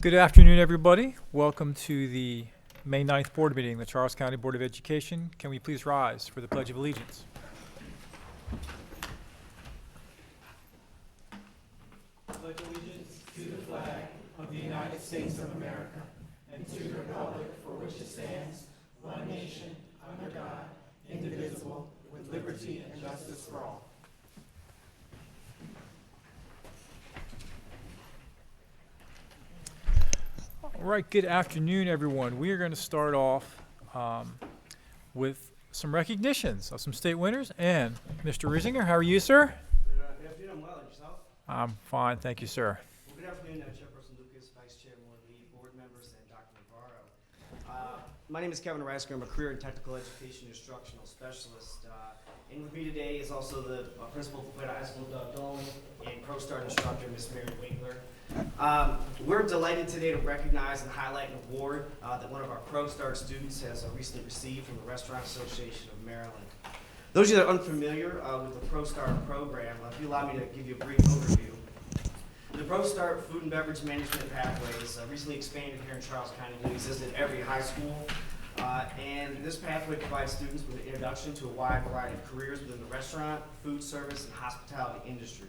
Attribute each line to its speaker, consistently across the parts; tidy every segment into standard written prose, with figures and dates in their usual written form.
Speaker 1: Good afternoon, everybody. Welcome to the May 9th board meeting, the Charles County Board of Education. Can we please rise for the Pledge of Allegiance?
Speaker 2: Pledge allegiance to the flag of the United States of America and to the republic for which it stands, one nation, under God, indivisible, with liberty and justice for all.
Speaker 1: All right, good afternoon, everyone. We are going to start off with some recognitions of some state winners. And Mr. Riesinger, how are you, sir?
Speaker 3: Good afternoon. I'm well. And yourself?
Speaker 1: I'm fine, thank you, sir.
Speaker 3: Well, good afternoon, Chairperson Lucas, Vice Chair Morley, board members, and Dr. Navarro. My name is Kevin Reisker. I'm a career and technical education instructional specialist. And with me today is also the principal of Plata High School, Doug Dolan, and ProStart instructor, Miss Mary Winkler. We're delighted today to recognize and highlight an award that one of our ProStart students has recently received from the Restaurant Association of Maryland. Those of you that are unfamiliar with the ProStart program, if you allow me to give you a brief overview. The ProStart Food and Beverage Management Pathways recently expanded here in Charles County. It exists at every high school. And this pathway provides students with an introduction to a wide variety of careers within the restaurant, food service, and hospitality industry.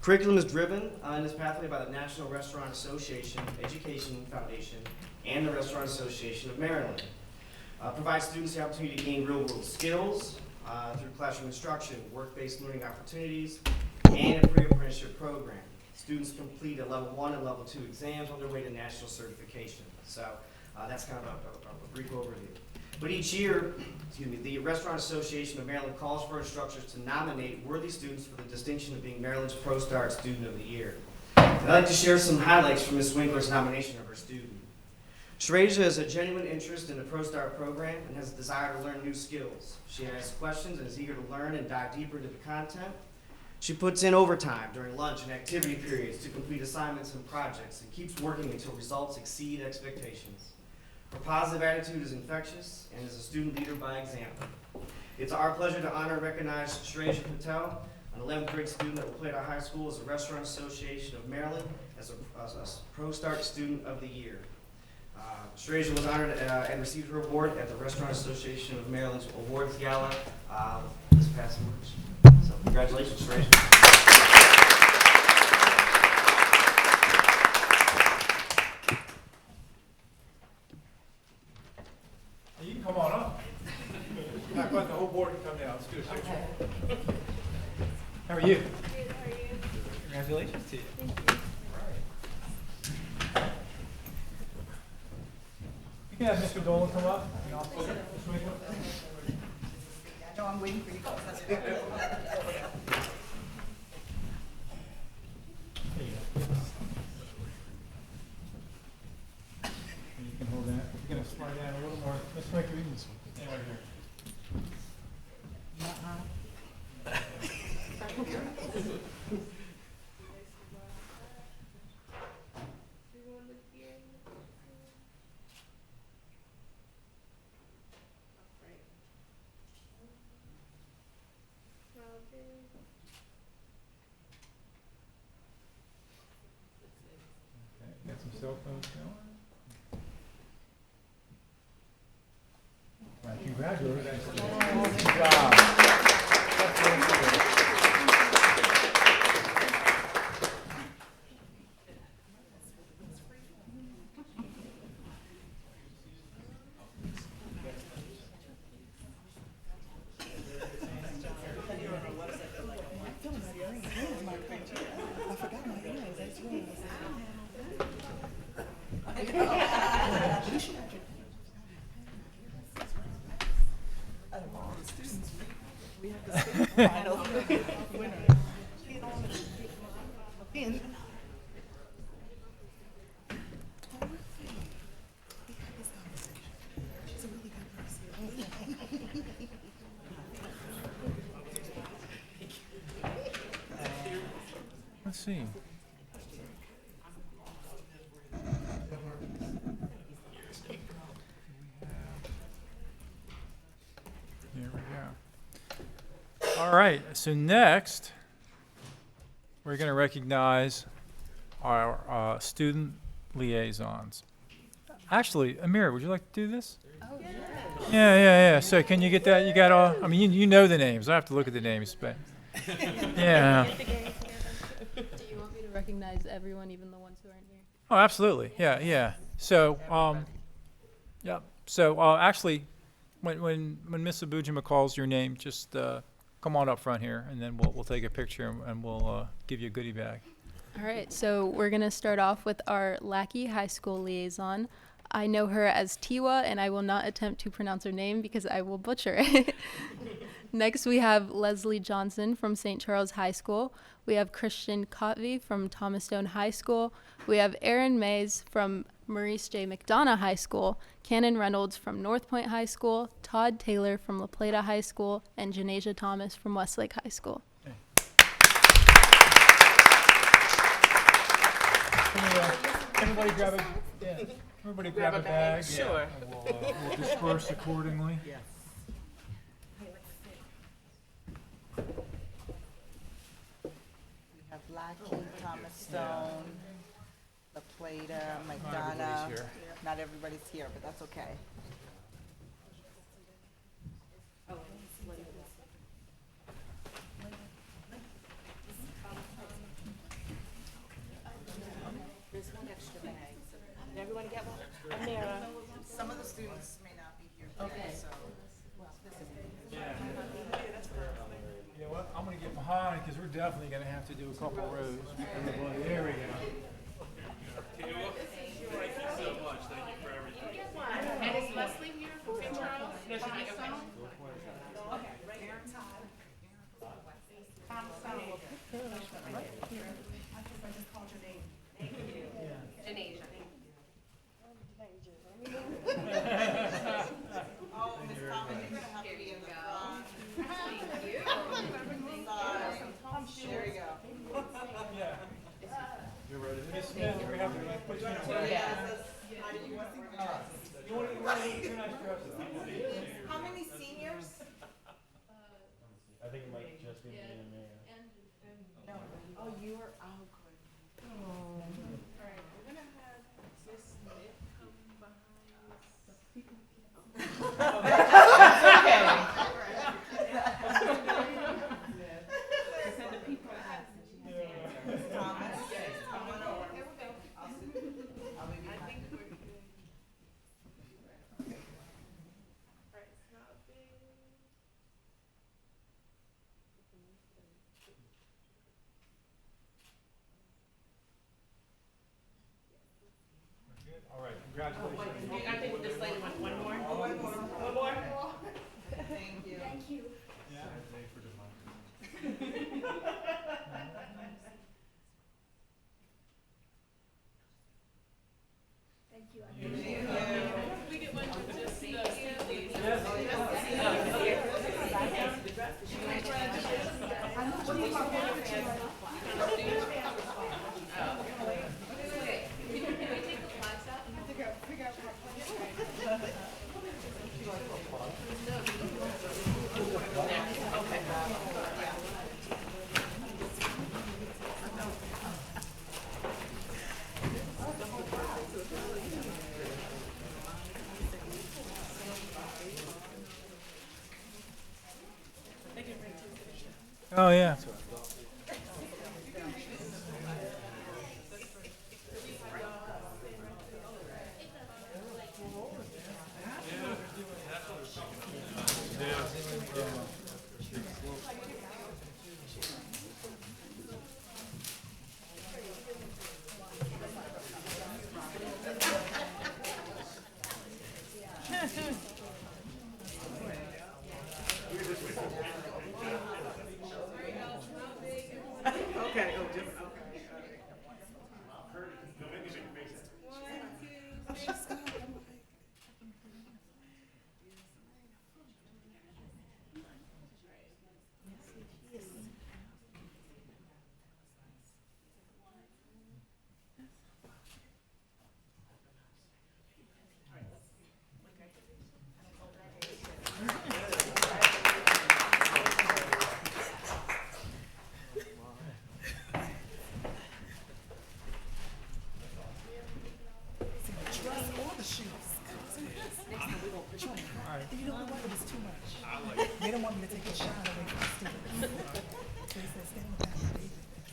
Speaker 3: Curriculum is driven in this pathway by the National Restaurant Association Education Foundation and the Restaurant Association of Maryland. Provides students the opportunity to gain real-world skills through classroom instruction, work-based learning opportunities, and a pre-apprenticeship program. Students complete a level 1 and level 2 exams on their way to national certification. So that's kind of a brief overview. But each year, the Restaurant Association of Maryland calls for instructors to nominate worthy students for the distinction of being Maryland's ProStart Student of the Year. And I'd like to share some highlights from Ms. Winkler's nomination of her student. Shreja has a genuine interest in the ProStart program and has a desire to learn new skills. She asks questions and is eager to learn and dive deeper into the content. She puts in overtime during lunch and activity periods to complete assignments and projects and keeps working until results exceed expectations. Her positive attitude is infectious and is a student leader by example. It's our pleasure to honor and recognize Shreja Patel, an 11th grade student at Plata High School as a Restaurant Association of Maryland as a ProStart Student of the Year. Shreja was honored and received her award at the Restaurant Association of Maryland's Awards Gala this past March. So congratulations, Shreja.
Speaker 1: You can come on up. Not quite the whole board can come down. Let's do a picture. How are you?
Speaker 4: Good, how are you?
Speaker 1: Congratulations to you.
Speaker 4: Thank you.
Speaker 1: You can have Mr. Dolan come up. And also, Ms. Winkler.
Speaker 5: I know I'm waiting for you.
Speaker 1: There you go. And you can hold that. You're going to slide down a little more. Ms. Winkler, you can stand right here. Got some cell phones going. Right, congratulations. Good job.
Speaker 5: I forgot my ears. That's right. We have the state final winner. She's a really good person.
Speaker 1: Let's see. Here we go. All right, so next, we're going to recognize our student liaisons. Actually, Amira, would you like to do this?
Speaker 5: Oh,
Speaker 1: Yeah. So can you get that? You got all, I mean, you know the names. I have to look at the names, but, yeah.
Speaker 4: Do you want me to recognize everyone, even the ones who aren't here?
Speaker 1: Oh, absolutely. Yeah. So, yeah. So, actually, when Miss Abujima calls your name, just come on up front here, and then we'll take a picture and we'll give you a goodie bag.
Speaker 4: All right, so we're going to start off with our Lackey High School liaison. I know her as Tiwa, and I will not attempt to pronounce her name because I will butcher it. Next, we have Leslie Johnson from St. Charles High School. We have Christian Cotvey from Thomas Stone High School. We have Aaron Mays from Maurice J. McDonough High School, Cannon Reynolds from North Point High School, Todd Taylor from La Plata High School, and Janasia Thomas from Westlake High School.
Speaker 1: Everybody grab a bag.
Speaker 5: Sure.
Speaker 1: And we'll disperse accordingly.
Speaker 5: Yes. We have Lackey, Thomas Stone, La Plata, McDonough.
Speaker 1: Here.
Speaker 5: Not everybody's here, but that's okay.
Speaker 6: There's one extra bag. Did everyone get one? Amira.
Speaker 5: Some of the students may not be here today, so.
Speaker 1: You know what? I'm gonna get behind because we're definitely gonna have to do a couple rows. There we go.
Speaker 6: And is Leslie here from St. Charles? No, she's not. Okay. Janasia.
Speaker 5: Oh, Ms. Thomas, you're gonna have to be in the front.
Speaker 6: Thank you.
Speaker 5: There you go.
Speaker 1: Yeah. You're ready. Miss Smith, we have to put you in a
Speaker 5: Yes. How do you want to
Speaker 1: You want to get your nice dresses.
Speaker 5: How many seniors?
Speaker 7: I think it might just be me and Mayor.
Speaker 5: No. Oh, you are, oh, good. Thomas, come on over. I'll be behind.
Speaker 1: All right, congratulations.
Speaker 6: I think this lady wants one more.
Speaker 5: One more. Thank you.
Speaker 1: Yeah. Oh, yeah.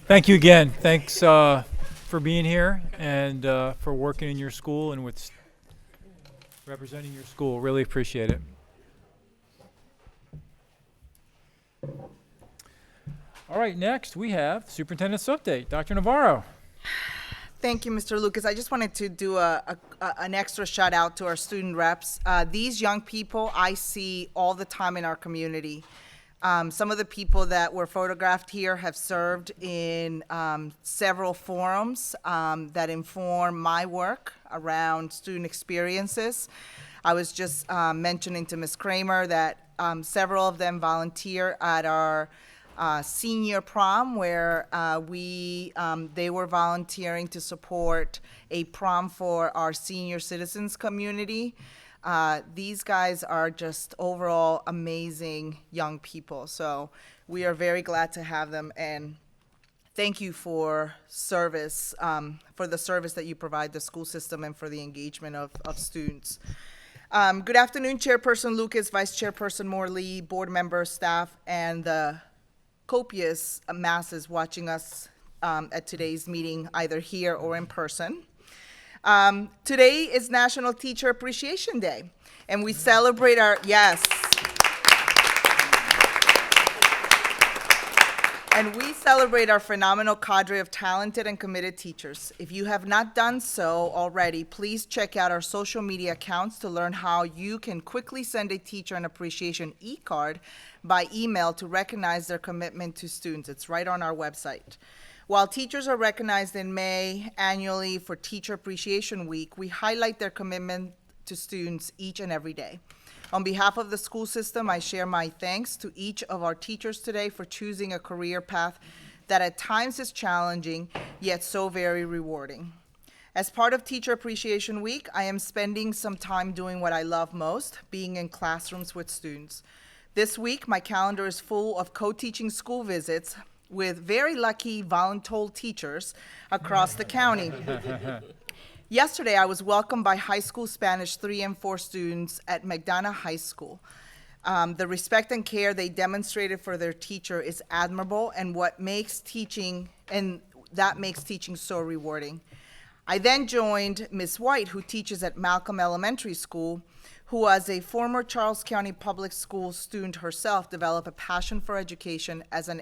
Speaker 1: Thank you again. Thanks for being here and for working in your school and with representing your school. Really appreciate it. All right, next we have Superintendent's update. Dr. Navarro.
Speaker 5: Thank you, Mr. Lucas. I just wanted to do an extra shout out to our student reps. These young people I see all the time in our community. Some of the people that were photographed here have served in several forums that inform my work around student experiences. I was just mentioning to Ms. Kramer that several of them volunteer at our senior prom, where they were volunteering to support a prom for our senior citizens community. These guys are just overall amazing young people. So we are very glad to have them, and thank you for service, for the service that you provide the school system and for the engagement of students. Good afternoon, Chairperson Lucas, Vice Chairperson Morley, board members, staff, and the copious masses watching us at today's meeting, either here or in person. Today is National Teacher Appreciation Day, and we celebrate our, yes. And we celebrate our phenomenal cadre of talented and committed teachers. If you have not done so already, please check out our social media accounts to learn how you can quickly send a teacher an appreciation e-card by email to recognize their commitment to students. It's right on our website. While teachers are recognized in May annually for Teacher Appreciation Week, we highlight their commitment to students each and every day. On behalf of the school system, I share my thanks to each of our teachers today for choosing a career path that at times is challenging, yet so very rewarding. As part of Teacher Appreciation Week, I am spending some time doing what I love most, being in classrooms with students. This week, my calendar is full of co-teaching school visits with very lucky voluntold teachers across the county. Yesterday, I was welcomed by high school Spanish 3 and 4 students at McDonough High School. The respect and care they demonstrated for their teacher is admirable, and that makes teaching so rewarding. I then joined Ms. White, who teaches at Malcolm Elementary School, who as a former Charles County Public School student herself developed a passion for education as an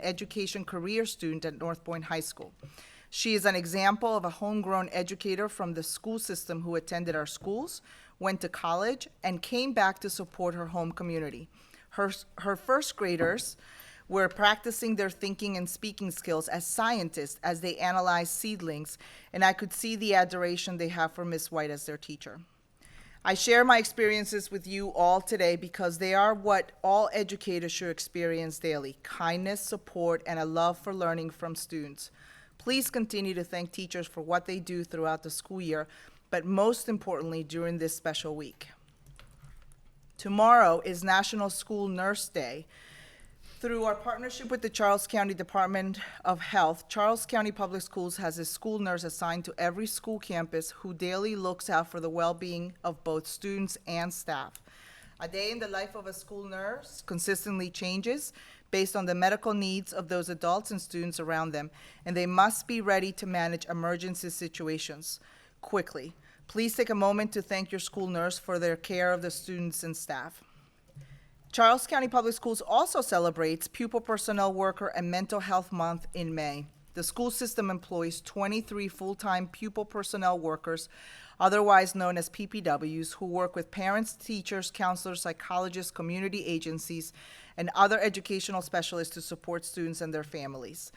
Speaker 5: education career student at North Point High School. She is an example of a homegrown educator from the school system who attended our schools, went to college, and came back to support her home community. Her first graders were practicing their thinking and speaking skills as scientists as they analyzed seedlings, and I could see the adoration they have for Ms. White as their teacher. I share my experiences with you all today because they are what all educators should experience daily: kindness, support, and a love for learning from students. Please continue to thank teachers for what they do throughout the school year, but most importantly, during this special week. Tomorrow is National School Nurse Day. Through our partnership with the Charles County Department of Health, Charles County Public Schools has a school nurse assigned to every school campus who daily looks out for the well-being of both students and staff. A day in the life of a school nurse consistently changes based on the medical needs of those adults and students around them, and they must be ready to manage emergency situations quickly. Please take a moment to thank your school nurse for their care of the students and staff. Charles County Public Schools also celebrates Pupil Personnel Worker and Mental Health Month in May. The school system employs 23 full-time pupil personnel workers, otherwise known as PPWs, who work with parents, teachers, counselors, psychologists, community agencies, and other educational specialists to support students and their families.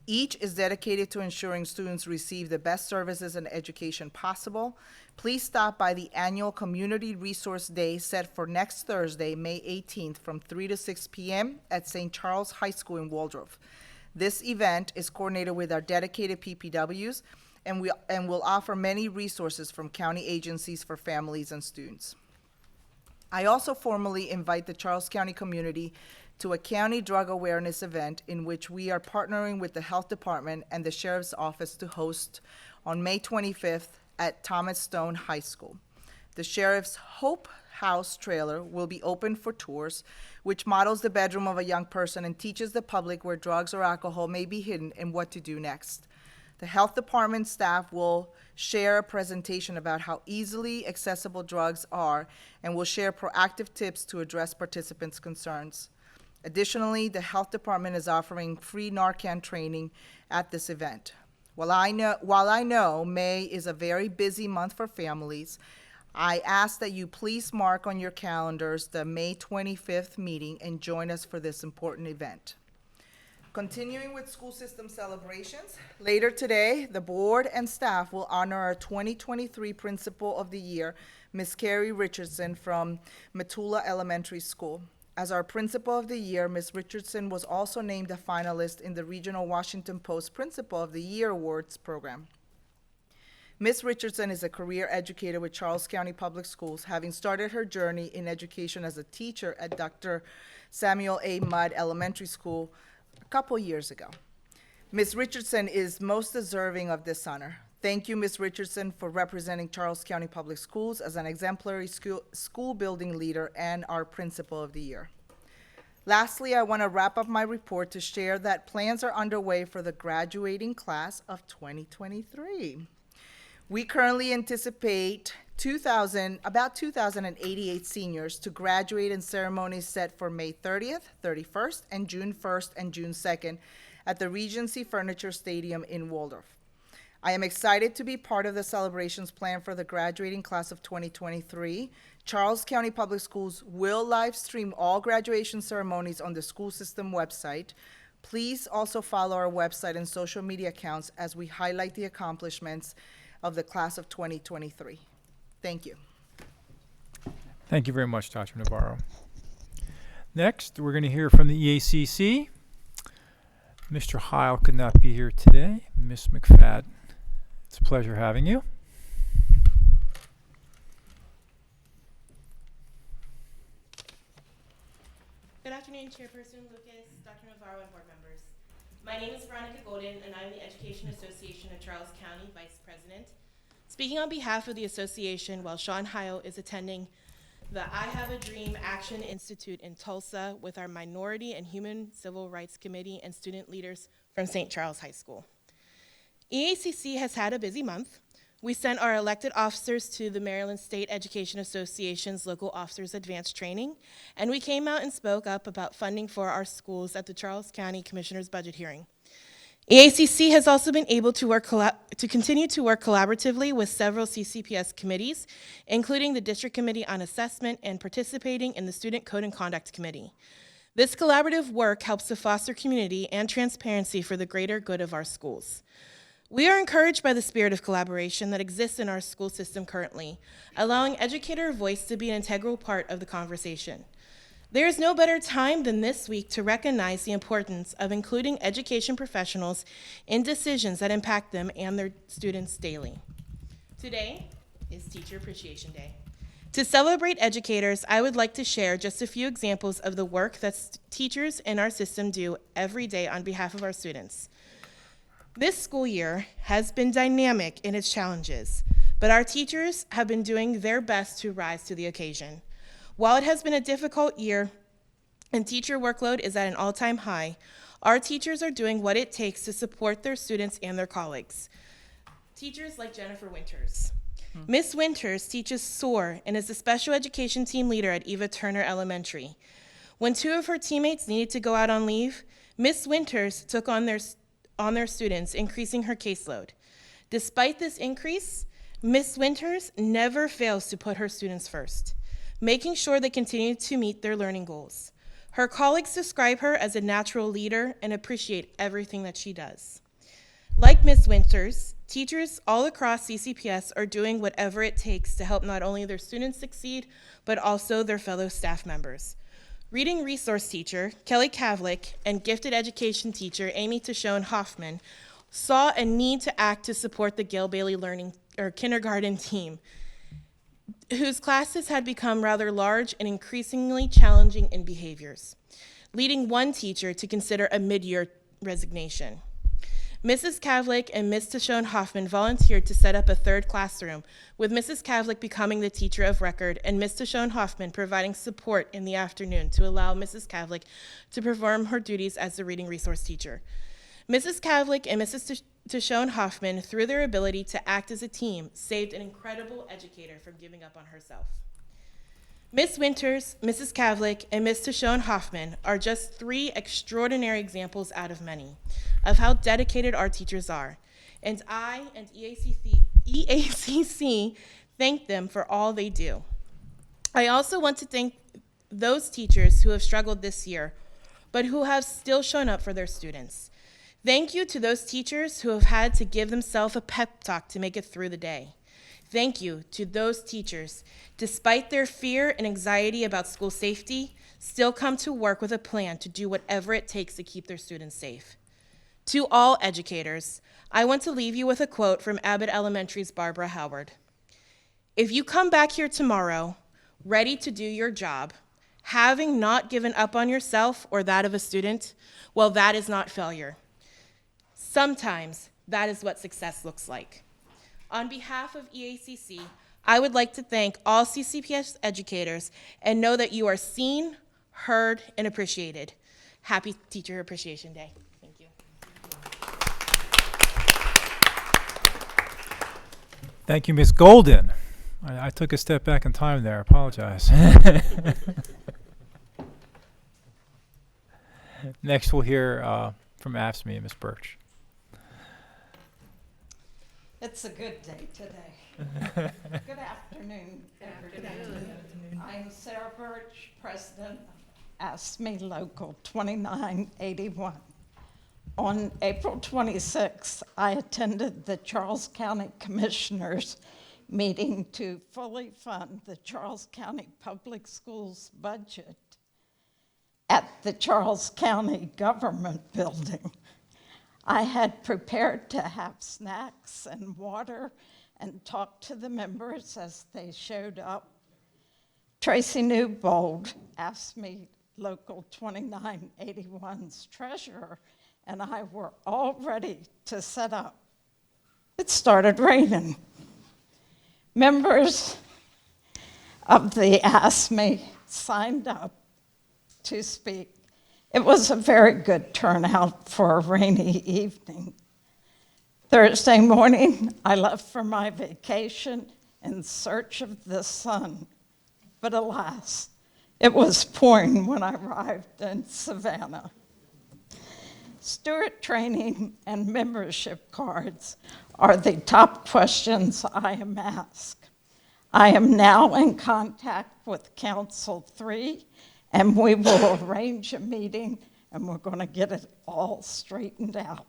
Speaker 5: Each is dedicated to ensuring students receive the best services and education possible. Please stop by the annual Community Resource Day set for next Thursday, May 18th, from 3 to 6 p.m. at St. Charles High School in Waldorf. This event is coordinated with our dedicated PPWs and will offer many resources from county agencies for families and students. I also formally invite the Charles County community to a county drug awareness event in which we are partnering with the Health Department and the Sheriff's Office to host on May 25th at Thomas Stone High School. The sheriff's Hope House trailer will be open for tours, which models the bedroom of a young person and teaches the public where drugs or alcohol may be hidden and what to do next. The health department staff will share a presentation about how easily accessible drugs are and will share proactive tips to address participants' concerns. Additionally, the health department is offering free Narcan training at this event. While I know May is a very busy month for families, I ask that you please mark on your calendars the May 25th meeting and join us for this important event. Continuing with school system celebrations, later today, the board and staff will honor our 2023 Principal of the Year, Ms. Carrie Richardson from Matula Elementary School. As our Principal of the Year, Ms. Richardson was also named a finalist in the Regional Washington Post Principal of the Year Awards program. Ms. Richardson is a career educator with Charles County Public Schools, having started her journey in education as a teacher at Dr. Samuel A. Mudd Elementary School a couple years ago. Ms. Richardson is most deserving of this honor. Thank you, Ms. Richardson, for representing Charles County Public Schools as an exemplary school building leader and our Principal of the Year. Lastly, I want to wrap up my report to share that plans are underway for the graduating class of 2023. We currently anticipate about 2,088 seniors to graduate in ceremonies set for May 30th, 31st, and June 1st and June 2nd at the Regency Furniture Stadium in Waldorf. I am excited to be part of the celebrations planned for the graduating class of 2023. Charles County Public Schools will live stream all graduation ceremonies on the school system website. Please also follow our website and social media accounts as we highlight the accomplishments of the class of 2023. Thank you.
Speaker 1: Thank you very much, Dr. Navarro. Next, we're going to hear from the EACC. Mr. Heil could not be here today. Ms. McFadden, it's a pleasure having you.
Speaker 8: Good afternoon, Chairperson Lucas, Dr. Navarro, and board members. My name is Veronica Golden, and I'm the Education Association of Charles County Vice President. Speaking on behalf of the association while Sean Heil is attending the I Have a Dream Action Institute in Tulsa with our Minority and Human Civil Rights Committee and student leaders from St. Charles High School. EACC has had a busy month. We sent our elected officers to the Maryland State Education Association's Local Officers Advanced Training, and we came out and spoke up about funding for our schools at the Charles County Commissioner's Budget Hearing. EACC has also been able to continue to work collaboratively with several CCPS committees, including the District Committee on Assessment and participating in the Student Code and Conduct Committee. This collaborative work helps to foster community and transparency for the greater good of our schools. We are encouraged by the spirit of collaboration that exists in our school system currently, allowing educator voice to be an integral part of the conversation. There is no better time than this week to recognize the importance of including education professionals in decisions that impact them and their students daily. Today is Teacher Appreciation Day. To celebrate educators, I would like to share just a few examples of the work that teachers in our system do every day on behalf of our students. This school year has been dynamic in its challenges, but our teachers have been doing their best to rise to the occasion. While it has been a difficult year and teacher workload is at an all-time high, our teachers are doing what it takes to support their students and their colleagues. Teachers like Jennifer Winters. Miss Winters teaches SOAR and is the special education team leader at Eva Turner Elementary. When two of her teammates needed to go out on leave, Miss Winters took on their students, increasing her caseload. Despite this increase, Miss Winters never fails to put her students first, making sure they continue to meet their learning goals. Her colleagues describe her as a natural leader and appreciate everything that she does. Like Ms. Winters, teachers all across CCPS are doing whatever it takes to help not only their students succeed, but also their fellow staff members. Reading resource teacher Kelly Kavlik and gifted education teacher Amy Tishone Hoffman saw a need to act to support the Gale-Bailey kindergarten team, whose classes had become rather large and increasingly challenging in behaviors, leading one teacher to consider a mid-year resignation. Mrs. Kavlik and Ms. Tashone Hoffman volunteered to set up a third classroom, with Mrs. Kavlik becoming the teacher of record and Ms. Tashone Hoffman providing support in the afternoon to allow Mrs. Kavlik to perform her duties as the reading resource teacher. Mrs. Kavlik and Mrs. Tashone Hoffman, through their ability to act as a team, saved an incredible educator from giving up on herself. Ms. Winters, Mrs. Kavlik, and Ms. Tashone Hoffman are just 3 extraordinary examples out of many of how dedicated our teachers are, and I and EACC thank them for all they do. I also want to thank those teachers who have struggled this year, but who have still shown up for their students. Thank you to those teachers who have had to give themselves a pep talk to make it through the day. Thank you to those teachers, despite their fear and anxiety about school safety, still come to work with a plan to do whatever it takes to keep their students safe. To all educators, I want to leave you with a quote from Abbott Elementary's Barbara Howard. If you come back here tomorrow, ready to do your job, having not given up on yourself or that of a student, well, that is not failure. Sometimes that is what success looks like. On behalf of EACC, I would like to thank all CCPS educators and know that you are seen, heard, and appreciated. Happy Teacher Appreciation Day. Thank you.
Speaker 1: Thank you, Ms. Golden. I took a step back in time there. I apologize. Next, we'll hear from AFSCME, Ms. Birch.
Speaker 9: It's a good day today. Good afternoon, everybody. I'm Sarah Birch, President of AFSCME Local 2981. On April 26th, I attended the Charles County Commissioners meeting to fully fund the Charles County Public Schools budget at the Charles County Government Building. I had prepared to have snacks and water and talk to the members as they showed up. Tracy Newbold, AFSCME Local 2981's treasurer, and I were all ready to set up. It started raining. Members of the AFSCME signed up to speak. It was a very good turnout for a rainy evening. Thursday morning, I left for my vacation in search of the sun, but alas, it was pouring when I arrived in Savannah. Steward training and membership cards are the top questions I am asked. I am now in contact with Council 3, and we will arrange a meeting, and we're going to get it all straightened out.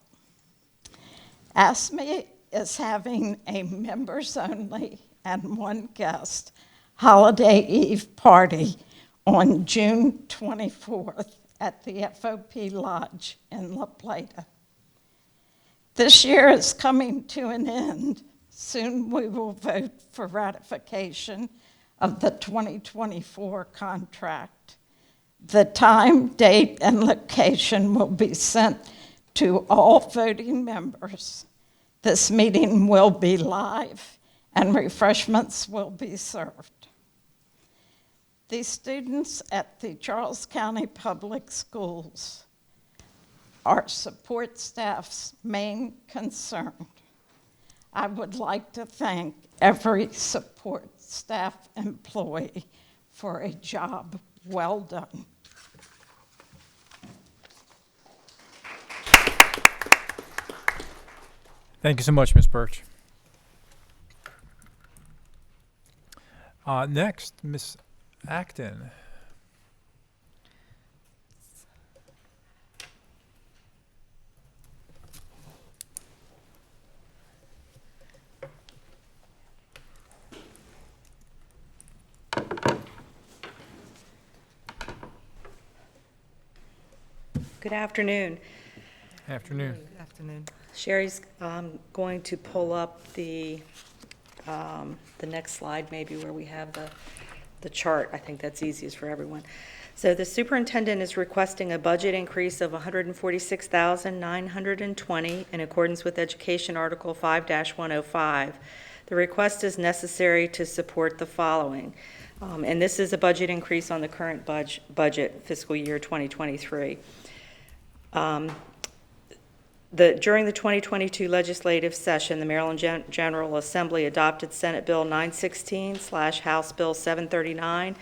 Speaker 9: AFSCME is having a members-only and one guest holiday eve party on June 24th at the FOP Lodge in La Plata. This year is coming to an end. Soon we will vote for ratification of the 2024 contract. The time, date, and location will be sent to all voting members. This meeting will be live and refreshments will be served. The students at the Charles County Public Schools are support staff's main concern. I would like to thank every support staff employee for a job well done.
Speaker 1: Thank you so much, Ms. Birch. Next, Ms. Acton.
Speaker 6: Good afternoon.
Speaker 1: Afternoon.
Speaker 5: Good afternoon.
Speaker 6: Sherry's going to pull up the next slide, maybe where we have
Speaker 10: the chart. I think that's easiest for everyone. So the superintendent is requesting a budget increase of $146,920 in accordance with Education Article 5-105. The request is necessary to support the following. And this is a budget increase on the current budget fiscal year 2023. During the 2022 legislative session, the Maryland General Assembly adopted Senate Bill 916/House Bill 739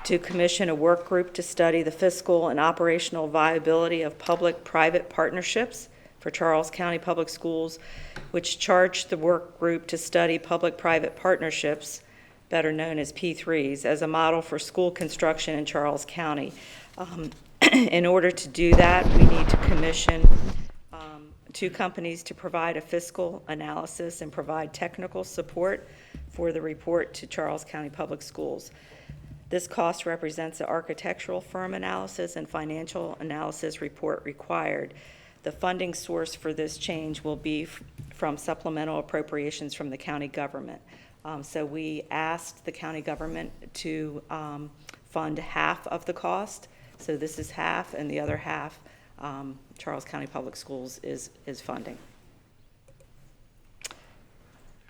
Speaker 10: to commission a work group to study the fiscal and operational viability of public-private partnerships for Charles County Public Schools, which charged the work group to study public-private partnerships, better known as P3s, as a model for school construction in Charles County. In order to do that, we need to commission 2 companies to provide a fiscal analysis and provide technical support for the report to Charles County Public Schools. This cost represents the architectural firm analysis and financial analysis report required. The funding source for this change will be from supplemental appropriations from the county government. So we asked the county government to fund half of the cost. So this is half, and the other half Charles County Public Schools is funding.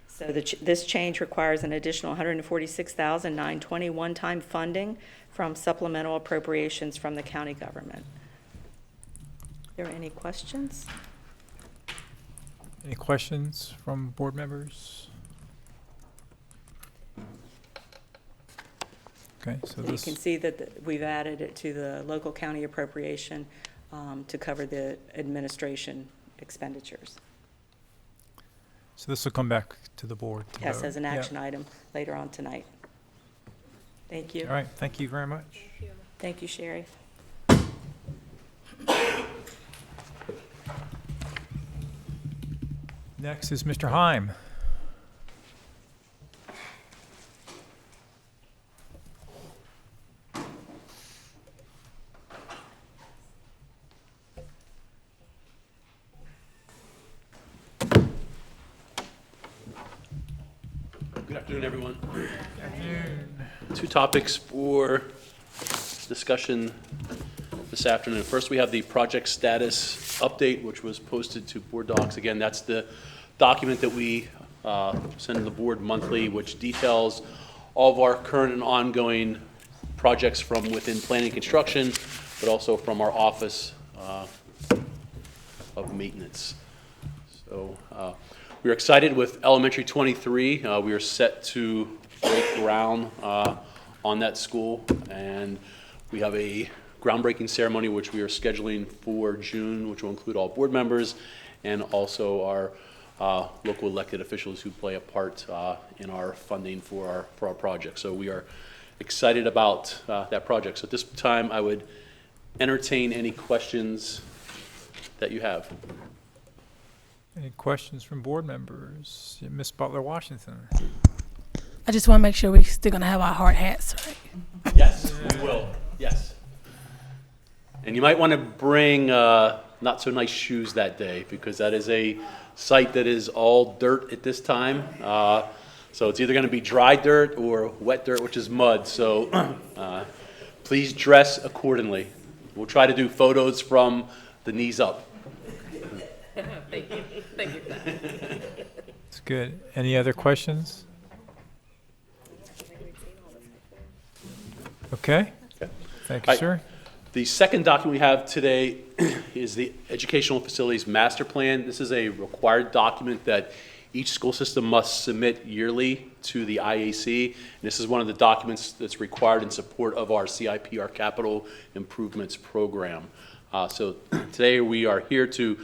Speaker 10: So this change requires an additional $146,920 one-time funding from supplemental appropriations from the county government. Are there any questions?
Speaker 1: Any questions from board members? Okay, so
Speaker 10: You can see that we've added it to the local county appropriation to cover the administration expenditures.
Speaker 1: So this will come back to the board. to
Speaker 10: Yes,
Speaker 1: vote.
Speaker 10: as an
Speaker 1: Yeah.
Speaker 10: action item later on tonight. Thank you.
Speaker 1: All right, thank you very much.
Speaker 10: Thank you, Sherry.
Speaker 1: Next is Mr. Heim.
Speaker 11: Good afternoon, everyone. Two topics for discussion this afternoon. First, we have the project status update, which was posted to board docs. Again, that's the document that we send to the board monthly, which details all of our current and ongoing projects from within planning and construction, but also from our office of maintenance. So we're excited with Elementary 23. We are set to break ground on that school, and we have a groundbreaking ceremony which we are scheduling for June, which will include all board members and also our local elected officials who play a part in our funding for our project. So we are excited about that project. So at this time, I would entertain any questions that you have.
Speaker 1: Any questions from board members? Yeah, Ms. Butler-Washington.
Speaker 12: I just want to make sure we're still going to have our hard hats, right?
Speaker 11: Yes, we will. Yes. And you might want to bring not so nice shoes that day, because that is a site that is all dirt at this time. So it's either going to be dry dirt or wet dirt, which is mud. So please dress accordingly. We'll try to do photos from the knees up.
Speaker 12: Thank you. Thank you.
Speaker 1: It's good. Any other questions? Okay. Thank you, sir.
Speaker 11: The second document we have today is the Educational Facilities Master Plan. This is a required document that each school system must submit yearly to the IAC. And this is one of the documents that's required in support of our CIP, our Capital Improvements Program. So today we are here to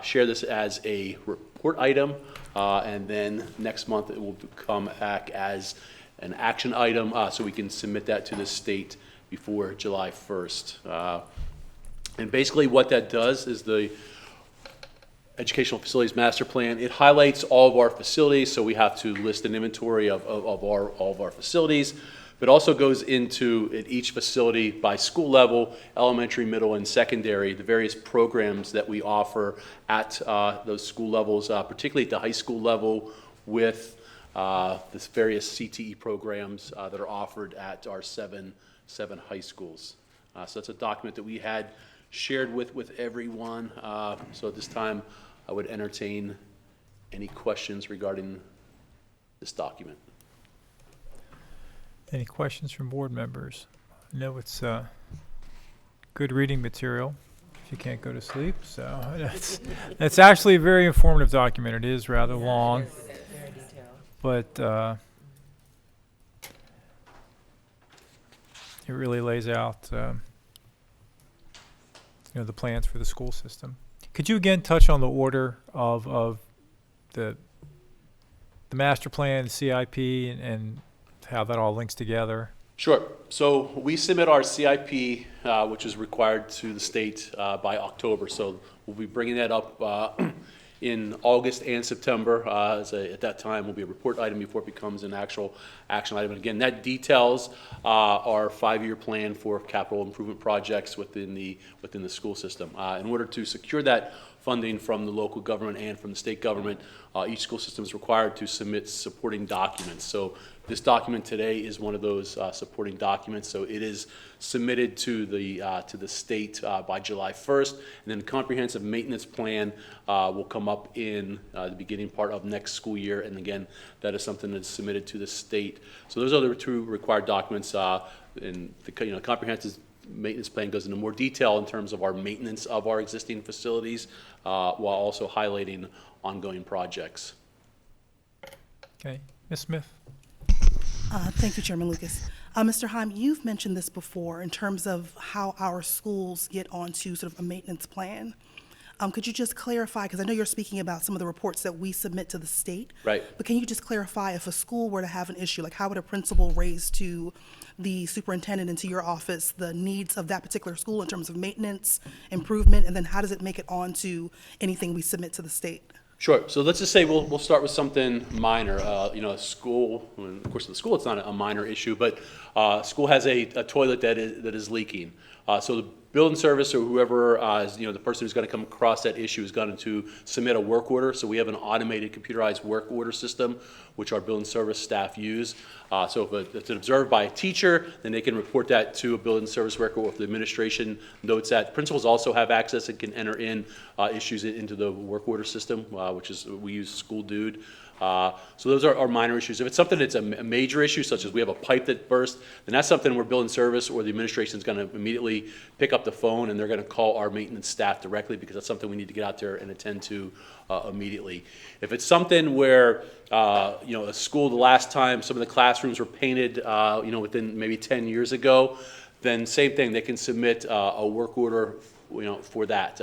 Speaker 11: share this as a report item, and then next month it will come back as an action item, so we can submit that to the state before July 1st. And basically what that does is the Educational Facilities Master Plan, it highlights all of our facilities, so we have to list an inventory of all of our facilities, but also goes into at each facility by school level, elementary, middle, and secondary, the various programs that we offer at those school levels, particularly at the high school level with the various CTE programs that are offered at our seven high schools. So that's a document that we had shared with everyone. So at this time, I would entertain any questions regarding this document.
Speaker 1: Any questions from board members? I know it's good reading material if you can't go to sleep. So it's actually a very informative document. It is rather long, but it really lays out the plans for the school system. Could you again touch on the order of the master plan, the CIP, and how that all links together?
Speaker 11: Sure. So we submit our CIP, which is required to the state by October. So we'll be bringing that up in August and September. At that time, will be a report item before it becomes an actual action item. And again, that details our 5-year plan for capital improvement projects within the school system. In order to secure that funding from the local government and from the state government, each school system is required to submit supporting documents. So this document today is one of those supporting documents. So it is submitted to the state by July 1st, and then the comprehensive maintenance plan will come up in the beginning part of next school year. And again, that is something that's submitted to the state. So those are the two required documents. And the comprehensive maintenance plan goes into more detail in terms of our maintenance of our existing facilities, while also highlighting ongoing projects.
Speaker 1: Okay, Ms. Smith.
Speaker 13: Thank you, Chairman Lucas. Mr. Heim, you've mentioned this before in terms of how our schools get onto sort of a maintenance plan. Could you just clarify, because I know you're speaking about some of the reports that we submit to the state.
Speaker 11: Right.
Speaker 13: But can you just clarify, if a school were to have an issue, like how would a principal raise to the superintendent and to your office the needs of that particular school in terms of maintenance, improvement, and then how does it make it onto anything we submit to the state?
Speaker 11: Sure. So let's just say we'll start with something minor. A school, of course, in the school it's not a minor issue, but school has a toilet that is leaking. So the building service or whoever is the person who's going to come across that issue is going to submit a work order. So we have an automated computerized work order system, which our building service staff use. So if it's observed by a teacher, then they can report that to a building service worker, or if the administration notes that. Principals also have access and can enter in issues into the work order system, which is, we use School Dude. So those are minor issues. If it's something that's a major issue, such as we have a pipe that burst, then that's something where building service or the administration is going to immediately pick up the phone and they're going to call our maintenance staff directly, because that's something we need to get out there and attend to immediately. If it's something where a school, the last time some of the classrooms were painted within maybe 10 years ago, then same thing, they can submit a work order for that.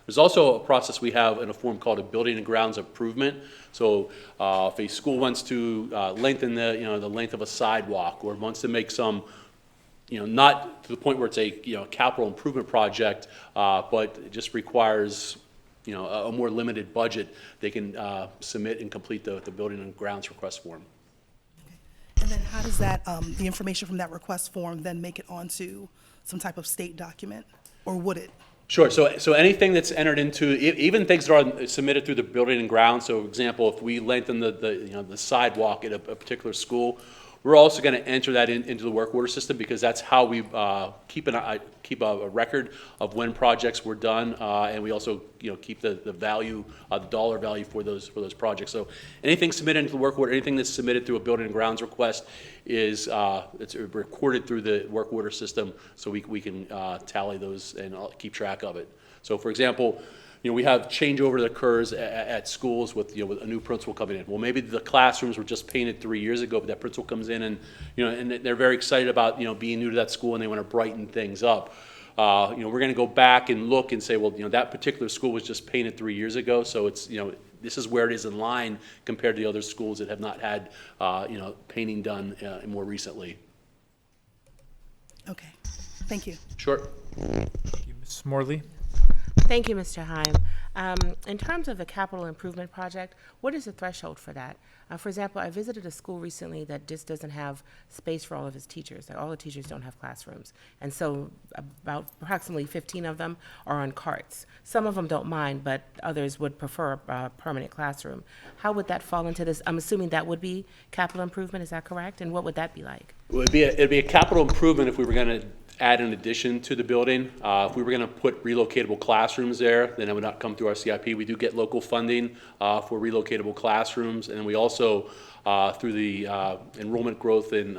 Speaker 11: There's also a process we have in a form called a building and grounds improvement. So if a school wants to lengthen the length of a sidewalk, or wants to make some, not to the point where it's a capital improvement project, but it just requires a more limited budget, they can submit and complete the building and grounds request form.
Speaker 13: And then how does that, the information from that request form then make it onto some type of state document, or would it?
Speaker 11: Sure. So anything that's entered into, even things that are submitted through the building and grounds. So, for example, if we lengthen the sidewalk at a particular school, we're also going to enter that into the work order system, because that's how we keep a record of when projects were done, and we also keep the value, the dollar value for those projects. So anything submitted into the work order, anything that's submitted through a building and grounds request is it's recorded through the work order system, so we can tally those and keep track of it. So, for example, we have changeover that occurs at schools with with a new principal coming in. Well, maybe the classrooms were just painted 3 years ago, but that principal comes in and and they're very excited about being new to that school, and they want to brighten things up. We're going to go back and look and say, well, that particular school was just painted 3 years ago, so it's this is where it is in line compared to the other schools that have not had painting done more recently.
Speaker 13: Okay, thank you.
Speaker 11: Sure.
Speaker 1: Ms. Morley.
Speaker 6: Thank you, Mr. Heim. In terms of a capital improvement project, what is the threshold for that? For example, I visited a school recently that just doesn't have space for all of its teachers. Like, all the teachers don't have classrooms. And so about approximately 15 of them are on carts. Some of them don't mind, but others would prefer a permanent classroom. How would that fall into this? I'm assuming that would be capital improvement, is that correct? And what would that be like?
Speaker 11: It'd be a capital improvement if we were going to add an addition to the building. If we were going to put relocatable classrooms there, then it would not come through our CIP. We do get local funding for relocatable classrooms, and we also, through the enrollment growth in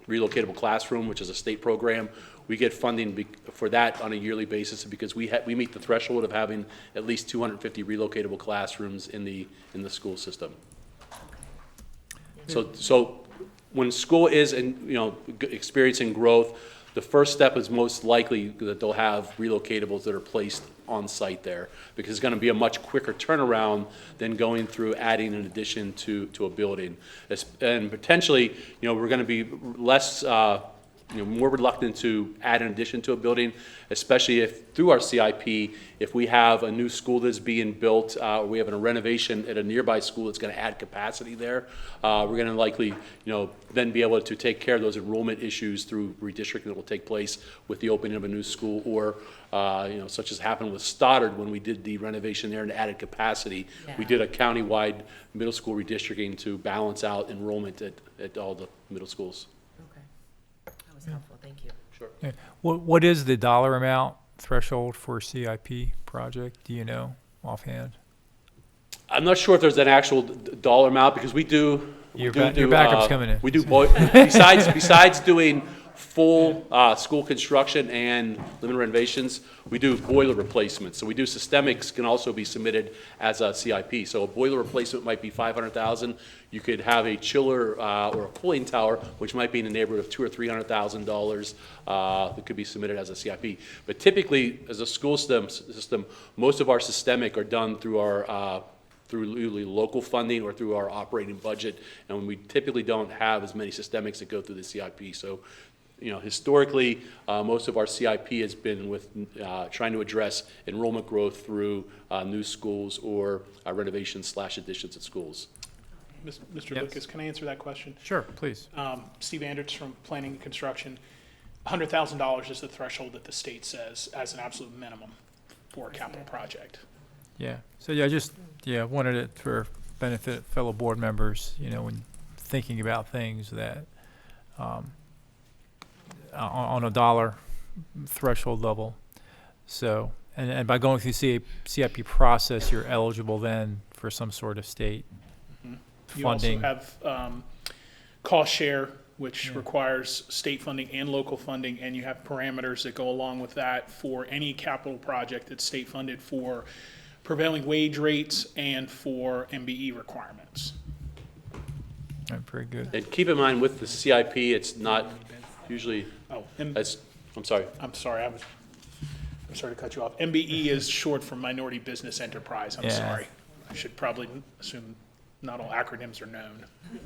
Speaker 11: relocatable classroom, which is a state program, we get funding for that on a yearly basis because we meet the threshold of having at least 250 relocatable classrooms in the school system. So when school is experiencing growth, the first step is most likely that they'll have relocatables that are placed on site there, because it's going to be a much quicker turnaround than going through adding an addition to a building. And potentially, we're going to be less, more reluctant to add an addition to a building, especially if through our CIP, if we have a new school that's being built, or we have a renovation at a nearby school that's going to add capacity there, we're going to likely, then be able to take care of those enrollment issues through redistricting that will take place with the opening of a new school, or such as happened with Stoddard when we did the renovation there and added capacity. Yeah. We did a countywide middle school redistricting to balance out enrollment at all the middle schools.
Speaker 6: Helpful, thank you.
Speaker 11: Sure.
Speaker 1: Yeah. What is the dollar amount threshold for a CIP project? Do you know offhand?
Speaker 11: I'm not sure if there's an actual dollar amount, because we do.
Speaker 1: Your backup's coming in.
Speaker 11: We do besides doing full school construction and limited renovations, we do boiler replacements. So we do systemics can also be submitted as a CIP. So a boiler replacement might be $500,000. You could have a chiller or a cooling tower, which might be in the neighborhood of $200,000 or $300,000 that could be submitted as a CIP. But typically, as a school system, most of our systemic are done through our through local funding or through our operating budget, and we typically don't have as many systemics that go through the CIP. So, historically, most of our CIP has been with trying to address enrollment growth through new schools or renovations/additions at schools.
Speaker 2: Mr.
Speaker 1: Yes.
Speaker 2: Lucas, can I answer that question?
Speaker 1: Sure, please.
Speaker 2: Steve Anderts from Planning and Construction. $100,000 is the threshold that the state says as an absolute minimum for a capital project.
Speaker 1: Yeah. So I wanted it for benefit fellow board members, when thinking about things that on a dollar threshold level. So, and by going through CIP process, you're eligible then for some sort of state funding.
Speaker 2: You also have cost share, which requires state funding and local funding, and you have parameters that go along with that for any capital project that's state funded for prevailing wage rates and for MBE requirements.
Speaker 1: Very good.
Speaker 11: And keep in mind with the CIP, it's not usually. I'm sorry.
Speaker 2: I'm sorry to cut you off. MBE is short for Minority Business Enterprise. I'm sorry. I should probably assume not all acronyms are known.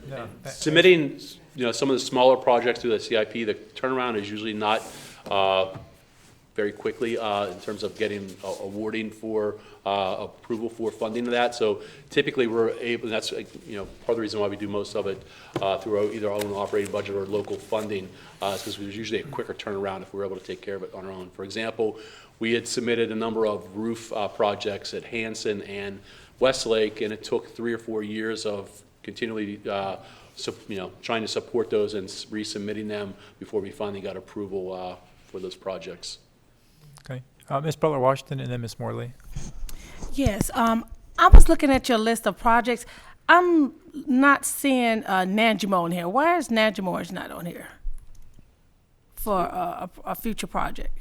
Speaker 1: No,
Speaker 11: submitting, some of the smaller projects through the CIP, the turnaround is usually not very quickly in terms of getting awarding for approval for funding of that. So typically we're able, and that's part of the reason why we do most of it through either our own operating budget or local funding, because there's usually a quicker turnaround if we're able to take care of it on our own. For example, we had submitted a number of roof projects at Hanson and Westlake, and it took 3 or 4 years of continually trying to support those and resubmitting them before we finally got approval for those projects.
Speaker 1: Okay. Ms. Butler-Washington and then Ms. Morley.
Speaker 12: Yes, I was looking at your list of projects. I'm not seeing Nanjamo on here. Why is Nanjamo not on here for a future project?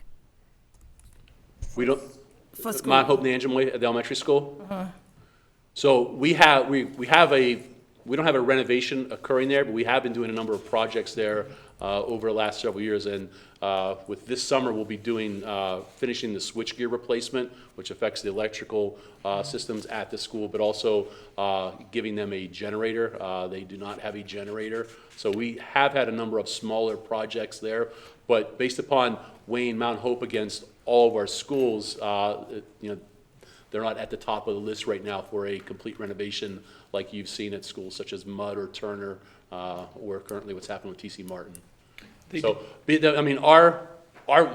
Speaker 11: We don't.
Speaker 12: For school.
Speaker 11: Mount Hope Nanjamo at the elementary school.
Speaker 12: Uh-huh.
Speaker 11: So we don't have a renovation occurring there, but we have been doing a number of projects there over the last several years. And with this summer, we'll be doing finishing the switchgear replacement, which affects the electrical systems at the school, but also giving them a generator. They do not have a generator. So we have had a number of smaller projects there, but based upon weighing Mount Hope against all of our schools, the they're not at the top of the list right now for a complete renovation like you've seen at schools such as Mudd or Turner, or currently what's happening with TC Martin. So, I mean, our,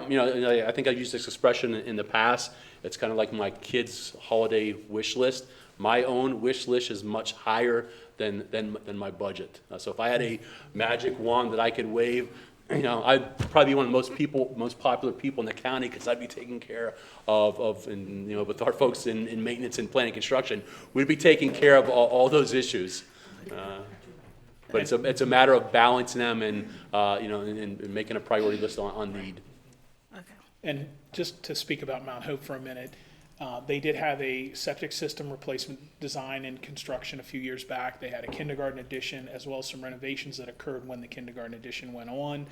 Speaker 11: you know, I think I've used this expression in the past. It's kind of like my kids' holiday wish list. My own wish list is much higher than my budget. So if I had a magic wand that I could wave, you know, I'd probably be one of the most popular people in the county, because I'd be taking care of, and, you know, with our folks in maintenance and planning construction, we'd be taking care of all those issues. But it's a matter of balancing them and, you know, and making a priority list on need.
Speaker 2: And just to speak about Mount Hope for a minute, they did have a septic system replacement design and construction a few years back. They had a kindergarten addition as well as some renovations that occurred when the kindergarten addition went on.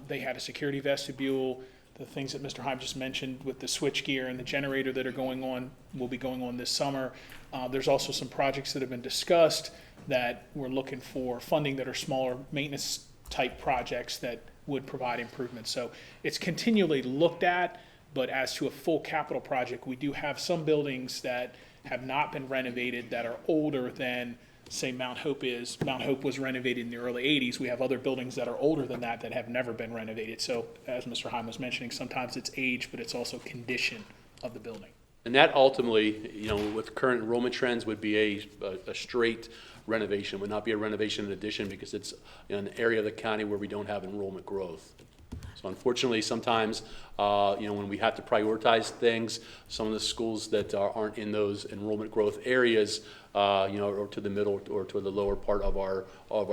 Speaker 2: They had a security vestibule. The things that Mr. Heim just mentioned with the switchgear and the generator that are going on will be going on this summer. There's also some projects that have been discussed that we're looking for funding that are smaller maintenance type projects that would provide improvements. So it's continually looked at, but as to a full capital project, we do have some buildings that have not been renovated that are older than, say, Mount Hope is. Mount Hope was renovated in the early 80s. We have other buildings that are older than that that have never been renovated. So as Mr. Heim was mentioning, sometimes it's age, but it's also condition of the building.
Speaker 11: And that ultimately, you know, with current enrollment trends, would be a straight renovation, would not be a renovation and addition, because it's in an area of the county where we don't have enrollment growth. So unfortunately, sometimes, you know, when we have to prioritize things, some of the schools that aren't in those enrollment growth areas, you know, or to the middle or to the lower part of our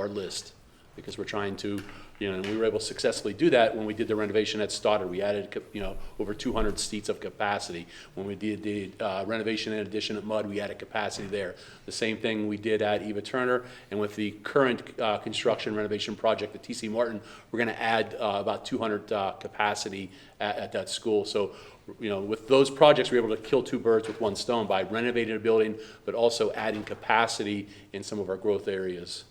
Speaker 11: list, because we're trying to, you know, and we were able to successfully do that when we did the renovation at Stoddard. We added, you know, over 200 seats of capacity. When we did the renovation and addition at Mudd, we added capacity there. The same thing we did at Eva Turner, and with the current construction renovation project at TC Martin, we're going to add about 200 capacity at that school. So, you know, with those projects, we're able to kill two birds with one stone by renovating a building, but also adding capacity in some of our growth areas.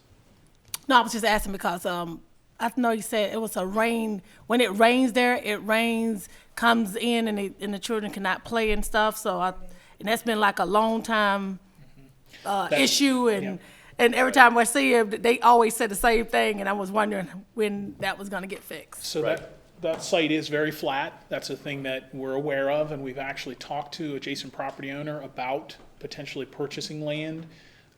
Speaker 12: No, I was just asking because I know you said it was a rain. When it rains there, it rains, comes in, and the children cannot play and stuff. So, and that's been like a long time issue. And every time I see them, they always say the same thing. And I was wondering when that was going to get fixed.
Speaker 2: So that site is very flat. That's a thing that we're aware of, and we've actually talked to adjacent property owner about potentially purchasing land,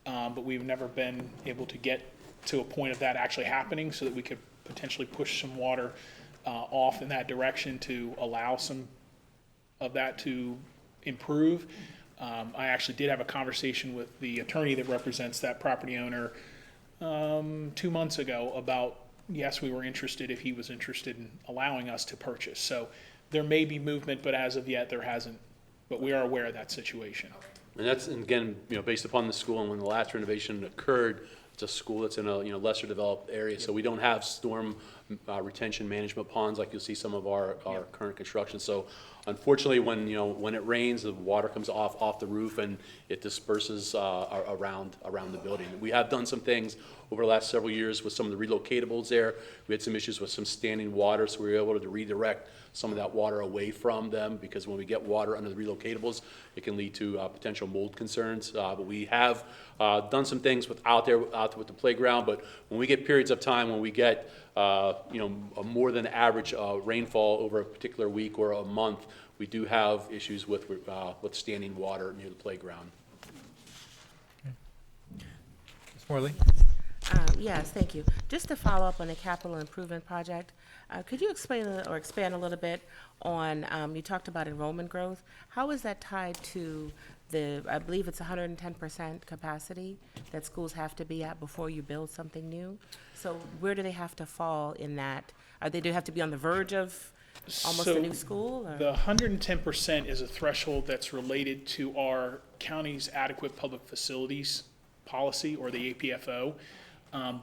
Speaker 2: but we've never been able to get to a point of that actually happening so that we could potentially push some water off in that direction to allow some of that to improve. I actually did have a conversation with the attorney that represents that property owner 2 months ago about, yes, we were interested if he was interested in allowing us to purchase. So there may be movement, but as of yet there hasn't, but we are aware of that situation.
Speaker 11: And that's, again, you know, based upon the school, and when the last renovation occurred, it's a school that's in a, you know, lesser developed area, so we don't have storm retention management ponds like you'll see some of our current construction. So unfortunately, when it rains, the water comes off the roof and it disperses around the building. We have done some things over the last several years with some of the relocatables there. We had some issues with some standing water, so we were able to redirect some of that water away from them, because when we get water under the relocatables, it can lead to potential mold concerns. But we have done some things out there with the playground. But when we get periods of time when we get you know, a more than average rainfall over a particular week or a month, we do have issues with standing water near the playground.
Speaker 1: Ms. Morley?
Speaker 6: Yes, thank you. Just to follow up on the capital improvement project, could you explain or expand a little bit on, you talked about enrollment growth. How is that tied to I believe it's 110% capacity that schools have to be at before you build something new? So where do they have to fall in that? Do they have to be on the verge of almost a new school? Or?
Speaker 2: The 110% is a threshold that's related to our county's adequate public facilities policy, or the APFO.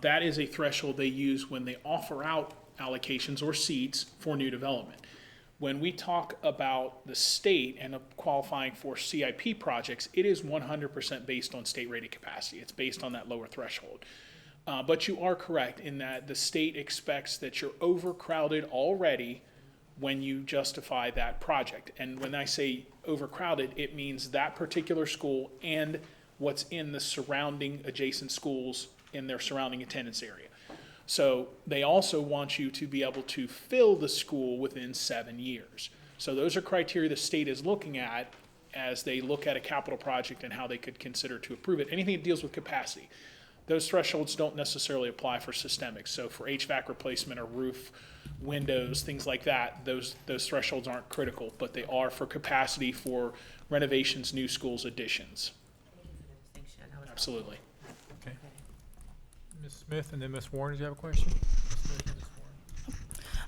Speaker 2: That is a threshold they use when they offer out allocations or seats for new development. When we talk about the state and qualifying for CIP projects, it is 100% based on state rated capacity. It's based on that lower threshold. But you are correct in that the state expects that you're overcrowded already when you justify that project. And when I say overcrowded, it means that particular school and what's in the surrounding adjacent schools in their surrounding attendance area. So they also want you to be able to fill the school within 7 years. So those are criteria the state is looking at as they look at a capital project and how they could consider to approve it. Anything that deals with capacity. Those thresholds don't necessarily apply for systemic. So for HVAC replacement or roof, windows, things like that, those thresholds aren't critical, but they are for capacity for renovations, new schools, additions. Absolutely.
Speaker 1: Okay. Ms. Smith and then Ms. Warren, did you have a question? Ms. Smith and Ms.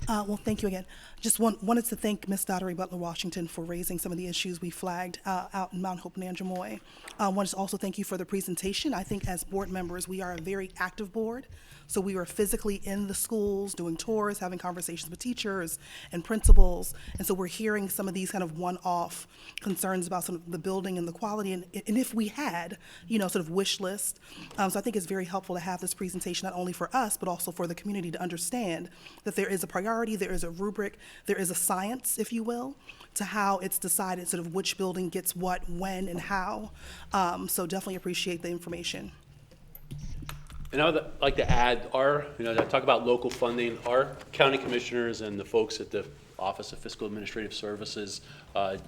Speaker 1: Warren.
Speaker 13: Well, thank you again. Just wanted to thank Ms. Daughtery Butler-Washington for raising some of the issues we flagged out in Mount Hope and Nanjemoy. Wanted to also thank you for the presentation. I think as board members, we are a very active board. So we were physically in the schools, doing tours, having conversations with teachers and principals. And so we're hearing some of these kind of one-off concerns about some of the building and the quality. And if we had, sort of wish list. So I think it's very helpful to have this presentation, not only for us, but also for the community to understand that there is a priority, there is a rubric, there is a science, if you will, to how it's decided sort of which building gets what, when, and how. So definitely appreciate the information.
Speaker 11: And I would like to add, I talk about local funding, our county commissioners and the folks at the Office of Fiscal Administrative Services,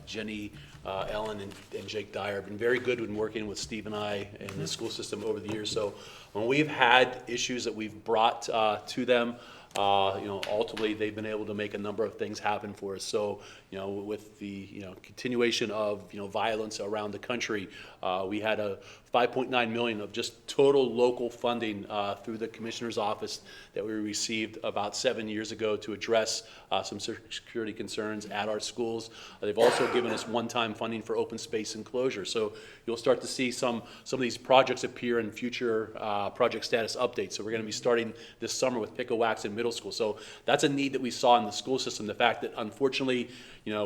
Speaker 11: Jenny, Ellen, and Jake Dyer have been very good in working with Steve and I and the school system over the years. So when we've had issues that we've brought to them, ultimately they've been able to make a number of things happen for us. So, with the, continuation of, violence around the country, we had a $5.9 million of just total local funding through the commissioner's office that we received about 7 years ago to address some security concerns at our schools. They've also given us one-time funding for open space enclosure. So you'll start to see some of these projects appear in future project status updates. So we're going to be starting this summer with Pick-A-Wax Middle School. So that's a need that we saw in the school system. The fact that unfortunately,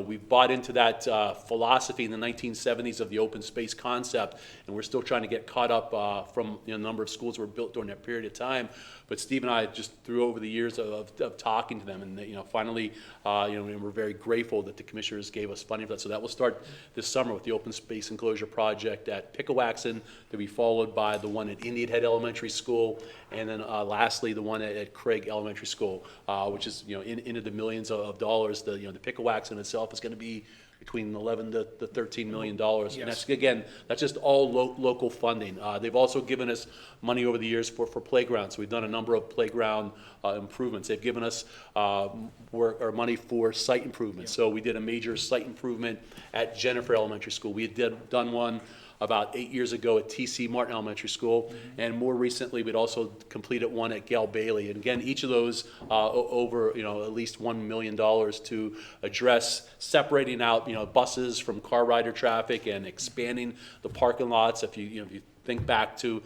Speaker 11: we bought into that philosophy in the 1970s of the open space concept, and we're still trying to get caught up from a number of schools that were built during that period of time. But Steve and I just through over the years of talking to them, and finally, we're very grateful that the commissioners gave us funding for that. So that will start this summer with the open space enclosure project at Pick-A-Waxen, to be followed by the one at Indian Head Elementary School, and then lastly the one at Craig Elementary School, which is into the millions of dollars. The Pick-A-Waxen itself is going to be between $11 to $13 million. Yes. And that's, again, that's just all local funding. They've also given us money over the years for playgrounds. So we've done a number of playground improvements. They've given us money for site improvements. Yeah. So we did a major site improvement at Jennifer Elementary School. We had done one about 8 years ago at T.C. Martin Elementary School, and more recently we'd also completed one at Gale-Bailey. And again, each of those over at least $1 million to address separating out buses from car rider traffic and expanding the parking lots. If you think back to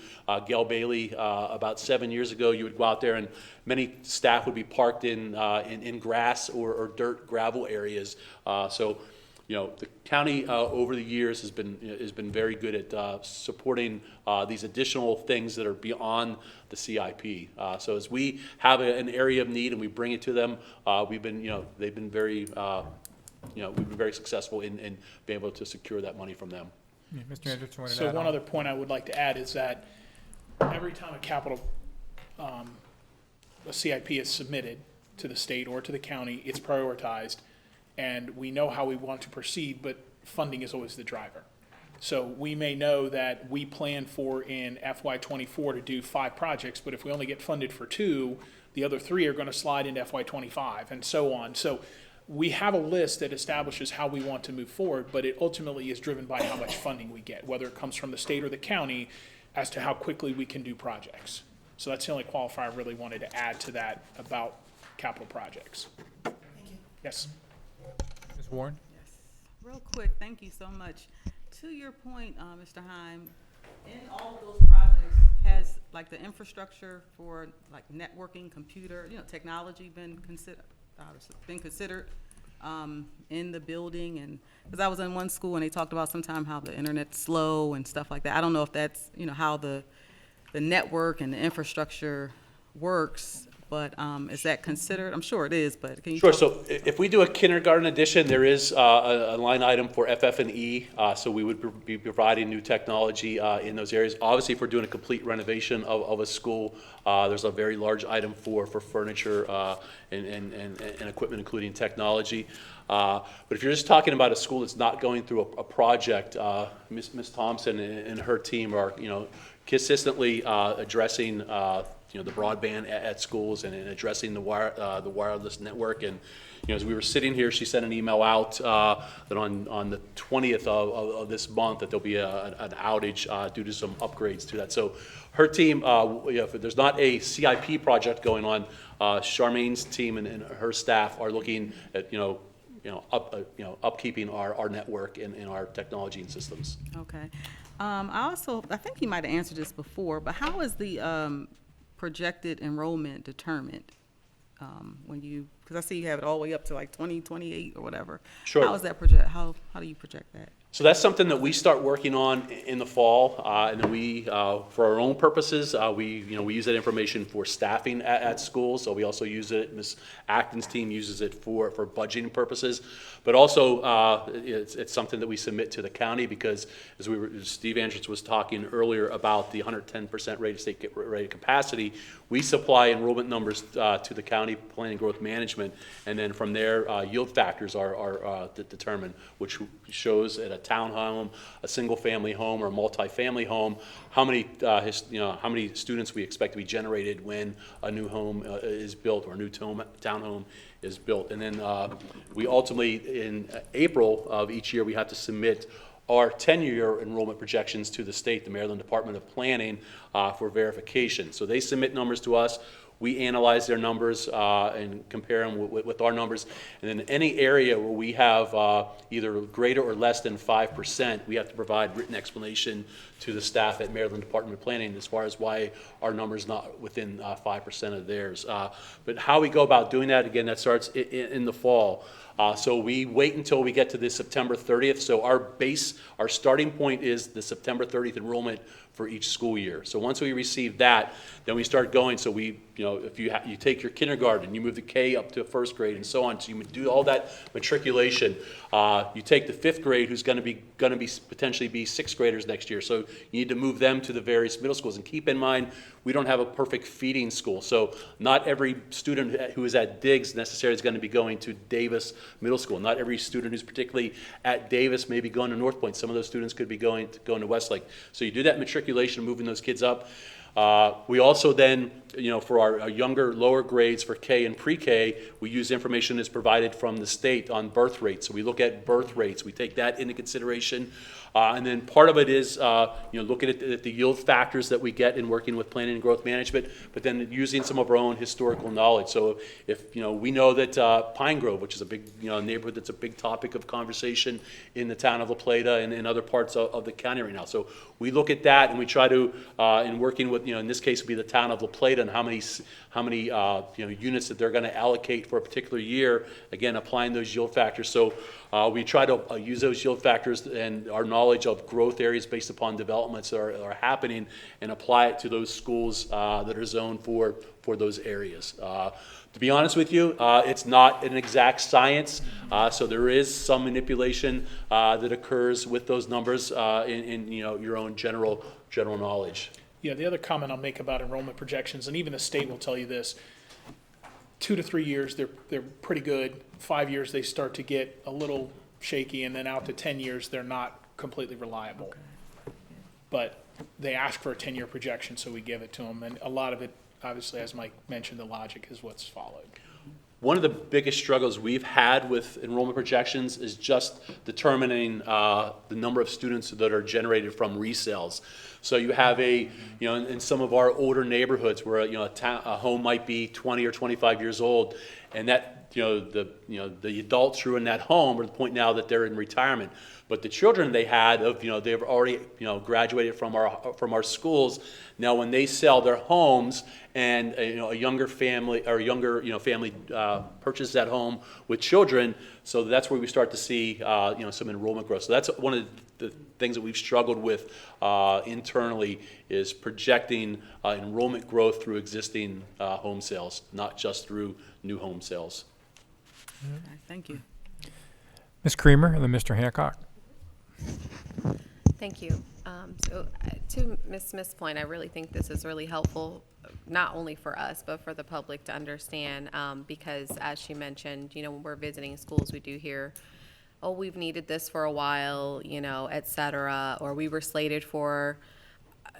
Speaker 11: Gale-Bailey about 7 years ago, you would go out there and many staff would be parked in grass or dirt gravel areas. The county over the years has been very good at supporting these additional things that are beyond the CIP. So as we have an area of need and we bring it to them, they've been very we've been very successful in being able to secure that money from them.
Speaker 1: Yeah, Mr. Anderson, wanted to
Speaker 2: So
Speaker 1: add
Speaker 2: one
Speaker 1: on?
Speaker 2: other point I would like to add is that every time a capital a CIP is submitted to the state or to the county, it's prioritized. And we know how we want to proceed, but funding is always the driver. So we may know that we plan for in FY24 to do 5 projects, but if we only get funded for 2, the other 3 are going to slide into FY25 and so on. So we have a list that establishes how we want to move forward, but it ultimately is driven by how much funding we get, whether it comes from the state or the county, as to how quickly we can do projects. So that's the only qualifier I really wanted to add to that about capital projects.
Speaker 13: Thank you.
Speaker 2: Yes.
Speaker 1: Ms. Warren?
Speaker 14: Yes. Real quick, thank you so much. To your point, Mr. Heim, in all of those projects, has like the infrastructure for like networking, computer, technology been considered in the building? And because I was in one school and they talked about sometime how the internet's slow and stuff like that. I don't know if that's how the network and the infrastructure works but is that considered? I'm sure it is, but can you?
Speaker 11: Sure.
Speaker 14: talk-
Speaker 11: So if we do a kindergarten edition, there is a line item for FF&E. So we would be providing new technology in those areas. Obviously, if we're doing a complete renovation of a school, there's a very large item for furniture and equipment, including technology. But if you're just talking about a school that's not going through a project, Ms. Thompson and her team are, consistently addressing, the broadband at schools and addressing the wireless network. And, as we were sitting here, she sent an email out that on the 20th of this month that there'll be an outage due to some upgrades to that. So her team, if there's not a CIP project going on, Charmaine's team and her staff are looking at, upkeeping our network and our technology and systems.
Speaker 14: Okay. I think you might have answered this before, but how is the projected enrollment determined? Because I see you have it all the way up to like 2028 or whatever.
Speaker 11: Sure.
Speaker 14: How is that how do you project that?
Speaker 11: So that's something that we start working on in the fall, and then we, for our own purposes, we use that information for staffing at schools. So we also use it. Ms. Acton's team uses it for budgeting purposes, but also it's something that we submit to the county because as Steve Andrews was talking earlier about the 110% rated state rated capacity, we supply enrollment numbers to the county planning and growth management, and then from there yield factors are determined, which shows at a townhome, a single-family home, or a multi-family home, how many students we expect to be generated when a new home is built or a new townhome is built. And then we ultimately, in April of each year, we have to submit our 10-year enrollment projections to the state, the Maryland Department of Planning, for verification. So they submit numbers to us. We analyze their numbers and compare them with our numbers. And in any area where we have either greater or less than 5%, we have to provide written explanation to the staff at Maryland Department of Planning as far as why our number's not within 5% of theirs. But how we go about doing that, again, that starts in the fall. So we wait until we get to the September 30th. So our starting point is the September 30th enrollment for each school year. So once we receive that, then we start going. So we, if you take your kindergarten, you move the K up to first grade and so on. So you do all that matriculation. You take the fifth grade, who's going to be potentially be sixth graders next year. So you need to move them to the various middle schools. And keep in mind, we don't have a perfect feeding school. So not every student who is at Diggs necessarily is going to be going to Davis Middle School. Not every student who's particularly at Davis may be going to North Point. Some of those students could be going to Westlake. So you do that matriculation, moving those kids up. We also then, for our younger, lower grades for K and pre-K, we use information that's provided from the state on birth rates. So we look at birth rates. We take that into consideration. And then part of it is, looking at the yield factors that we get in working with planning and growth management, but then using some of our own historical knowledge. So if, we know that Pine Grove, which is a big, neighborhood that's a big topic of conversation in the town of La Plata and in other parts of the county right now. So we look at that and we try to, in working with, in this case, it would be the town of La Plata and how many units that they're going to allocate for a particular year, again, applying those yield factors. So we try to use those yield factors and our knowledge of growth areas based upon developments that are happening and apply it to those schools that are zoned for those areas. To be honest with you, it's not an exact science, so there is some manipulation that occurs with those numbers in your own general knowledge.
Speaker 15: Yeah, the other comment I'll make about enrollment projections, and even the state will tell you this, 2 to 3 years, they're pretty good. 5 years, they start to get a little shaky, and then out to 10 years, they're not completely reliable. Okay. But they ask for a 10-year projection, so we give it to them. And a lot of it, obviously, as Mike mentioned, the logic is what's followed.
Speaker 11: One of the biggest struggles we've had with enrollment projections is just determining the number of students that are generated from resales. So you have in some of our older neighborhoods where a home might be 20 or 25 years old, and that the adults who are in that home are at the point now that they're in retirement. But the children they had they've already graduated from our schools. Now when they sell their homes and a younger family or family purchases that home with children, so that's where we start to see some enrollment growth. So that's one of the things that we've struggled with internally is projecting enrollment growth through existing home sales, not just through new home sales.
Speaker 14: Okay, thank you.
Speaker 1: Ms. Creamer and then Mr. Hancock.
Speaker 16: Thank you. To Ms. Smith's point, I really think this is really helpful, not only for us, but for the public to understand, because as she mentioned, when we're visiting schools, we do hear, oh, we've needed this for a while, et cetera, or we were slated for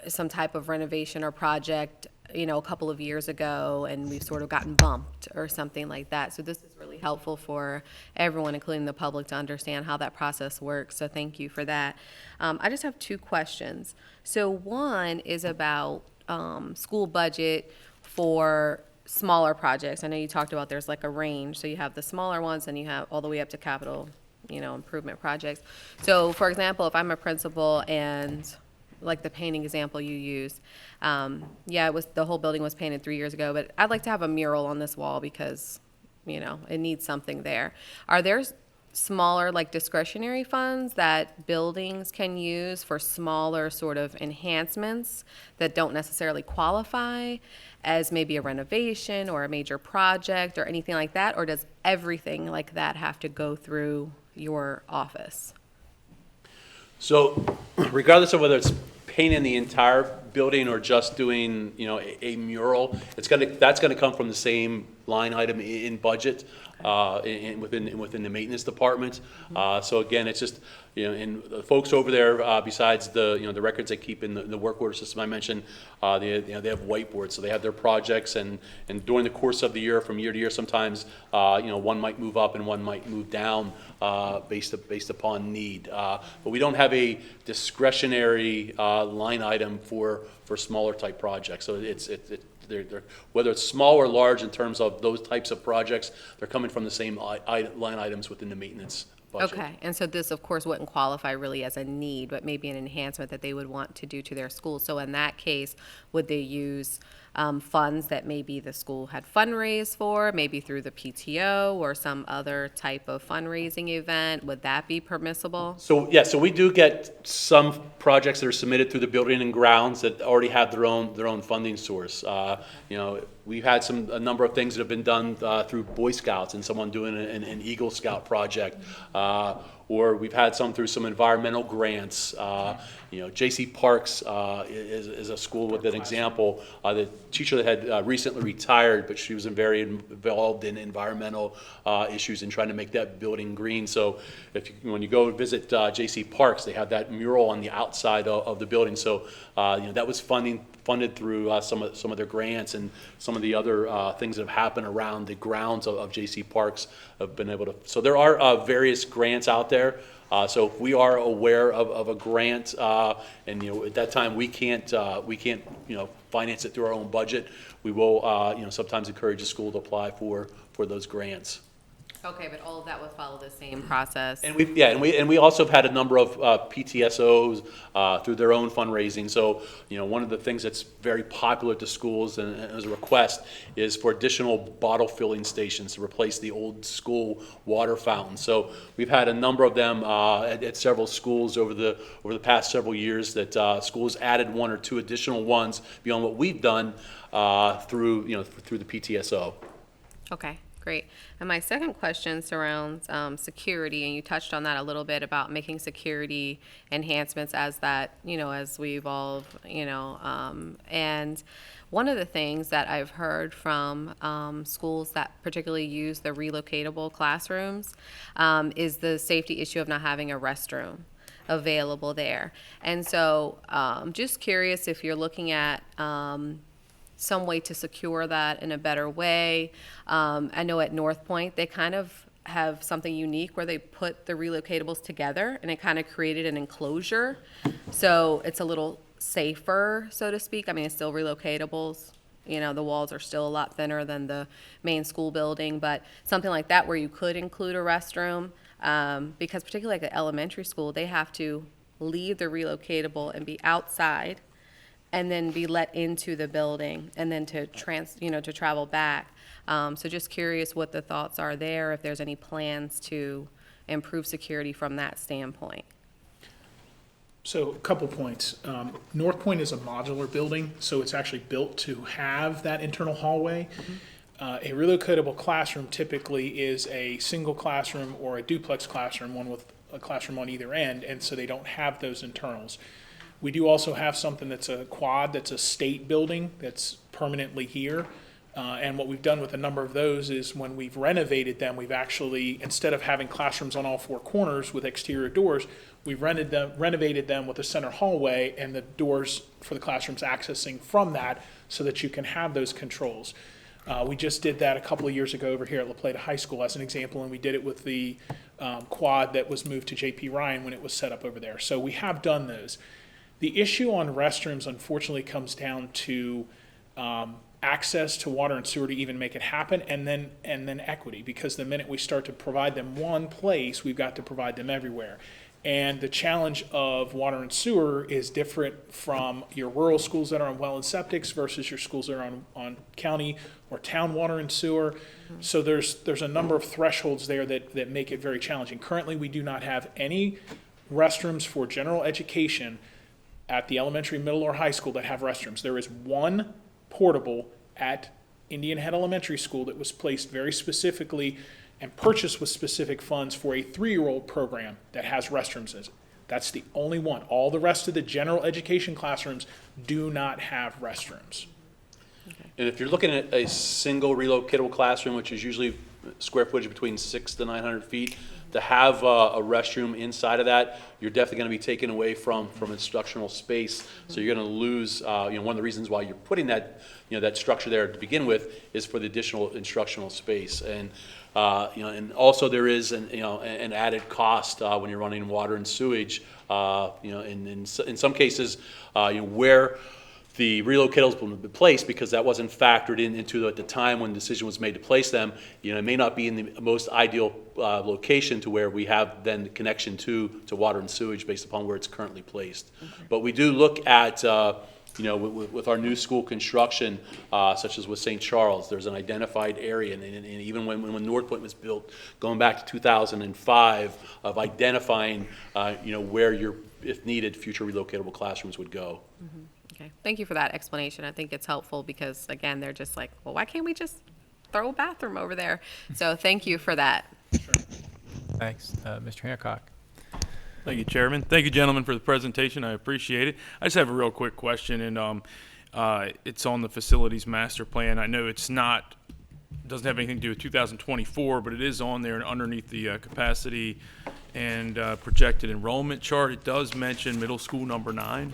Speaker 16: some type of renovation or project, a couple of years ago, and we've sort of gotten bumped or something like that. So this is really helpful for everyone, including the public, to understand how that process works. So thank you for that. I just have two questions. So one is about school budget for smaller projects. I know you talked about there's like a range. So you have the smaller ones and you have all the way up to capital, improvement projects. So for example, if I'm a principal and like the painting example you used, the whole building was painted 3 years ago, but I'd like to have a mural on this wall because, it needs something there. Are there smaller, like discretionary funds that buildings can use for smaller sort of enhancements that don't necessarily qualify as maybe a renovation or a major project or anything like that? Or does everything like that have to go through your office?
Speaker 11: So regardless of whether it's painting the entire building or just doing, a mural, that's gonna come from the same line item in budget, within the maintenance department. So again, it's just, and the folks over there, besides the, the records they keep in the work order system I mentioned, they have whiteboards, so they have their projects, and during the course of the year, from year to year, sometimes, one might move up and one might move down, based upon need. But we don't have a discretionary, line item for smaller type projects. So they're whether it's small or large in terms of those types of projects, they're coming from the same line items within the maintenance budget.
Speaker 16: Okay, and so this, of course, wouldn't qualify really as a need, but maybe an enhancement that they would want to do to their school. So in that case, would they use funds that maybe the school had fundraised for, maybe through the PTO or some other type of fundraising event? Would that be permissible?
Speaker 11: So yeah, so we do get some projects that are submitted through the building and grounds that already have their own funding source. We've had a number of things that have been done through Boy Scouts and someone doing an Eagle Scout project. Or we've had some through some environmental grants. J.C. Parks is a school with an example. The teacher that had recently retired, but she was very involved in environmental issues and trying to make that building green. So when you go visit J.C. Parks, they have that mural on the outside of the building. So that was funded through some of their grants, and some of the other things that have happened around the grounds of J.C. Parks have been able to. So there are various grants out there. So if we are aware of a grant, and at that time we can't finance it through our own budget, we will sometimes encourage a school to apply for those grants.
Speaker 16: Okay, but all of that would follow the same process.
Speaker 11: And we also have had a number of PTSOs through their own fundraising. So one of the things that's very popular to schools and as a request is for additional bottle filling stations to replace the old school water fountains. So we've had a number of them at several schools over the past several years that schools added one or two additional ones beyond what we've done through the PTSO.
Speaker 16: Okay. Great. And my second question surrounds security, and you touched on that a little bit about making security enhancements as we evolve, and one of the things that I've heard from schools that particularly use the relocatable classrooms is the safety issue of not having a restroom available there. And so just curious if you're looking at some way to secure that in a better way. I know at North Point, they kind of have something unique where they put the relocatables together and it kind of created an enclosure. So it's a little safer, so to speak. I mean, it's still relocatables. The walls are still a lot thinner than the main school building, but something like that where you could include a restroom, because particularly like the elementary school, they have to leave the relocatable and be outside and then be let into the building, and then to travel back. So just curious what the thoughts are there, if there's any plans to improve security from that standpoint.
Speaker 15: So a couple points. North Point is a modular building, so it's actually built to have that internal hallway. A relocatable classroom typically is a single classroom or a duplex classroom, one with a classroom on either end, and so they don't have those internals. We do also have something that's a quad, that's a state building that's permanently here. And what we've done with a number of those is when we've renovated them, we've actually, instead of having classrooms on all four corners with exterior doors, we've renovated them with a center hallway and the doors for the classrooms accessing from that so that you can have those controls. We just did that a couple of years ago over here at Plata High School as an example, and we did it with the quad that was moved to J.P. Ryan when it was set up over there. So we have done those. The issue on restrooms, unfortunately, comes down to access to water and sewer to even make it happen, and then equity, because the minute we start to provide them one place, we've got to provide them everywhere. And the challenge of water and sewer is different from your rural schools that are on well and septics versus your schools that are on county or town water and sewer. So there's a number of thresholds there that make it very challenging. Currently, we do not have any restrooms for general education at the elementary, middle, or high school that have restrooms. There is one portable at Indian Head Elementary School that was placed very specifically and purchased with specific funds for a 3-year-old program that has restrooms in it. That's the only one. All the rest of the general education classrooms do not have restrooms.
Speaker 11: And if you're looking at a single relocatable classroom, which is usually square footage between 600 to 900 feet, to have a restroom inside of that, you're definitely going to be taken away from instructional space. So you're going to lose. One of the reasons why you're putting that, that structure there to begin with is for the additional instructional space. And and also there is an added cost when you're running water and sewage. In some cases, where the relocatables will be placed, because that wasn't factored into at the time when the decision was made to place them. It may not be in the most ideal location to where we have then the connection to water and sewage based upon where it's currently placed. Okay. But we do look at, with our new school construction, such as with St. Charles, there's an identified area, and even when North Point was built, going back to 2005, of identifying, where your, if needed, future relocatable classrooms would go.
Speaker 16: Mm-hmm. Okay, thank you for that explanation. I think it's helpful because, again, they're just like, well, why can't we just throw a bathroom over there? So thank you for that.
Speaker 1: Sure. Thanks. Mr. Hancock.
Speaker 17: Thank you, Chairman. Thank you, gentlemen, for the presentation. I appreciate it. I just have a real quick question, and it's on the facilities master plan. I know it's not, doesn't have anything to do with 2024, but it is on there, and underneath the capacity and projected enrollment chart, it does mention middle school number 9.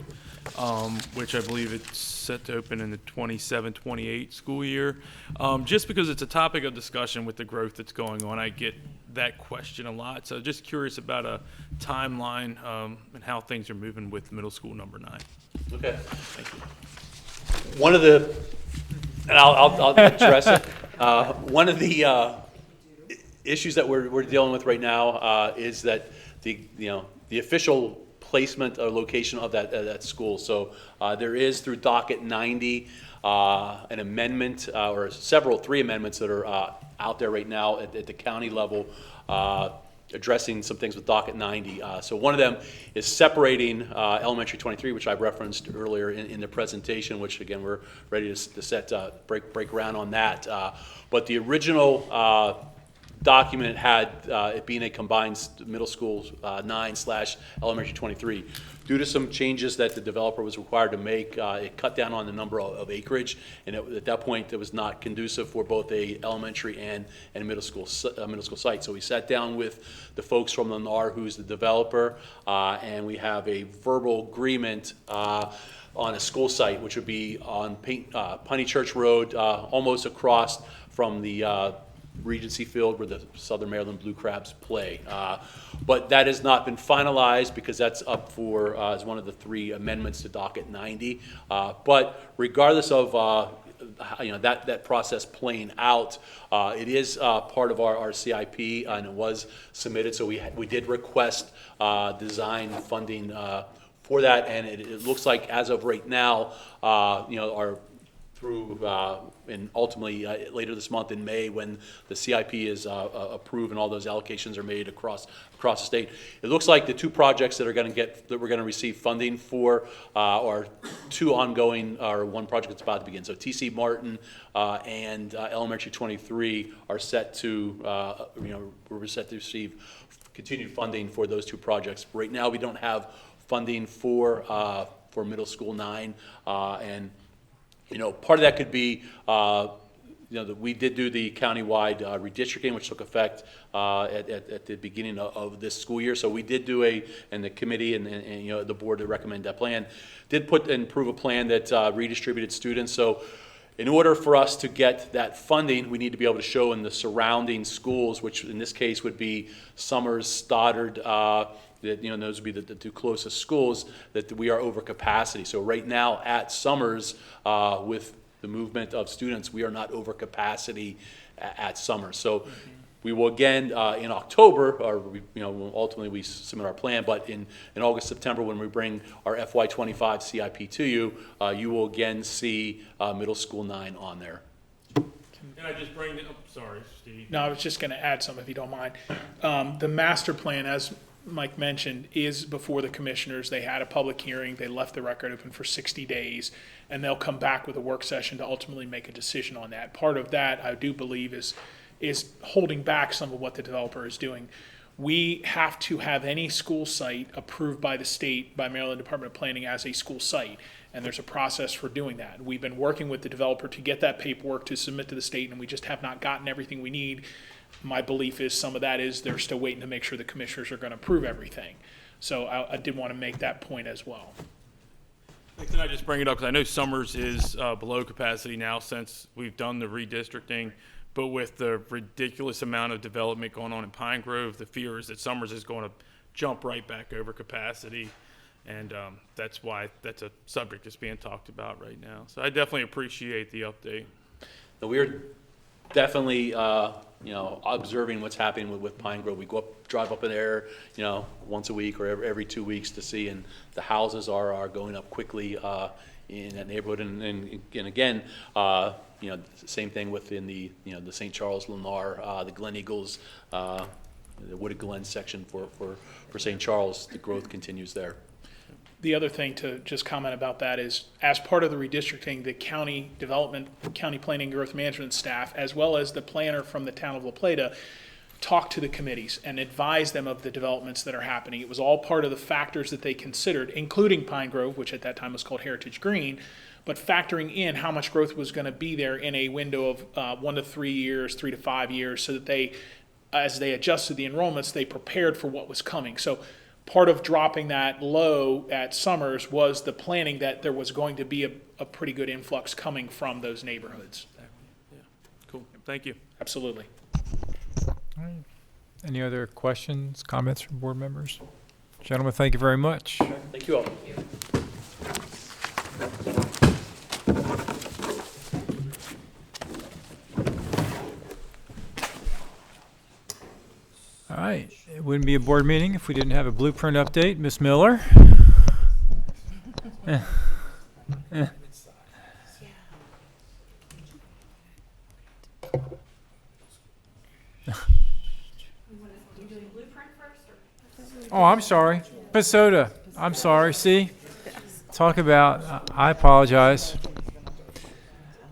Speaker 17: Which I believe it's set to open in the 27-28 school year. Just because it's a topic of discussion with the growth that's going on, I get that question a lot. So just curious about a timeline and how things are moving with middle school number 9.
Speaker 11: Okay. Thank you. One of the, and I'll address it. One of the issues that we're dealing with right now is that the official placement or location of that school. So there is, through docket 90, an amendment or 3 amendments that are out there right now at the county level, addressing some things with docket 90. So one of them is separating elementary 23, which I referenced earlier in the presentation, which again we're ready to break ground on that. But the original document had it being a combined middle school 9/elementary 23. Due to some changes that the developer was required to make, it cut down on the number of acreage, and at that point it was not conducive for both a elementary and a middle school site. So we sat down with the folks from Lennar, who's the developer, and we have a verbal agreement on a school site, which would be on Punny Church Road, almost across from the Regency Field where the Southern Maryland Blue Crabs play. But that has not been finalized because that's up for as one of the 3 amendments to docket 90. But regardless of that process playing out, it is part of our CIP, and it was submitted. So we did request design funding for that, and it looks like as of right now, our through, and ultimately later this month in May, when the CIP is approved and all those allocations are made across the state. It looks like the two projects that we're going to receive funding for are two ongoing, or one project that's about to begin. So TC Martin and Elementary 23 are set to, we're set to receive continued funding for those two projects. Right now, we don't have funding for Middle School 9, and part of that could be, that we did do the countywide redistricting, which took effect at the beginning of this school year. So we did do and the committee and the board that recommended that plan did put and approve a plan that redistributed students. So in order for us to get that funding, we need to be able to show in the surrounding schools, which in this case would be Summers, Stoddard, that those would be the two closest schools, that we are over capacity. So right now at Summers, with the movement of students, we are not over capacity at Summers. So we will again in October, or ultimately we submit our plan, but in August, September, when we bring our FY25 CIP to you, you will again see Middle School 9 on there.
Speaker 17: Can I just bring it up? Sorry, Steve.
Speaker 15: No, I was just going to add something, if you don't mind. The master plan, as Mike mentioned, is before the commissioners. They had a public hearing. They left the record open for 60 days, and they'll come back with a work session to ultimately make a decision on that. Part of that, I do believe, is holding back some of what the developer is doing. We have to have any school site approved by the state, by Maryland Department of Planning, as a school site, and there's a process for doing that. We've been working with the developer to get that paperwork to submit to the state, and we just have not gotten everything we need. My belief is some of that is they're still waiting to make sure the commissioners are going to approve everything. So I did want to make that point as well.
Speaker 17: Can I just bring it up, because I know Summers is below capacity now since we've done the redistricting, but with the ridiculous amount of development going on in Pine Grove, the fear is that Summers is going to jump right back over capacity, and that's why that's a subject that's being talked about right now. So I definitely appreciate the update.
Speaker 11: So we're definitely observing what's happening with Pine Grove. We drive up in there, once a week or every 2 weeks to see, and the houses are going up quickly in that neighborhood. And again, same thing within the St. Charles, Lennar, the Glen Eagles, the Wooded Glen section for St. Charles. The growth continues there.
Speaker 15: The other thing to just comment about that is, as part of the redistricting, the county development, county planning growth management staff, as well as the planner from the town of La Plata, talk to the committees and advise them of the developments that are happening. It was all part of the factors that they considered, including Pine Grove, which at that time was called Heritage Green, but factoring in how much growth was going to be there in a window of 1 to 3 years, 3 to 5 years, so that they, as they adjusted the enrollments, they prepared for what was coming. So part of dropping that low at Summers was the planning that there was going to be a pretty good influx coming from those neighborhoods.
Speaker 17: Yeah. Cool. Thank you.
Speaker 15: Absolutely.
Speaker 1: All right. Any other questions, comments from board members? Gentlemen, thank you very much.
Speaker 11: Thank you all.
Speaker 1: All right, it wouldn't be a board meeting if we didn't have a blueprint update. Ms. Miller? Oh, I'm sorry. PISOTA. I'm sorry. See? Talk about, I apologize.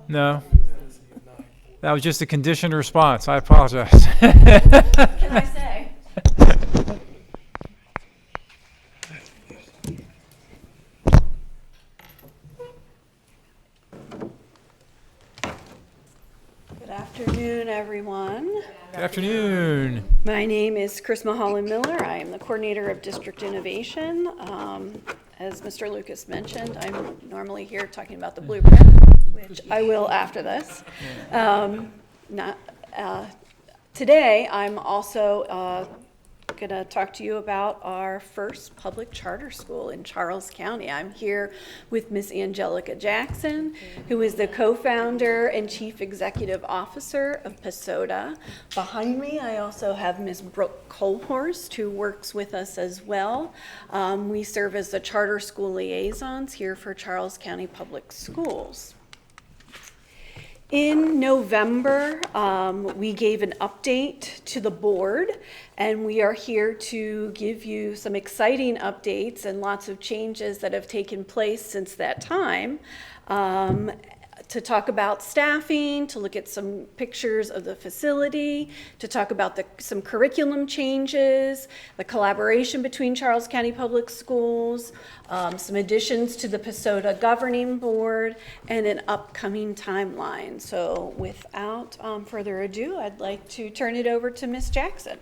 Speaker 1: No. That was just a conditioned response. I apologize.
Speaker 18: Can I say? Good afternoon, everyone.
Speaker 1: Good afternoon.
Speaker 18: My name is Chris Mulholland Miller. I am the coordinator of District Innovation. As Mr. Lucas mentioned, I'm normally here talking about the blueprint, which I will after this. Today, I'm also going to talk to you about our first public charter school in Charles County. I'm here with Miss Angelica Jackson, who is the co-founder and chief executive officer of PISOTA. Behind me, I also have Ms. Brooke Colhorst, who works with us as well. We serve as the charter school liaisons here for Charles County Public Schools. In November, we gave an update to the board, and we are here to give you some exciting updates and lots of changes that have taken place since that time. To talk about staffing, to look at some pictures of the facility, to talk about some curriculum changes, the collaboration between Charles County Public Schools, some additions to the PISOTA governing board, and an upcoming timeline. So without further ado, I'd like to turn it over to Ms. Jackson.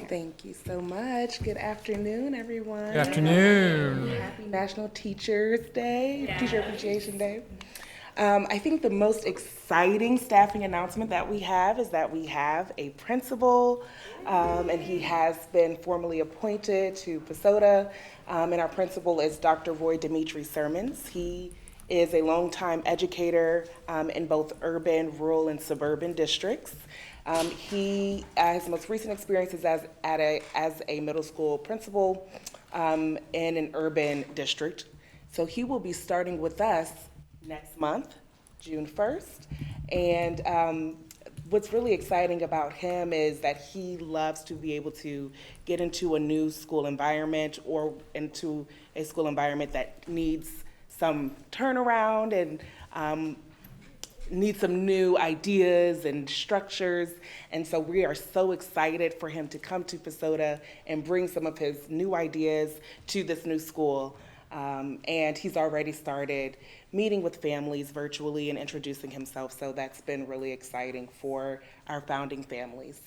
Speaker 19: Thank you so much. Good afternoon, everyone.
Speaker 1: Good afternoon.
Speaker 19: Happy National Teachers Day, Teacher Appreciation Day. I think the most exciting staffing announcement that we have is that we have a principal, and he has been formally appointed to PISOTA, and our principal is Dr. Roy Dimitri Sermons. He is a longtime educator in both urban, rural, and suburban districts. His most recent experience is as a middle school principal in an urban district. So he will be starting with us next month, June 1st. And what's really exciting about him is that he loves to be able to get into a new school environment or into a school environment that needs some turnaround and needs some new ideas and structures. And so we are so excited for him to come to PISOTA and bring some of his new ideas to this new school. And he's already started meeting with families virtually and introducing himself. So that's been really exciting for our founding families.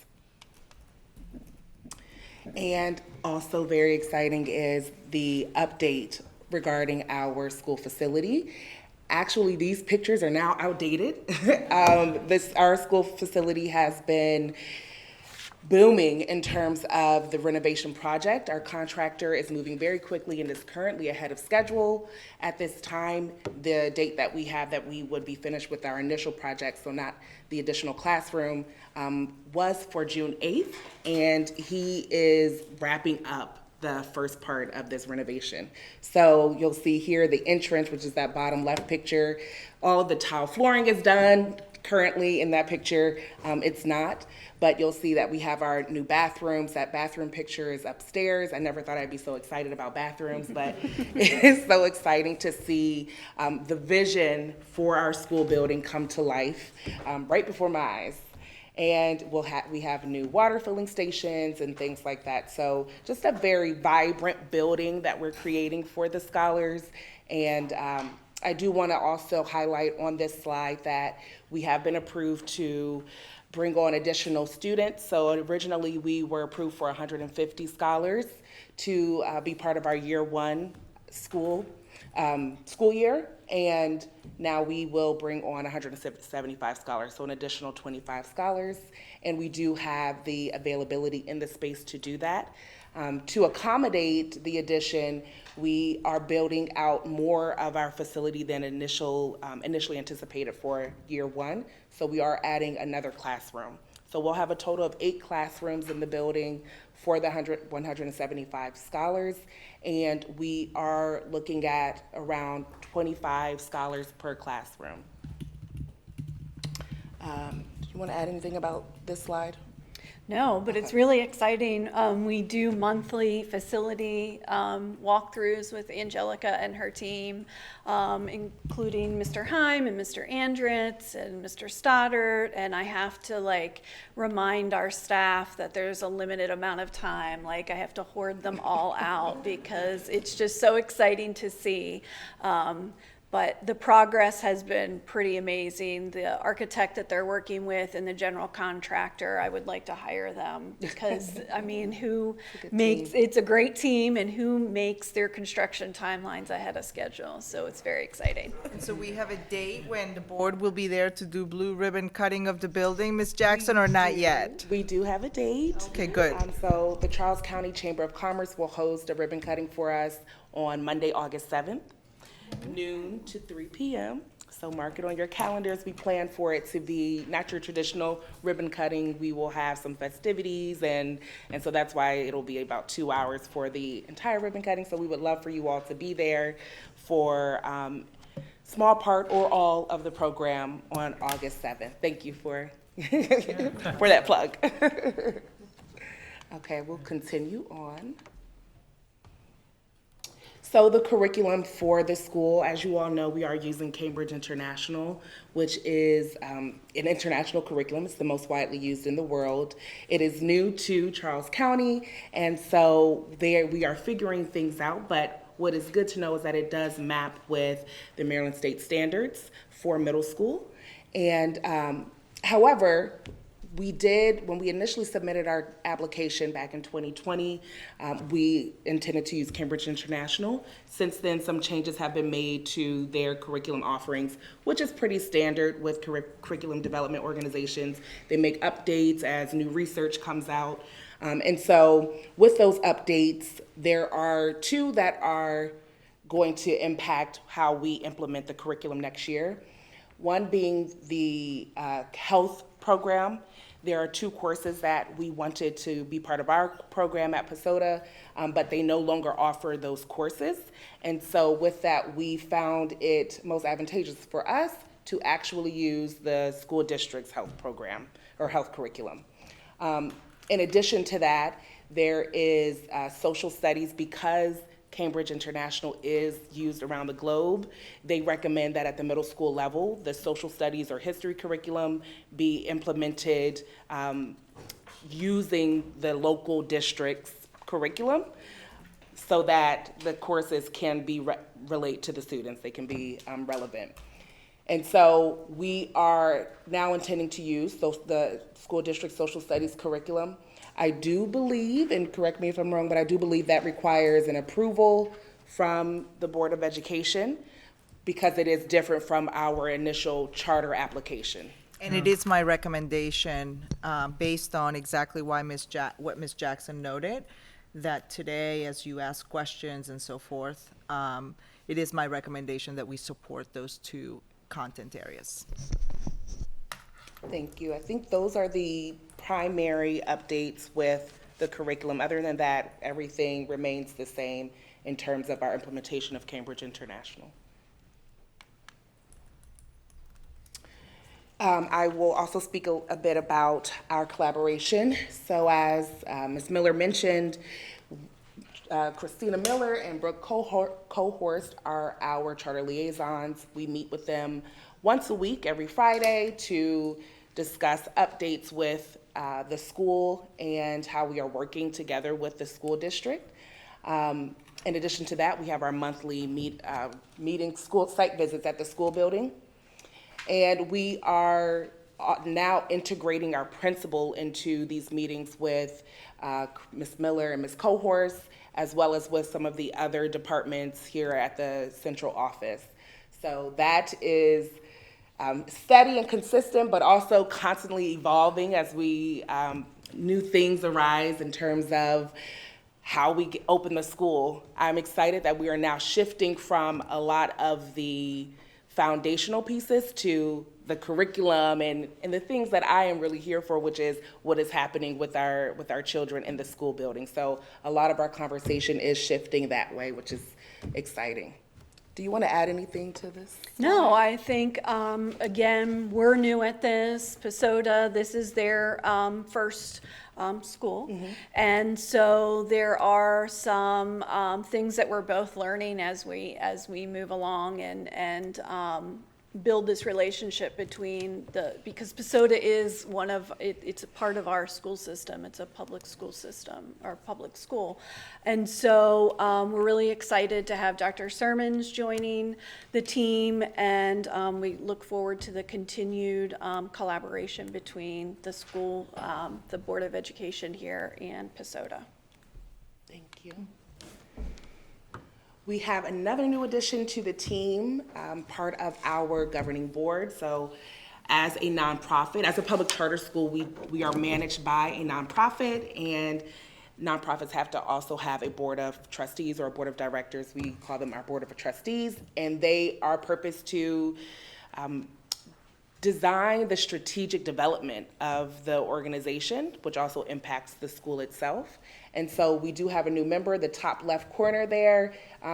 Speaker 19: And also very exciting is the update regarding our school facility. Actually, these pictures are now outdated. Our school facility has been booming in terms of the renovation project. Our contractor is moving very quickly and is currently ahead of schedule. At this time, the date that we have that we would be finished with our initial project, so not the additional classroom, was for June 8th, and he is wrapping up the first part of this renovation. So you'll see here the entrance, which is that bottom left picture. All of the tile flooring is done. Currently in that picture, it's not, but you'll see that we have our new bathrooms. That bathroom picture is upstairs. I never thought I'd be so excited about bathrooms, but it is so exciting to see the vision for our school building come to life right before my eyes. And we have new water filling stations and things like that. So just a very vibrant building that we're creating for the scholars. And I do want to also highlight on this slide that we have been approved to bring on additional students. So originally we were approved for 150 scholars to be part of our year one school year. And now we will bring on 175 scholars, so an additional 25 scholars. And we do have the availability in the space to do that. To accommodate the addition, we are building out more of our facility than initially anticipated for year one. So we are adding another classroom. So we'll have a total of 8 classrooms in the building for the 175 scholars. And we are looking at around 25 scholars per classroom. Do you want to add anything about this slide?
Speaker 18: No, but it's really exciting. We do monthly facility walkthroughs with Angelica and her team, including Mr. Heim and Mr. Andritz and Mr. Stoddard. And I have to remind our staff that there's a limited amount of time. I have to hoard them all out because it's just so exciting to see. But the progress has been pretty amazing. The architect that they're working with and the general contractor, I would like to hire them because, it's a great team and who makes their construction timelines ahead of schedule. So it's very exciting.
Speaker 5: And so we have a date when the board will be there to do blue ribbon cutting of the building, Ms. Jackson, or not yet?
Speaker 19: We do have a date.
Speaker 5: Okay, good.
Speaker 19: So the Charles County Chamber of Commerce will host a ribbon cutting for us on Monday, August 7th. Noon to 3 p.m. So mark it on your calendars. We plan for it to be not your traditional ribbon cutting. We will have some festivities, and so that's why it'll be about 2 hours for the entire ribbon cutting. So we would love for you all to be there for small part or all of the program on August 7th. Thank you for, for that plug. Okay, we'll continue on. So the curriculum for the school, as you all know, we are using Cambridge International, which is an international curriculum. It's the most widely used in the world. It is new to Charles County, and so we are figuring things out, but what is good to know is that it does map with the Maryland State Standards for middle school. And however, we did, when we initially submitted our application back in 2020, we intended to use Cambridge International. Since then, some changes have been made to their curriculum offerings, which is pretty standard with curriculum development organizations. They make updates as new research comes out. And so with those updates, there are two that are going to impact how we implement the curriculum next year. One being the health program. There are two courses that we wanted to be part of our program at PISOTA, but they no longer offer those courses. And so with that, we found it most advantageous for us to actually use the school district's health program or health curriculum. In addition to that, there is social studies. Because Cambridge International is used around the globe, they recommend that at the middle school level, the social studies or history curriculum be implemented using the local district's curriculum so that the courses can be relate to the students, they can be relevant. And so we are now intending to use the school district social studies curriculum. I do believe, and correct me if I'm wrong, but I do believe that requires an approval from the Board of Education because it is different from our initial charter application.
Speaker 5: And it is my recommendation, based on exactly why what Ms. Jackson noted, that today, as you ask questions and so forth, it is my recommendation that we support those two content areas.
Speaker 19: Thank you. I think those are the primary updates with the curriculum. Other than that, everything remains the same in terms of our implementation of Cambridge International. I will also speak a bit about our collaboration. So as Ms. Miller mentioned, Christina Miller and Brooke Cohorst are our charter liaisons. We meet with them once a week, every Friday, to discuss updates with the school and how we are working together with the school district. In addition to that, we have our monthly meeting school site visits at the school building. And we are now integrating our principal into these meetings with Ms. Miller and Ms. Cohorst, as well as with some of the other departments here at the central office. So that is steady and consistent, but also constantly evolving as we new things arise in terms of how we open the school. I'm excited that we are now shifting from a lot of the foundational pieces to the curriculum and the things that I am really here for, which is what is happening with our children in the school building. So a lot of our conversation is shifting that way, which is exciting. Do you want to add anything to this?
Speaker 18: No, I think, again, we're new at this. PISOTA, this is their first school. Mm-hmm. And so there are some things that we're both learning as we move along and build this relationship between because PISOTA is it's a part of our school system. It's a public school system, or public school. And so we're really excited to have Dr. Sermons joining the team, and we look forward to the continued collaboration between the school, the Board of Education here, and PISOTA.
Speaker 19: Thank you. We have another new addition to the team, part of our governing board. So as a nonprofit, as a public charter school, we are managed by a nonprofit, and nonprofits have to also have a board of trustees or a board of directors. We call them our board of trustees, and our purpose to design the strategic development of the organization, which also impacts the school itself. And so we do have a new member, the top left corner there.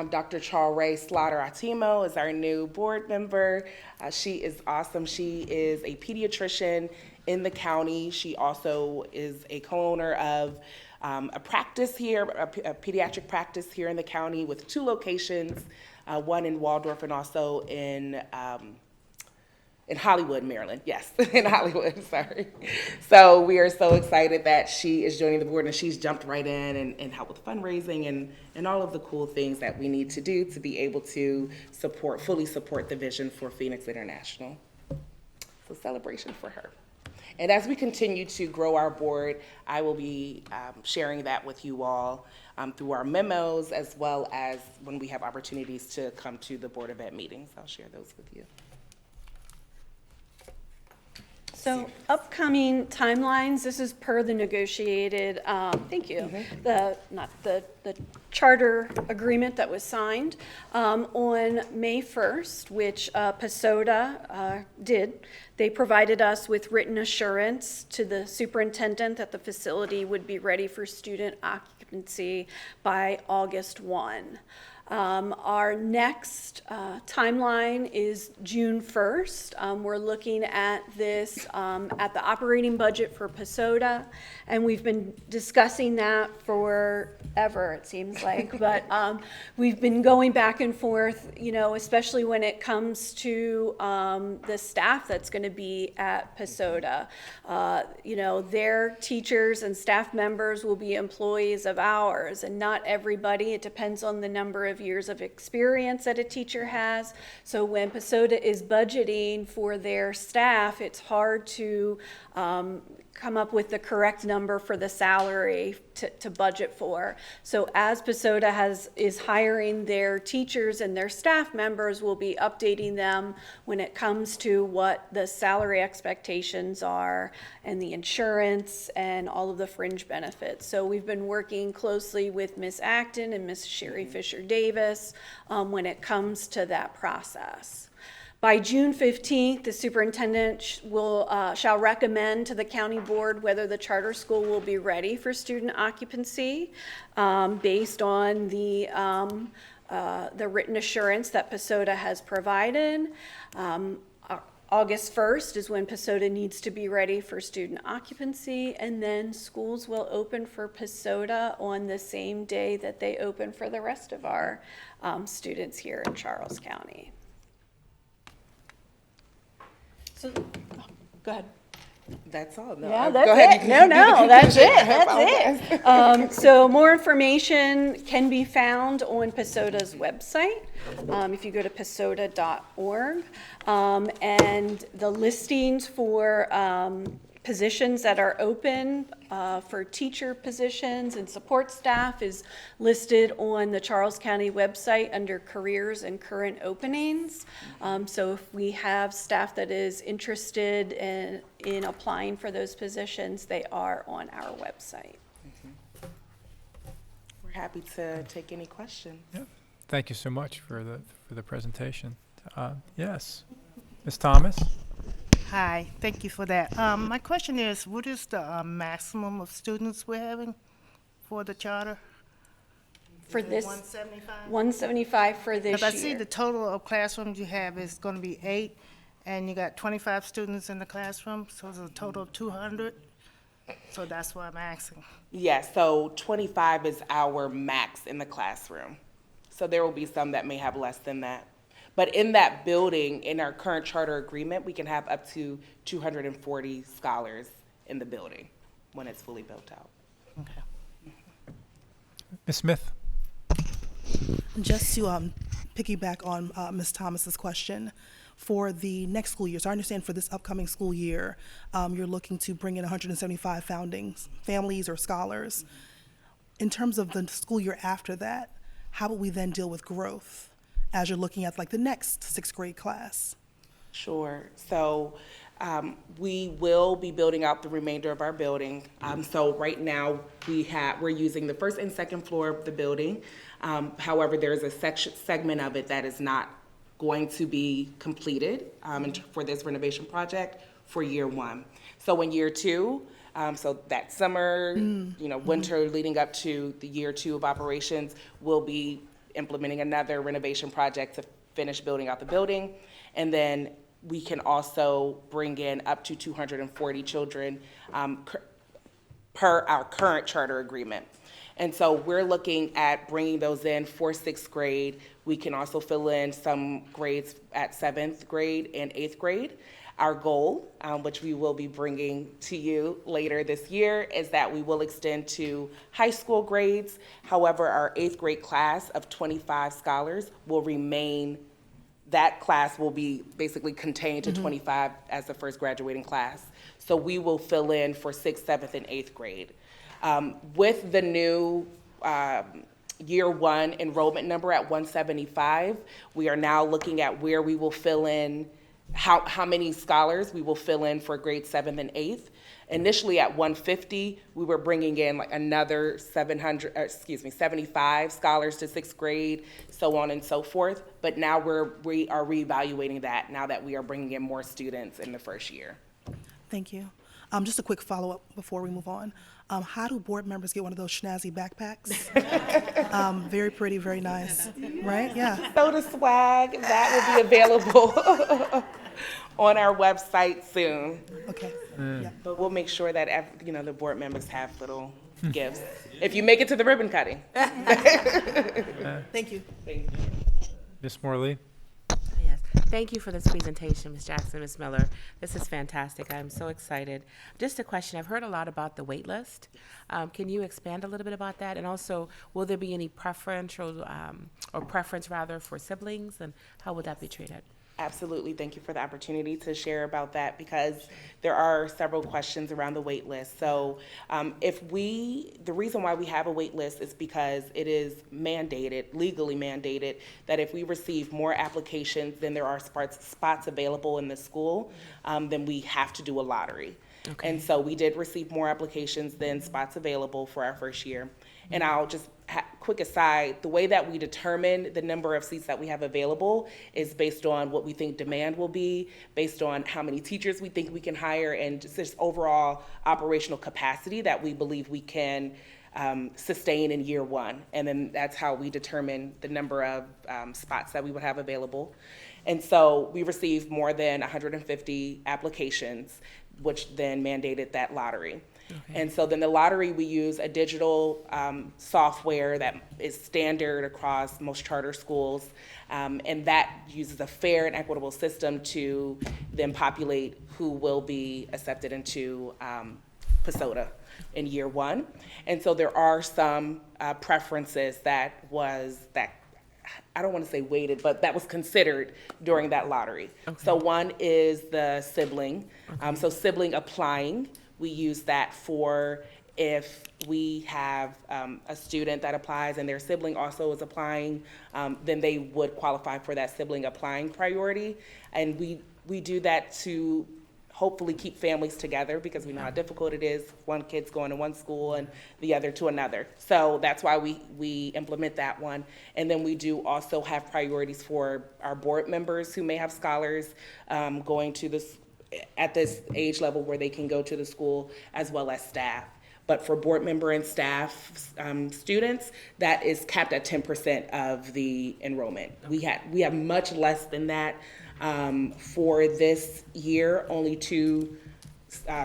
Speaker 19: Dr. Charray Slaughter-Atimo is our new board member. She is awesome. She is a pediatrician in the county. She also is a co-owner of a practice here, a pediatric practice here in the county with 2 locations, one in Waldorf and also in Hollywood, Maryland. Yes, in Hollywood, sorry. So we are so excited that she is joining the board, and she's jumped right in and helped with fundraising and all of the cool things that we need to do to be able to fully support the vision for Phoenix International. So celebration for her. And as we continue to grow our board, I will be sharing that with you all through our memos, as well as when we have opportunities to come to the Board of Ed meetings. I'll share those with you.
Speaker 18: So upcoming timelines, this is per the negotiated, thank you, the charter agreement that was signed on May 1st, which PISOTA did. They provided us with written assurance to the superintendent that the facility would be ready for student occupancy by August 1. Our next timeline is June 1st. We're looking at this at the operating budget for PISOTA, and we've been discussing that forever, it seems like, but we've been going back and forth, especially when it comes to the staff that's going to be at PISOTA. Their teachers and staff members will be employees of ours, and not everybody. It depends on the number of years of experience that a teacher has. So when PISOTA is budgeting for their staff, it's hard to come up with the correct number for the salary to budget for. So as PISOTA is hiring their teachers and their staff members, we'll be updating them when it comes to what the salary expectations are and the insurance and all of the fringe benefits. So we've been working closely with Ms. Acton and Ms. Sherry Fisher-Davis when it comes to that process. By June 15th, the superintendent shall recommend to the county board whether the charter school will be ready for student occupancy based on the written assurance that PISOTA has provided. August 1st is when PISOTA needs to be ready for student occupancy, and then schools will open for PISOTA on the same day that they open for the rest of our students here in Charles County. So, go ahead.
Speaker 19: That's all. No,
Speaker 18: yeah, that's
Speaker 19: go ahead.
Speaker 18: it. No, that's it. That's it. So more information can be found on PISOTA's website. If you go to pisota.org, and the listings for positions that are open for teacher positions and support staff is listed on the Charles County website under careers and current openings. So if we have staff that is interested in applying for those positions, they are on our website.
Speaker 19: We're happy to take any questions.
Speaker 1: Yep. Thank you so much for the presentation. Yes, Ms. Thomas.
Speaker 20: Hi, thank you for that. My question is, what is the maximum of students we're having for the charter?
Speaker 18: For this,
Speaker 20: 175?
Speaker 18: 175 for this year.
Speaker 20: Because I see the total of classrooms you have is going to be 8, and you got 25 students in the classroom, so it's a total of 200. So that's why I'm asking.
Speaker 19: Yes, so 25 is our max in the classroom. So there will be some that may have less than that. But in that building, in our current charter agreement, we can have up to 240 scholars in the building when it's fully built out.
Speaker 20: Okay.
Speaker 1: Ms. Smith.
Speaker 13: Just to piggyback on Ms. Thomas's question, for the next school year, so I understand for this upcoming school year, you're looking to bring in 175 families or scholars. In terms of the school year after that, how will we then deal with growth as you're looking at like the next 6th grade class?
Speaker 19: Sure. So we will be building out the remainder of our building. So right now we're using the 1st and 2nd floor of the building. However, there's a segment of it that is not going to be completed for this renovation project for year one. So in year two, so that summer, winter leading up to the year two of operations, we'll be implementing another renovation project to finish building out the building. And then we can also bring in up to 240 children per our current charter agreement. And so we're looking at bringing those in for 6th grade. We can also fill in some grades at 7th grade and 8th grade. Our goal, which we will be bringing to you later this year, is that we will extend to high school grades. However, our 8th grade class of 25 scholars will remain, that class will be basically contained to 25 as the first graduating class. So we will fill in for 6th, 7th, and 8th grade. With the new year one enrollment number at 175, we are now looking at where we will fill in, how many scholars we will fill in for grade 7th and 8th. Initially at 150, we were bringing in like another 75 scholars to 6th grade, so on and so forth. But now we are reevaluating that now that we are bringing in more students in the first year.
Speaker 13: Thank you. Just a quick follow-up before we move on. How do board members get one of those snazzy backpacks? Very pretty, very nice, right? Yeah.
Speaker 19: Soda swag, that will be available on our website soon.
Speaker 13: Okay.
Speaker 19: Yeah. But we'll make sure that the board members have little gifts if you make it to the ribbon cutting.
Speaker 13: Thank you.
Speaker 19: Thank you.
Speaker 1: Ms. Morley?
Speaker 6: Yes, thank you for this presentation, Ms. Jackson, Ms. Miller. This is fantastic. I'm so excited. Just a question. I've heard a lot about the wait list. Can you expand a little bit about that? And also, will there be any preference rather for siblings, and how would that be treated?
Speaker 19: Absolutely. Thank you for the opportunity to share about that, because there are several questions around the wait list. So the reason why we have a wait list is because it is mandated, legally mandated, that if we receive more applications than there are spots available in the school, then we have to do a lottery. Okay. And so we did receive more applications than spots available for our first year. And I'll just, quick aside, the way that we determine the number of seats that we have available is based on what we think demand will be, based on how many teachers we think we can hire, and just overall operational capacity that we believe we can sustain in year one. And then that's how we determine the number of spots that we would have available. And so we received more than 150 applications, which then mandated that lottery. Okay. And so then the lottery, we use a digital software that is standard across most charter schools, and that uses a fair and equitable system to then populate who will be accepted into PISOTA in year one. And so there are some preferences that I don't want to say weighted, but that was considered during that lottery. Okay. So one is the sibling. Okay. So sibling applying, we use that for if we have a student that applies and their sibling also is applying, then they would qualify for that sibling applying priority. And we do that to hopefully keep families together, because we know how difficult it is. One kid's going to one school and the other to another. So that's why we implement that one. And then we do also have priorities for our board members who may have scholars going to this at this age level where they can go to the school, as well as staff. But for board member and staff students, that is capped at 10% of the enrollment. Okay. We have much less than that. For this year, only 2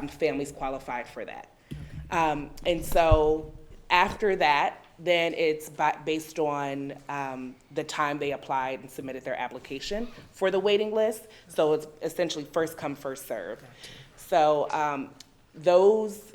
Speaker 19: families qualified for that. Okay. And so after that, then it's based on the time they applied and submitted their application for the waiting list. So it's essentially first come, first serve. Gotcha. So those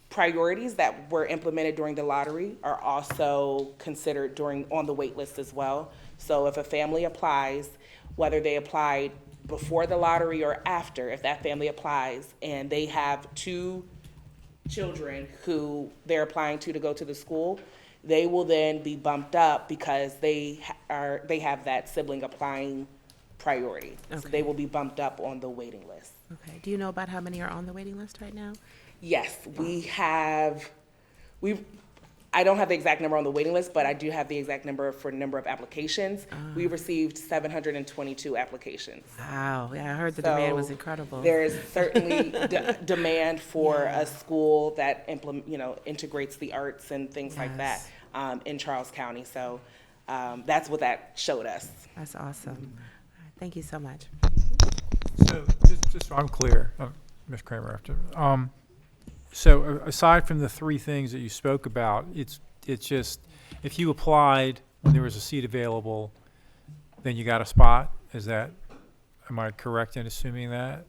Speaker 19: priorities that were implemented during the lottery are also considered on the wait list as well. So if a family applies, whether they applied before the lottery or after, if that family applies and they have 2 children who they're applying to go to the school, they will then be bumped up because they have that sibling applying priority. Okay. So they will be bumped up on the waiting list.
Speaker 6: Okay. Do you know about how many are on the waiting list right now?
Speaker 19: Yes, I don't have the exact number on the waiting list, but I do have the exact number for number of applications. We received 722 applications.
Speaker 6: Wow, yeah, I heard the demand was
Speaker 19: So
Speaker 6: incredible.
Speaker 19: There is certainly demand for a school that integrates the arts and things like that in Charles County. So that's what that showed us.
Speaker 6: That's awesome. All right, thank you so much.
Speaker 1: So, just so I'm clear, Ms. Kramer, after, so aside from the three things that you spoke about, it's just, if you applied when there was a seat available, then you got a spot? Am I correct in assuming that?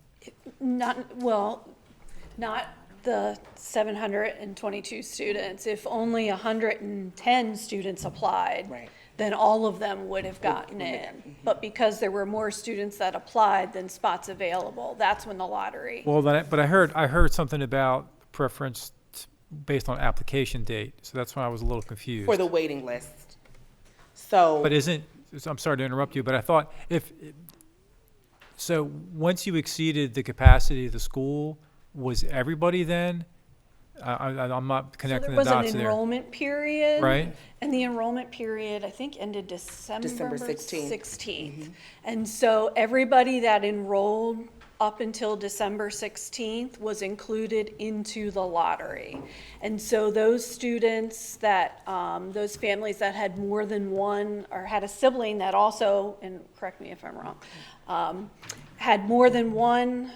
Speaker 18: Not the 722 students. If only 110 students applied, then all of them would have gotten in. But because there were more students that applied than spots available, that's when the lottery.
Speaker 1: Well, but I heard something about preference based on application date, so that's why I was a little confused.
Speaker 19: For the waiting list. So.
Speaker 1: But I'm sorry to interrupt you, but I thought so once you exceeded the capacity of the school, was everybody then? I'm not connecting the dots there.
Speaker 18: So there was an enrollment period.
Speaker 1: Right.
Speaker 18: And the enrollment period, I think, ended December
Speaker 19: 16th.
Speaker 18: 16th. And so everybody that enrolled up until December 16th was included into the lottery. And so those students that, those families that had more than one, or had a sibling that also, and correct me if I'm wrong, had more than one,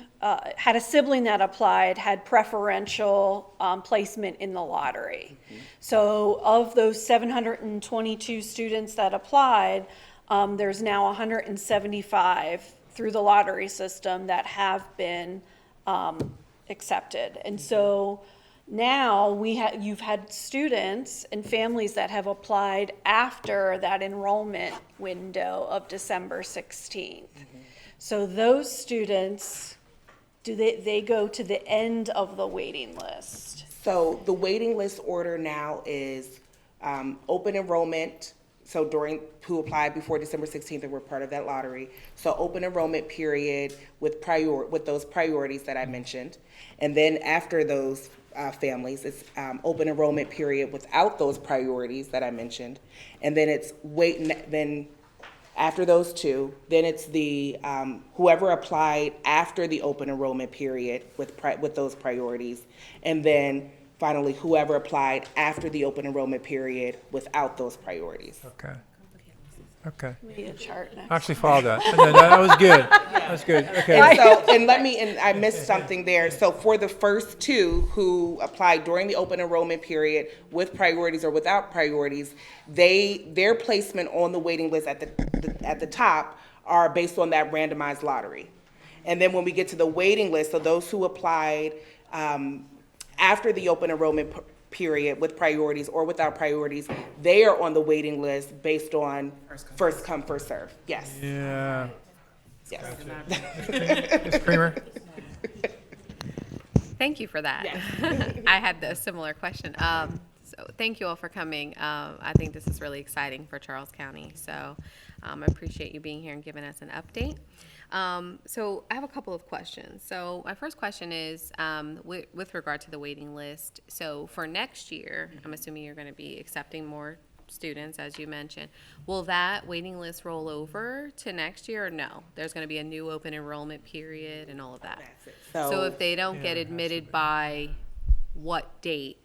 Speaker 18: had a sibling that applied, had preferential placement in the lottery. So of those 722 students that applied, there's now 175 through the lottery system that have been accepted. And so now you've had students and families that have applied after that enrollment window of December 16th. So those students, they go to the end of the waiting list?
Speaker 19: So the waiting list order now is open enrollment. So who applied before December 16th and were part of that lottery. So open enrollment period with those priorities that I mentioned. And then after those families, it's open enrollment period without those priorities that I mentioned. And then it's then after those two, then it's the whoever applied after the open enrollment period with those priorities. And then finally, whoever applied after the open enrollment period without those priorities.
Speaker 1: Okay.
Speaker 18: We need a chart next.
Speaker 1: Actually followed that. No, that was good. That's good. Okay.
Speaker 19: And I missed something there. So for the first two who applied during the open enrollment period with priorities or without priorities, their placement on the waiting list at the top are based on that randomized lottery. And then when we get to the waiting list, so those who applied after the open enrollment period with priorities or without priorities, they are on the waiting list based on first come, first serve. Yes.
Speaker 1: Yeah.
Speaker 19: Yes.
Speaker 1: Ms. Kramer?
Speaker 16: Thank you for that.
Speaker 19: Yes.
Speaker 16: I had a similar question. So thank you all for coming. I think this is really exciting for Charles County. So I appreciate you being here and giving us an update. So I have a couple of questions. So my first question is with regard to the waiting list. So for next year, I'm assuming you're going to be accepting more students, as you mentioned. Will that waiting list roll over to next year or no? There's going to be a new open enrollment period and all of that. So if they don't get admitted by what date,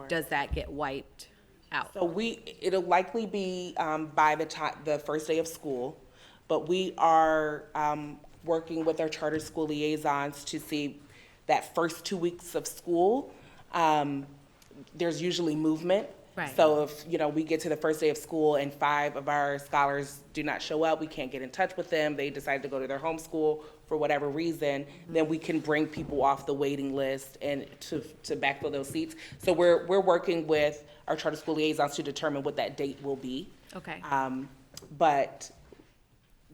Speaker 16: does that get wiped out?
Speaker 19: So it'll likely be by the first day of school. But we are working with our charter school liaisons to see that first 2 weeks of school, there's usually movement.
Speaker 16: Right.
Speaker 19: So if we get to the first day of school and 5 of our scholars do not show up, we can't get in touch with them, they decide to go to their home school for whatever reason, then we can bring people off the waiting list and to backfill those seats. So we're working with our charter school liaisons to determine what that date will be.
Speaker 16: Okay.
Speaker 19: But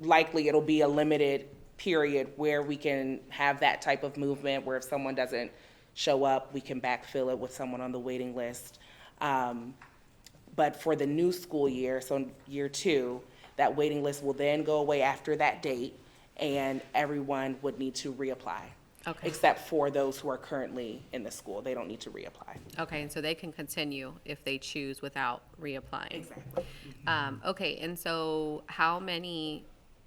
Speaker 19: likely it'll be a limited period where we can have that type of movement where if someone doesn't show up, we can backfill it with someone on the waiting list. But for the new school year, so year 2, that waiting list will then go away after that date and everyone would need to reapply.
Speaker 16: Okay.
Speaker 19: except for those who are currently in the school. They don't need to reapply.
Speaker 16: Okay, and so they can continue if they choose without reapplying.
Speaker 19: Exactly.
Speaker 16: Okay, and so how many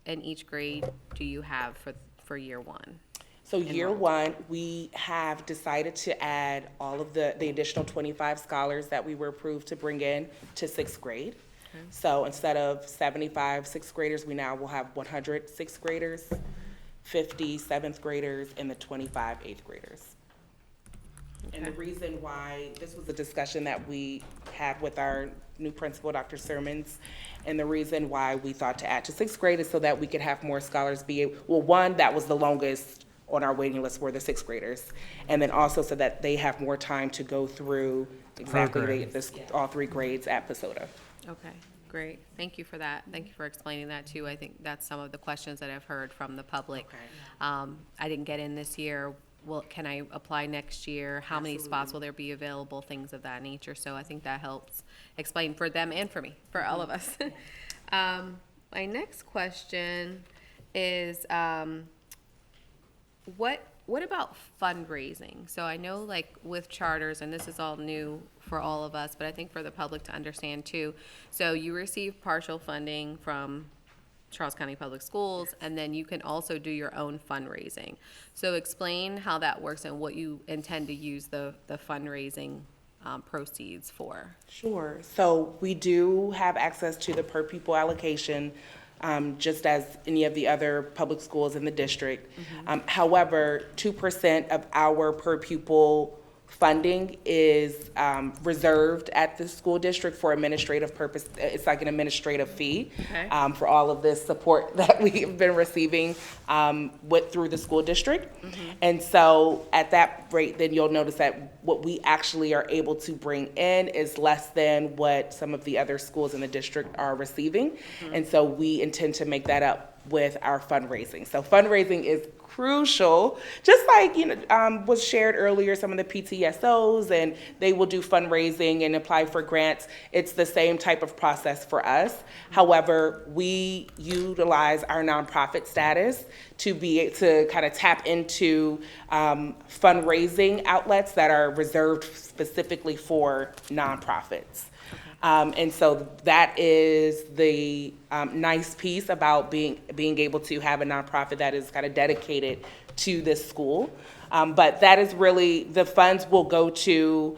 Speaker 16: in each grade do you have for year one?
Speaker 19: So year one, we have decided to add all of the additional 25 scholars that we were approved to bring in to sixth grade.
Speaker 16: Okay.
Speaker 19: So instead of 75 sixth graders, we now will have 100 sixth graders, 50 seventh graders, and the 25 eighth graders. And the reason why, this was a discussion that we had with our new principal, Dr. Sermons, and the reason why we thought to add to sixth grade is so that we could have more scholars be able, well, one, that was the longest on our waiting list were the sixth graders, and then also so that they have more time to go through exactly all three grades at PISOTA.
Speaker 16: Okay, great. Thank you for that. Thank you for explaining that too. I think that's some of the questions that I've heard from the public. I didn't get in this year. Well, can I apply next year? How many spots will there be available? Things of that nature. So I think that helps explain for them and for me, for all of us. My next question is, what about fundraising? So I know, like, with charters, and this is all new for all of us, but I think for the public to understand too. So you receive partial funding from Charles County Public Schools, and then you can also do your own fundraising. So explain how that works and what you intend to use the fundraising proceeds for.
Speaker 19: Sure. So we do have access to the per pupil allocation, just as any of the other public schools in the district. However, 2% of our per pupil funding is reserved at the school district for administrative purpose. It's like an administrative fee for all of this support that we've been receiving through the school district. And so at that rate, then you'll notice that what we actually are able to bring in is less than what some of the other schools in the district are receiving. And so we intend to make that up with our fundraising. So fundraising is crucial, just like was shared earlier, some of the PTSOs, and they will do fundraising and apply for grants. It's the same type of process for us. However, we utilize our nonprofit status to kind of tap into fundraising outlets that are reserved specifically for nonprofits. And so that is the nice piece about being able to have a nonprofit that is kind of dedicated to this school. But that is really, the funds will go to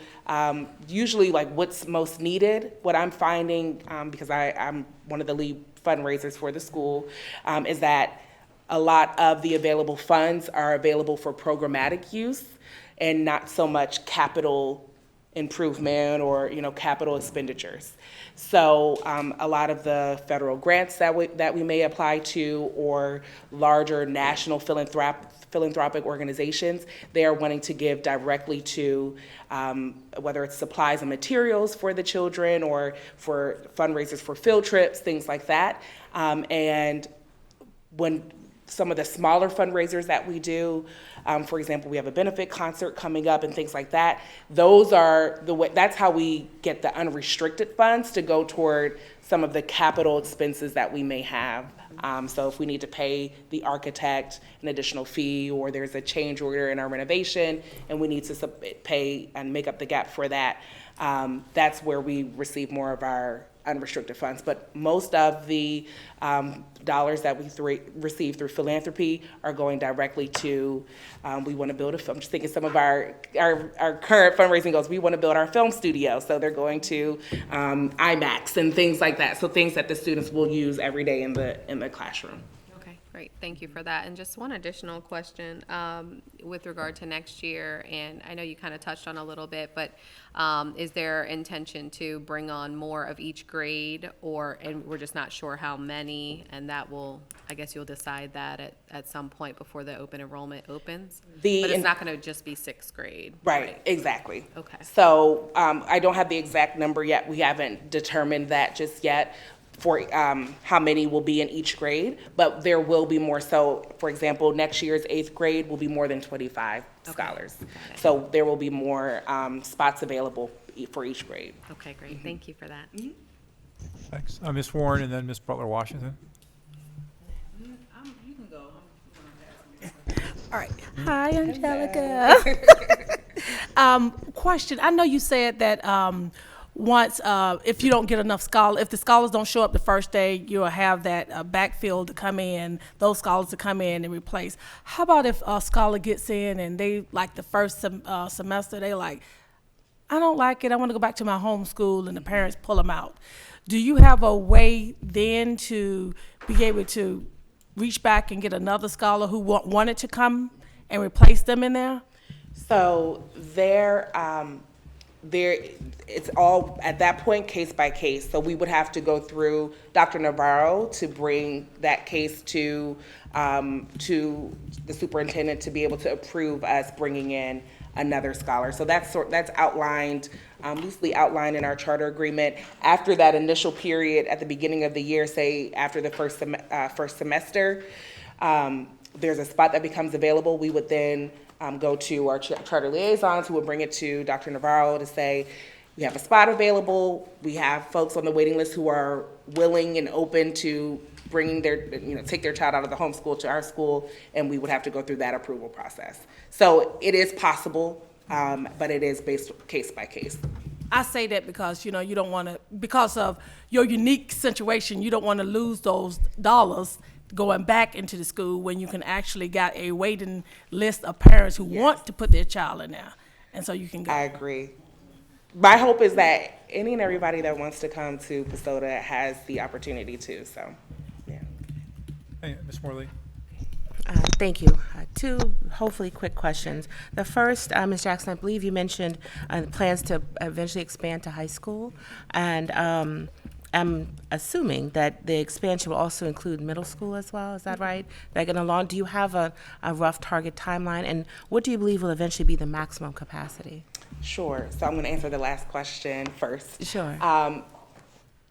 Speaker 19: usually like what's most needed. What I'm finding, because I'm one of the lead fundraisers for the school, is that a lot of the available funds are available for programmatic use and not so much capital improvement or capital expenditures. So a lot of the federal grants that we may apply to, or larger national philanthropic organizations, they are wanting to give directly to whether it's supplies and materials for the children or for fundraisers for field trips, things like that. And when some of the smaller fundraisers that we do, for example, we have a benefit concert coming up and things like that. Those are the way, that's how we get the unrestricted funds to go toward some of the capital expenses that we may have. So if we need to pay the architect an additional fee, or there's a change order in our renovation and we need to pay and make up the gap for that, that's where we receive more of our unrestricted funds. But most of the dollars that we receive through philanthropy are going directly to, we want to build I'm just thinking some of our current fundraising goals, we want to build our film studio. So they're going to IMAX and things like that. So things that the students will use every day in the classroom.
Speaker 16: Okay, great. Thank you for that. And just one additional question with regard to next year, and I know you kind of touched on a little bit, but is there intention to bring on more of each grade, and we're just not sure how many, and that will, I guess you'll decide that at some point before the open enrollment opens? But it's not going to just be sixth grade.
Speaker 19: Right, exactly.
Speaker 16: Okay.
Speaker 19: So I don't have the exact number yet. We haven't determined that just yet for how many will be in each grade, but there will be more. So, for example, next year's eighth grade will be more than 25 scholars. So there will be more spots available for each grade.
Speaker 16: Okay, great. Thank you for that.
Speaker 1: Thanks. Ms. Warren and then Ms. Butler-Washington.
Speaker 14: You can go.
Speaker 12: All right. Hi, Angelica. Question. I know you said that once, if you don't get enough if the scholars don't show up the first day, you'll have that backfill to come in, those scholars to come in and replace. How about if a scholar gets in and they, like the first semester, they like, I don't like it, I want to go back to my home school, and the parents pull them out. Do you have a way then to be able to reach back and get another scholar who wanted to come and replace them in there?
Speaker 19: So it's all at that point case by case. So we would have to go through Dr. Navarro to bring that case to the superintendent to be able to approve us bringing in another scholar. So that's outlined, loosely outlined in our charter agreement. After that initial period at the beginning of the year, say after the first semester, there's a spot that becomes available. We would then go to our charter liaisons who would bring it to Dr. Navarro to say, we have a spot available. We have folks on the waiting list who are willing and open to bringing take their child out of the home school to our school, and we would have to go through that approval process. So it is possible, but it is based case by case.
Speaker 12: I say that because, you don't want to, because of your unique situation, you don't want to lose those dollars going back into the school when you can actually got a waiting list of parents who want to put their child in there. And so you can go.
Speaker 19: I agree. My hope is that any and everybody that wants to come to PISOTA has the opportunity to, so, yeah.
Speaker 1: Hey, Ms. Morley.
Speaker 6: Thank you. Two hopefully quick questions. The first, Ms. Jackson, I believe you mentioned plans to eventually expand to high school, and I'm assuming that the expansion will also include middle school as well. Is that right? Do you have a rough target timeline, and what do you believe will eventually be the maximum capacity?
Speaker 19: Sure. So I'm going to answer the last question first.
Speaker 6: Sure.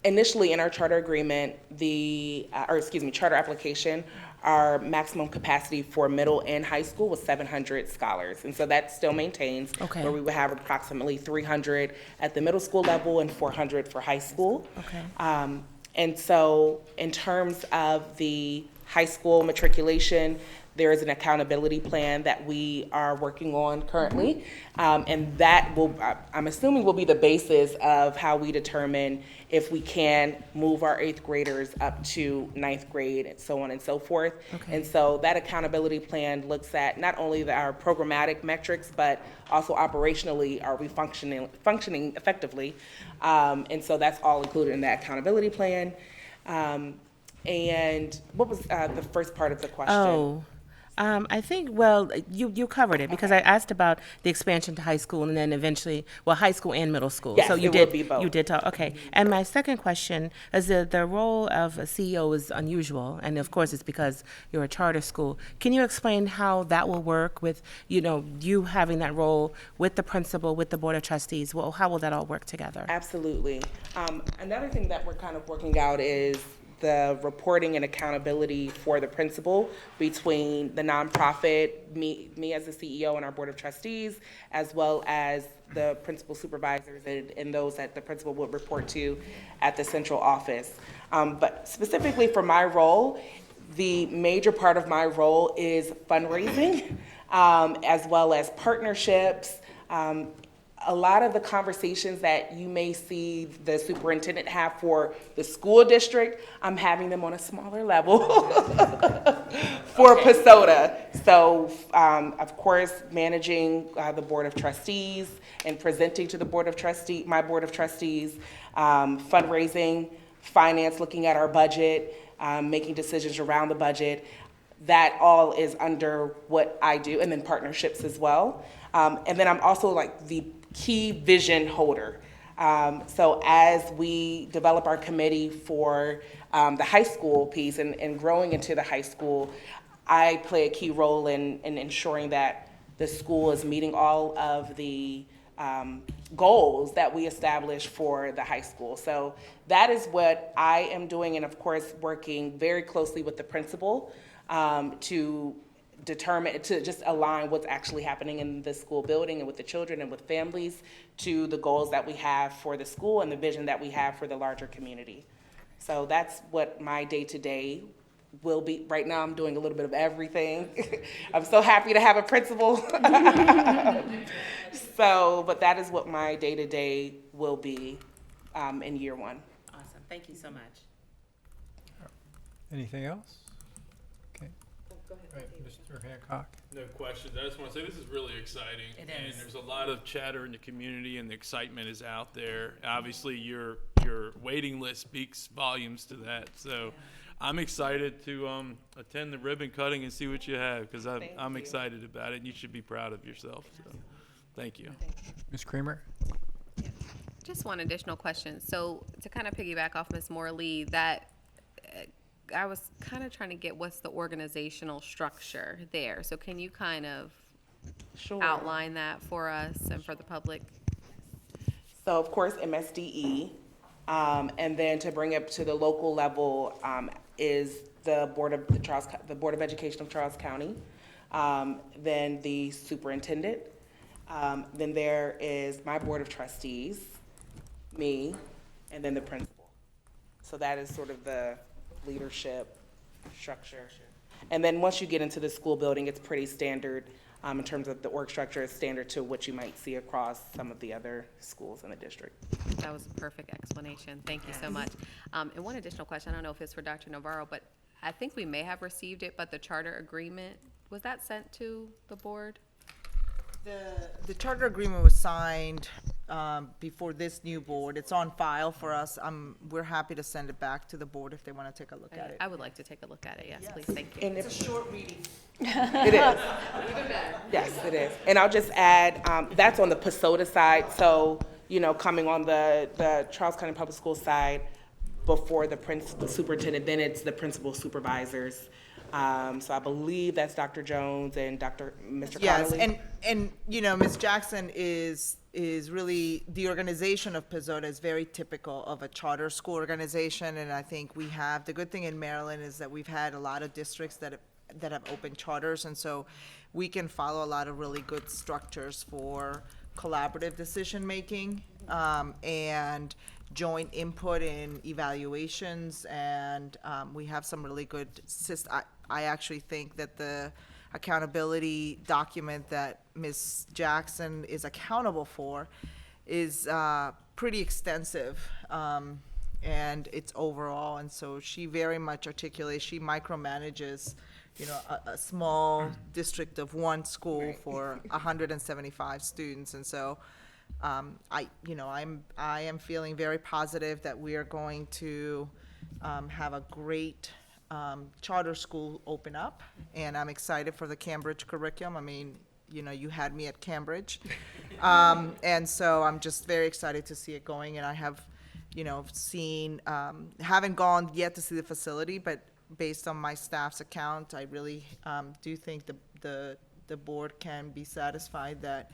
Speaker 19: Initially in our charter agreement, charter application, our maximum capacity for middle and high school was 700 scholars. And so that still maintains, where we would have approximately 300 at the middle school level and 400 for high school.
Speaker 6: Okay.
Speaker 19: And so in terms of the high school matriculation, there is an accountability plan that we are working on currently. And that will, I'm assuming, will be the basis of how we determine if we can move our 8th graders up to 9th grade and so on and so forth.
Speaker 6: Okay.
Speaker 19: And so that accountability plan looks at not only our programmatic metrics, but also operationally, are we functioning effectively? And so that's all included in that accountability plan. And what was the first part of the question?
Speaker 6: I think, well, you covered it, because I asked about the expansion to high school and then eventually, high school and middle school.
Speaker 19: Yes,
Speaker 6: so you
Speaker 19: it
Speaker 6: did,
Speaker 19: will be both.
Speaker 6: You did talk, okay. And my second question is the role of a CEO is unusual, and of course it's because you're a charter school. Can you explain how that will work with, you having that role with the principal, with the board of trustees? Well, how will that all work together?
Speaker 19: Absolutely. Another thing that we're kind of working out is the reporting and accountability for the principal between the nonprofit, me as the CEO and our board of trustees, as well as the principal supervisors and those that the principal would report to at the central office. But specifically for my role, the major part of my role is fundraising, as well as partnerships. A lot of the conversations that you may see the superintendent have for the school district, I'm having them on a smaller level for PISOTA. So, of course, managing the board of trustees and presenting to the my board of trustees, fundraising, finance, looking at our budget, making decisions around the budget. That all is under what I do, and then partnerships as well. And then I'm also like the key vision holder. So as we develop our committee for the high school piece and growing into the high school, I play a key role in ensuring that the school is meeting all of the goals that we establish for the high school. So that is what I am doing, and of course working very closely with the principal to just align what's actually happening in the school building and with the children and with families to the goals that we have for the school and the vision that we have for the larger community. So that's what my day-to-day will be, right now I'm doing a little bit of everything. I'm so happy to have a principal. So, but that is what my day-to-day will be in year one.
Speaker 6: Awesome, thank you so much.
Speaker 1: Anything else? Okay. Right, Mr. Hancock.
Speaker 17: No questions. I just want to say this is really exciting.
Speaker 6: It
Speaker 17: And
Speaker 6: is.
Speaker 17: there's a lot of chatter in the community and the excitement is out there. Obviously, your waiting list speaks volumes to that. So I'm excited to attend the ribbon cutting and see what you have because I'm excited about it and you should be proud of yourself. So thank you.
Speaker 1: Ms. Kramer?
Speaker 16: Just one additional question. So to kind of piggyback off Ms. Morley, that I was kind of trying to get what's the organizational structure there. So can you kind of outline that for us and for the public?
Speaker 19: So of course, MSDE, and then to bring it to the local level is the Board of Education of Charles County, then the superintendent, then there is my Board of Trustees, me, and then the principal. So that is sort of the leadership structure. And then once you get into the school building, it's pretty standard in terms of the org structure. It's standard to what you might see across some of the other schools in the district.
Speaker 16: That was a perfect explanation. Thank you so much. And one additional question, I don't know if it's for Dr. Navarro, but I think we may have received it, but the charter agreement, was that sent to the board?
Speaker 5: The charter agreement was signed before this new board. It's on file for us. We're happy to send it back to the board if they want to take a look at it.
Speaker 16: I would like to take a look at it, yes, please, thank you.
Speaker 19: And
Speaker 5: It's a short reading.
Speaker 19: It is. Yes, it is. And I'll just add, that's on the PISOTA side. So, you know, coming on the Charles County Public Schools side before the superintendent, then it's the principal supervisors. So I believe that's Dr. Jones and Mr.
Speaker 5: Yes,
Speaker 19: Connolly.
Speaker 5: and you know, Ms. Jackson is really, the organization of PISOTA is very typical of a charter school organization, and I think we have, the good thing in Maryland is that we've had a lot of districts that have open charters, and so we can follow a lot of really good structures for collaborative decision-making, and joint input in evaluations, and we have some really good I actually think that the accountability document that Ms. Jackson is accountable for is pretty extensive, and it's overall, and so she very much articulates, she micromanages, you know, a small district of one school for 175 students, and so I am feeling very positive that we are going to have a great charter school open up, and I'm excited for the Cambridge curriculum. I mean, you know, you had me at Cambridge, and so I'm just very excited to see it going. And I have, you know, haven't gone yet to see the facility, but based on my staff's account, I really do think the board can be satisfied that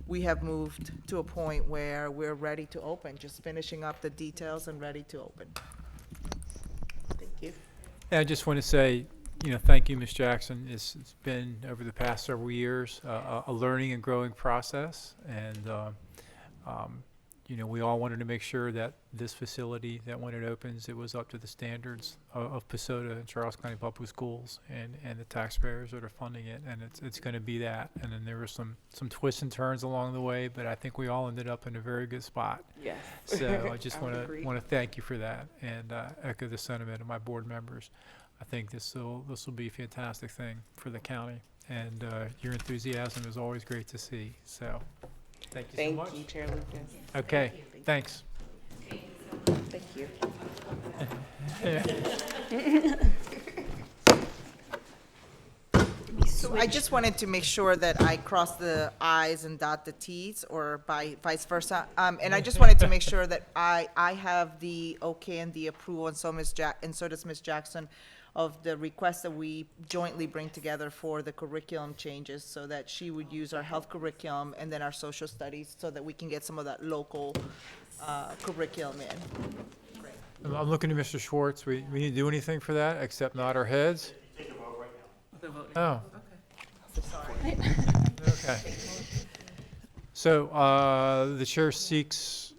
Speaker 5: we have moved to a point where we're ready to open, just finishing up the details and ready to open.
Speaker 19: Thank you.
Speaker 1: And I just want to say, you know, thank you, Ms. Jackson. It's been, over the past several years, a learning and growing process. And, you know, we all wanted to make sure that this facility, that when it opens, it was up to the standards of PISOTA and Charles County Public Schools and the taxpayers that are funding it. And it's going to be that. And then there were some twists and turns along the way, but I think we all ended up in a very good spot.
Speaker 19: Yes.
Speaker 1: So I just
Speaker 19: I
Speaker 1: want
Speaker 19: would agree.
Speaker 1: to thank you for that, and echo the sentiment of my board members. I think this will be a fantastic thing for the county, and your enthusiasm is always great to see. So thank you so much.
Speaker 19: Thank you, Chair Lucas.
Speaker 1: Okay, thanks.
Speaker 19: Thank you.
Speaker 5: So I just wanted to make sure that I cross the i's and dot the t's, or vice versa. And I just wanted to make sure that I have the okay and the approval, and so does Ms. Jackson, of the request that we jointly bring together for the curriculum changes, so that she would use our health curriculum and then our social studies, so that we can get some of that local curriculum in.
Speaker 1: I'm looking to Mr. Schwartz. We need to do anything for that except nod our heads?
Speaker 7: Take a vote right now.
Speaker 1: Oh.
Speaker 5: Sorry.
Speaker 1: Okay. So the chair seeks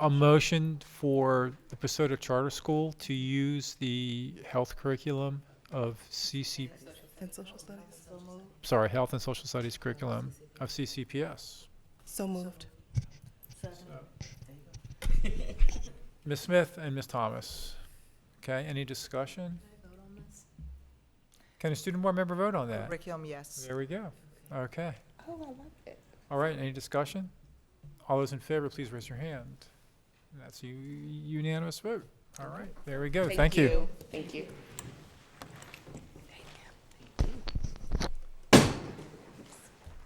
Speaker 1: a motion for the PISOTA Charter School to use the health curriculum of CC,
Speaker 13: And social studies?
Speaker 1: sorry, Health and Social Studies curriculum of CCPS.
Speaker 13: So moved.
Speaker 1: Ms. Smith and Ms. Thomas. Okay, any discussion? Can a student board member vote on that?
Speaker 5: Curriculum, yes.
Speaker 1: There we go. Okay.
Speaker 19: Oh, I love it.
Speaker 1: All right, any discussion? All those in favor, please raise your hand. That's a unanimous vote. All right, there we go. Thank you.
Speaker 19: Thank you.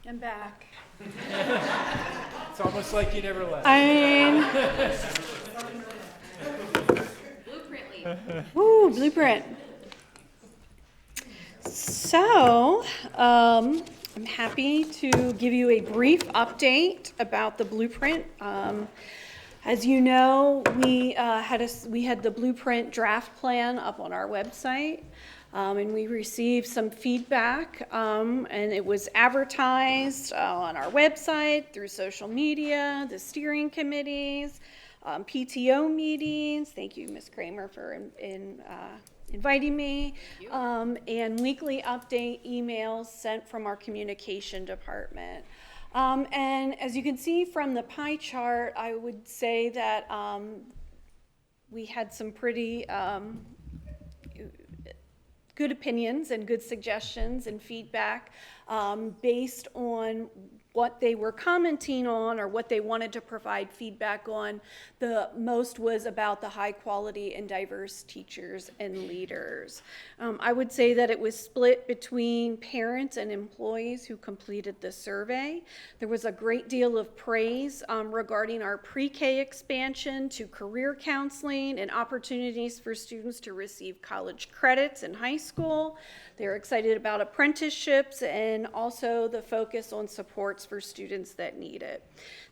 Speaker 18: I'm back.
Speaker 1: It's almost like you never left.
Speaker 18: I mean, woo, blueprint. So, I'm happy to give you a brief update about the blueprint. As you know, we had the blueprint draft plan up on our website. And we received some feedback, and it was advertised on our website, through social media, the steering committees, PTO meetings. Thank you, Ms. Kramer, for inviting me. And weekly update emails sent from our communication department. And as you can see from the pie chart, I would say that we had some pretty good opinions and good suggestions and feedback based on what they were commenting on or what they wanted to provide feedback on. The most was about the high quality and diverse teachers and leaders. I would say that it was split between parents and employees who completed the survey. There was a great deal of praise regarding our pre-K expansion to career counseling and opportunities for students to receive college credits in high school. They're excited about apprenticeships and also the focus on supports for students that need it.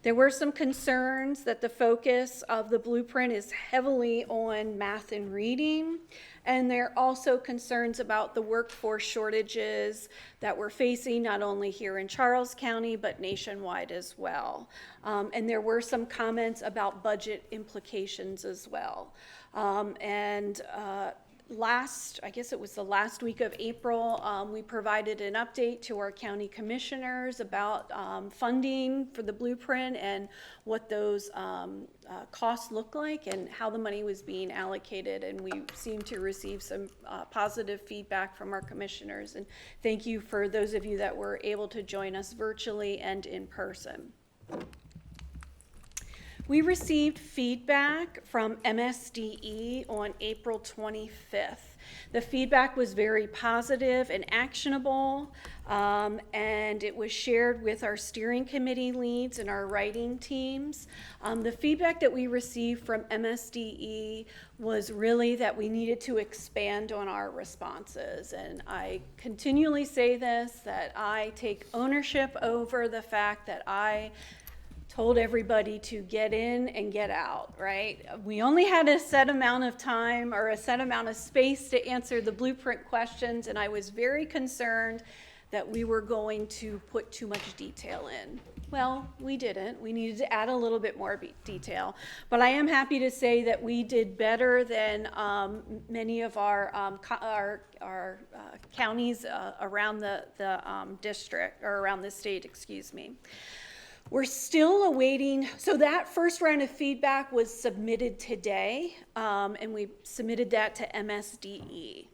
Speaker 18: There were some concerns that the focus of the blueprint is heavily on math and reading, and there are also concerns about the workforce shortages that we're facing not only here in Charles County but nationwide as well. And there were some comments about budget implications as well. I guess it was the last week of April, we provided an update to our county commissioners about funding for the blueprint and what those costs look like and how the money was being allocated. And we seem to receive some positive feedback from our commissioners. And thank you for those of you that were able to join us virtually and in person. We received feedback from MSDE on April 25th. The feedback was very positive and actionable, and it was shared with our steering committee leads and our writing teams. The feedback that we received from MSDE was really that we needed to expand on our responses. And I continually say this, that I take ownership over the fact that I told everybody to get in and get out, right? We only had a set amount of time or a set amount of space to answer the blueprint questions, and I was very concerned that we were going to put too much detail in. Well, we didn't. We needed to add a little bit more detail. But I am happy to say that we did better than many of our counties around the district, or around the state, excuse me. We're still awaiting, so that first round of feedback was submitted today, and we submitted that to MSDE.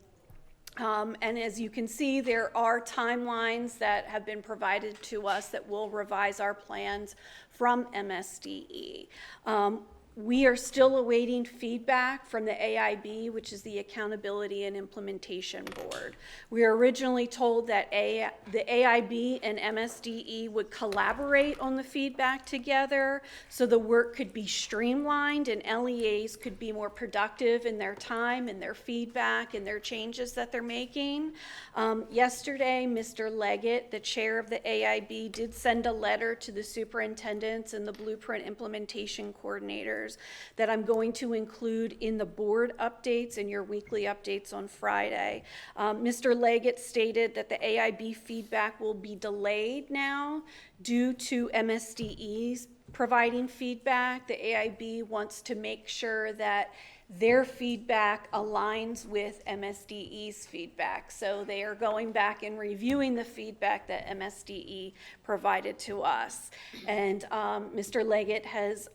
Speaker 18: And as you can see, there are timelines that have been provided to us that will revise our plans from MSDE. We are still awaiting feedback from the AIB, which is the Accountability and Implementation Board. We were originally told that the AIB and MSDE would collaborate on the feedback together so the work could be streamlined and LEAs could be more productive in their time and their feedback and their changes that they're making. Yesterday, Mr. Leggett, the chair of the AIB, did send a letter to the superintendents and the blueprint implementation coordinators that I'm going to include in the board updates and your weekly updates on Friday. Mr. Leggett stated that the AIB feedback will be delayed now due to MSDE's providing feedback. The AIB wants to make sure that their feedback aligns with MSDE's feedback. So they are going back and reviewing the feedback that MSDE provided to us. And Mr. Leggett has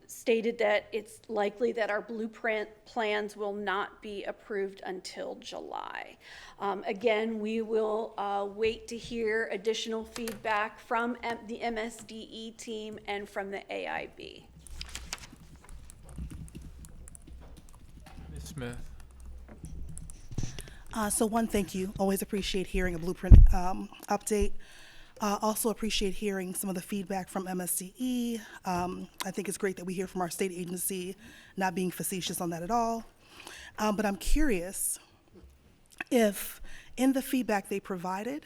Speaker 18: stated that it's likely that our blueprint plans will not be approved until July. Again, we will wait to hear additional feedback from the MSDE team and from the AIB.
Speaker 1: Ms. Smith.
Speaker 13: So one, thank you. Always appreciate hearing a blueprint update. Also appreciate hearing some of the feedback from MSDE. I think it's great that we hear from our state agency, not being facetious on that at all. But I'm curious if in the feedback they provided,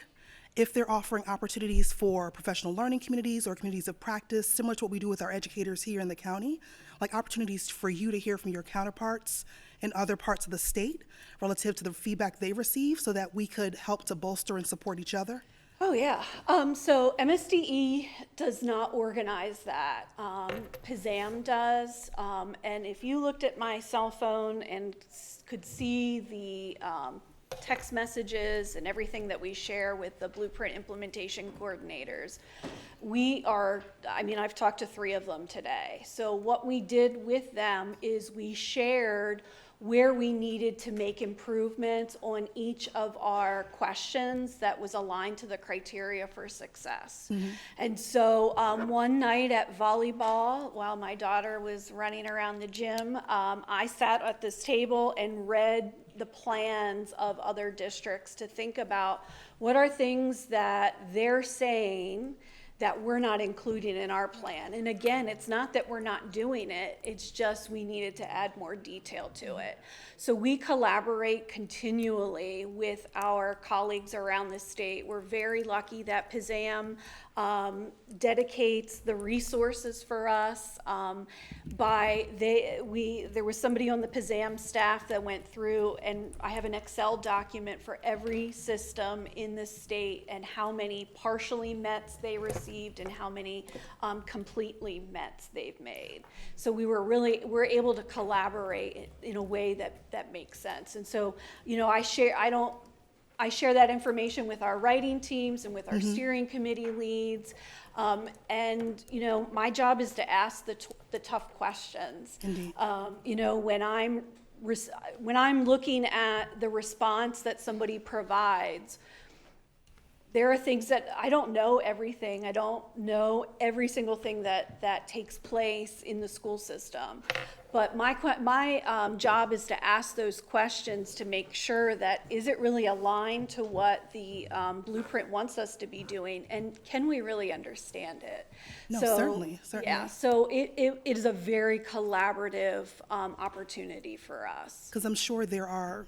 Speaker 13: if they're offering opportunities for professional learning communities or communities of practice, similar to what we do with our educators here in the county, like opportunities for you to hear from your counterparts in other parts of the state relative to the feedback they receive so that we could help to bolster and support each other?
Speaker 18: Oh, yeah. So MSDE does not organize that. PISAM does. And if you looked at my cell phone and could see the text messages and everything that we share with the blueprint implementation coordinators, I've talked to 3 of them today. So what we did with them is we shared where we needed to make improvements on each of our questions that was aligned to the criteria for success.
Speaker 13: Mm-hmm.
Speaker 18: And so one night at volleyball, while my daughter was running around the gym, I sat at this table and read the plans of other districts to think about what are things that they're saying that we're not including in our plan. And again, it's not that we're not doing it, it's just we needed to add more detail to it. So we collaborate continually with our colleagues around the state. We're very lucky that PISAM dedicates the resources for us. There was somebody on the PISAM staff that went through, and I have an Excel document for every system in the state and how many partially mets they received and how many completely mets they've made. So we're able to collaborate in a way that makes sense. And so, I share that information with our writing teams and with our steering committee leads. And my job is to ask the tough questions.
Speaker 13: Indeed.
Speaker 18: When I'm looking at the response that somebody provides, there are things that I don't know everything. I don't know every single thing that takes place in the school system. But my job is to ask those questions to make sure that is it really aligned to what the blueprint wants us to be doing, and can we really understand it?
Speaker 13: No,
Speaker 18: So,
Speaker 13: certainly.
Speaker 18: Yeah, so it is a very collaborative opportunity for us.
Speaker 13: Because I'm sure there are,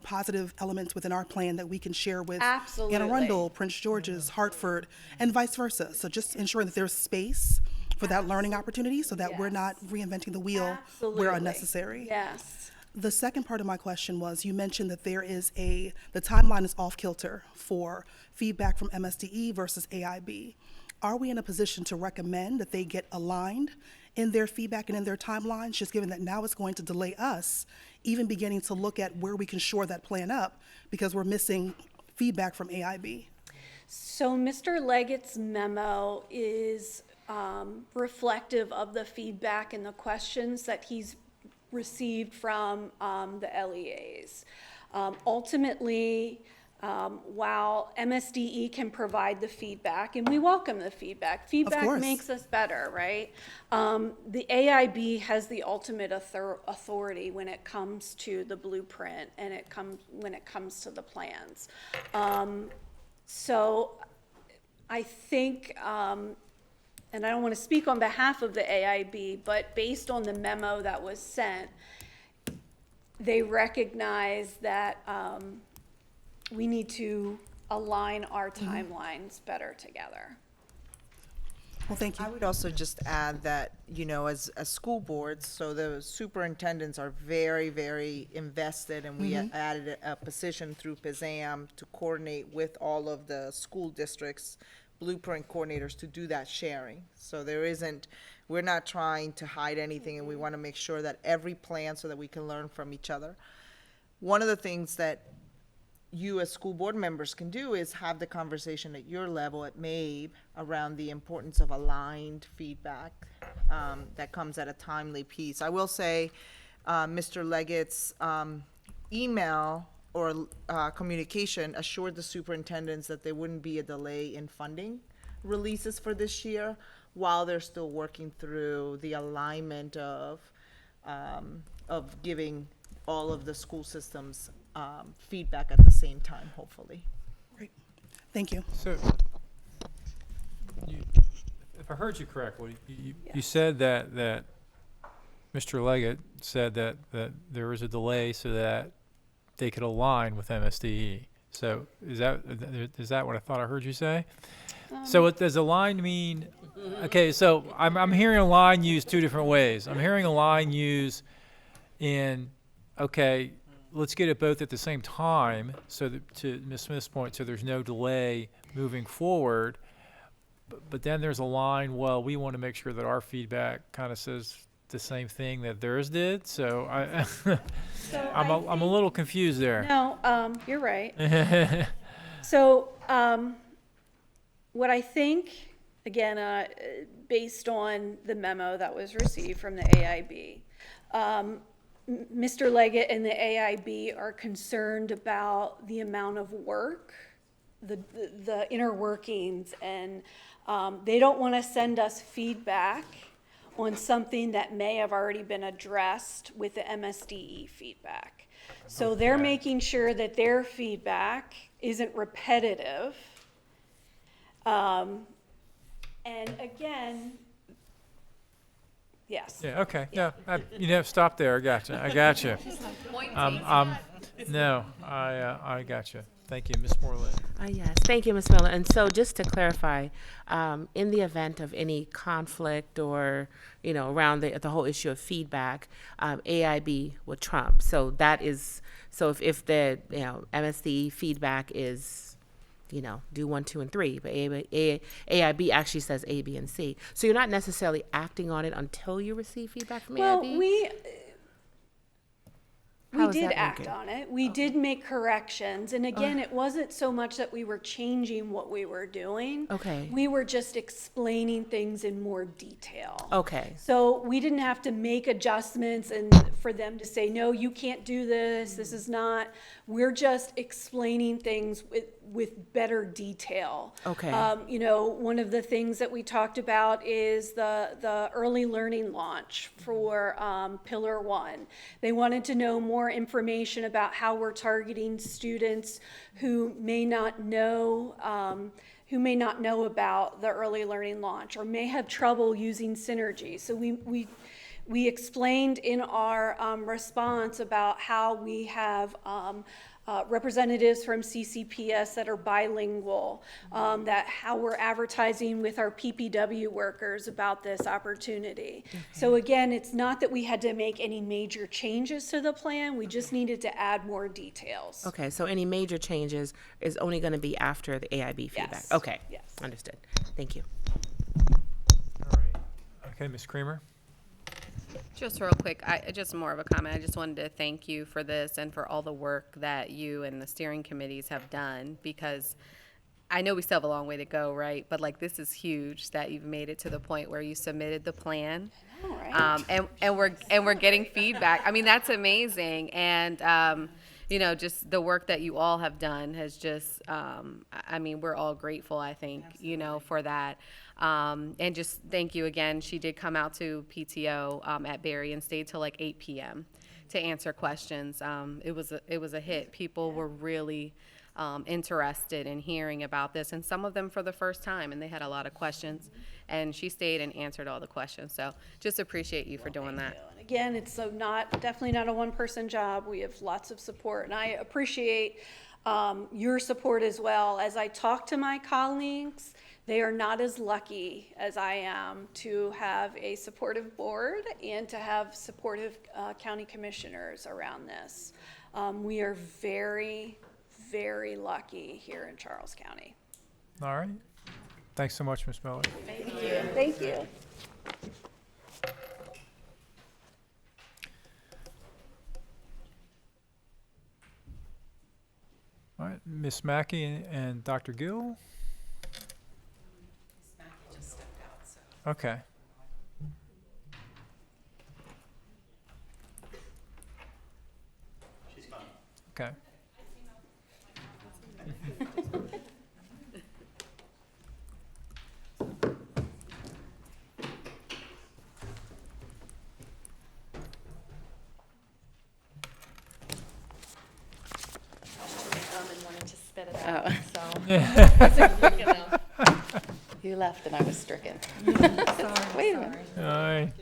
Speaker 13: positive elements within our plan that we can share with
Speaker 18: Absolutely.
Speaker 13: Anne Arundel, Prince George's, Hartford, and vice versa. So just ensuring that there's space for that learning opportunity so that we're not reinventing the wheel where unnecessary.
Speaker 18: Yes.
Speaker 13: The second part of my question was, you mentioned that there is the timeline is off kilter for feedback from MSDE versus AIB. Are we in a position to recommend that they get aligned in their feedback and in their timelines, just given that now it's going to delay us even beginning to look at where we can shore that plan up because we're missing feedback from AIB?
Speaker 18: So Mr. Leggett's memo is reflective of the feedback and the questions that he's received from the LEAs. Ultimately, while MSDE can provide the feedback, and we welcome the feedback, feedback makes us better, right? The AIB has the ultimate authority when it comes to the blueprint and when it comes to the plans. So I think, and I don't want to speak on behalf of the AIB, but based on the memo that was sent, they recognize that we need to align our timelines better together.
Speaker 13: Well, thank you.
Speaker 5: I would also just add that, as school boards, so the superintendents are very, very invested, and we added a position through PISAM to coordinate with all of the school districts, blueprint coordinators to do that sharing. So we're not trying to hide anything, and we want to make sure that every plan so that we can learn from each other. One of the things that you as school board members can do is have the conversation at your level at MABE around the importance of aligned feedback that comes at a timely piece. I will say, Mr. Leggett's email or communication assured the superintendents that there wouldn't be a delay in funding releases for this year while they're still working through the alignment of giving all of the school systems feedback at the same time, hopefully.
Speaker 13: Great. Thank you.
Speaker 1: So, if I heard you correctly, you said that Mr. Leggett said that there was a delay so that they could align with MSDE. So is that what I thought I heard you say? So what does align mean? Okay, so I'm hearing align used two different ways. I'm hearing align used in, okay, let's get it both at the same time, so that, to Ms. Smith's point, so there's no delay moving forward. But then there's a line, well, we want to make sure that our feedback kind of says the same thing that theirs did. So I'm a little confused there.
Speaker 18: No, you're right. So what I think, again, based on the memo that was received from the AIB, Mr. Leggett and the AIB are concerned about the amount of work, the inner workings, and they don't want to send us feedback on something that may have already been addressed with the MSDE feedback. So they're making sure that their feedback isn't repetitive. And again, yes.
Speaker 1: Yeah, okay. Yeah, stop there. I gotcha. No, I gotcha. Thank you, Ms. Moreland.
Speaker 6: Yes, thank you, Ms. Miller. And so just to clarify, in the event of any conflict or, around the whole issue of feedback, AIB would trump. So that is, if the, MSD feedback is, do 1, 2, and 3, but AIB actually says A, B, and C. So you're not necessarily acting on it until you receive feedback from AIB?
Speaker 18: We did act on it. We did make corrections. And again, it wasn't so much that we were changing what we were doing.
Speaker 6: Okay.
Speaker 18: We were just explaining things in more detail.
Speaker 6: Okay.
Speaker 18: So we didn't have to make adjustments and for them to say, no, you can't do this. This is not. We're just explaining things with better detail.
Speaker 6: Okay.
Speaker 18: One of the things that we talked about is the early learning launch for Pillar 1. They wanted to know more information about how we're targeting students who may not know about the early learning launch or may have trouble using Synergy. So we explained in our response about how we have representatives from CCPS that are bilingual, that how we're advertising with our PPW workers about this opportunity. Okay. So again, it's not that we had to make any major changes to the plan, we just needed to add more details.
Speaker 6: Okay, so any major changes is only going to be after the AIB feedback?
Speaker 18: Yes.
Speaker 6: Okay,
Speaker 18: yes.
Speaker 6: Understood. Thank you.
Speaker 1: All right. Okay, Ms. Creamer.
Speaker 16: Just real quick, just more of a comment. I just wanted to thank you for this and for all the work that you and the steering committees have done, because I know we still have a long way to go, right? But this is huge that you've made it to the point where you submitted the plan.
Speaker 18: I know, right?
Speaker 16: And we're getting feedback. I mean, that's amazing. And just the work that you all have done has just, we're all grateful, I think, for that. And just thank you again. She did come out to PTO at Berry and stayed till 8 p.m. to answer questions. It was a hit. People were really interested in hearing about this, and some of them for the first time, and they had a lot of questions. And she stayed and answered all the questions. So just appreciate you for doing that.
Speaker 18: And again, it's definitely not a one-person job. We have lots of support, and I appreciate your support as well. As I talk to my colleagues, they are not as lucky as I am to have a supportive board and to have supportive county commissioners around this. We are very, very lucky here in Charles County.
Speaker 1: All right. Thanks so much, Ms. Miller.
Speaker 18: Thank you. Thank you.
Speaker 1: All right, Ms. Mackey and Dr. Gill. Okay.
Speaker 11: She's fine.
Speaker 1: Okay.
Speaker 16: And wanted to spit it out,
Speaker 1: Yeah.
Speaker 16: You left and I was stricken.
Speaker 18: Sorry.
Speaker 16: Wait a minute.
Speaker 1: Aye.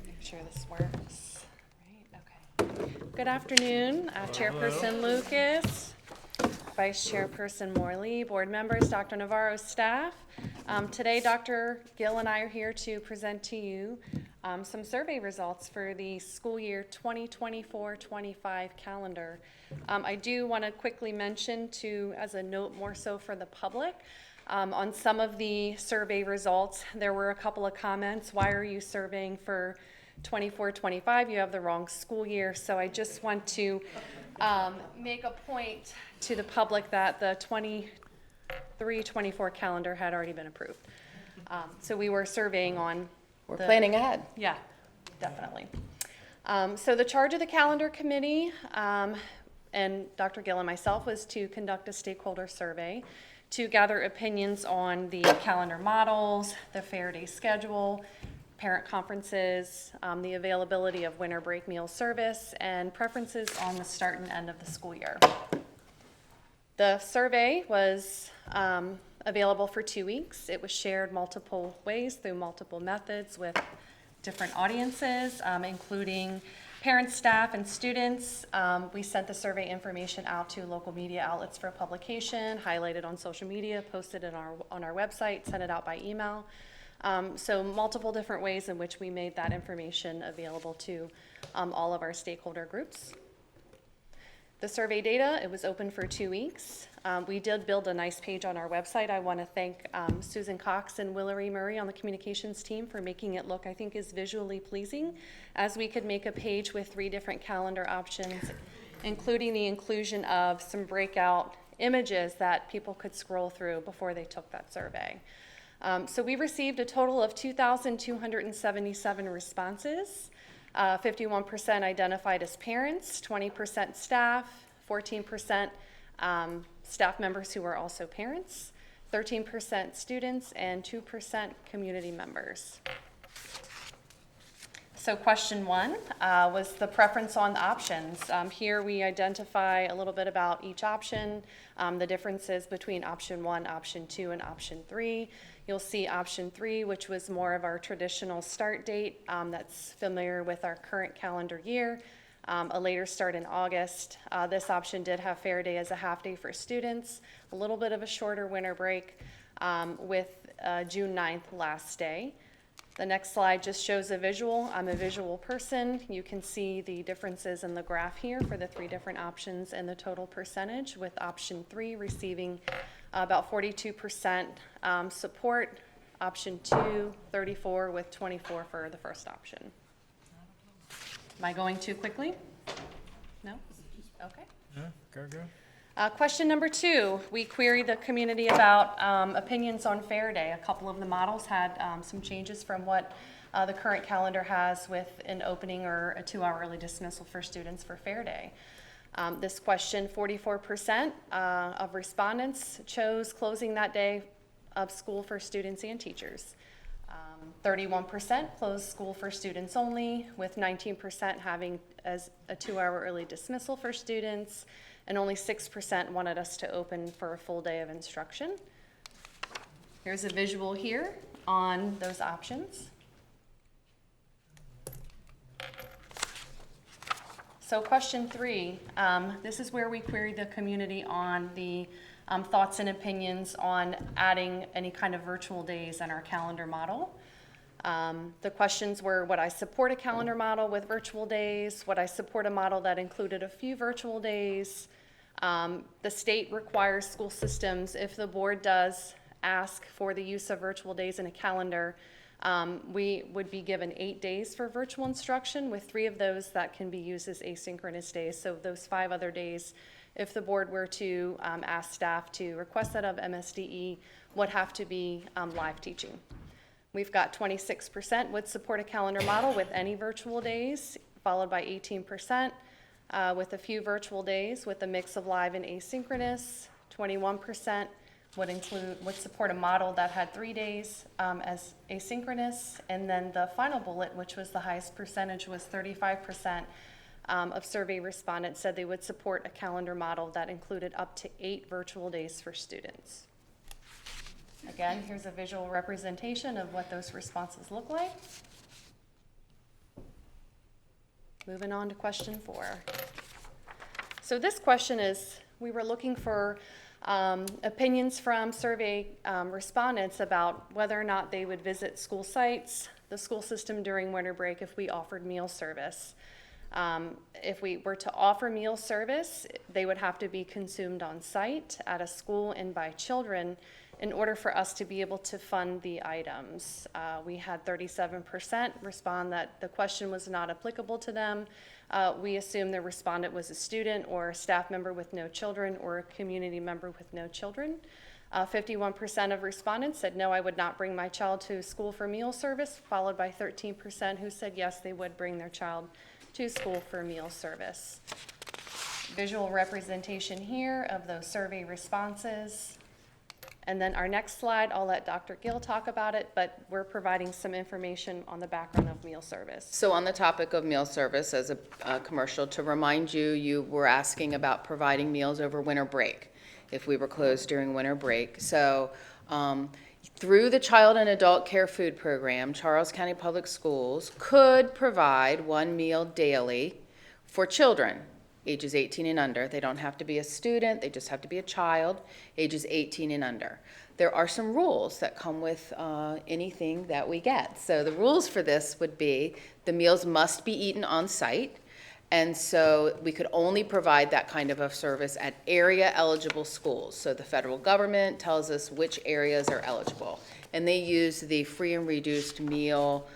Speaker 16: Make sure this works. Right, okay. Good afternoon, Chairperson Lucas, Vice Chairperson Morley, board members, Dr. Navarro, staff. Today, Dr. Gill and I are here to present to you some survey results for the school year 2024-25 calendar. I do want to quickly mention as a note more so for the public, on some of the survey results, there were a couple of comments. Why are you surveying for 24-25? You have the wrong school year. So I just want to make a point to the public that the 23-24 calendar had already been approved. So we were surveying on. We're planning ahead. Yeah, definitely. So the charge of the calendar committee and Dr. Gill and myself was to conduct a stakeholder survey to gather opinions on the calendar models, the fair day schedule, parent conferences, the availability of winter break meal service, and preferences on the start and end of the school year. The survey was available for 2 weeks. It was shared multiple ways through multiple methods with different audiences, including parents, staff, and students. We sent the survey information out to local media outlets for publication, highlighted on social media, posted it on our website, sent it out by email. So multiple different ways in which we made that information available to all of our stakeholder groups. The survey data, it was open for 2 weeks. We did build a nice page on our website. I want to thank Susan Cox and Willery Murray on the communications team for making it look, I think, is visually pleasing, as we could make a page with 3 different calendar options, including the inclusion of some breakout images that people could scroll through before they took that survey. So we received a total of 2,277 responses. 51% identified as parents, 20% staff, 14% staff members who were also parents, 13% students, and 2% community members. So question 1 was the preference on the options. Here we identify a little bit about each option, the differences between option 1, option 2, and option 3. You'll see option 3, which was more of our traditional start date that's familiar with our current calendar year, a later start in August. This option did have fair day as a half day for students, a little bit of a shorter winter break with June 9th last day. The next slide just shows a visual. I'm a visual person. You can see the differences in the graph here for the 3 different options and the total percentage, with option 3 receiving about 42% support, option 2, 34, with 24 for the first option. Am I going too quickly? No? Okay.
Speaker 1: Yeah, go.
Speaker 16: Question number 2, we queried the community about opinions on fair day. A couple of the models had some changes from what the current calendar has, with an opening or a 2-hour early dismissal for students for fair day. This question, 44% of respondents chose closing that day of school for students and teachers. 31% closed school for students only, with 19% having as a 2-hour early dismissal for students, and only 6% wanted us to open for a full day of instruction. Here's a visual here on those options. So question 3, this is where we queried the community on the thoughts and opinions on adding any kind of virtual days in our calendar model. The questions were, would I support a calendar model with virtual days? Would I support a model that included a few virtual days? The state requires school systems, if the board does
Speaker 21: ask for the use of virtual days in a calendar, we would be given 8 days for virtual instruction, with 3 of those that can be used as asynchronous days. So those 5 other days, if the board were to ask staff to request that of MSDE, would have to be live teaching. We've got 26% would support a calendar model with any virtual days, followed by 18% with a few virtual days with a mix of live and asynchronous. 21% would support a model that had 3 days as asynchronous. And then the final bullet, which was the highest percentage, was 35% of survey respondents said they would support a calendar model that included up to 8 virtual days for students. Again, here's a visual representation of what those responses look like. Moving on to question 4. So this question is, we were looking for opinions from survey respondents about whether or not they would visit school sites, the school system during winter break if we offered meal service. If we were to offer meal service, they would have to be consumed on site at a school and by children in order for us to be able to fund the items. We had 37% respond that the question was not applicable to them. We assume the respondent was a student or a staff member with no children or a community member with no children. 51% of respondents said, no, I would not bring my child to school for meal service, followed by 13% who said, yes, they would bring their child to school for meal service. Visual representation here of those survey responses. And then our next slide, I'll let Dr. Gill talk about it, but we're providing some information on the background of meal service.
Speaker 22: So on the topic of meal service, as a commercial, to remind you, you were asking about providing meals over winter break, if we were closed during winter break. So through the Child and Adult Care Food Program, Charles County Public Schools could provide 1 meal daily for children ages 18 and under. They don't have to be a student, they just have to be a child, ages 18 and under. There are some rules that come with anything that we get. So the rules for this would be the meals must be eaten on site, and so we could only provide that kind of a service at area eligible schools. So the federal government tells us which areas are eligible, and they use the free and reduced meal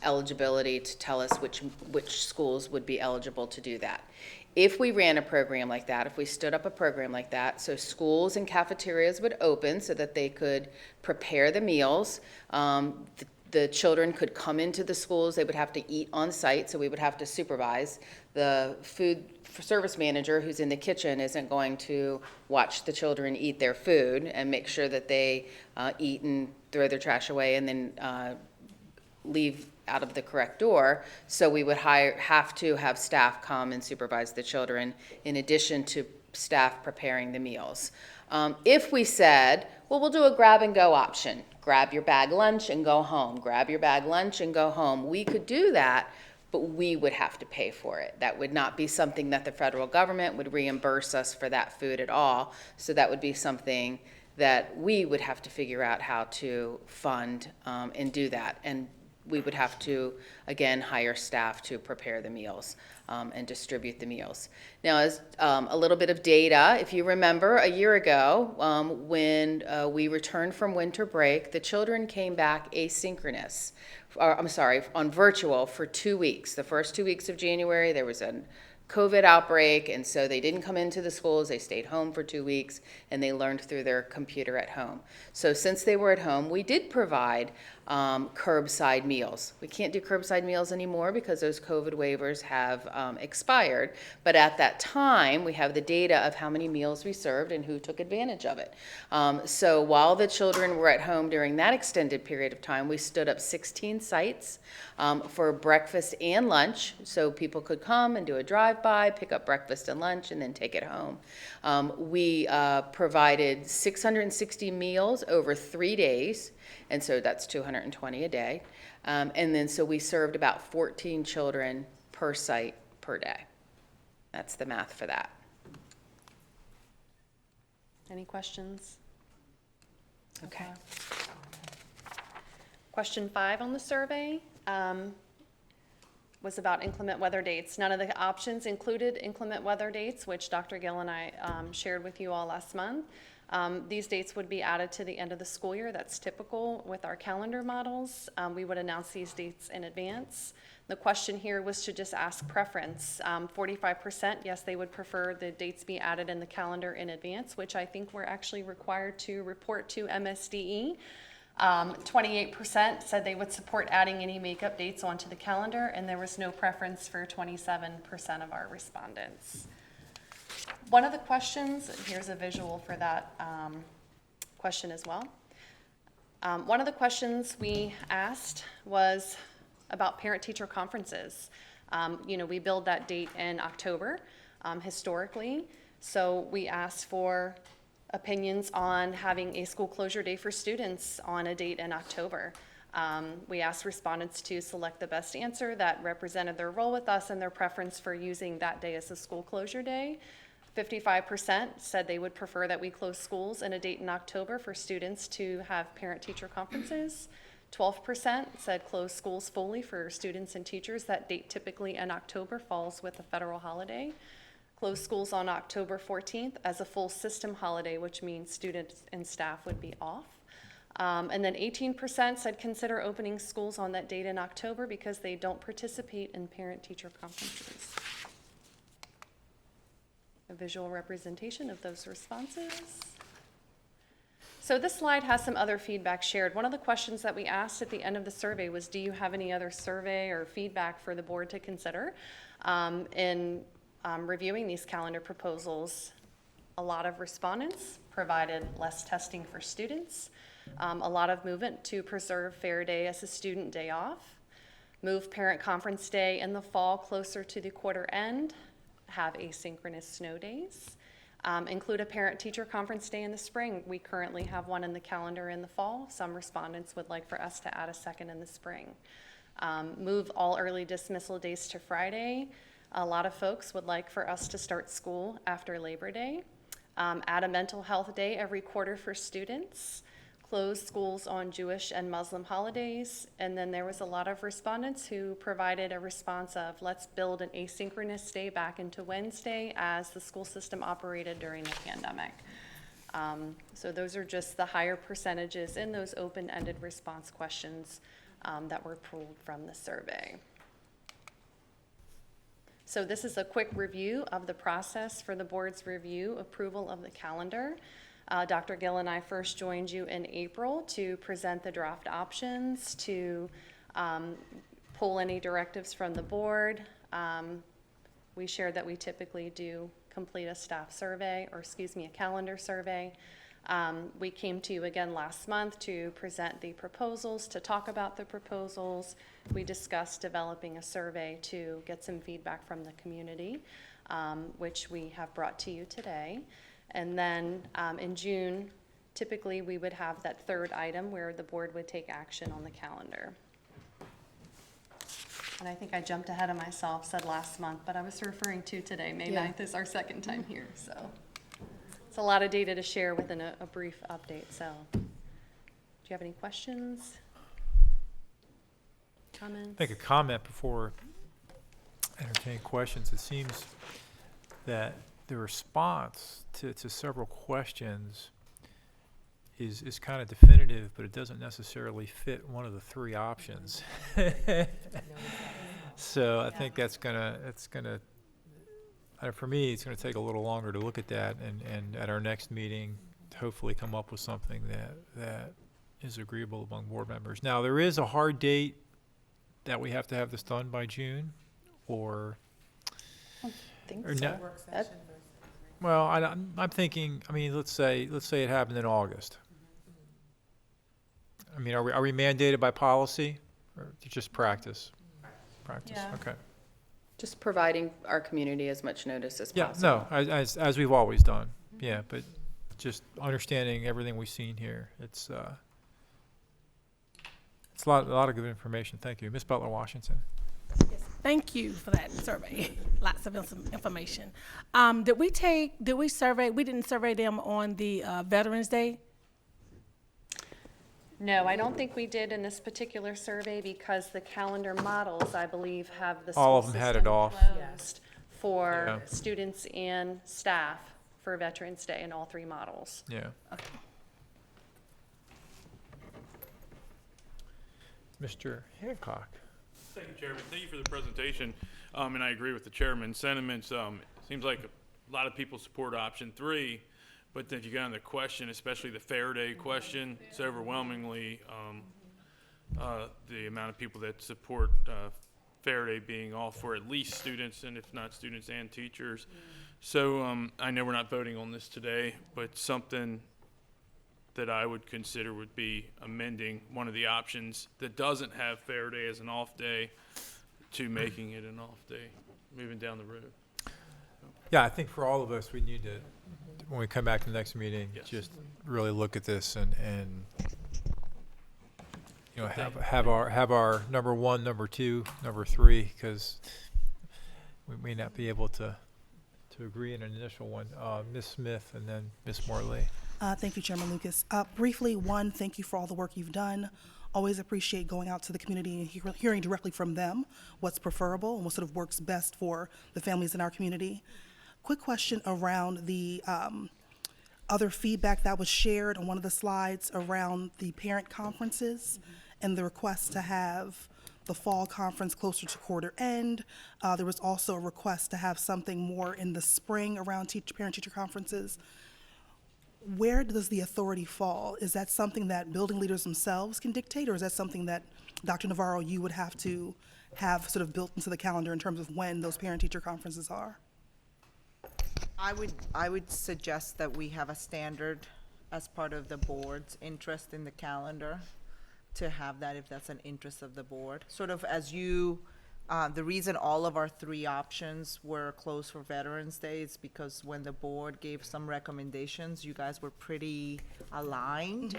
Speaker 22: eligibility to tell us which schools would be eligible to do that. If we ran a program like that, if we stood up a program like that, so schools and cafeterias would open so that they could prepare the meals. The children could come into the schools, they would have to eat on site, so we would have to supervise. The food service manager who's in the kitchen isn't going to watch the children eat their food and make sure that they eat and throw their trash away and then leave out of the correct door. So we would have to have staff come and supervise the children in addition to staff preparing the meals. If we said, well, we'll do a grab and go option, grab your bag lunch and go home, grab your bag lunch and go home, we could do that, but we would have to pay for it. That would not be something that the federal government would reimburse us for that food at all. So that would be something that we would have to figure out how to fund and do that. And we would have to, again, hire staff to prepare the meals and distribute the meals. Now, as a little bit of data, if you remember a year ago when we returned from winter break, the children came back asynchronous, on virtual for 2 weeks. The first 2 weeks of January, there was a COVID outbreak, and so they didn't come into the schools. They stayed home for 2 weeks, and they learned through their computer at home. So since they were at home, we did provide curbside meals. We can't do curbside meals anymore because those COVID waivers have expired. But at that time, we have the data of how many meals we served and who took advantage of it. So while the children were at home during that extended period of time, we stood up 16 sites for breakfast and lunch. So people could come and do a drive-by, pick up breakfast and lunch, and then take it home. We provided 660 meals over 3 days. And so that's 220 a day. And then so we served about 14 children per site per day. That's the math for that.
Speaker 21: Any questions? Okay. Question 5 on the survey was about inclement weather dates. None of the options included inclement weather dates, which Dr. Gill and I shared with you all last month. These dates would be added to the end of the school year. That's typical with our calendar models. We would announce these dates in advance. The question here was to just ask preference. 45%, yes, they would prefer the dates be added in the calendar in advance, which I think we're actually required to report to MSDE. 28% said they would support adding any makeup dates onto the calendar, and there was no preference for 27% of our respondents. One of the questions, and here's a visual for that question as well. One of the questions we asked was about parent-teacher conferences. We build that date in October historically, so we asked for opinions on having a school closure day for students on a date in October. We asked respondents to select the best answer that represented their role with us and their preference for using that day as a school closure day. 55% said they would prefer that we close schools in a date in October for students to have parent-teacher conferences. 12% said close schools fully for students and teachers. That date typically in October falls with a federal holiday. Close schools on October 14th as a full system holiday, which means students and staff would be off. And then 18% said consider opening schools on that date in October because they don't participate in parent-teacher conferences. A visual representation of those responses. So this slide has some other feedback shared. One of the questions that we asked at the end of the survey was, do you have any other survey or feedback for the board to consider in reviewing these calendar proposals? A lot of respondents provided less testing for students, a lot of movement to preserve Fair Day as a student day off, move parent conference day in the fall closer to the quarter end, have asynchronous snow days, include a parent-teacher conference day in the spring. We currently have one in the calendar in the fall. Some respondents would like for us to add a second in the spring. Move all early dismissal days to Friday. A lot of folks would like for us to start school after Labor Day. Add a mental health day every quarter for students. Close schools on Jewish and Muslim holidays. And then there was a lot of respondents who provided a response of, let's build an asynchronous day back into Wednesday as the school system operated during the pandemic. So those are just the higher percentages in those open-ended response questions that were pulled from the survey. So this is a quick review of the process for the board's review approval of the calendar. Dr. Gill and I first joined you in April to present the draft options, to pull any directives from the board. We shared that we typically do complete a staff survey, or excuse me, a calendar survey. We came to you again last month to present the proposals, to talk about the proposals. We discussed developing a survey to get some feedback from the community, which we have brought to you today. And then in June, typically we would have that third item where the board would take action on the calendar. And I think I jumped ahead of myself, said last month, but I was referring to today. May 9th is our second time here, so. It's a lot of data to share within a brief update, so. Do you have any questions? Comments?
Speaker 1: Make a comment before entertaining questions. It seems that the response to several questions is kind of definitive, but it doesn't necessarily fit one of the three options. So I think for me, it's gonna take a little longer to look at that and at our next meeting, hopefully come up with something that is agreeable among board members. Now, there is a hard date that we have to have this done by June, or no. Well, I'm thinking, I mean, let's say it happened in August. I mean, are we mandated by policy or just practice? Practice,
Speaker 22: Yeah.
Speaker 1: okay.
Speaker 22: Just providing our community as much notice as
Speaker 1: Yeah,
Speaker 22: possible.
Speaker 1: no, as we've always done. Yeah, but just understanding everything we've seen here, it's a lot of good information. Thank you. Ms. Butler-Washington.
Speaker 12: Thank you for that survey. Lots of information. Did we survey, we didn't survey them on the Veterans Day?
Speaker 21: No, I don't think we did in this particular survey because the calendar models, I believe, have the
Speaker 1: All
Speaker 21: school
Speaker 1: of them had
Speaker 21: system
Speaker 1: it off.
Speaker 21: closed for
Speaker 1: Yeah.
Speaker 21: students and staff for Veterans Day in all three models.
Speaker 1: Yeah. Mr. Hancock.
Speaker 17: Thank you, Chairman. Thank you for the presentation. And I agree with the chairman's sentiments. It seems like a lot of people support option 3, but then if you get on the question, especially the fair day question, it's overwhelmingly the amount of people that support fair day being all for at least students, and if not students and teachers. So I know we're not voting on this today, but something that I would consider would be amending one of the options that doesn't have fair day as an off day to making it an off day, moving down the road.
Speaker 1: Yeah, I think for all of us, we need to, when we come back to the next meeting, just really look at this and you know, have our number 1, number 2, number 3, because we may not be able to agree in an initial one. Ms. Smith and then Ms. Morley.
Speaker 13: Thank you, Chairman Lucas. Briefly, one, thank you for all the work you've done. Always appreciate going out to the community and hearing directly from them what's preferable and what sort of works best for the families in our community. Quick question around the other feedback that was shared on one of the slides around the parent conferences and the request to have the fall conference closer to quarter end. There was also a request to have something more in the spring around parent-teacher conferences. Where does the authority fall? Is that something that building leaders themselves can dictate, or is that something that, Dr. Navarro, you would have to have sort of built into the calendar in terms of when those parent-teacher conferences are?
Speaker 5: I would suggest that we have a standard as part of the board's interest in the calendar to have that if that's an interest of the board. Sort of as you, the reason all of our 3 options were closed for Veterans Day is because when the board gave some recommendations, you guys were pretty aligned.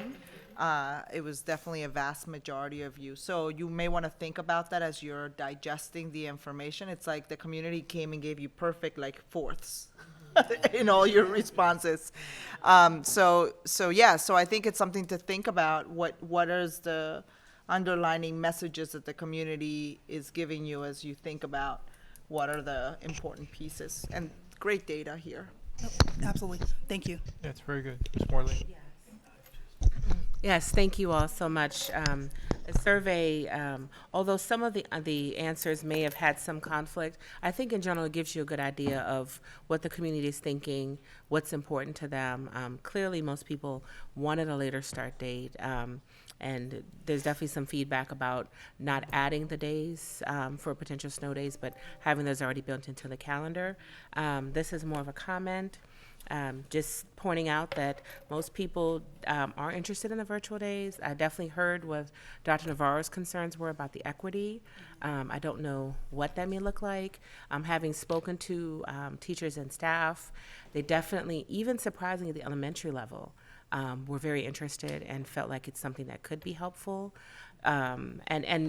Speaker 5: It was definitely a vast majority of you. So you may want to think about that as you're digesting the information. It's like the community came and gave you perfect like fourths in all your responses. So I think it's something to think about. What is the underlining messages that the community is giving you as you think about what are the important pieces? And great data here.
Speaker 13: Absolutely. Thank you.
Speaker 1: That's very good. Ms. Morley.
Speaker 6: Yes, thank you all so much. The survey, although some of the answers may have had some conflict, I think in general it gives you a good idea of what the community is thinking, what's important to them. Clearly, most people wanted a later start date, and there's definitely some feedback about not adding the days for potential snow days, but having those already built into the calendar. This is more of a comment. Just pointing out that most people are interested in the virtual days. I definitely heard what Dr. Navarro's concerns were about the equity. I don't know what that may look like. Having spoken to teachers and staff, they definitely, even surprisingly at the elementary level, were very interested and felt like it's something that could be helpful. And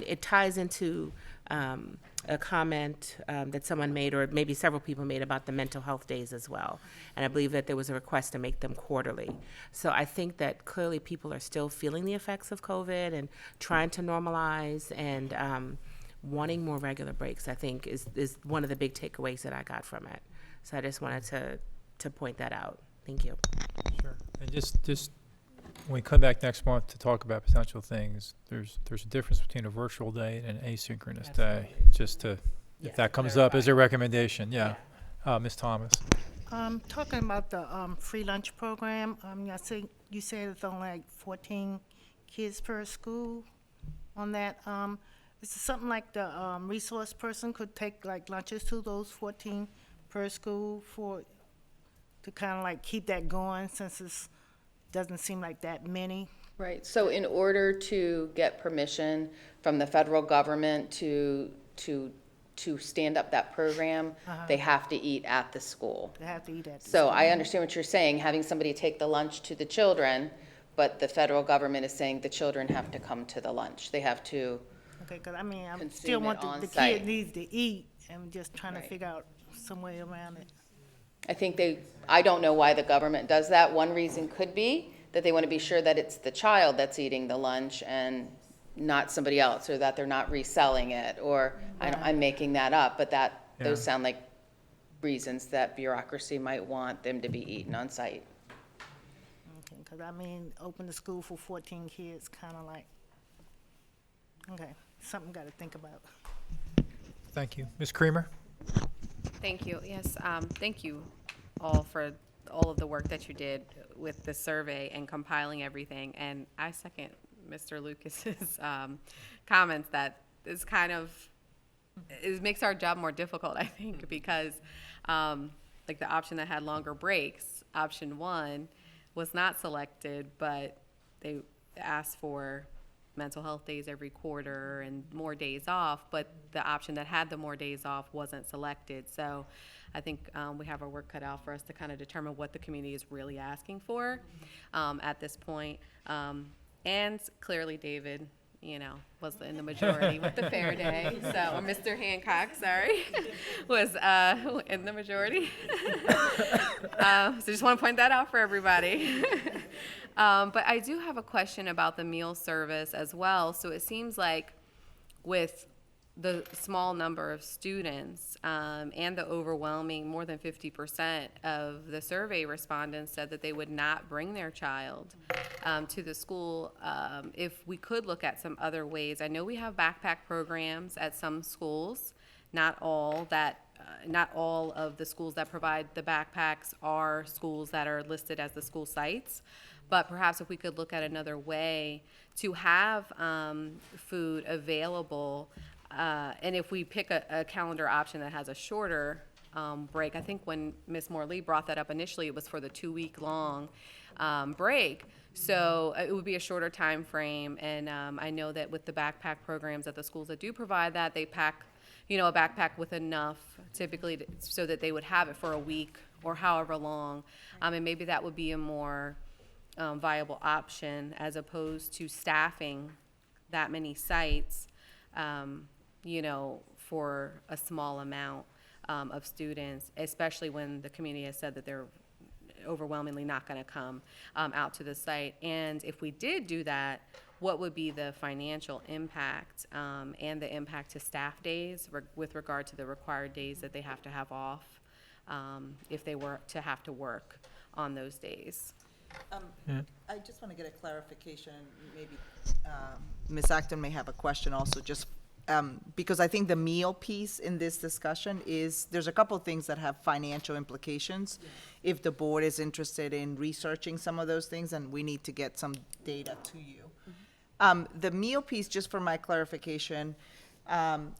Speaker 6: it ties into a comment that someone made, or maybe several people made, about the mental health days as well. And I believe that there was a request to make them quarterly. So I think that clearly people are still feeling the effects of COVID and trying to normalize, and wanting more regular breaks, I think, is one of the big takeaways that I got from it. So I just wanted to point that out. Thank you.
Speaker 1: Sure. And just when we come back next month to talk about potential things, there's a difference between a virtual day and an asynchronous day. Just to, if that comes up as a recommendation, yeah. Ms. Thomas.
Speaker 20: Talking about the free lunch program, I think you said it's only like 14 kids per school on that. Is it something like the resource person could take like lunches to those 14 per school to kind of like keep that going, since it doesn't seem like that many?
Speaker 22: Right, so in order to get permission from the federal government to stand up that program, they have to eat at the school.
Speaker 20: They have to eat at the
Speaker 22: So
Speaker 20: school.
Speaker 22: I understand what you're saying, having somebody take the lunch to the children, but the federal government is saying the children have to come to the lunch. They have to
Speaker 20: Okay, because I mean, I
Speaker 22: consume
Speaker 20: still want
Speaker 22: it on
Speaker 20: the
Speaker 22: site.
Speaker 20: kid needs to eat, and just trying
Speaker 22: Right.
Speaker 20: to figure out some way around it.
Speaker 22: I think I don't know why the government does that. One reason could be that they want to be sure that it's the child that's eating the lunch and not somebody else, or that they're not reselling it, or I'm making that up, but those sound like reasons that bureaucracy might want them to be eaten on site.
Speaker 20: Okay, because I mean, open the school for 14 kids, kind of like, okay, something got to think about.
Speaker 1: Thank you. Ms. Creamer?
Speaker 16: Thank you. Yes, thank you all for all of the work that you did with the survey and compiling everything. And I second Mr. Lucas's comments that is kind of, it makes our job more difficult, I think, because like the option that had longer breaks, option 1 was not selected, but they asked for mental health days every quarter and more days off, but the option that had the more days off wasn't selected. So I think we have our work cut out for us to kind of determine what the community is really asking for at this point. And clearly David, you know, was in the majority with the fair day. So, or Mr. Hancock, sorry, was in the majority. So just want to point that out for everybody. But I do have a question about the meal service as well. So it seems like with the small number of students and the overwhelming, more than 50% of the survey respondents said that they would not bring their child to the school. If we could look at some other ways, I know we have backpack programs at some schools, not all of the schools that provide the backpacks are schools that are listed as the school sites. But perhaps if we could look at another way to have food available, and if we pick a calendar option that has a shorter break, I think when Ms. Morley brought that up initially, it was for the 2-week-long break. So it would be a shorter time frame. And I know that with the backpack programs at the schools that do provide that, they pack, you know, a backpack with enough typically so that they would have it for a week or however long. And maybe that would be a more viable option as opposed to staffing that many sites, you know, for a small amount of students, especially when the community has said that they're overwhelmingly not going to come out to the site. And if we did do that, what would be the financial impact and the impact to staff days with regard to the required days that they have to have off if they were to have to work on those days?
Speaker 5: I just want to get a clarification. Maybe Ms. Acton may have a question also, just because I think the meal piece in this discussion is, there's a couple of things that have financial implications. If the board is interested in researching some of those things, and we need to get some data to you. The meal piece, just for my clarification,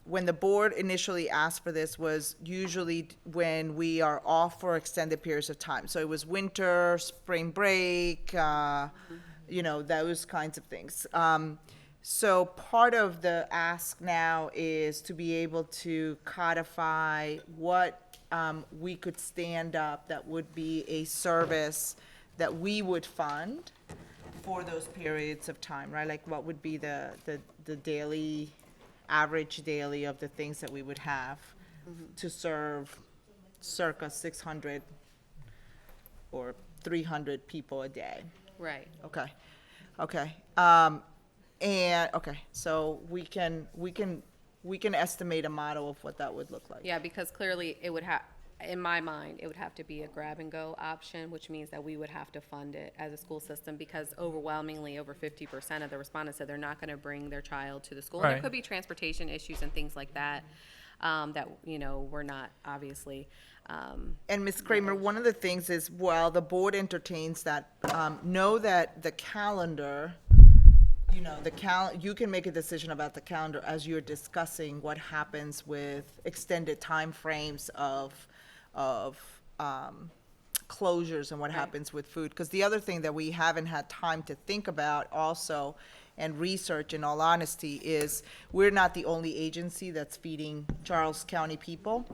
Speaker 5: when the board initially asked for this was usually when we are off for extended periods of time. So it was winter, spring break, you know, those kinds of things. So part of the ask now is to be able to codify what we could stand up that would be a service that we would fund for those periods of time, right? Like what would be the daily, average daily of the things that we would have to serve circa 600 or 300 people a day.
Speaker 16: Right.
Speaker 5: Okay. Okay. And okay, so we can estimate a model of what that would look like.
Speaker 16: Yeah, because clearly it would have, in my mind, it would have to be a grab-and-go option, which means that we would have to fund it as a school system, because overwhelmingly, over 50% of the respondents said they're not going to bring their child to the school. And there could be transportation issues and things like that, that, you know, we're not obviously.
Speaker 5: And Ms. Kramer, one of the things is, while the board entertains that, know that the calendar, you know, you can make a decision about the calendar as you're discussing what happens with extended timeframes of closures and what happens with food. Because the other thing that we haven't had time to think about also and research, in all honesty, is we're not the only agency that's feeding Charles County people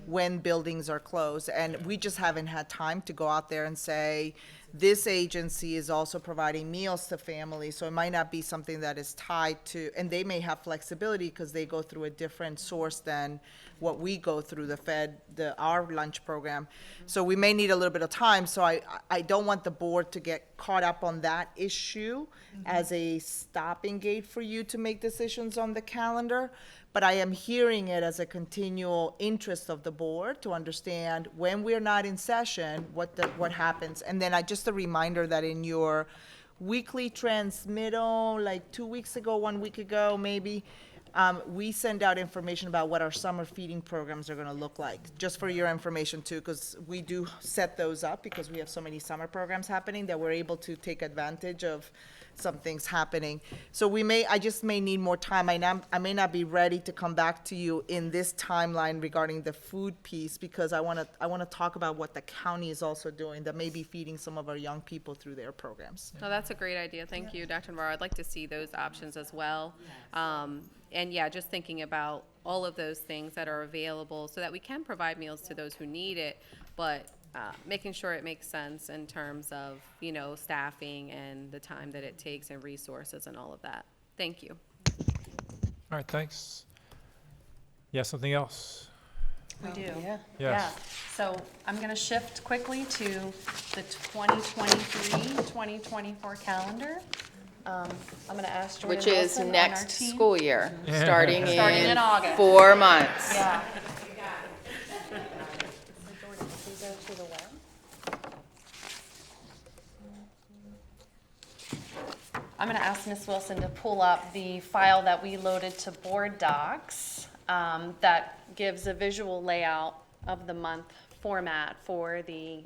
Speaker 5: when buildings are closed. And we just haven't had time to go out there and say, this agency is also providing meals to families, so it might not be something that is tied to, and they may have flexibility because they go through a different source than what we go through, our lunch program. So we may need a little bit of time, so I don't want the board to get caught up on that issue as a stopping gate for you to make decisions on the calendar. but I am hearing it as a continual interest of the board to understand when we're not in session, what happens. And then just a reminder that in your weekly transmittal, like 2 weeks ago, 1 week ago, maybe, we send out information about what our summer feeding programs are going to look like, just for your information too, because we do set those up because we have so many summer programs happening that we're able to take advantage of some things happening. So I just may need more time. I may not be ready to come back to you in this timeline regarding the food piece, because I want to talk about what the county is also doing that may be feeding some of our young people through their programs.
Speaker 16: No, that's a great idea. Thank you, Dr. Navarro. I'd like to see those options as well. And yeah, just thinking about all of those things that are available so that we can provide meals to those who need it, but making sure it makes sense in terms of, staffing and the time that it takes and resources and all of that. Thank you.
Speaker 1: All right, thanks. Yeah, something else?
Speaker 21: We do.
Speaker 1: Yes.
Speaker 21: Yeah. So I'm going to shift quickly to the 2023-2024 calendar. I'm going to ask Jordan
Speaker 22: Which is
Speaker 21: Wilson on
Speaker 22: next
Speaker 21: our team.
Speaker 22: school year, starting in
Speaker 21: August.
Speaker 22: 4 months.
Speaker 21: Yeah. So Jordan, if we go to the web. I'm going to ask Ms. Wilson to pull up the file that we loaded to board docs that gives a visual layout of the month format for the,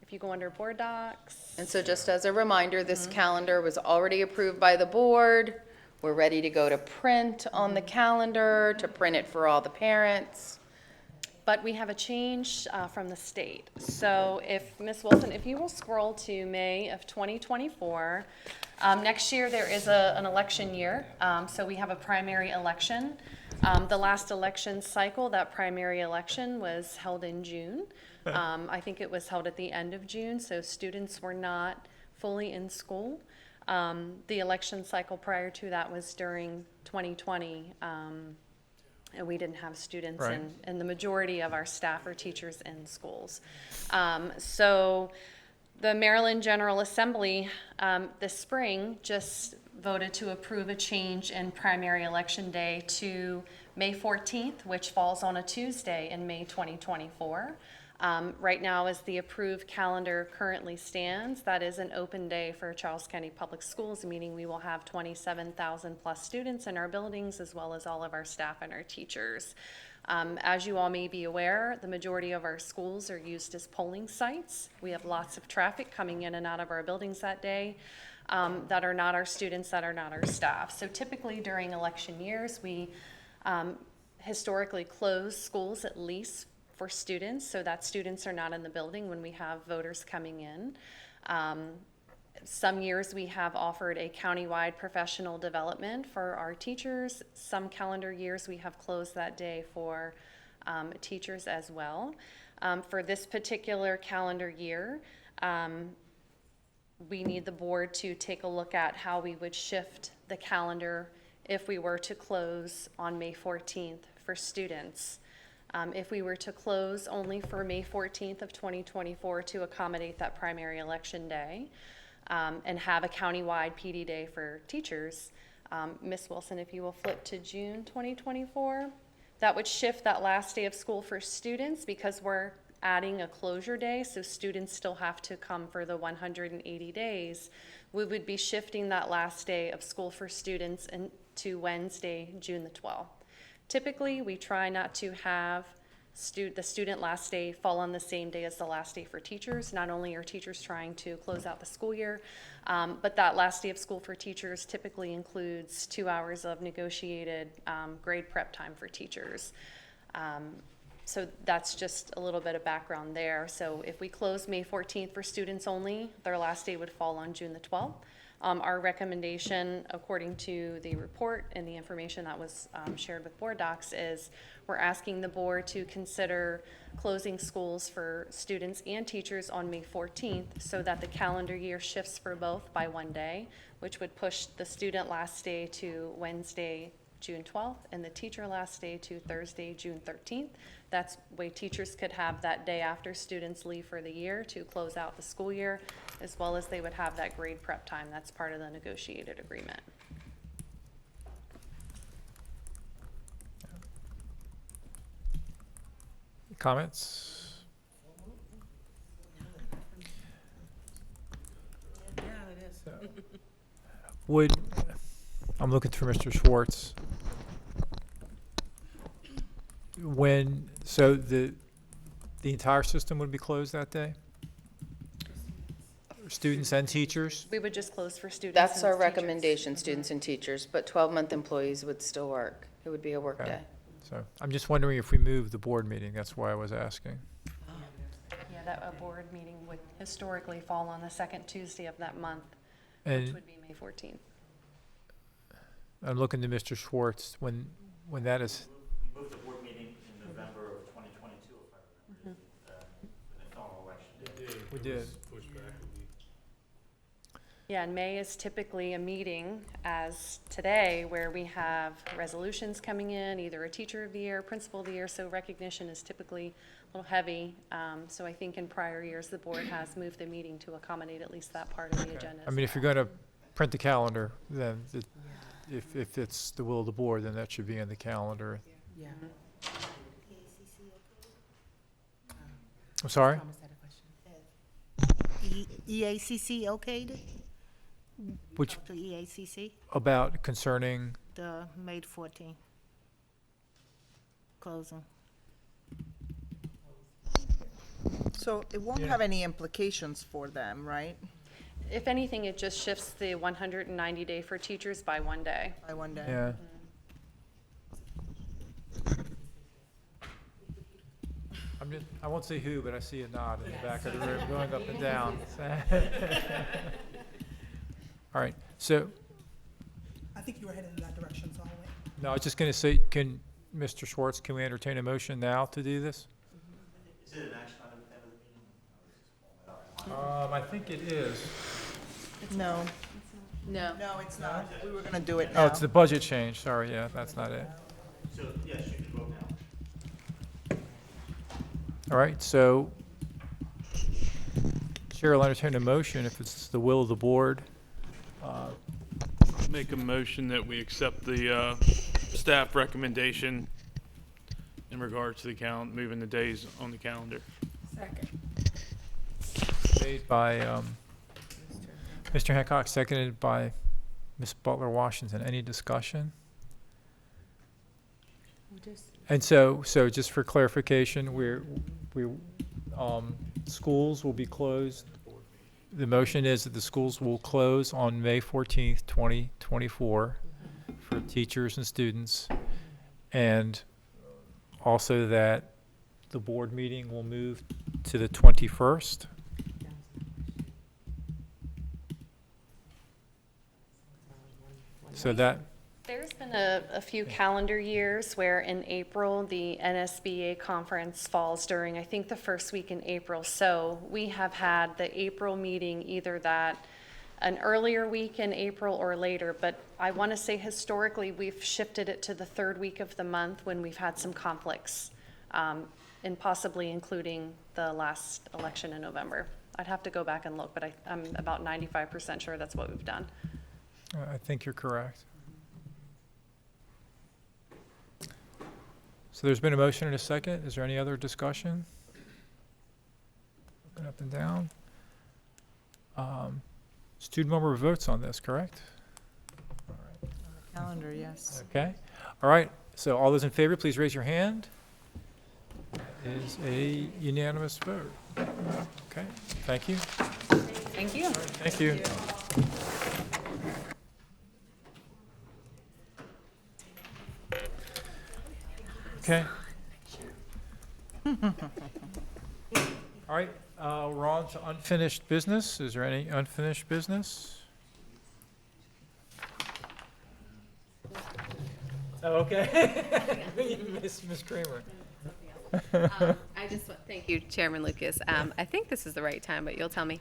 Speaker 21: if you go under board docs.
Speaker 22: And so just as a reminder, this calendar was already approved by the board. We're ready to go to print on the calendar, to print it for all the parents.
Speaker 21: But we have a change from the state. So if, Ms. Wilson, if you will scroll to May of 2024, next year there is an election year. So we have a primary election. The last election cycle, that primary election was held in June. I think it was held at the end of June, so students were not fully in school. The election cycle prior to that was during 2020, and we didn't have students
Speaker 1: Right.
Speaker 21: and the majority of our staff or teachers in schools. So the Maryland General Assembly this spring just voted to approve a change in primary election day to May 14th, which falls on a Tuesday in May 2024. Right now, as the approved calendar currently stands, that is an open day for Charles County Public Schools, meaning we will have 27,000 plus students in our buildings, as well as all of our staff and our teachers. As you all may be aware, the majority of our schools are used as polling sites. We have lots of traffic coming in and out of our buildings that day that are not our students, that are not our staff. So typically during election years, we historically close schools at least for students, so that students are not in the building when we have voters coming in. Some years we have offered a countywide professional development for our teachers. Some calendar years we have closed that day for teachers as well. For this particular calendar year, we need the board to take a look at how we would shift the calendar if we were to close on May 14th for students. If we were to close only for May 14th of 2024 to accommodate that primary election day, and have a countywide PD day for teachers, Ms. Wilson, if you will flip to June 2024, that would shift that last day of school for students because we're adding a closure day, so students still have to come for the 180 days. We would be shifting that last day of school for students to Wednesday, June the 12th. Typically, we try not to have the student last day fall on the same day as the last day for teachers. Not only are teachers trying to close out the school year, but that last day of school for teachers typically includes 2 hours of negotiated grade prep time for teachers. So that's just a little bit of background there. So if we close May 14th for students only, their last day would fall on June the 12th. Our recommendation, according to the report and the information that was shared with board docs, is we're asking the board to consider closing schools for students and teachers on May 14th so that the calendar year shifts for both by 1 day, which would push the student last day to Wednesday, June 12th, and the teacher last day to Thursday, June 13th. That's way teachers could have that day after students leave for the year to close out the school year, as well as they would have that grade prep time. That's part of the negotiated agreement.
Speaker 1: Comments? Would, I'm looking for Mr. Schwartz. So the entire system would be closed that day? Students and teachers?
Speaker 21: We would just close for students.
Speaker 22: That's
Speaker 21: and
Speaker 22: our
Speaker 21: teachers.
Speaker 22: recommendation, students and teachers, but 12-month employees would still work. It would be a work
Speaker 1: Okay.
Speaker 22: day.
Speaker 1: So I'm just wondering if we move the board meeting, that's why I was asking.
Speaker 21: Yeah, that a board meeting would historically fall on the second Tuesday of that month, which
Speaker 1: And
Speaker 21: would be May 14th.
Speaker 1: I'm looking to Mr. Schwartz, when that is,
Speaker 7: We moved the board meeting in November of 2022, if I remember, in the final election.
Speaker 1: we did.
Speaker 21: Yeah, and May is typically a meeting, as today, where we have resolutions coming in, either a teacher of the year, principal of the year, so recognition is typically a little heavy. So I think in prior years, the board has moved the meeting to accommodate at least that part of the agenda.
Speaker 1: I mean, if you're going to print the calendar, then if it's the will of the board, then that should be in the calendar.
Speaker 6: Yeah.
Speaker 1: I'm sorry?
Speaker 6: Thomas had a question.
Speaker 20: EACC okayed it?
Speaker 1: Which,
Speaker 20: Talk to EACC,
Speaker 1: about concerning,
Speaker 20: the May 14th closing.
Speaker 5: So it won't have any implications for them, right?
Speaker 21: If anything, it just shifts the 190-day for teachers by one day.
Speaker 5: By one day?
Speaker 1: yeah. I won't say who, but I see a nod in the back of the room going up and down. All right, so,
Speaker 13: I think you were headed in that direction, so I'll wait.
Speaker 1: no, I was just going to say, Mr. Schwartz, can we entertain a motion now to do this?
Speaker 7: Is it an action item at the end of the meeting?
Speaker 1: I think it is.
Speaker 5: No.
Speaker 22: No.
Speaker 5: No, it's not. We were gonna do it
Speaker 1: Oh,
Speaker 5: now.
Speaker 1: it's the budget change, sorry, yeah, that's not it.
Speaker 7: So, yes, you can vote now.
Speaker 1: All right, so Chair will entertain a motion if it's the will of the board.
Speaker 17: Make a motion that we accept the staff recommendation in regards to the moving the days on the calendar.
Speaker 6: Second.
Speaker 1: Made by Mr. Hancock, seconded by Ms. Butler Washington. Any discussion? And so just for clarification, schools will be closed. The motion is that the schools will close on May 14th, 2024 for teachers and students. And also that the board meeting will move to the 21st. So that,
Speaker 21: There's been a few calendar years where in April, the NSBA conference falls during, I think, the first week in April. So we have had the April meeting either an earlier week in April or later. But I want to say historically, we've shifted it to the third week of the month when we've had some conflicts, and possibly including the last election in November. I'd have to go back and look, but I'm about 95% sure that's what we've done.
Speaker 1: I think you're correct. So there's been a motion and a second. Is there any other discussion? Looking up and down. Student member votes on this, correct?
Speaker 5: Calendar, yes.
Speaker 1: Okay. All right. So all those in favor, please raise your hand. That is a unanimous vote. Okay. Thank you.
Speaker 21: Thank you.
Speaker 1: Thank you. Okay. All right, we're on to unfinished business. Is there any unfinished business? Oh, okay. Miss Kramer.
Speaker 16: Thank you, Chairman Lucas. I think this is the right time, but you'll tell me,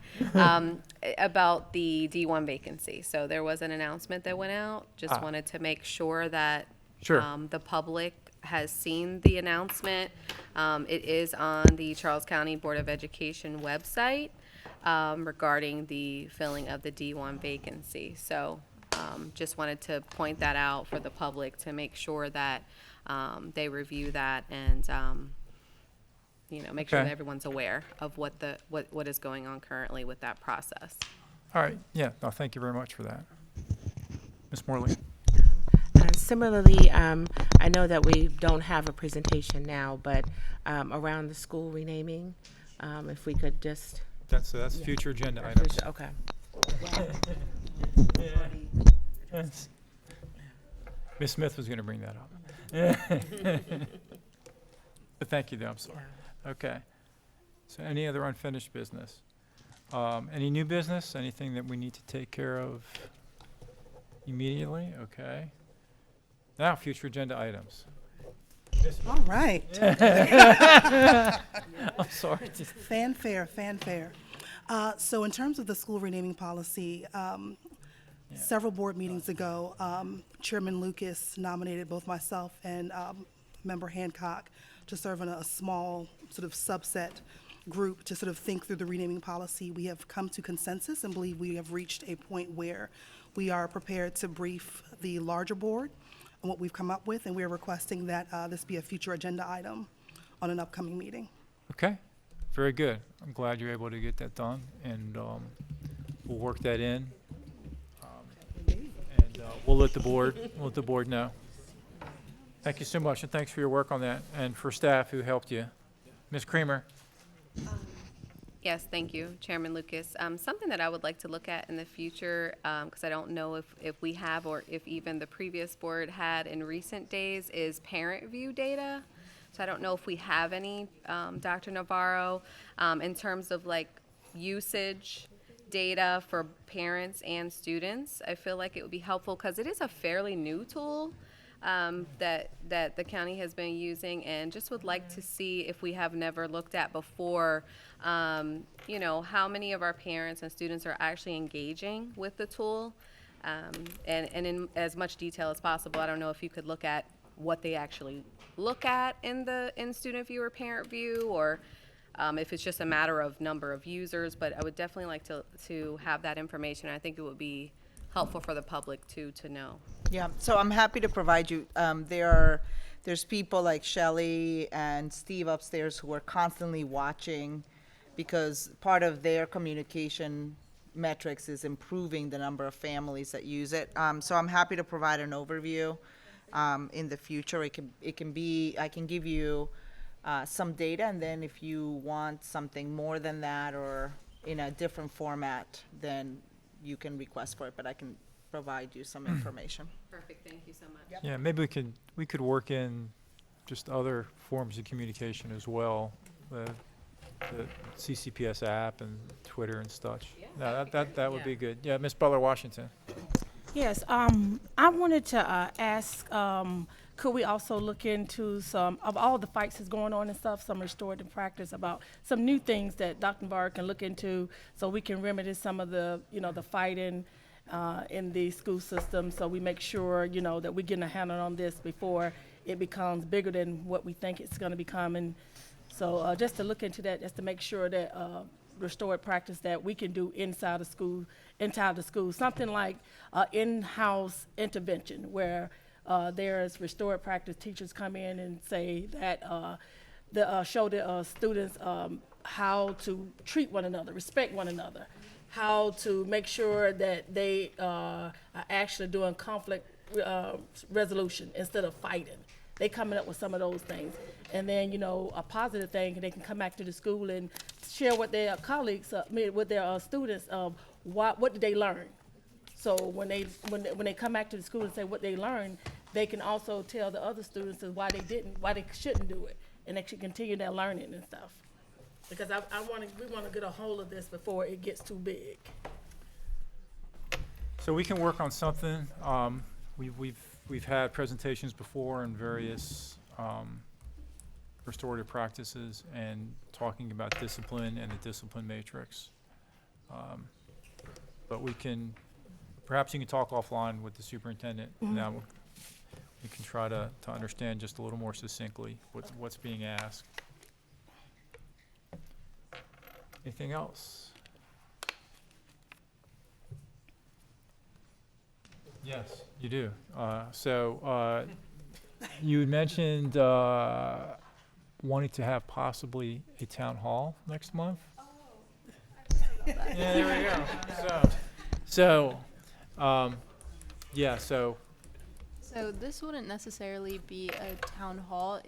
Speaker 16: about the D1 vacancy. So there was an announcement that went out. Just wanted to make sure that
Speaker 1: Sure.
Speaker 16: the public has seen the announcement. It is on the Charles County Board of Education website regarding the filling of the D1 vacancy. So just wanted to point that out for the public to make sure that they review that and make sure
Speaker 1: Okay.
Speaker 16: that everyone's aware of what is going on currently with that process.
Speaker 1: All right, yeah, no, thank you very much for that. Ms. Morley?
Speaker 6: Similarly, I know that we don't have a presentation now, but around the school renaming, if we could just.
Speaker 1: That's future agenda items.
Speaker 6: Okay.
Speaker 1: Yes. Ms. Smith was going to bring that up. But thank you, though, I'm sorry. Okay. So any other unfinished business? Any new business? Anything that we need to take care of immediately? Okay. Now, future agenda items.
Speaker 13: All right.
Speaker 1: I'm sorry.
Speaker 13: Fanfare. So in terms of the school renaming policy, several board meetings ago, Chairman Lucas nominated both myself and Member Hancock to serve in a small sort of subset group to sort of think through the renaming policy. We have come to consensus and believe we have reached a point where we are prepared to brief the larger board on what we've come up with, and we are requesting that this be a future agenda item on an upcoming meeting.
Speaker 1: Okay, very good. I'm glad you're able to get that done, and we'll work that in. And we'll let the board know. Thank you so much, and thanks for your work on that, and for staff who helped you. Ms. Creamer?
Speaker 16: Yes, thank you, Chairman Lucas. Something that I would like to look at in the future, because I don't know if we have or if even the previous board had in recent days, is parent view data. So I don't know if we have any, Dr. Navarro, in terms of like usage data for parents and students. I feel like it would be helpful because it is a fairly new tool that the county has been using, and just would like to see if we have never looked at before, how many of our parents and students are actually engaging with the tool, and in as much detail as possible. I don't know if you could look at what they actually look at in student view or parent view, or if it's just a matter of number of users, but I would definitely like to have that information. I think it would be helpful for the public to know.
Speaker 5: Yeah, so I'm happy to provide you. There's people like Shelley and Steve upstairs who are constantly watching, because part of their communication metrics is improving the number of families that use it. So I'm happy to provide an overview in the future. It can be, I can give you some data, and then if you want something more than that or in a different format, then you can request for it, but I can provide you some information.
Speaker 16: Perfect, thank you so much.
Speaker 1: Yeah, maybe we could work in just other forms of communication as well, the CCPS app and Twitter and such. Yeah, that would be good. Yeah, Ms. Butler Washington.
Speaker 12: Yes, I wanted to ask, could we also look into some of all the fights that's going on and stuff, some restorative practice, about some new things that Dr. Navarro can look into, so we can remedy some of the, the fighting in the school system, so we make sure, that we're getting a handle on this before it becomes bigger than what we think it's going to become. And so just to look into that, just to make sure that restorative practice that we can do inside the school, something like in-house intervention, where there's restorative practice teachers come in and say that show the students how to treat one another, respect one another, how to make sure that they are actually doing conflict resolution instead of fighting. They coming up with some of those things. And then, a positive thing, they can come back to the school and share with their colleagues, with their students, what did they learn. So when they come back to the school and say what they learned, they can also tell the other students why they shouldn't do it, and they should continue their learning and stuff. Because we want to get a hold of this before it gets too big.
Speaker 1: So we can work on something. We've had presentations before in various restorative practices and talking about discipline and the discipline matrix. But perhaps you can talk offline with the superintendent.
Speaker 12: Mm-hmm.
Speaker 1: Now we can try to understand just a little more succinctly what's being asked. Anything else? Yes, you do. So you mentioned wanting to have possibly a town hall next month.
Speaker 21: Yeah,
Speaker 1: there we go. So, yeah, so,
Speaker 3: So this wouldn't necessarily be a town hall.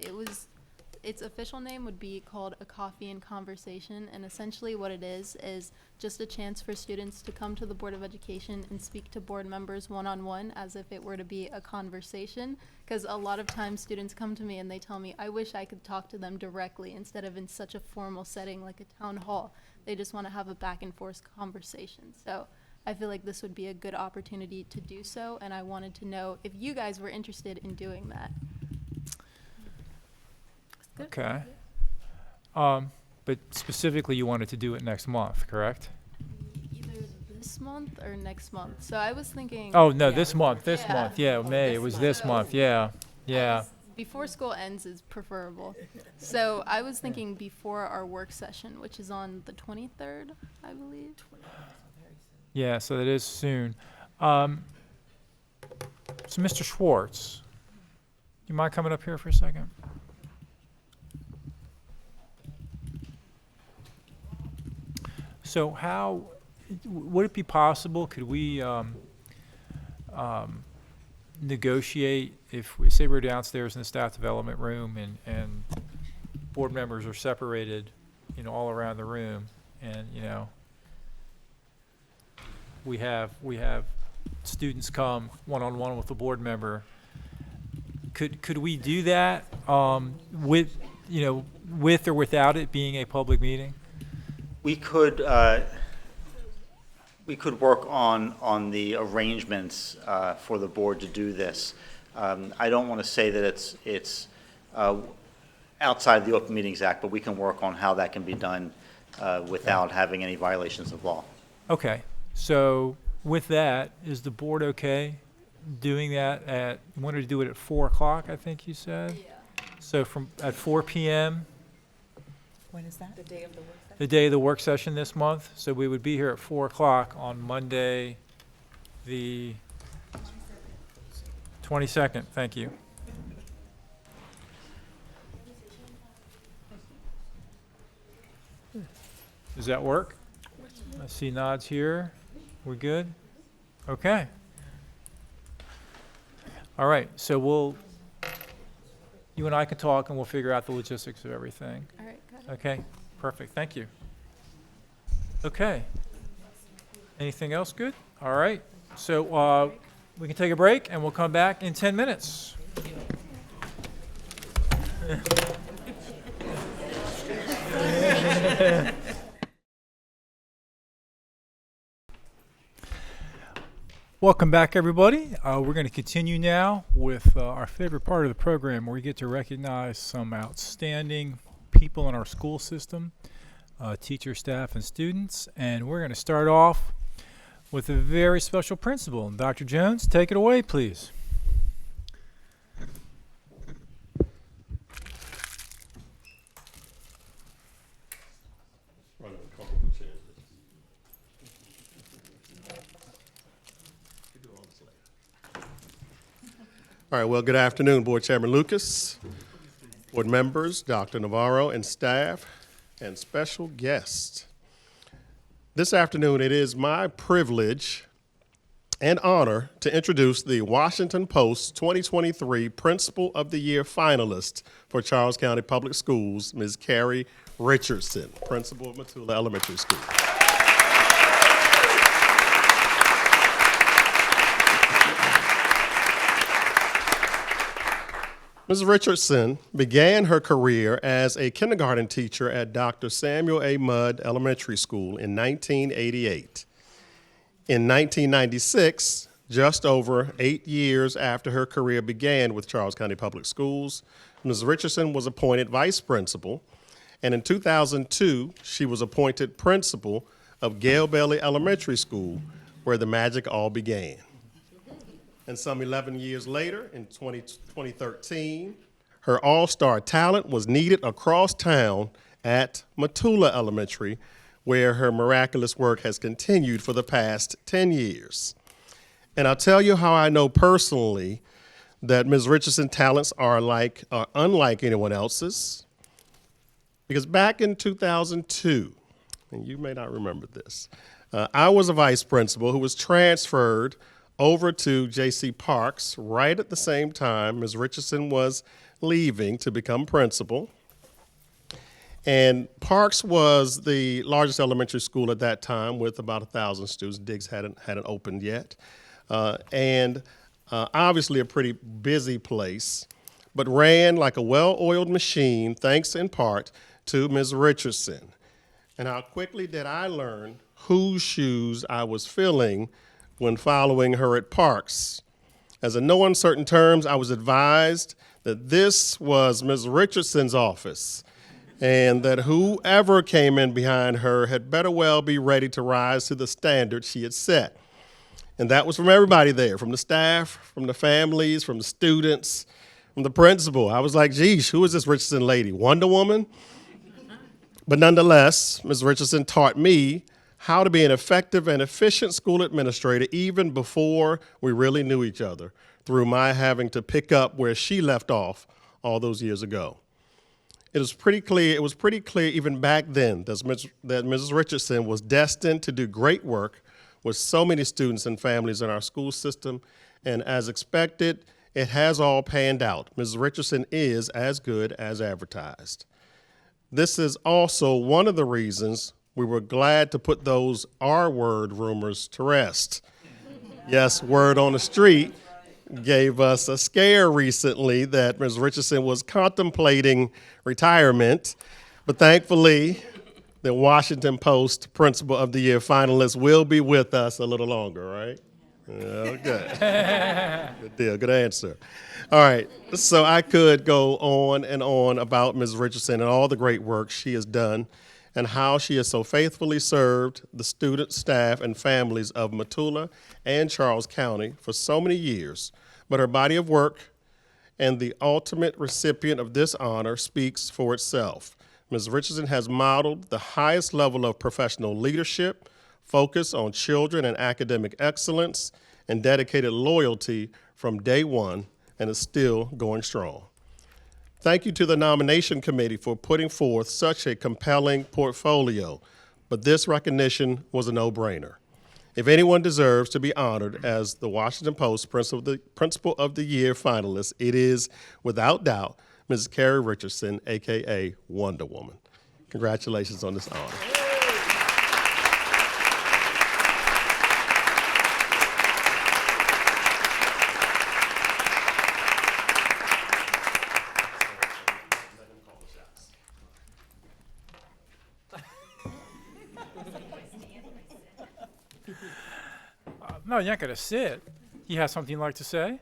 Speaker 3: Its official name would be called a coffee and conversation, and essentially what it is just a chance for students to come to the Board of Education and speak to board members one-on-one as if it were to be a conversation. Because a lot of times students come to me and they tell me, I wish I could talk to them directly instead of in such a formal setting like a town hall. They just want to have a back and forth conversation. So I feel like this would be a good opportunity to do so, and I wanted to know if you guys were interested in doing that.
Speaker 1: okay. But specifically, you wanted to do it next month, correct?
Speaker 3: Either this month or next month. So I was thinking.
Speaker 1: Oh, no,
Speaker 3: yeah.
Speaker 1: this month, yeah, May, it was this month, yeah, yeah.
Speaker 3: Before school ends is preferable. So I was thinking before our work session, which is on the 23rd, I believe.
Speaker 1: Yeah, so that is soon. So Mr. Schwartz, you mind coming up here for a second? So how, would it be possible, could we negotiate if, we say we're downstairs in the staff development room and board members are separated, you know, all around the room, and, you know, we have students come one-on-one with the board member. Could we do that with, you know, with or without it being a public meeting?
Speaker 7: We could work on the arrangements for the board to do this. I don't want to say that it's outside the Open Meetings Act, but we can work on how that can be done without having any violations of law.
Speaker 1: Okay, so with that, is the board okay doing that at, you wanted to do it at 4 o'clock, I think you said? Yeah. So at 4 p.m.?
Speaker 5: When is that? The day of the work session?
Speaker 1: The day of the work session this month. So we would be here at 4 o'clock on Monday, the 22nd. Thank you. Does that work? I see nods here. We're good? Okay. All right, so you and I can talk and we'll figure out the logistics of everything.
Speaker 3: All right, got it.
Speaker 1: Okay, perfect, thank you. Okay. Anything else good? All right, so we can take a break and we'll come back in 10 minutes. Welcome back, everybody. We're going to continue now with our favorite part of the program, where we get to recognize some outstanding people in our school system, teachers, staff, and students. And we're going to start off with a very special principal. Dr. Jones, take it away, please.
Speaker 4: All right, well, good afternoon, Board Chairman Lucas, board members, Dr. Navarro, and staff, and special guests. This afternoon, it is my privilege and honor to introduce the Washington Post 2023 Principal of the Year finalist for Charles County Public Schools, Ms. Carrie Richardson, Principal of Matula Elementary School. Ms. Richardson began her career as a kindergarten teacher at Dr. Samuel A. Mudd Elementary School in 1988. In 1996, just over 8 years after her career began with Charles County Public Schools, Ms. Richardson was appointed vice principal, and in 2002, she was appointed principal of Gale-Bailey Elementary School, where the magic all began. And some 11 years later, in 2013, her all-star talent was needed across town at Matula Elementary, where her miraculous work has continued for the past 10 years. And I'll tell you how I know personally that Ms. Richardson's talents are unlike anyone else's. Because back in 2002, and you may not remember this, I was a vice principal who was transferred over to J.C. Parks right at the same time Ms. Richardson was leaving to become principal. And Parks was the largest elementary school at that time with about 1,000 students. Diggs hadn't opened yet. Obviously a pretty busy place, but ran like a well-oiled machine, thanks in part to Ms. Richardson. And how quickly did I learn whose shoes I was filling when following her at Parks. As in no uncertain terms, I was advised that this was Ms. Richardson's office, and that whoever came in behind her had better well be ready to rise to the standard she had set. And that was from everybody there, from the staff, from the families, from the students, from the principal. I was like, geez, who is this Richardson lady, Wonder Woman? But nonetheless, Ms. Richardson taught me how to be an effective and efficient school administrator even before we really knew each other, through my having to pick up where she left off all those years ago. It was pretty clear even back then that Mrs. Richardson was destined to do great work with so many students and families in our school system, and as expected, it has all panned out. Mrs. Richardson is as good as advertised. This is also one of the reasons we were glad to put those R-word rumors to rest. Yes, word on the street gave us a scare recently that Ms. Richardson was contemplating retirement, but thankfully, the Washington Post Principal of the Year finalist will be with us a little longer, right? Okay. Good deal, good answer. All right, so I could go on and on about Ms. Richardson and all the great work she has done and how she has so faithfully served the students, staff, and families of Matula and Charles County for so many years. But her body of work and the ultimate recipient of this honor speaks for itself. Ms. Richardson has modeled the highest level of professional leadership, focus on children and academic excellence, and dedicated loyalty from day one, and is still going strong. Thank you to the nomination committee for putting forth such a compelling portfolio, but this recognition was a no-brainer. If anyone deserves to be honored as the Washington Post Principal of the Year finalist, it is, without doubt, Mrs. Carrie Richardson, AKA Wonder Woman. Congratulations on this honor.
Speaker 1: No, you're not going to sit. You have something you'd like to say? I do.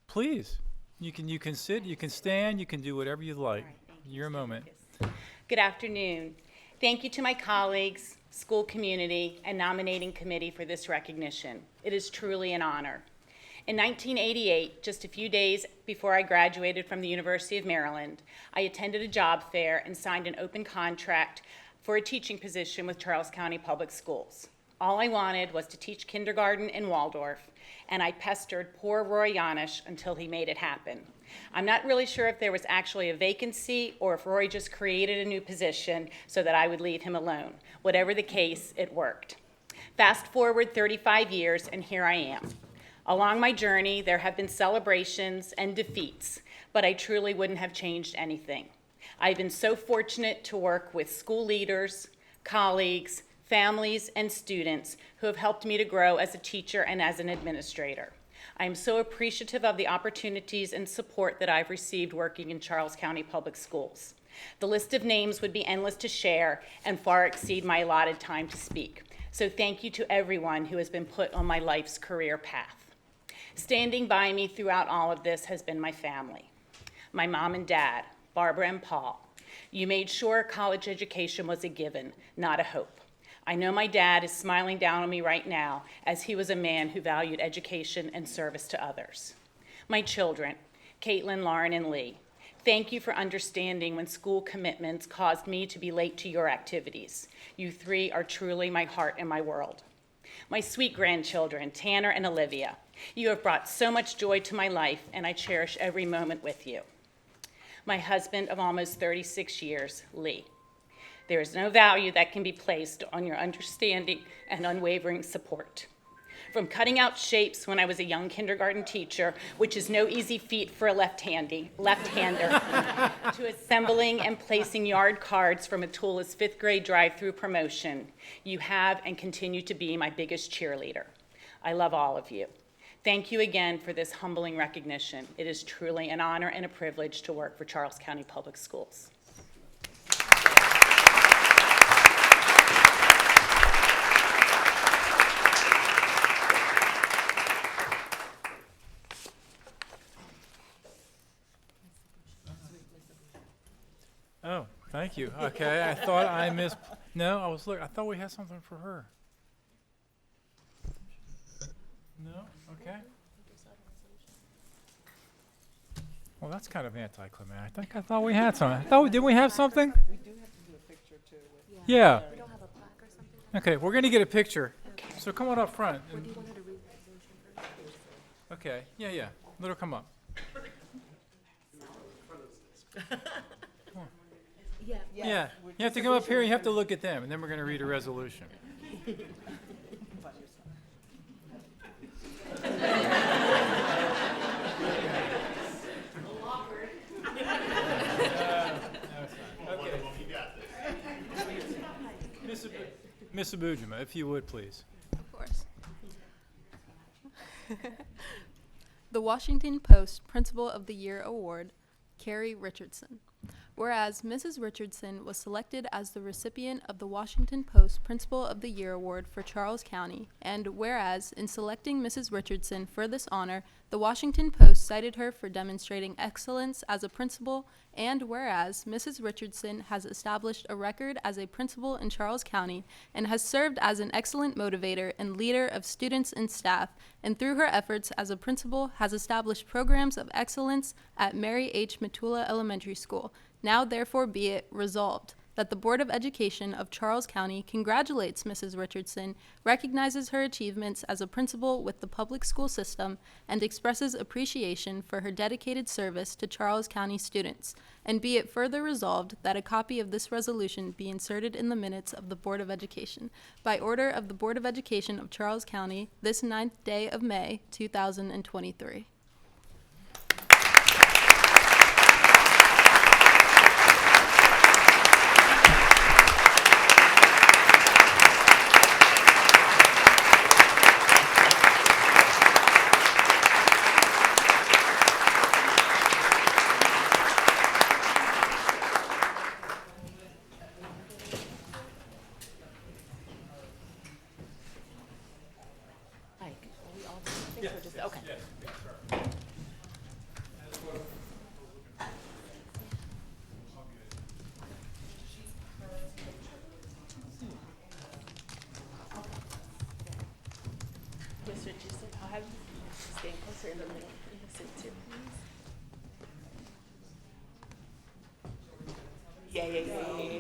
Speaker 1: Please. You can sit, you can stand, you can do whatever you'd like. Your moment.
Speaker 8: Good afternoon. Thank you to my colleagues, school community, and nominating committee for this recognition. It is truly an honor. In 1988, just a few days before I graduated from the University of Maryland, I attended a job fair and signed an open contract for a teaching position with Charles County Public Schools. All I wanted was to teach kindergarten in Waldorf, and I pestered poor Roy Yanish until he made it happen. I'm not really sure if there was actually a vacancy or if Roy just created a new position so that I would leave him alone. Whatever the case, it worked. Fast forward 35 years, and here I am. Along my journey, there have been celebrations and defeats, but I truly wouldn't have changed anything. I've been so fortunate to work with school leaders, colleagues, families, and students who have helped me to grow as a teacher and as an administrator. I am so appreciative of the opportunities and support that I've received working in Charles County Public Schools. The list of names would be endless to share and far exceed my allotted time to speak. So thank you to everyone who has been put on my life's career path. Standing by me throughout all of this has been my family. My mom and dad, Barbara and Paul. You made sure college education was a given, not a hope. I know my dad is smiling down on me right now, as he was a man who valued education and service to others. My children, Caitlin, Lauren, and Lee, thank you for understanding when school commitments caused me to be late to your activities. You three are truly my heart and my world. My sweet grandchildren, Tanner and Olivia, you have brought so much joy to my life, and I cherish every moment with you. my husband of almost 36 years, Lee. There is no value that can be placed on your understanding and unwavering support. From cutting out shapes when I was a young kindergarten teacher, which is no easy feat for a left-hander, to assembling and placing yard cards for Matula's 5th grade drive-through promotion, you have and continue to be my biggest cheerleader. I love all of you. Thank you again for this humbling recognition. It is truly an honor and a privilege to work for Charles County Public Schools.
Speaker 1: Oh, thank you. Okay, I thought I missed. No, I was looking. I thought we had something for her. No? Okay. Well, that's kind of anticlimactic. I thought we had something. Didn't we have something?
Speaker 2: We do have to do a picture too.
Speaker 1: Yeah.
Speaker 2: We don't have a plaque or something?
Speaker 1: Okay, we're going to get a picture.
Speaker 2: Okay.
Speaker 1: So come on up front.
Speaker 2: Or do you want her to read the resolution first?
Speaker 1: Okay, yeah. Let her come up. Yeah. You have to come up here and you have to look at them, and then we're going to read a resolution. Miss Abujima, if you would, please.
Speaker 3: Of course. The Washington Post Principal of the Year Award, Carrie Richardson. Whereas Mrs. Richardson was selected as the recipient of the Washington Post Principal of the Year Award for Charles County, and whereas in selecting Mrs. Richardson for this honor, the Washington Post cited her for demonstrating excellence as a principal, and whereas Mrs. Richardson has established a record as a principal in Charles County and has served as an excellent motivator and leader of students and staff, and through her efforts as a principal has established programs of excellence at Mary H. Matula Elementary School. Now therefore be it resolved that the Board of Education of Charles County congratulates Mrs. Richardson, recognizes her achievements as a principal with the public school system, and expresses appreciation for her dedicated service to Charles County students. And be it further resolved that a copy of this resolution be inserted in the minutes of the Board of Education. By order of the Board of Education of Charles County, this 9th day of May, 2023.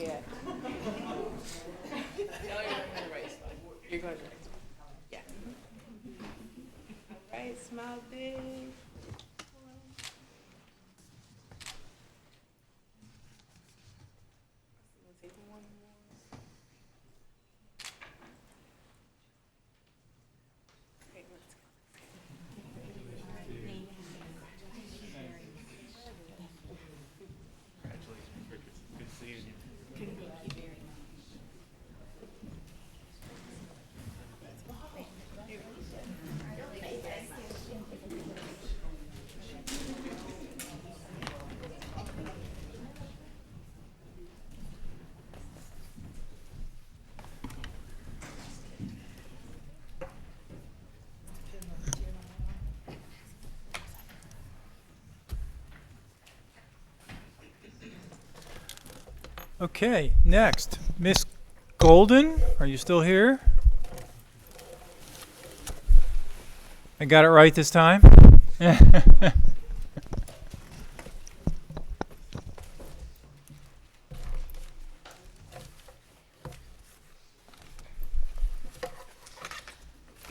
Speaker 2: Yeah. No, you're in the right spot. You're going to the right spot. Yeah. All right, smile big. We'll take one more. Okay, let's go.
Speaker 1: Okay, next, Miss Golden, are you still here? I got it right this time?
Speaker 9: Good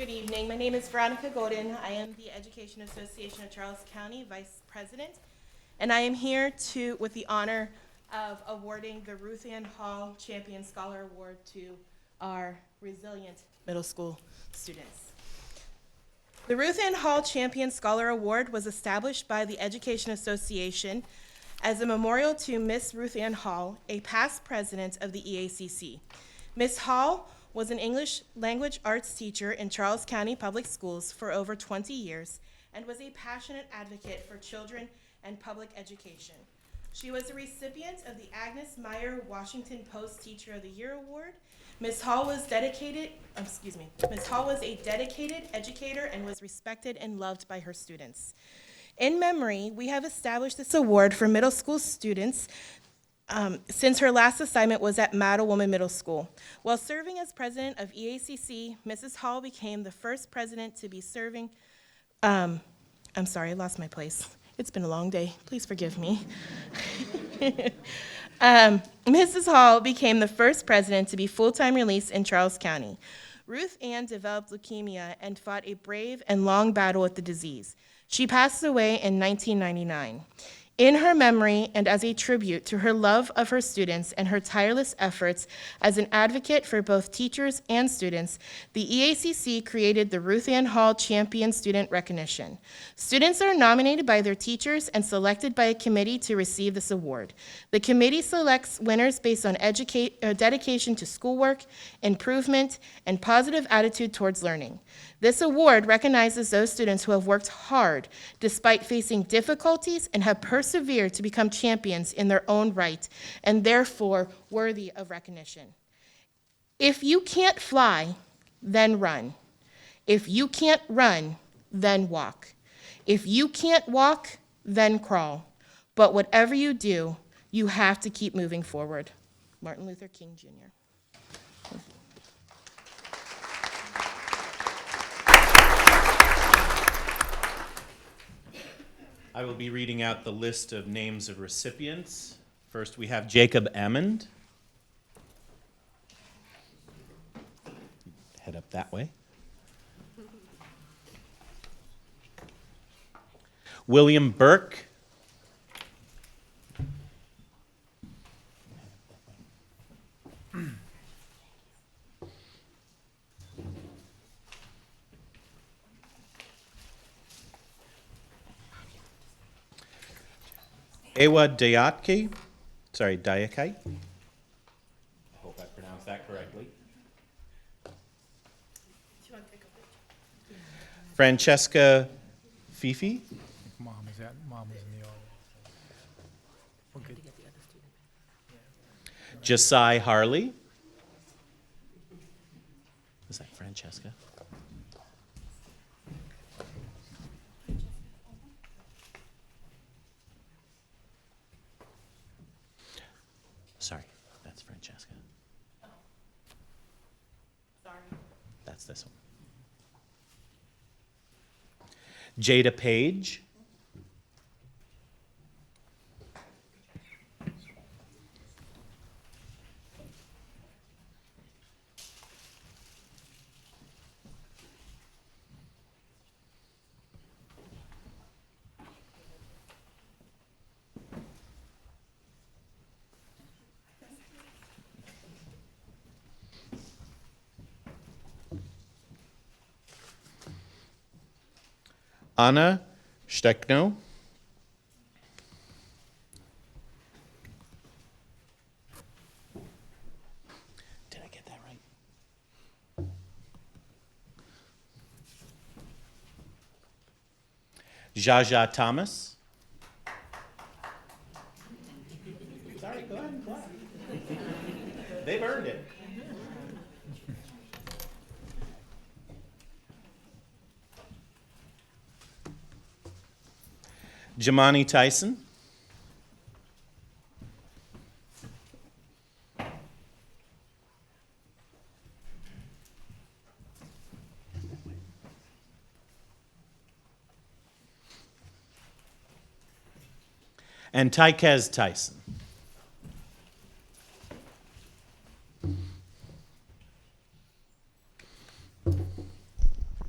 Speaker 9: evening. My name is Veronica Golden. I am the Education Association of Charles County Vice President. and I am here with the honor of awarding the Ruth Ann Hall Champion Scholar Award to our resilient middle school students. The Ruth Ann Hall Champion Scholar Award was established by the Education Association as a memorial to Miss Ruth Ann Hall, a past president of the EACC. Miss Hall was an English language arts teacher in Charles County Public Schools for over 20 years and was a passionate advocate for children and public education. She was a recipient of the Agnes Meyer Washington Post Teacher of the Year Award. Ms. Hall was a dedicated educator and was respected and loved by her students. In memory, we have established this award for middle school students since her last assignment was at Matula Middle School. While serving as president of EACC, Mrs. Hall became the first president to be serving, I'm sorry, I lost my place. It's been a long day, please forgive me. Mrs. Hall became the first president to be full-time released in Charles County. Ruth Ann developed leukemia and fought a brave and long battle with the disease. She passed away in 1999. In her memory and as a tribute to her love of her students and her tireless efforts as an advocate for both teachers and students, the EACC created the Ruth Ann Hall Champion Student Recognition. Students are nominated by their teachers and selected by a committee to receive this award. The committee selects winners based on dedication to schoolwork, improvement, and positive attitude towards learning. This award recognizes those students who have worked hard despite facing difficulties and have persevered to become champions in their own right and therefore worthy of recognition. If you can't fly, then run. If you can't run, then walk. If you can't walk, then crawl. But whatever you do, you have to keep moving forward. Martin Luther King, Jr.
Speaker 10: I will be reading out the list of names of recipients. First, we have Jacob Ammond. Head up that way. William Burke. Ewa Dayake, Dayake. I hope I pronounced that correctly. Francesca Fifi.
Speaker 1: Mom was in the audience. Okay.
Speaker 10: Josiah Harley. Is that Francesca? Sorry, that's Francesca.
Speaker 9: Sorry.
Speaker 10: That's this one. Jada Page. Anna Steckno. Did I get that right? Jaja Thomas. Sorry, go ahead and clap. They've earned it. Jamani Tyson. And Tyquez Tyson.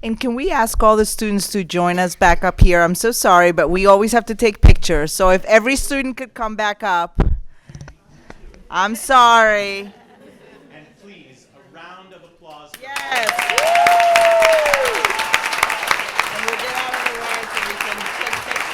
Speaker 5: And can we ask all the students to join us back up here? I'm so sorry, but we always have to take pictures. So if every student could come back up. I'm sorry.
Speaker 10: And please, a round of applause.
Speaker 5: Yes. And we'll get out of the way so we can take pictures.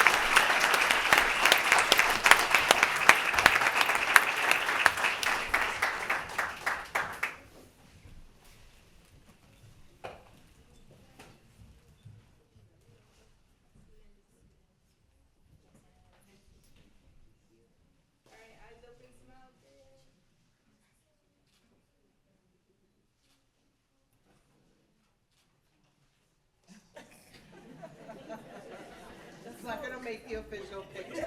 Speaker 5: That's not gonna make the official picture.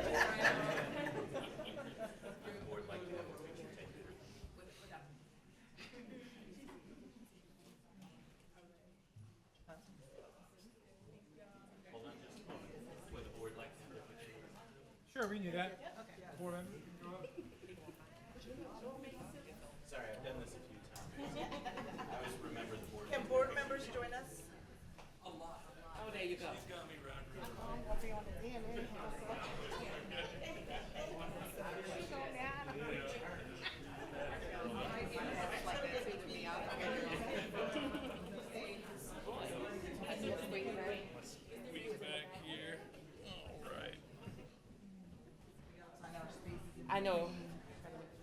Speaker 1: Sure, we can do that. Board member.
Speaker 10: Sorry, I've done this a few times. I always remember the board.
Speaker 5: Can board members join us?
Speaker 10: Oh, there you go. She's got me round.
Speaker 6: I know.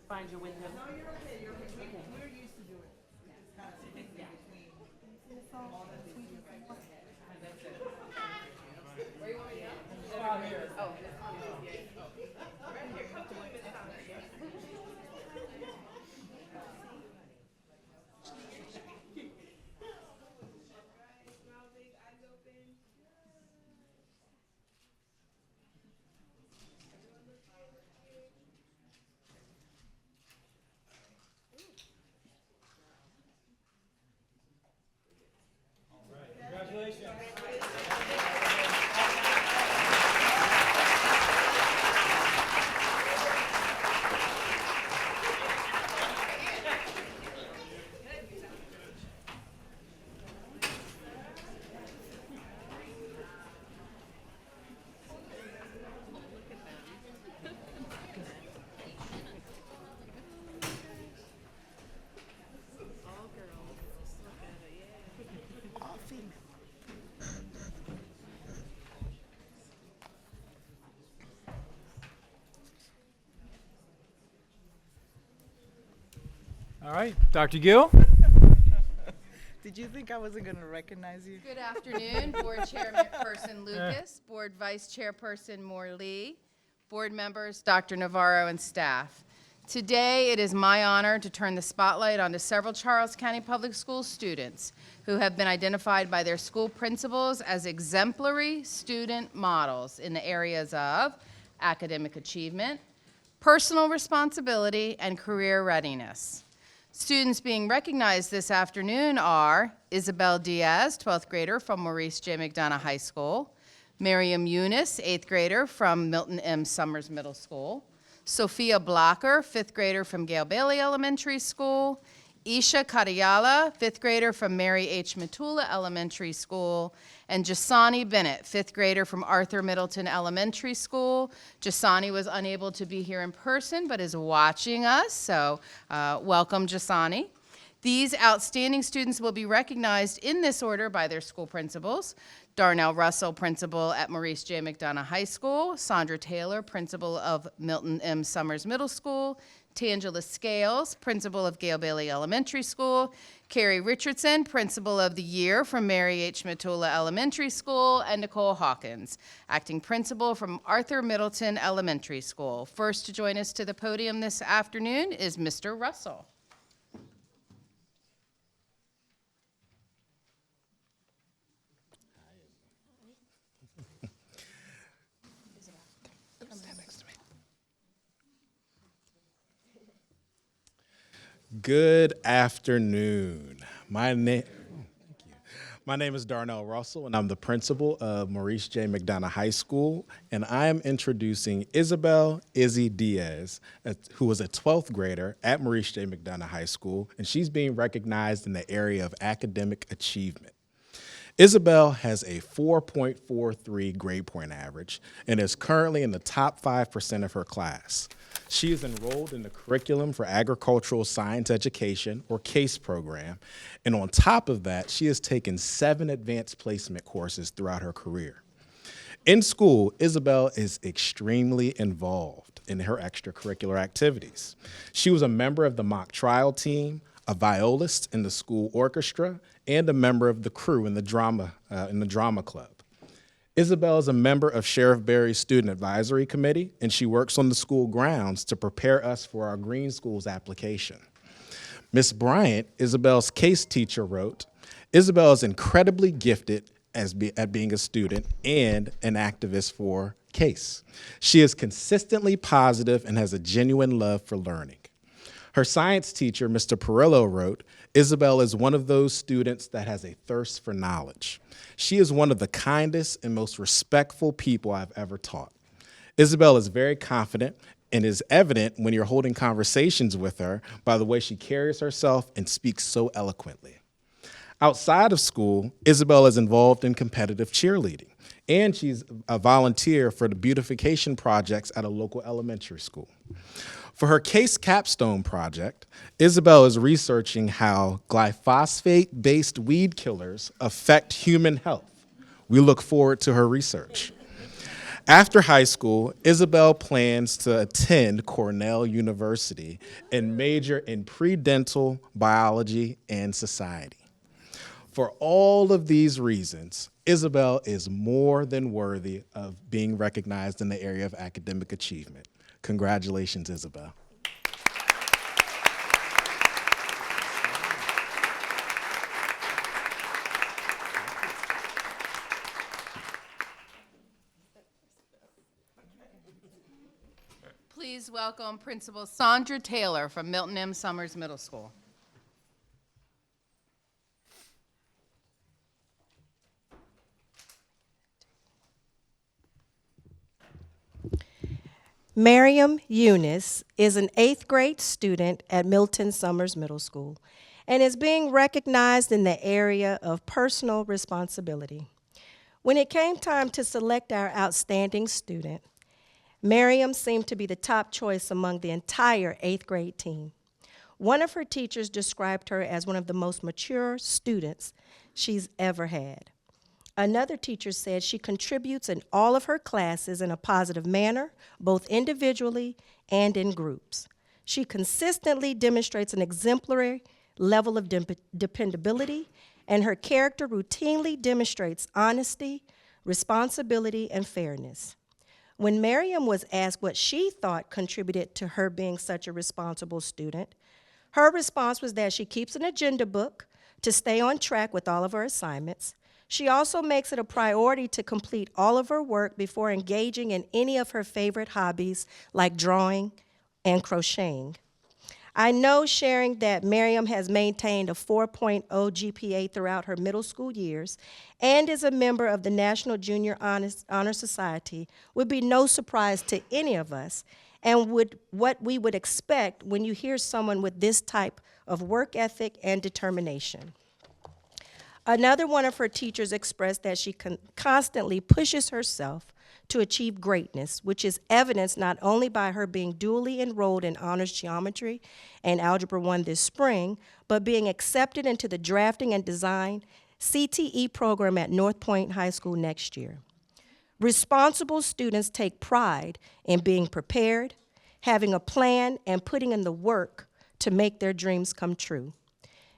Speaker 6: Find your window.
Speaker 5: No, you're okay, you're okay. We're used to doing it. Kind of spacing between all the tweets. Where you want me to go? Over here. Oh, right here.
Speaker 1: Congratulations. All right, Dr. Gill.
Speaker 5: Did you think I wasn't going to recognize you?
Speaker 22: Good afternoon, Board Chairperson Lucas, Board Vice Chairperson Morley, Board members Dr. Navarro and staff. Today, it is my honor to turn the spotlight onto several Charles County Public Schools students who have been identified by their school principals as exemplary student models in the areas of academic achievement, personal responsibility, and career readiness. Students being recognized this afternoon are Isabel Diaz, 12th grader from Maurice J. McDonough High School, Miriam Eunice, 8th grader from Milton M. Summers Middle School, Sophia Blocker, 5th grader from Gale-Bailey Elementary School, Isha Kadayala, 5th grader from Mary H. Matula Elementary School, and Jasani Bennett, 5th grader from Arthur Middleton Elementary School. Jasani was unable to be here in person, but is watching us, so welcome, Jasani. These outstanding students will be recognized in this order by their school principals. Darnell Russell, principal at Maurice J. McDonough High School. Sandra Taylor, principal of Milton M. Summers Middle School. Tangela Scales, principal of Gale-Bailey Elementary School. Carrie Richardson, principal of the year from Mary H. Matula Elementary School. And Nicole Hawkins, acting principal from Arthur Middleton Elementary School. First to join us to the podium this afternoon is Mr. Russell.
Speaker 14: Good afternoon. My name is Darnell Russell, and I'm the principal of Maurice J. McDonough High School, and I am introducing Isabel Izzy Diaz, who was a 12th grader at Maurice J. McDonough High School, and she's being recognized in the area of academic achievement. Isabel has a 4.43 grade point average and is currently in the top 5% of her class. She is enrolled in the Curriculum for Agricultural Science Education, or CASE program, and on top of that, she has taken 7 advanced placement courses throughout her career. In school, Isabel is extremely involved in her extracurricular activities. She was a member of the mock trial team, a violist in the school orchestra, and a member of the crew in the drama club. Isabel is a member of Sheriff Berry's Student Advisory Committee, and she works on the school grounds to prepare us for our Green Schools application. Ms. Bryant, Isabel's case teacher, wrote, "Isabel is incredibly gifted at being a student and an activist for CASE. She is consistently positive and has a genuine love for learning." Her science teacher, Mr. Perillo, wrote, "Isabel is one of those students that has a thirst for knowledge. She is one of the kindest and most respectful people I've ever taught. Isabel is very confident and is evident when you're holding conversations with her by the way she carries herself and speaks so eloquently." Outside of school, Isabel is involved in competitive cheerleading, and she's a volunteer for the beautification projects at a local elementary school. For her CASE capstone project, Isabel is researching how glyphosate-based weed killers affect human health. We look forward to her research. After high school, Isabel plans to attend Cornell University and major in pre-dental biology and society. For all of these reasons, Isabel is more than worthy of being recognized in the area of academic achievement. Congratulations, Isabel.
Speaker 22: Please welcome Principal Sandra Taylor from Milton M. Summers Middle School.
Speaker 15: Miriam Eunice is an 8th grade student at Milton Summers Middle School and is being recognized in the area of personal responsibility. When it came time to select our outstanding student, Miriam seemed to be the top choice among the entire 8th grade team. One of her teachers described her as one of the most mature students she's ever had. Another teacher said she contributes in all of her classes in a positive manner, both individually and in groups. She consistently demonstrates an exemplary level of dependability, and her character routinely demonstrates honesty, responsibility, and fairness. When Miriam was asked what she thought contributed to her being such a responsible student, her response was that she keeps an agenda book to stay on track with all of her assignments. She also makes it a priority to complete all of her work before engaging in any of her favorite hobbies like drawing and crocheting. I know sharing that Miriam has maintained a 4.0 GPA throughout her middle school years and is a member of the National Junior Honor Society would be no surprise to any of us, and what we would expect when you hear someone with this type of work ethic and determination. Another one of her teachers expressed that she constantly pushes herself to achieve greatness, which is evidenced not only by her being dually enrolled in honors geometry and Algebra 1 this spring, but being accepted into the drafting and design CTE program at North Point High School next year. Responsible students take pride in being prepared, having a plan, and putting in the work to make their dreams come true.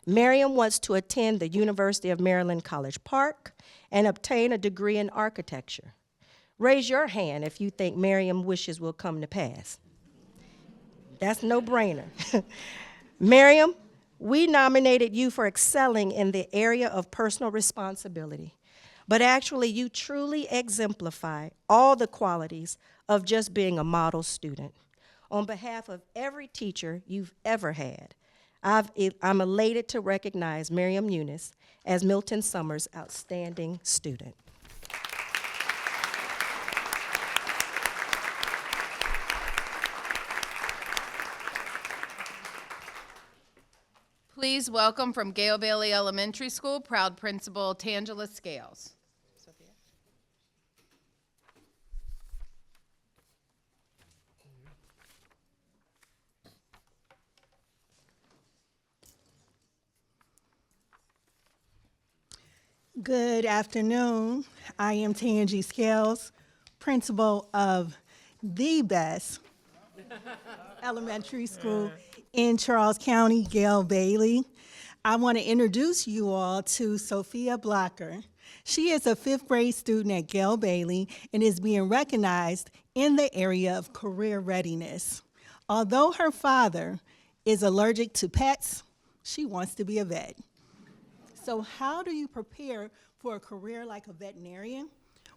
Speaker 15: Miriam wants to attend the University of Maryland College Park and obtain a degree in architecture. Raise your hand if you think Miriam's wishes will come to pass. That's no brainer. Miriam, we nominated you for excelling in the area of personal responsibility, but actually you truly exemplify all the qualities of just being a model student. On behalf of every teacher you've ever had, I'm elated to recognize Miriam Eunice as Milton Summers' outstanding student.
Speaker 11: Please welcome from Gale-Bailey Elementary School, proud principal Tangela Scales.
Speaker 19: Good afternoon. I am Tangie Scales, principal of the best elementary school in Charles County, Gale-Bailey. I want to introduce you all to Sophia Blocker. She is a 5th grade student at Gale-Bailey and is being recognized in the area of career readiness. Although her father is allergic to pets, she wants to be a vet. So how do you prepare for a career like a veterinarian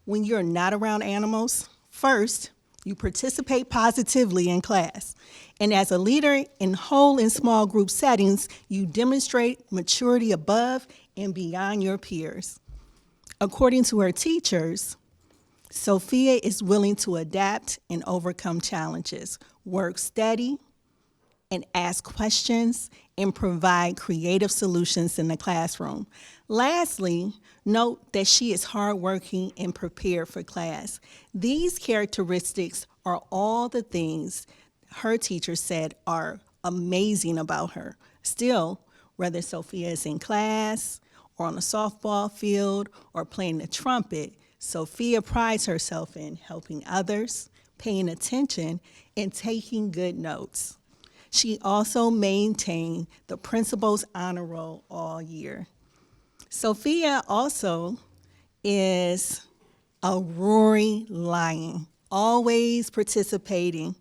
Speaker 19: when you're not around animals? First, you participate positively in class. And as a leader in whole and small group settings, you demonstrate maturity above and beyond your peers. According to her teachers, Sophia is willing to adapt and overcome challenges, work steady, and ask questions and provide creative solutions in the classroom. Lastly, note that she is hardworking and prepared for class. These characteristics are all the things her teacher said are amazing about her. Still, whether Sophia is in class or on a softball field or playing the trumpet, Sophia prides herself in helping others, paying attention, and taking good notes. She also maintained the principal's honor roll all year. Sophia also is a roaring lion, always participating.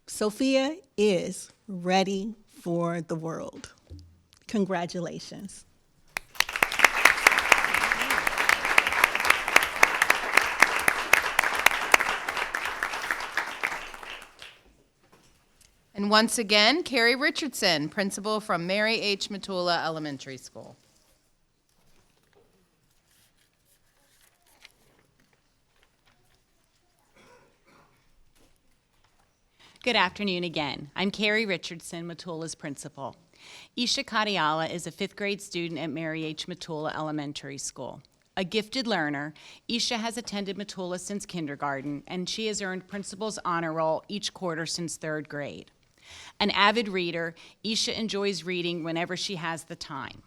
Speaker 19: Sophia is ready for the world. Congratulations.
Speaker 11: And once again, Carrie Richardson, principal from Mary H. Matula Elementary School.
Speaker 8: Good afternoon again. I'm Carrie Richardson, Matula's principal. Isha Kadiala is a 5th grade student at Mary H. Matula Elementary School. A gifted learner, Isha has attended Matula since kindergarten, and she has earned principal's honor roll each quarter since 3rd grade. An avid reader, Isha enjoys reading whenever she has the time.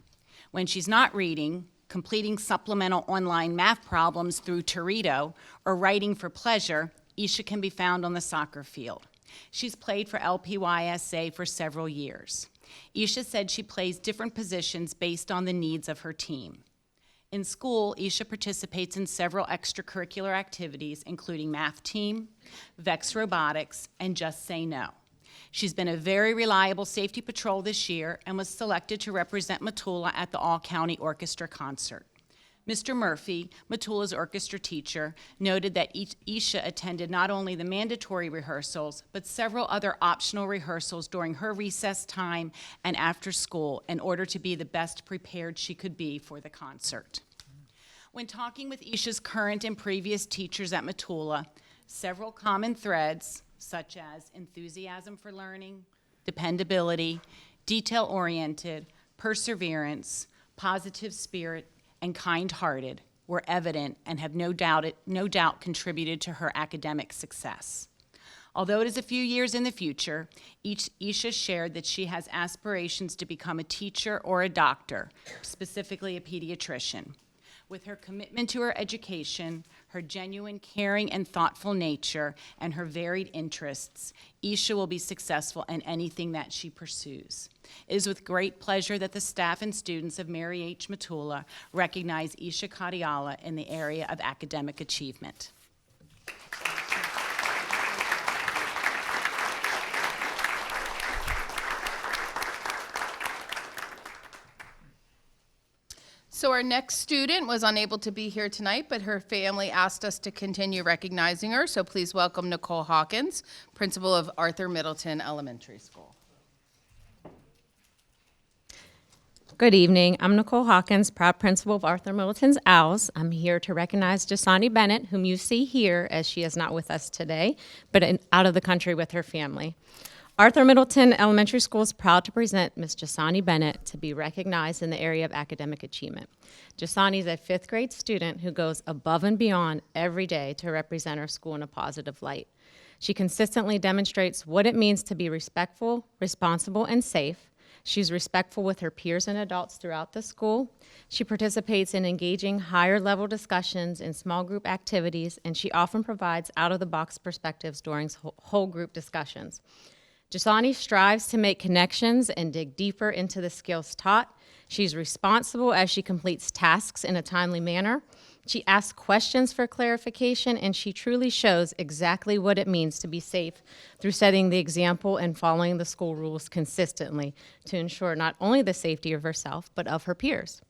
Speaker 8: When she's not reading, completing supplemental online math problems through Torito, or writing for pleasure, Isha can be found on the soccer field. She's played for LPYSA for several years. Isha said she plays different positions based on the needs of her team. In school, Isha participates in several extracurricular activities, including math team, VEX robotics, and Just Say No. She's been a very reliable safety patrol this year and was selected to represent Matula at the All-County Orchestra concert. Mr. Murphy, Matula's orchestra teacher, noted that Isha attended not only the mandatory rehearsals, but several other optional rehearsals during her recess time and after school in order to be the best prepared she could be for the concert. When talking with Isha's current and previous teachers at Matula, several common threads, such as enthusiasm for learning, dependability, detail-oriented, perseverance, positive spirit, and kind-hearted, were evident and have no doubt contributed to her academic success. Although it is a few years in the future, Isha shared that she has aspirations to become a teacher or a doctor, specifically a pediatrician. With her commitment to her education, her genuine caring and thoughtful nature, and her varied interests, Isha will be successful in anything that she pursues. It is with great pleasure that the staff and students of Mary H. Matula recognize Isha Kadiala in the area of academic achievement.
Speaker 11: So our next student was unable to be here tonight, but her family asked us to continue recognizing her. So please welcome Nicole Hawkins, principal of Arthur Middleton Elementary School.
Speaker 23: Good evening. I'm Nicole Hawkins, proud principal of Arthur Middleton's Owls. I'm here to recognize Jasani Bennett, whom you see here, as she is not with us today, but out of the country with her family. Arthur Middleton Elementary School is proud to present Ms. Jasani Bennett to be recognized in the area of academic achievement. Jasani is a 5th grade student who goes above and beyond every day to represent our school in a positive light. She consistently demonstrates what it means to be respectful, responsible, and safe. She's respectful with her peers and adults throughout the school. She participates in engaging higher-level discussions in small group activities, and she often provides out-of-the-box perspectives during whole group discussions. Jasani strives to make connections and dig deeper into the skills taught. She's responsible as she completes tasks in a timely manner. She asks questions for clarification, and she truly shows exactly what it means to be safe through setting the example and following the school rules consistently to ensure not only the safety of herself, but of her peers.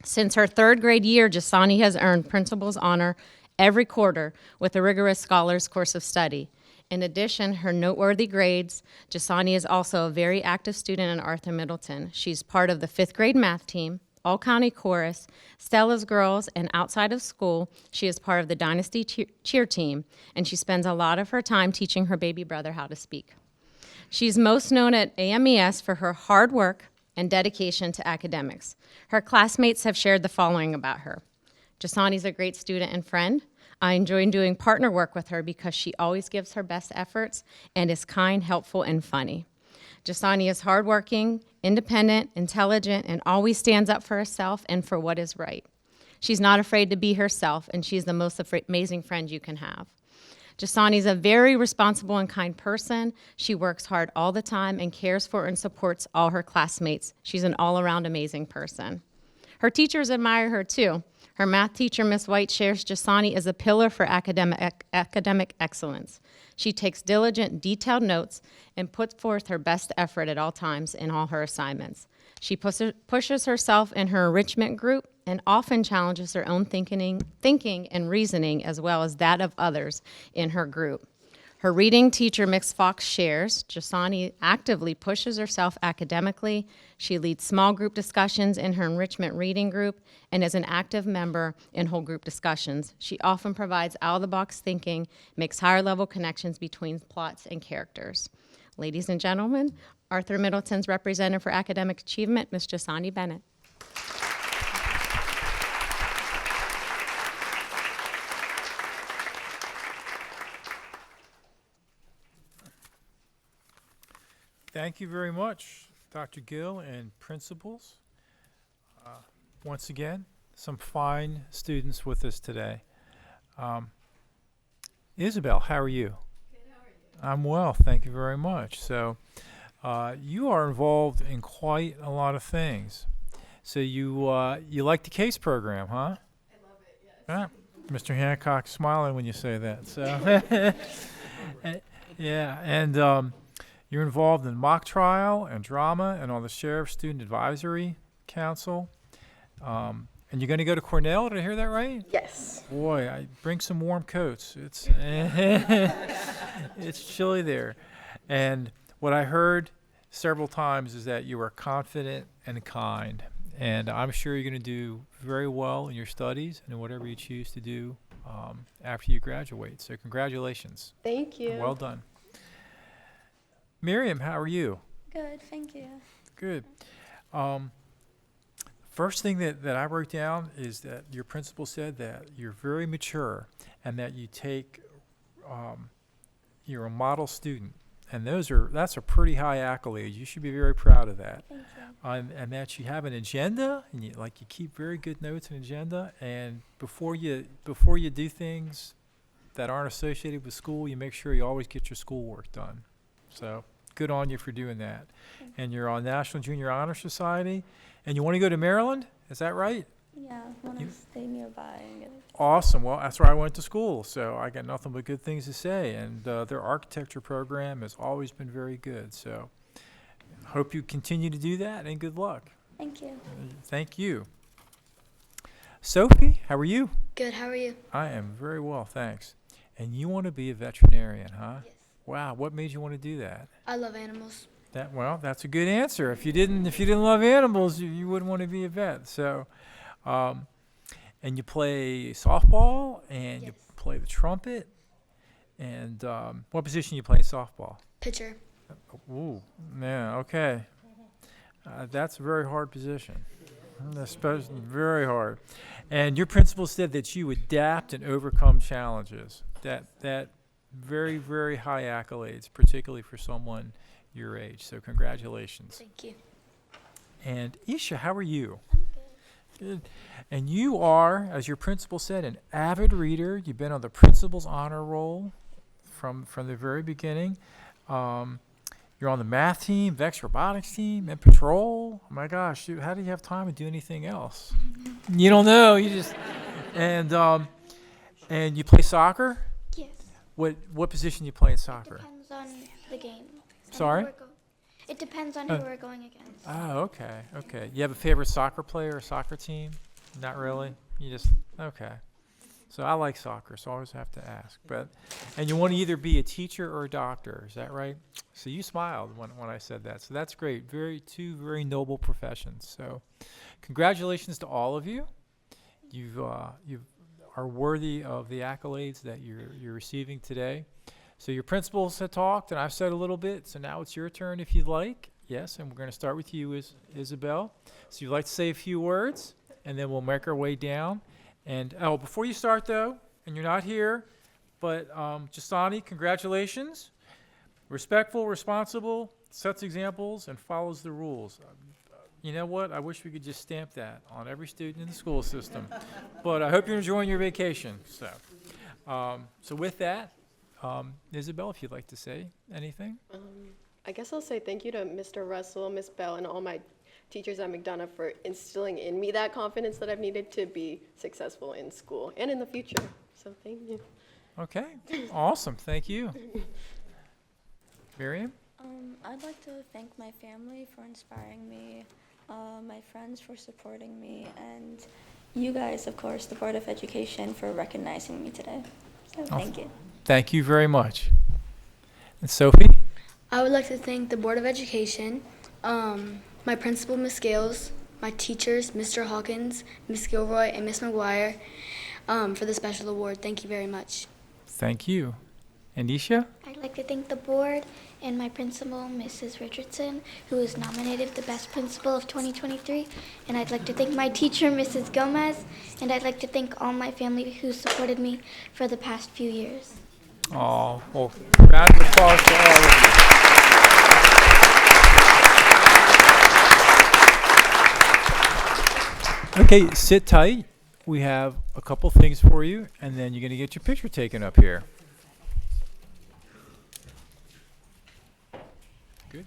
Speaker 23: Since her 3rd grade year, Jasani has earned principal's honor every quarter with a rigorous scholars course of study. In addition, her noteworthy grades, Jasani is also a very active student in Arthur Middleton. She's part of the 5th grade math team, all-county chorus, Stella's Girls, and outside of school, she is part of the Dynasty cheer team, and she spends a lot of her time teaching her baby brother how to speak. She's most known at AMES for her hard work and dedication to academics. Her classmates have shared the following about her. Jasani's a great student and friend. I enjoy doing partner work with her because she always gives her best efforts and is kind, helpful, and funny. Jasani is hardworking, independent, intelligent, and always stands up for herself and for what is right. She's not afraid to be herself, and she's the most amazing friend you can have. Jasani is a very responsible and kind person. She works hard all the time and cares for and supports all her classmates. She's an all-around amazing person. Her teachers admire her, too. Her math teacher, Miss White, shares Jasani as a pillar for academic excellence. She takes diligent, detailed notes and puts forth her best effort at all times in all her assignments. She pushes herself in her enrichment group and often challenges her own thinking and reasoning as well as that of others in her group. Her reading teacher, Miss Fox, shares Jasani actively pushes herself academically. She leads small group discussions in her enrichment reading group and is an active member in whole group discussions. She often provides out-of-the-box thinking, makes higher-level connections between plots and characters. Ladies and gentlemen, Arthur Middleton's representative for academic achievement, Ms. Jasani Bennett.
Speaker 1: Thank you very much, Dr. Gill and principals. Once again, some fine students with us today. Isabel, how are you? Good, how are you? I'm well, thank you very much. So you are involved in quite a lot of things. So you like the CASE program, huh? I love it, yes. Mr. Hancock smiling when you say that. So yeah, and you're involved in mock trial and drama and on the Sheriff's Student Advisory Council. And you're going to go to Cornell, did I hear that right?
Speaker 21: Yes.
Speaker 1: Boy, I bring some warm coats. It's it's chilly there. And what I heard several times is that you are confident and kind. And I'm sure you're going to do very well in your studies and in whatever you choose to do after you graduate. So congratulations.
Speaker 21: Thank you.
Speaker 1: Well done. Miriam, how are you?
Speaker 17: Good, thank you.
Speaker 1: Good. First thing that I wrote down is that your principal said that you're very mature and that you take, you're a model student. And that's a pretty high accolade. You should be very proud of that.
Speaker 17: Thank you.
Speaker 1: And that you have an agenda and you keep very good notes and agenda. And before you do things that aren't associated with school, you make sure you always get your schoolwork done. So good on you for doing that. And you're on National Junior Honor Society, and you want to go to Maryland? Is that right?
Speaker 17: Yeah, I want to stay nearby and get it.
Speaker 1: Awesome. Well, that's where I went to school, so I got nothing but good things to say. And their architecture program has always been very good. So hope you continue to do that, and good luck.
Speaker 17: Thank you.
Speaker 1: Thank you. Sophie, how are you?
Speaker 17: Good, how are you?
Speaker 1: I am very well, thanks. And you want to be a veterinarian, huh? Yes. Wow, what made you want to do that?
Speaker 17: I love animals.
Speaker 1: That's a good answer. If you didn't love animals, you wouldn't want to be a vet. So, and you play softball and you play the trumpet. And what position you play in softball?
Speaker 17: Pitcher.
Speaker 1: Ooh, man, okay. That's a very hard position. Especially very hard. And your principal said that you adapt and overcome challenges. That very, very high accolades, particularly for someone your age. So congratulations.
Speaker 17: Thank you.
Speaker 1: And Isha, how are you? Good. And you are, as your principal said, an avid reader. You've been on the principal's honor roll from the very beginning. You're on the math team, Vex robotics team, and patrol. Oh my gosh, dude, how do you have time to do anything else? You don't know. You just and you play soccer.
Speaker 17: Yes.
Speaker 1: What position you play in soccer?
Speaker 17: Depends on the game.
Speaker 1: Sorry?
Speaker 17: It depends on who we're going against.
Speaker 1: Oh, okay, okay. You have a favorite soccer player or soccer team? Not really. You just okay. So I like soccer, so I always have to ask. And you want to either be a teacher or a doctor, is that right? So you smiled when I said that. So that's great. Two very noble professions. So congratulations to all of you. You are worthy of the accolades that you're receiving today. So your principals have talked, and I've said a little bit. So now it's your turn if you'd like. Yes, and we're going to start with you, Isabel. So you'd like to say a few words, and then we'll make our way down. And before you start, though, and you're not here, but Jasani, congratulations. Respectful, responsible, sets examples, and follows the rules. You know what? I wish we could just stamp that on every student in the school system. But I hope you're enjoying your vacation. So with that, Isabel, if you'd like to say anything.
Speaker 13: I guess I'll say thank you to Mr. Russell, Miss Bell, and all my teachers at McDonough for instilling in me that confidence that I've needed to be successful in school and in the future. So thank you.
Speaker 1: Okay, awesome. Thank you. Miriam?
Speaker 17: I'd like to thank my family for inspiring me, my friends for supporting me, and you guys, of course, the Board of Education, for recognizing me today. So thank you.
Speaker 1: Thank you very much. And Sophie?
Speaker 18: I would like to thank the Board of Education, my principal, Ms. Gales, my teachers, Mr. Hawkins, Ms. Gilroy, and Ms. McGuire, for the special award. Thank you very much.
Speaker 1: Thank you. And Isha?
Speaker 17: I'd like to thank the board and my principal, Mrs. Richardson, who was nominated the best principal of 2023. And I'd like to thank my teacher, Mrs. Gomez, and I'd like to thank all my family who supported me for the past few years.
Speaker 1: Oh, well, round of applause to all of you. Okay, sit tight. We have a couple things for you, and then you're going to get your picture taken up here. Good?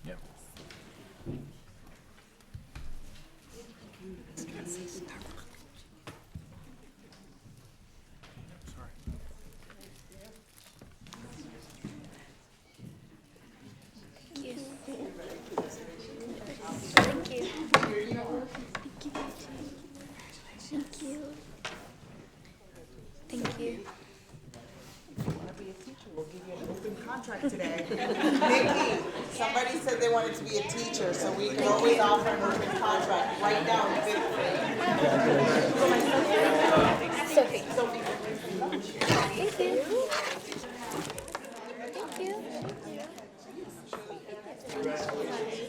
Speaker 1: Yep.
Speaker 17: Thank you.
Speaker 5: We'll give you an open contract today. Nikki, somebody said they wanted to be a teacher, so we can always offer an open contract right now in fifth grade.
Speaker 17: Sophie. Thank you. Thank you.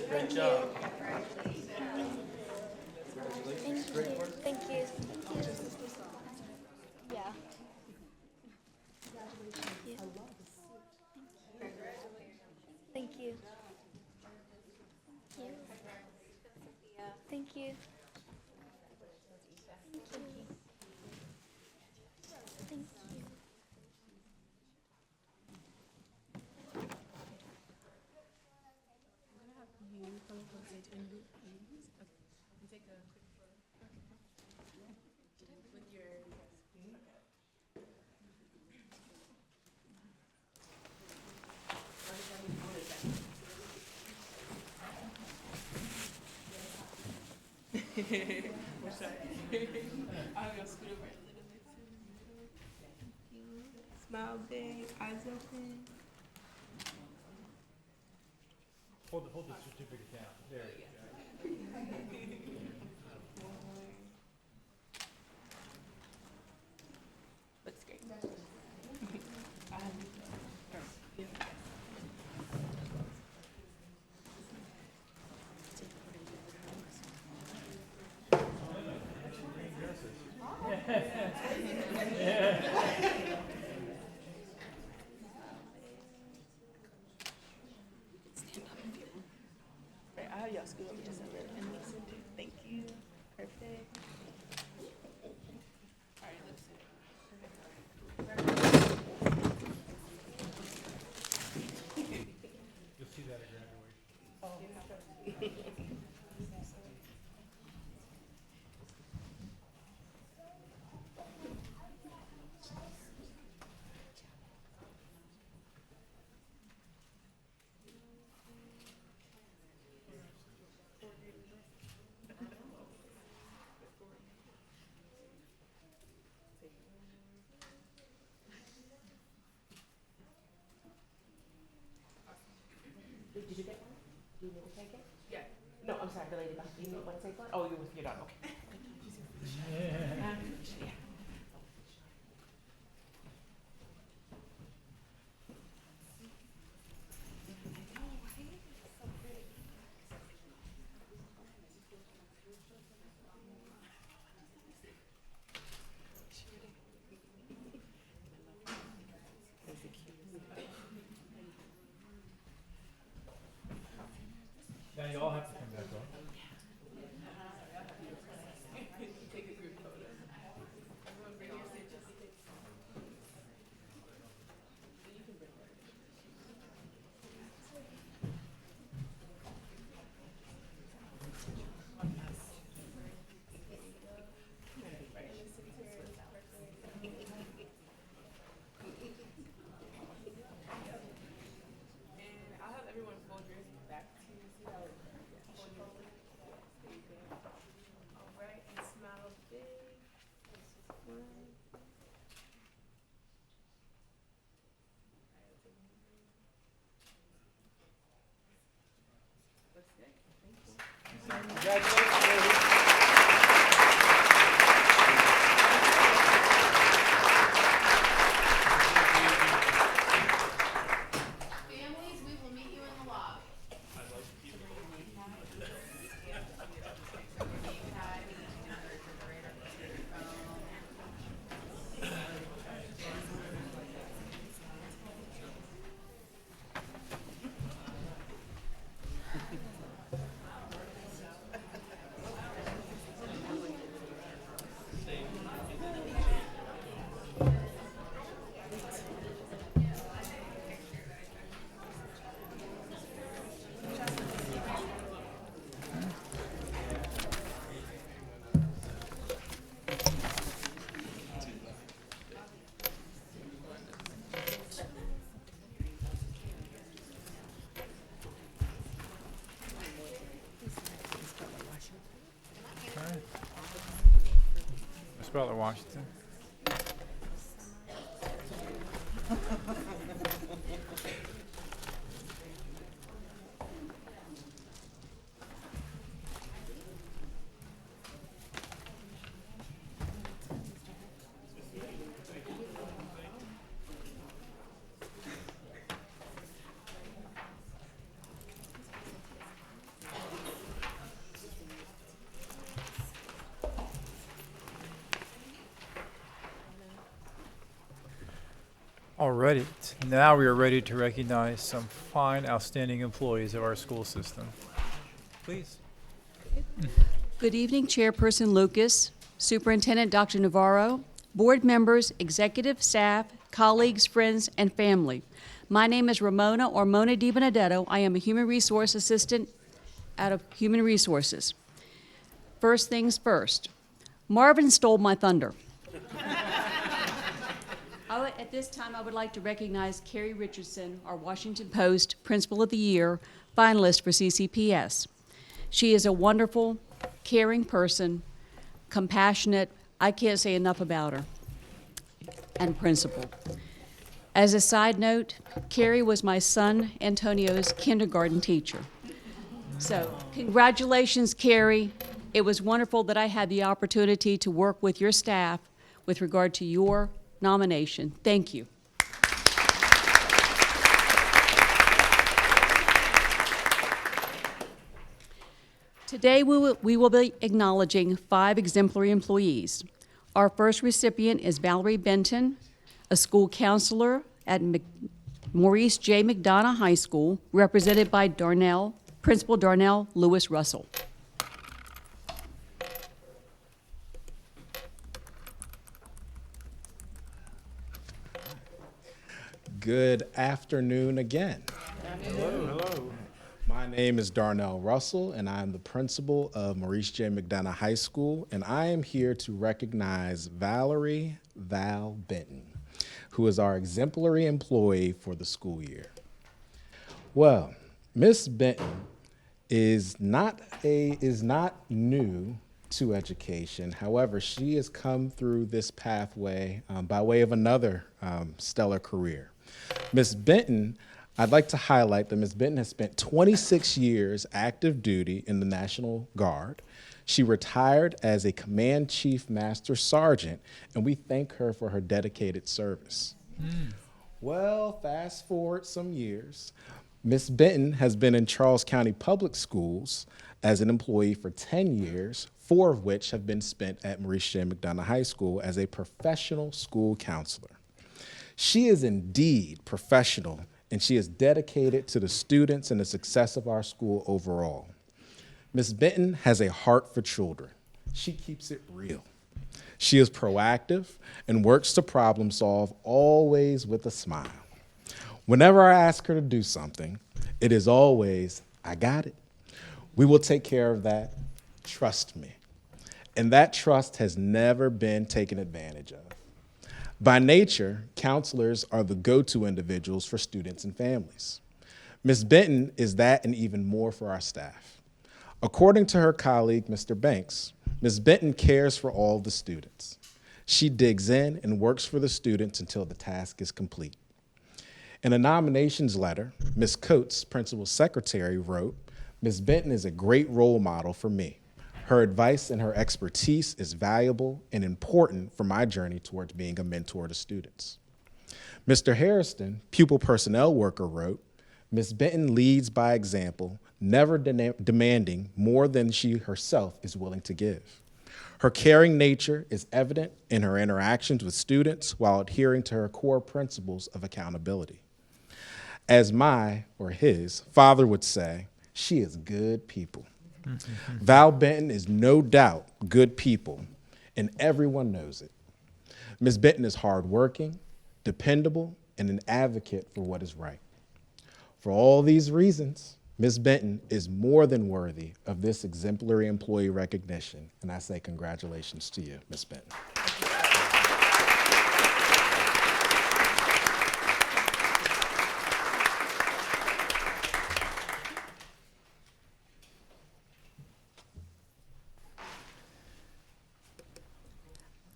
Speaker 1: Great job.
Speaker 17: Thank you. Yeah. Thank you. Thank you. Thank you.
Speaker 9: Smile big, eyes open.
Speaker 1: Hold the certificate down. There you go.
Speaker 9: Looks great.
Speaker 12: scoot over just a little. And Mason too. Thank you. Perfect. All right, let's see.
Speaker 1: You'll see that at graduation.
Speaker 6: Did you get one? Do you need to take it? Yeah. No, I'm sorry, the lady behind you. You want to take one? Oh, you're done. Okay. Yeah.
Speaker 1: Now you all have to come back up.
Speaker 12: And I'll have everyone fold yours back to see how it fold yours. All right, and smile big. This is one. Looks good. Thank you.
Speaker 1: Congratulations.
Speaker 11: Families, we will meet you in the lobby.
Speaker 1: Miss Butler Washington. All righty, now we are ready to recognize some fine, outstanding employees of our school system. Please.
Speaker 16: Good evening, Chairperson Lucas, Superintendent Dr. Navarro, board members, executive staff, colleagues, friends, and family. My name is Ramona or Mona Di Benedetto. I am a human resource assistant out of Human Resources. First things first, Marvin stole my thunder. At this time, I would like to recognize Carrie Richardson, our Washington Post Principal of the Year finalist for CCPS. She is a wonderful, caring person, compassionate, I can't say enough about her, and principal. As a side note, Carrie was my son Antonio's kindergarten teacher. So congratulations, Carrie. It was wonderful that I had the opportunity to work with your staff with regard to your nomination. Thank you. Today we will be acknowledging 5 exemplary employees. Our first recipient is Valerie Benton, a school counselor at Maurice J. McDonough High School, represented by Darnell Principal Darnell Lewis Russell.
Speaker 14: Good afternoon again.
Speaker 2: Hello.
Speaker 14: My name is Darnell Russell, and I am the principal of Maurice J. McDonough High School, and I am here to recognize Valerie Val Benton, who is our exemplary employee for the school year. Well, Miss Benton is not new to education. However, she has come through this pathway by way of another stellar career. Miss Benton, I'd like to highlight that Ms. Benton has spent 26 years active duty in the National Guard. She retired as a Command Chief Master Sergeant, and we thank her for her dedicated service. Well, fast forward some years. Ms. Benton has been in Charles County Public Schools as an employee for 10 years, 4 of which have been spent at Maurice J. McDonough High School as a professional school counselor. She is indeed professional, and she is dedicated to the students and the success of our school overall. Ms. Benton has a heart for children. She keeps it real. She is proactive and works to problem solve, always with a smile. Whenever I ask her to do something, it is always, I got it. We will take care of that. Trust me. And that trust has never been taken advantage of. By nature, counselors are the go-to individuals for students and families. Ms. Benton is that and even more for our staff. According to her colleague, Mr. Banks, Ms. Benton cares for all the students. She digs in and works for the students until the task is complete. In a nominations letter, Ms. Coates, principal secretary, wrote, "Ms. Benton is a great role model for me. Her advice and her expertise is valuable and important for my journey towards being a mentor to students." Mr. Harrison, pupil personnel worker, wrote, "Ms. Benton leads by example, never demanding more than she herself is willing to give. Her caring nature is evident in her interactions with students while adhering to her core principles of accountability. As my, or his, father would say, she is good people." Val Benton is no doubt good people, and everyone knows it. Ms. Benton is hardworking, dependable, and an advocate for what is right. For all these reasons, Ms. Benton is more than worthy of this exemplary employee recognition, and I say congratulations to you, Ms. Benton.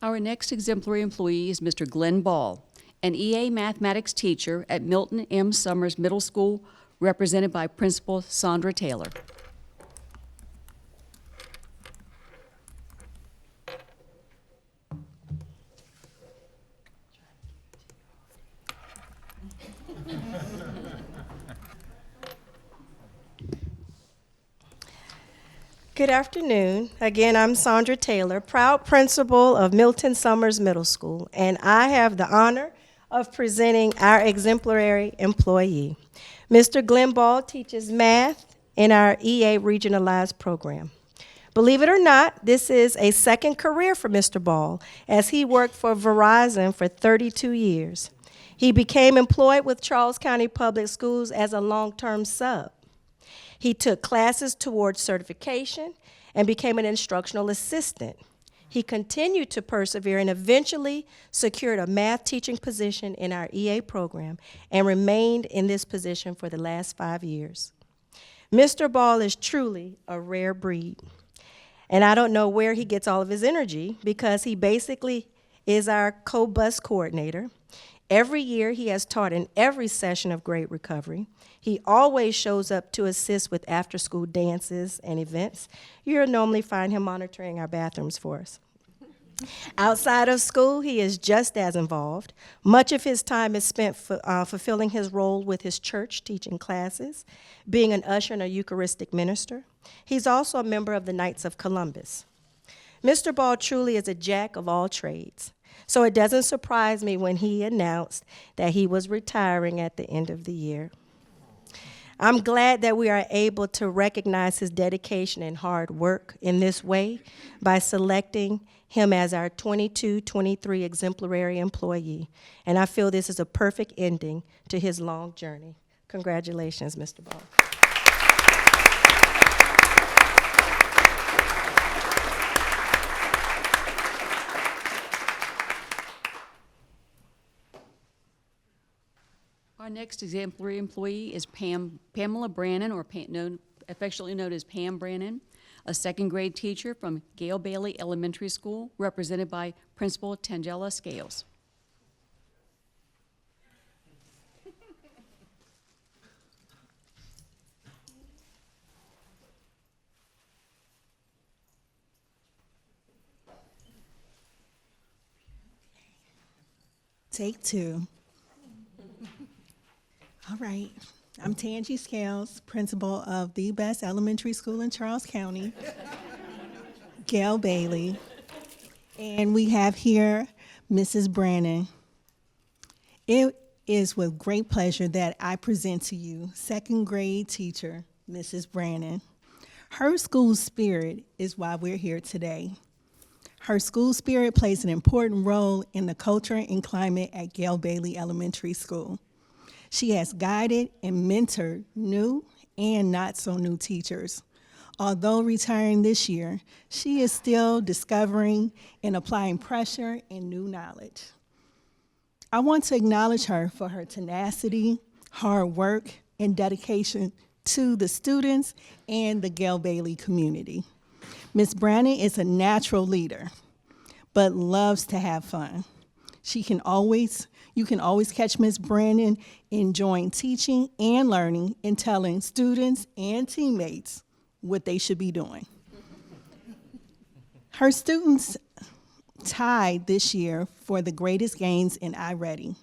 Speaker 16: Our next exemplary employee is Mr. Glenn Ball, an EA mathematics teacher at Milton M. Summers Middle School, represented by Principal Sandra Taylor.
Speaker 15: Good afternoon. Again, I'm Sandra Taylor, proud principal of Milton Summers Middle School, and I have the honor of presenting our exemplary employee. Mr. Glenn Ball teaches math in our EA regionalized program. Believe it or not, this is a second career for Mr. Ball, as he worked for Verizon for 32 years. He became employed with Charles County Public Schools as a long-term sub. He took classes towards certification and became an instructional assistant. He continued to persevere and eventually secured a math teaching position in our EA program and remained in this position for the last 5 years. Mr. Ball is truly a rare breed. And I don't know where he gets all of his energy, because he basically is our co-bus coordinator. Every year he has taught in every session of Great Recovery. He always shows up to assist with after-school dances and events. You'll normally find him monitoring our bathrooms for us. Outside of school, he is just as involved. Much of his time is spent fulfilling his role with his church, teaching classes, being an usher and a Eucharistic minister. He's also a member of the Knights of Columbus. Mr. Ball truly is a jack of all trades, so it doesn't surprise me when he announced that he was retiring at the end of the year. I'm glad that we are able to recognize his dedication and hard work in this way by selecting him as our 22-23 exemplary employee. And I feel this is a perfect ending to his long journey. Congratulations, Mr. Ball.
Speaker 16: Our next exemplary employee is Pamela Brannon, or affectionately known as Pam Brannon, a second grade teacher from Gale-Bailey Elementary School, represented by Principal Tangela Scales.
Speaker 19: Take two. All right. I'm Tangi Scales, principal of the best elementary school in Charles County, Gale-Bailey. And we have here Mrs. Brannon. It is with great pleasure that I present to you second grade teacher, Mrs. Brannon. Her school spirit is why we're here today. Her school spirit plays an important role in the culture and climate at Gale-Bailey Elementary School. She has guided and mentored new and not so new teachers. Although retiring this year, she is still discovering and applying pressure and new knowledge. I want to acknowledge her for her tenacity, hard work, and dedication to the students and the Gale-Bailey community. Ms. Brannon is a natural leader, but loves to have fun. You can always catch Ms. Brannon enjoying teaching and learning and telling students and teammates what they should be doing. Her students tied this year for the greatest gains in iReady.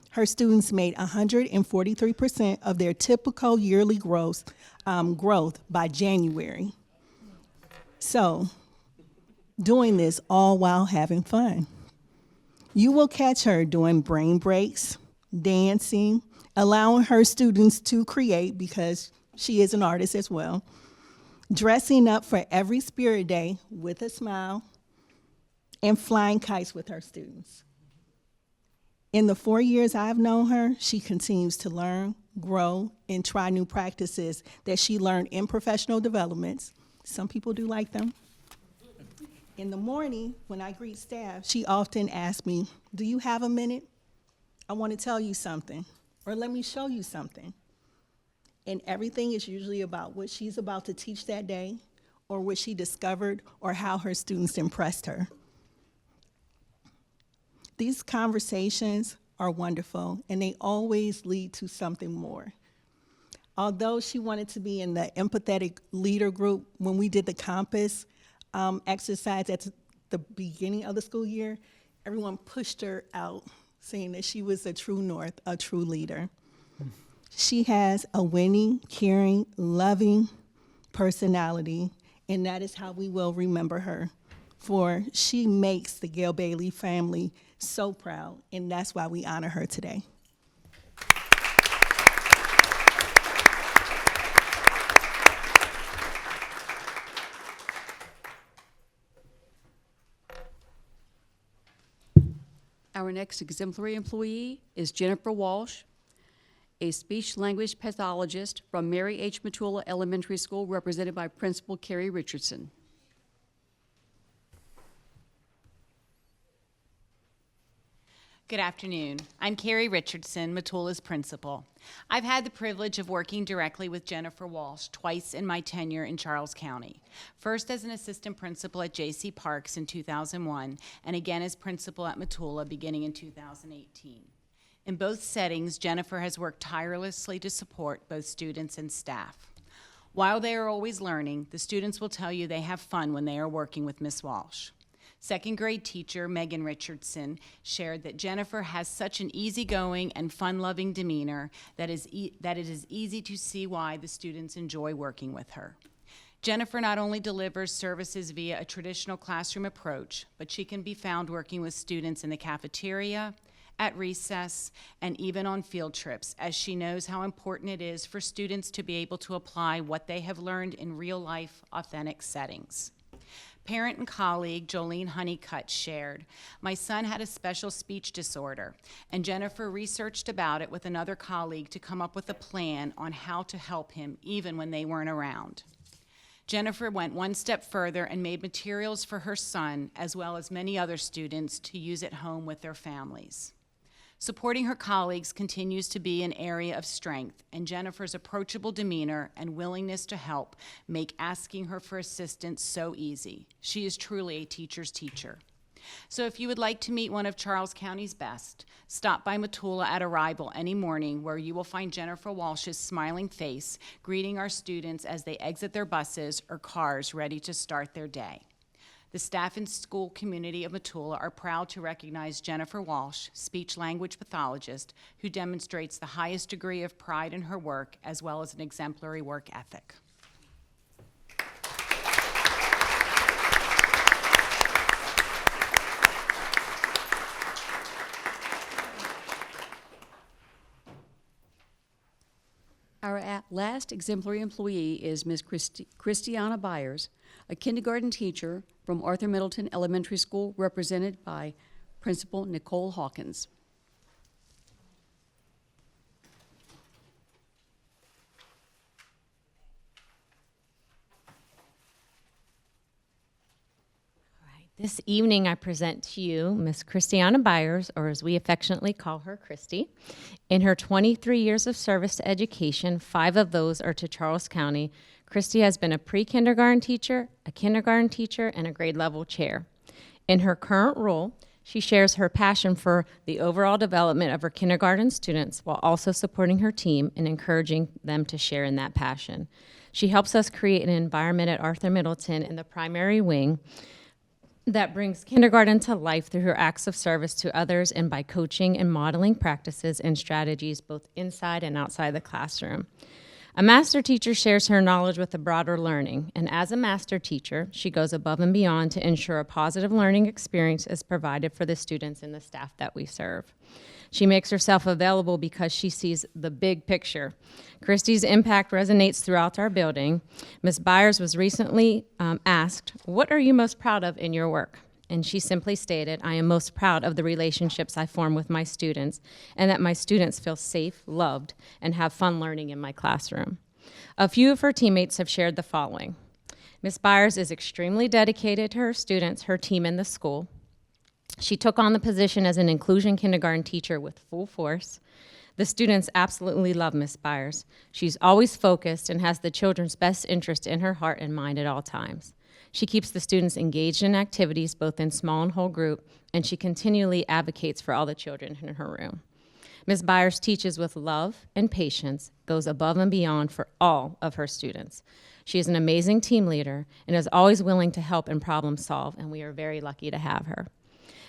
Speaker 19: Her students made 143% of their typical yearly growth by January. So, doing this all while having fun. You will catch her doing brain breaks, dancing, allowing her students to create because she is an artist as well, dressing up for every Spirit Day with a smile, and flying kites with her students. In the 4 years I've known her, she continues to learn, grow, and try new practices that she learned in professional developments. Some people do like them. In the morning, when I greet staff, she often asks me, "Do you have a minute? I want to tell you something," or "Let me show you something." And everything is usually about what she's about to teach that day, or what she discovered, or how her students impressed her. These conversations are wonderful, and they always lead to something more. Although she wanted to be in the empathetic leader group, when we did the compass exercise at the beginning of the school year, everyone pushed her out, saying that she was a true north, a true leader. She has a winning, caring, loving personality, and that is how we will remember her. For she makes the Gale-Bailey family so proud, and that's why we honor her today.
Speaker 16: Our next exemplary employee is Jennifer Walsh, a speech-language pathologist from Mary H. Matula Elementary School, represented by Principal Carrie Richardson.
Speaker 8: Good afternoon. I'm Carrie Richardson, Matula's principal. I've had the privilege of working directly with Jennifer Walsh twice in my tenure in Charles County. First as an assistant principal at J.C. Parks in 2001, and again as principal at Matula beginning in 2018. In both settings, Jennifer has worked tirelessly to support both students and staff. While they are always learning, the students will tell you they have fun when they are working with Miss Walsh. Second grade teacher Megan Richardson shared that Jennifer has such an easygoing and fun-loving demeanor that it is easy to see why the students enjoy working with her. Jennifer not only delivers services via a traditional classroom approach, but she can be found working with students in the cafeteria, at recess, and even on field trips, as she knows how important it is for students to be able to apply what they have learned in real-life, authentic settings. Parent and colleague Jolene Honeycutt shared, "My son had a special speech disorder, and Jennifer researched about it with another colleague to come up with a plan on how to help him even when they weren't around." Jennifer went one step further and made materials for her son, as well as many other students, to use at home with their families. Supporting her colleagues continues to be an area of strength, and Jennifer's approachable demeanor and willingness to help make asking her for assistance so easy. She is truly a teacher's teacher. So if you would like to meet one of Charles County's best, stop by Matula at arrival any morning, where you will find Jennifer Walsh's smiling face greeting our students as they exit their buses or cars ready to start their day. The staff and school community of Matula are proud to recognize Jennifer Walsh, speech-language pathologist, who demonstrates the highest degree of pride in her work as well as an exemplary work ethic.
Speaker 16: Our last exemplary employee is Ms. Christiana Byers, a kindergarten teacher from Arthur Middleton Elementary School, represented by Principal Nicole Hawkins.
Speaker 23: This evening, I present to you Miss Christiana Byers, or as we affectionately call her, Christy. In her 23 years of service to education, 5 of those are to Charles County. Christy has been a pre-kindergarten teacher, a kindergarten teacher, and a grade level chair. In her current role, she shares her passion for the overall development of her kindergarten students while also supporting her team and encouraging them to share in that passion. She helps us create an environment at Arthur Middleton in the primary wing that brings kindergarten to life through her acts of service to others and by coaching and modeling practices and strategies both inside and outside the classroom. A master teacher shares her knowledge with the broader learning, and as a master teacher, she goes above and beyond to ensure a positive learning experience is provided for the students and the staff that we serve. She makes herself available because she sees the big picture. Christy's impact resonates throughout our building. Ms. Byers was recently asked, "What are you most proud of in your work?" And she simply stated, "I am most proud of the relationships I form with my students and that my students feel safe, loved, and have fun learning in my classroom." A few of her teammates have shared the following. Ms. Byers is extremely dedicated to her students, her team, and the school. She took on the position as an inclusion kindergarten teacher with full force. The students absolutely love Ms. Byers. She's always focused and has the children's best interest in her heart and mind at all times. She keeps the students engaged in activities both in small and whole group, and she continually advocates for all the children in her room. Ms. Byers teaches with love and patience, goes above and beyond for all of her students. She is an amazing team leader and is always willing to help and problem solve, and we are very lucky to have her.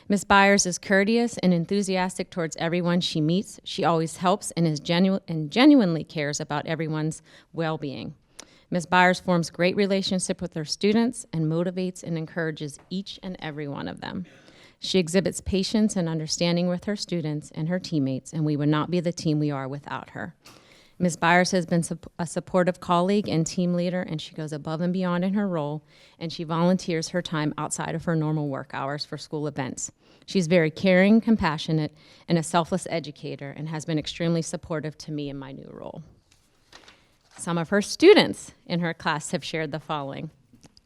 Speaker 23: Ms. Byers is courteous and enthusiastic towards everyone she meets. She always helps and genuinely cares about everyone's well-being. Ms. Byers forms great relationships with her students and motivates and encourages each and every one of them. She exhibits patience and understanding with her students and her teammates, and we would not be the team we are without her. Ms. Byers has been a supportive colleague and team leader, and she goes above and beyond in her role, and she volunteers her time outside of her normal work hours for school events. She's very caring, compassionate, and a selfless educator, and has been extremely supportive to me in my new role. Some of her students in her class have shared the following.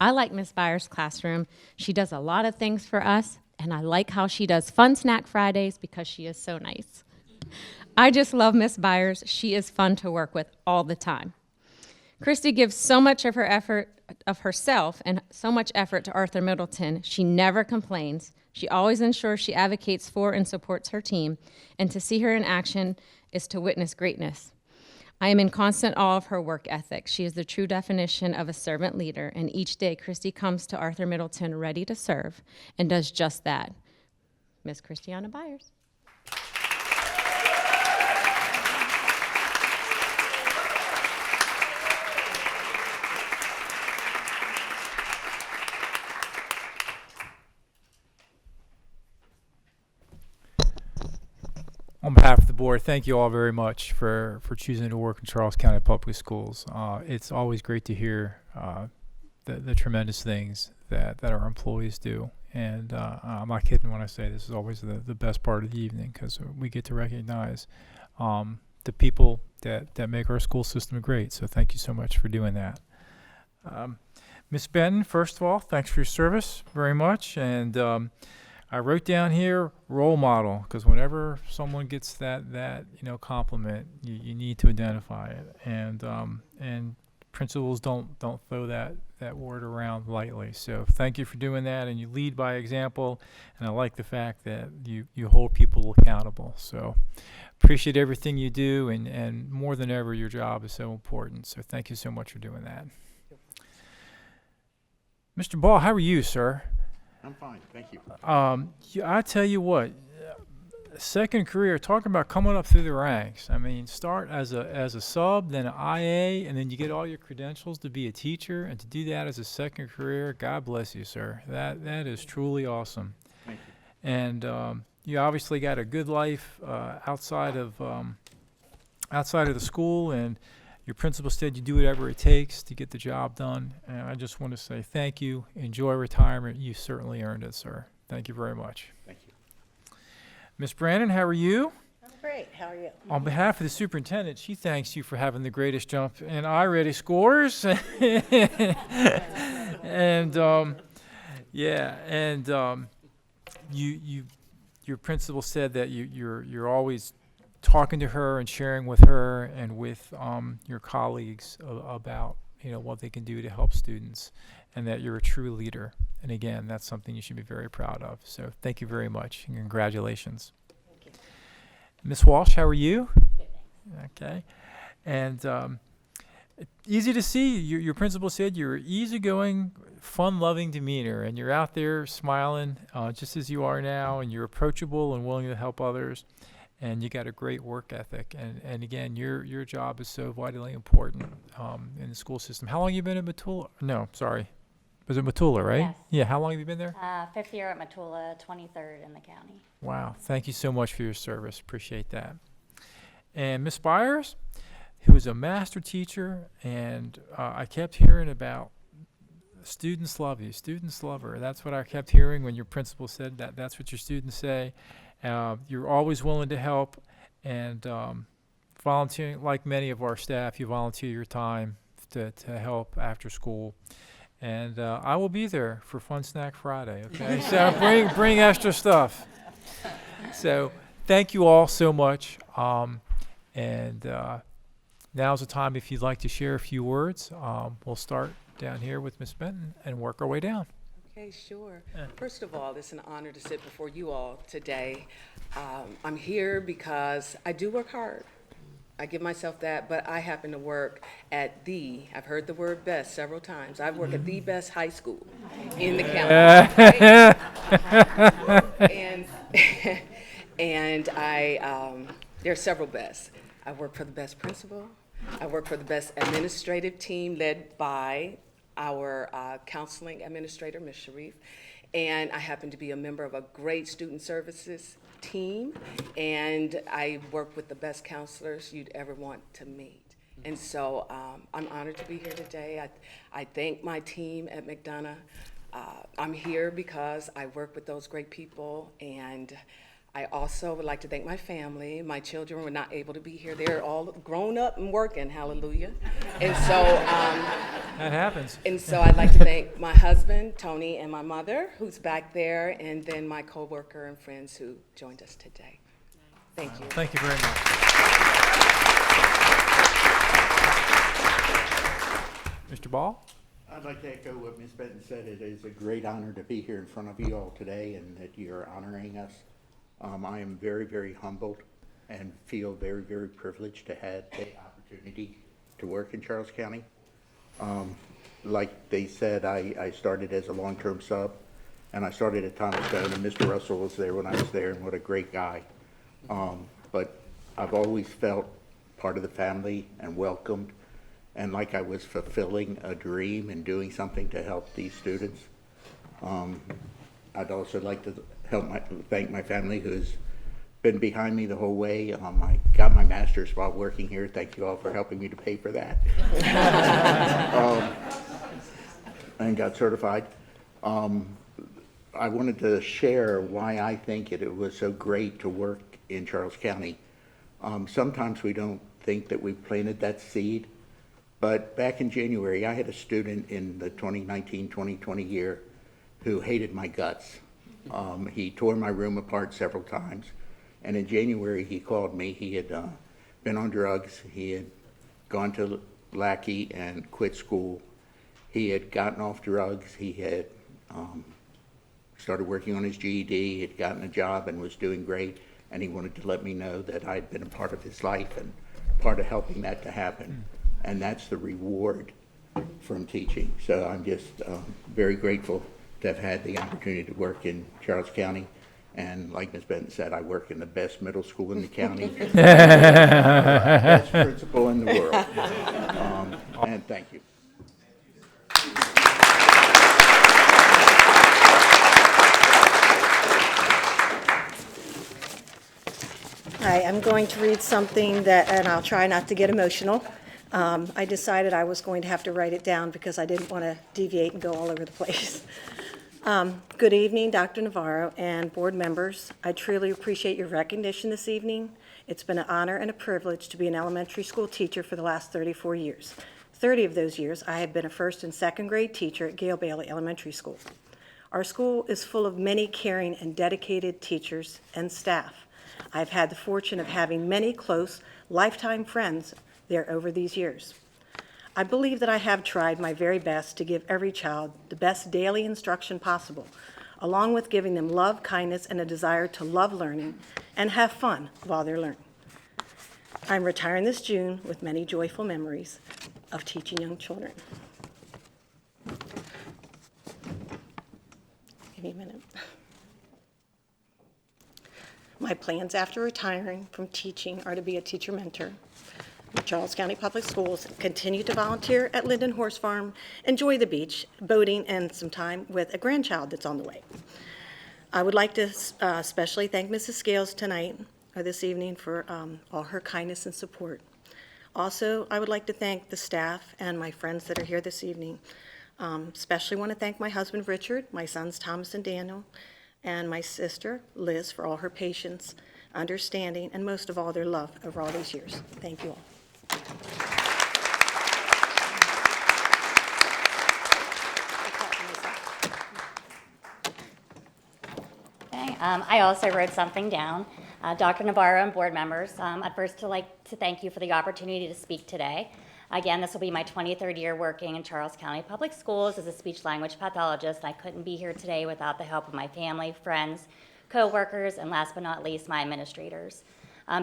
Speaker 23: "I like Ms. Byers' classroom. She does a lot of things for us, and I like how she does fun snack Fridays because she is so nice. I just love Ms. Byers. She is fun to work with all the time." Christy gives so much of her effort, of herself, and so much effort to Arthur Middleton. She never complains. She always ensures she advocates for and supports her team, and to see her in action is to witness greatness. I am in constant awe of her work ethic. She is the true definition of a servant leader, and each day Christy comes to Arthur Middleton ready to serve and does just that. Ms. Christiana Byers.
Speaker 1: board, thank you all very much for choosing to work in Charles County Public Schools. It's always great to hear the tremendous things that our employees do. And I'm not kidding when I say this is always the best part of the evening, because we get to recognize the people that make our school system great. So thank you so much for doing that. Ms. Benton, first of all, thanks for your service very much. And I wrote down here role model, because whenever someone gets that compliment, you need to identify it. And principals don't throw that word around lightly. So thank you for doing that, and you lead by example. And I like the fact that you hold people accountable. So appreciate everything you do, and more than ever, your job is so important. So thank you so much for doing that. Mr. Ball, how are you, sir?
Speaker 4: I'm fine, thank you.
Speaker 1: I tell you what, second career, talking about coming up through the ranks. I mean, start as a sub, then an IA, and then you get all your credentials to be a teacher, and to do that as a second career, God bless you, sir. That is truly awesome.
Speaker 4: Thank you.
Speaker 1: And you obviously got a good life outside of the school, and your principal said you do whatever it takes to get the job done. And I just want to say thank you. Enjoy retirement. You certainly earned it, sir. Thank you very much.
Speaker 4: Thank you.
Speaker 1: Ms. Brandon, how are you?
Speaker 7: I'm great. How are you?
Speaker 1: On behalf of the superintendent, she thanks you for having the greatest jump in I-ready scores. And your principal said that you're always talking to her and sharing with her and with your colleagues about what they can do to help students, and that you're a true leader. And again, that's something you should be very proud of. So thank you very much, and congratulations.
Speaker 7: Thank you.
Speaker 1: Ms. Walsh, how are you? Okay. And easy to see. Your principal said you're easygoing, fun-loving demeanor, and you're out there smiling just as you are now, and you're approachable and willing to help others. And you got a great work ethic, and again, your job is so vitally important in the school system. How long have you been at Matula? No, sorry, was it Matula, right?
Speaker 20: Yes.
Speaker 1: Yeah. How long have you been there?
Speaker 20: 5th year at Matula, 23rd in the county.
Speaker 1: Wow. Thank you so much for your service. Appreciate that. And Miss Byers, who is a master teacher, and I kept hearing about students love you. Students love her. That's what I kept hearing when your principal said that. That's what your students say. You're always willing to help, and volunteering, like many of our staff, you volunteer your time to help after school. And I will be there for Fun Snack Friday, okay? So bring extra stuff. So thank you all so much. And now's the time if you'd like to share a few words. We'll start down here with Ms. Benton and work our way down.
Speaker 24: Okay, sure. First of all, it's an honor to sit before you all today. I'm here because I do work hard. I give myself that, but I happen to work at I've heard the word best several times. I work at the best high school in the county. Right? And there are several bests. I work for the best principal. I work for the best administrative team led by our counseling administrator, Ms. Sharif, and I happen to be a member of a great student services team, and I work with the best counselors you'd ever want to meet. And so I'm honored to be here today. I thank my team at McDonough. I'm here because I work with those great people, and I also would like to thank my family. My children were not able to be here. They're all grown up and working, hallelujah. And so
Speaker 1: that happens.
Speaker 24: And so I'd like to thank my husband, Tony, and my mother, who's back there, and then my coworker and friends who joined us today. Thank you.
Speaker 1: Thank you very much. Mr. Ball?
Speaker 4: I'd like to echo what Ms. Benton said. It is a great honor to be here in front of you all today, and that you're honoring us. I am very, very humbled and feel very, very privileged to have the opportunity to work in Charles County. Like they said, I started as a long-term sub, and I started at Thomas Stone, and Mr. Russell was there when I was there, and what a great guy. But I've always felt part of the family and welcomed, and like I was fulfilling a dream and doing something to help these students. I'd also like to thank my family, who's been behind me the whole way. I got my master's while working here. Thank you all for helping me to pay for that. And got certified. I wanted to share why I think it was so great to work in Charles County. Sometimes we don't think that we planted that seed, but back in January, I had a student in the 2019-2020 year who hated my guts. He tore my room apart several times, and in January, he called me. He had been on drugs. He had gone to Lackey and quit school. He had gotten off drugs. He had started working on his GED. He had gotten a job and was doing great, and he wanted to let me know that I had been a part of his life and part of helping that to happen. And that's the reward from teaching. So I'm just very grateful to have had the opportunity to work in Charles County. And like Ms. Benton said, I work in the best middle school in the county, best principal in the world. And thank you.
Speaker 3: Hi, I'm going to read something that, and I'll try not to get emotional. I decided I was going to have to write it down because I didn't want to deviate and go all over the place. Good evening, Dr. Navarro and board members. I truly appreciate your recognition this evening. It's been an honor and a privilege to be an elementary school teacher for the last 34 years. 30 of those years, I have been a first and second grade teacher at Gale-Bailey Elementary School. Our school is full of many caring and dedicated teachers and staff. I've had the fortune of having many close, lifetime friends there over these years. I believe that I have tried my very best to give every child the best daily instruction possible, along with giving them love, kindness, and a desire to love learning and have fun while they're learning. I'm retiring this June with many joyful memories of teaching young children. Give me a minute. My plans after retiring from teaching are to be a teacher mentor in Charles County Public Schools, continue to volunteer at Linden Horse Farm, enjoy the beach, boating, and some time with a grandchild that's on the way. I would like to especially thank Mrs. Scales tonight, or this evening, for all her kindness and support. Also, I would like to thank the staff and my friends that are here this evening. Especially want to thank my husband, Richard, my sons, Thomas and Daniel, and my sister, Liz, for all her patience, understanding, and most of all, their love over all these years. Thank you all.
Speaker 20: Okay, I also wrote something down. Dr. Navarro and board members, I'd first like to thank you for the opportunity to speak today. Again, this will be my 23rd year working in Charles County Public Schools as a speech-language pathologist. I couldn't be here today without the help of my family, friends, co-workers, and last but not least, my administrators.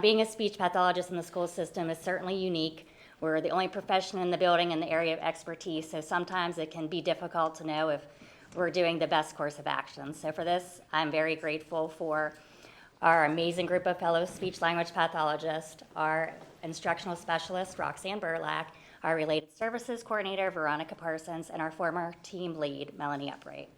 Speaker 20: Being a speech pathologist in the school system is certainly unique. We're the only profession in the building in the area of expertise, so sometimes it can be difficult to know if we're doing the best course of action. So for this, I'm very grateful for our amazing group of fellow speech-language pathologists, our instructional specialist, Roxanne Burlack, our related services coordinator, Veronica Parsons, and our former team lead, Melanie Upright.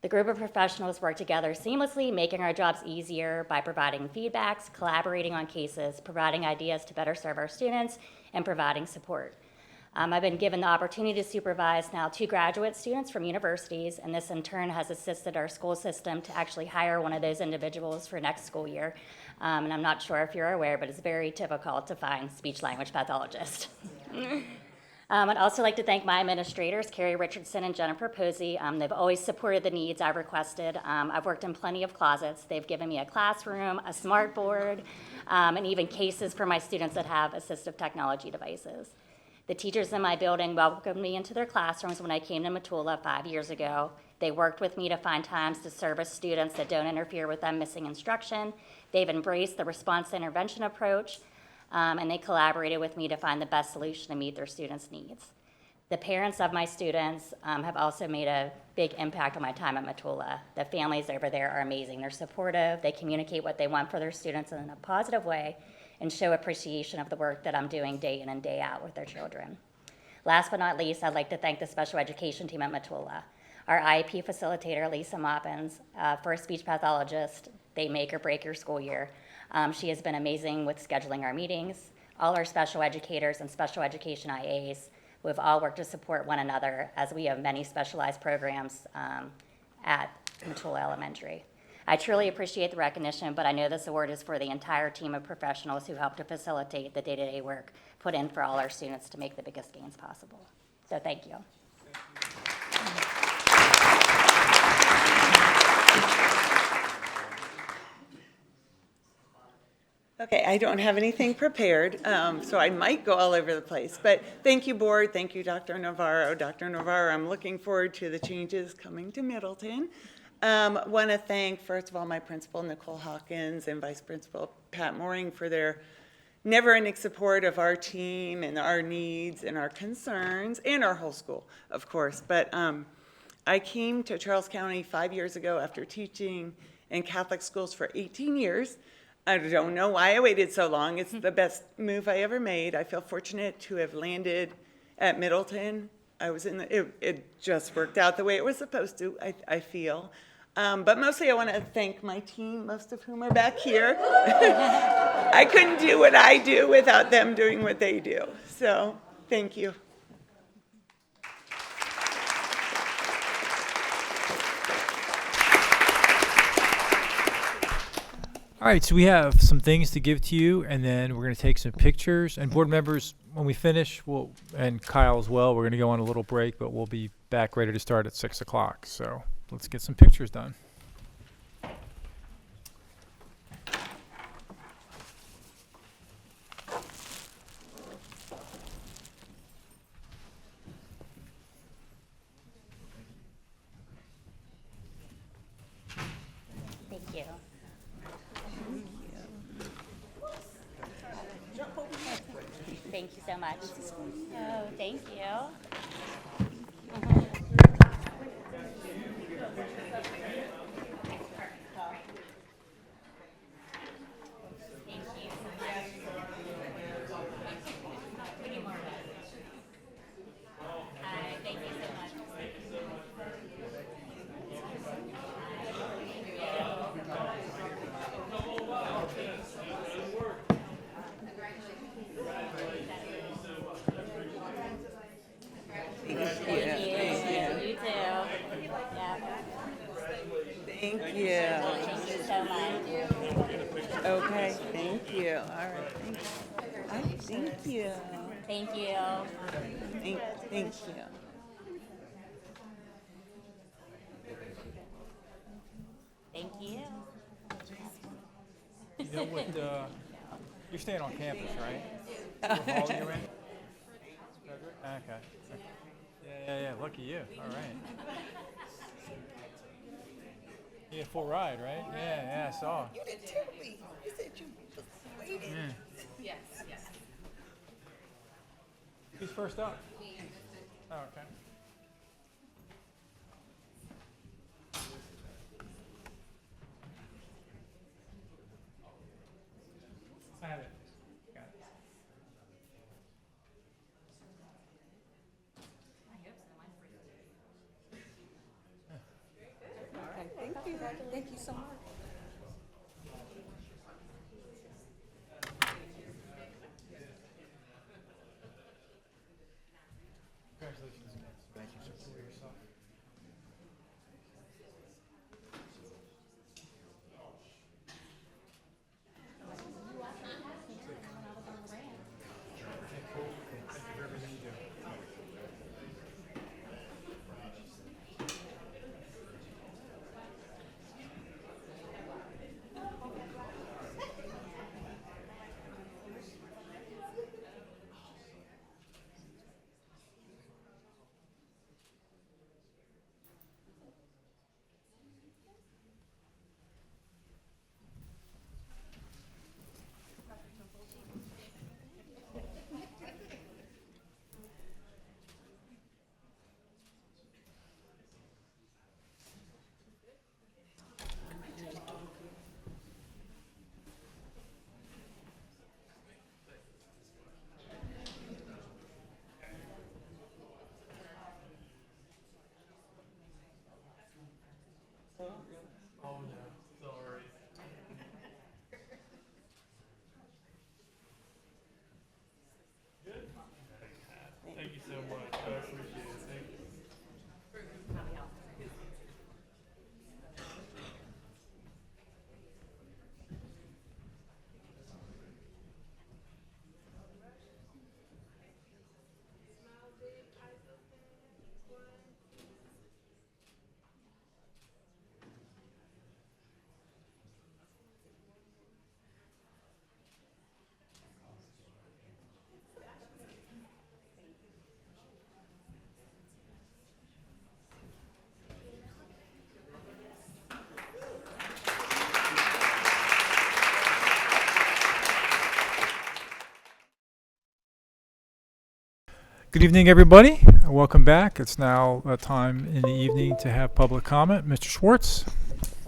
Speaker 20: The group of professionals work together seamlessly, making our jobs easier by providing feedbacks, collaborating on cases, providing ideas to better serve our students, and providing support. I've been given the opportunity to supervise now 2 graduate students from universities, and this in turn has assisted our school system to actually hire one of those individuals for next school year. And I'm not sure if you're aware, but it's very difficult to find speech-language pathologists. I'd also like to thank my administrators, Carrie Richardson and Jennifer Posey. They've always supported the needs I've requested. I've worked in plenty of closets. They've given me a classroom, a smart board, and even cases for my students that have assistive technology devices. The teachers in my building welcomed me into their classrooms when I came to Matula 5 years ago. They worked with me to find times to service students that don't interfere with them missing instruction. They've embraced the response to intervention approach, and they collaborated with me to find the best solution to meet their students' needs. The parents of my students have also made a big impact on my time at Matula. The families over there are amazing. They're supportive. They communicate what they want for their students in a positive way and show appreciation of the work that I'm doing day in and day out with their children. Last but not least, I'd like to thank the special education team at Matula. Our IEP facilitator, Lisa Moppins, for a speech pathologist, they make or break your school year. She has been amazing with scheduling our meetings. All our special educators and special education IAs who have all worked to support one another as we have many specialized programs at Matula Elementary. I truly appreciate the recognition, but I know this award is for the entire team of professionals who help to facilitate the day-to-day work put in for all our students to make the biggest gains possible. So thank you.
Speaker 7: Okay, I don't have anything prepared, so I might go all over the place. But thank you, board. Thank you, Dr. Navarro. Dr. Navarro, I'm looking forward to the changes coming to Middleton. Want to thank, first of all, my principal, Nicole Hawkins, and Vice Principal Pat Mooring for their never-ending support of our team and our needs and our concerns, and our whole school, of course. But I came to Charles County 5 years ago after teaching in Catholic schools for 18 years. I don't know why I waited so long. It's the best move I ever made. I feel fortunate to have landed at Middleton. I was in the, it just worked out the way it was supposed to, I feel. But mostly I want to thank my team, most of whom are back here. I couldn't do what I do without them doing what they do. So thank you.
Speaker 1: All right, so we have some things to give to you, and then we're going to take some pictures. And board members, when we finish, and Kyle as well, we're going to go on a little break, but we'll be back ready to start at 6 o'clock. So let's get some pictures done.
Speaker 20: Thank you. Thank you so much. Oh, thank you.
Speaker 7: Thank you.
Speaker 20: Thank you so much.
Speaker 7: Okay, thank you. All right, thank you.
Speaker 20: Thank you.
Speaker 7: Thank you.
Speaker 20: Thank you.
Speaker 1: You know what, you're staying on campus, right? What hall you're in? Okay. Yeah, lucky you. All right. Yeah, full ride, right? Yeah, I saw.
Speaker 7: You didn't tell me. You said you was waiting.
Speaker 12: Yes.
Speaker 1: Who's first up? Oh, okay. I have it. Got it.
Speaker 7: Okay, thank you. Thank you so much.
Speaker 1: Congratulations. Thank you, sir. For yourself. Thank you for everything you do. Good evening, everybody. Welcome back. It's now time in the evening to have public comment. Mr. Schwartz.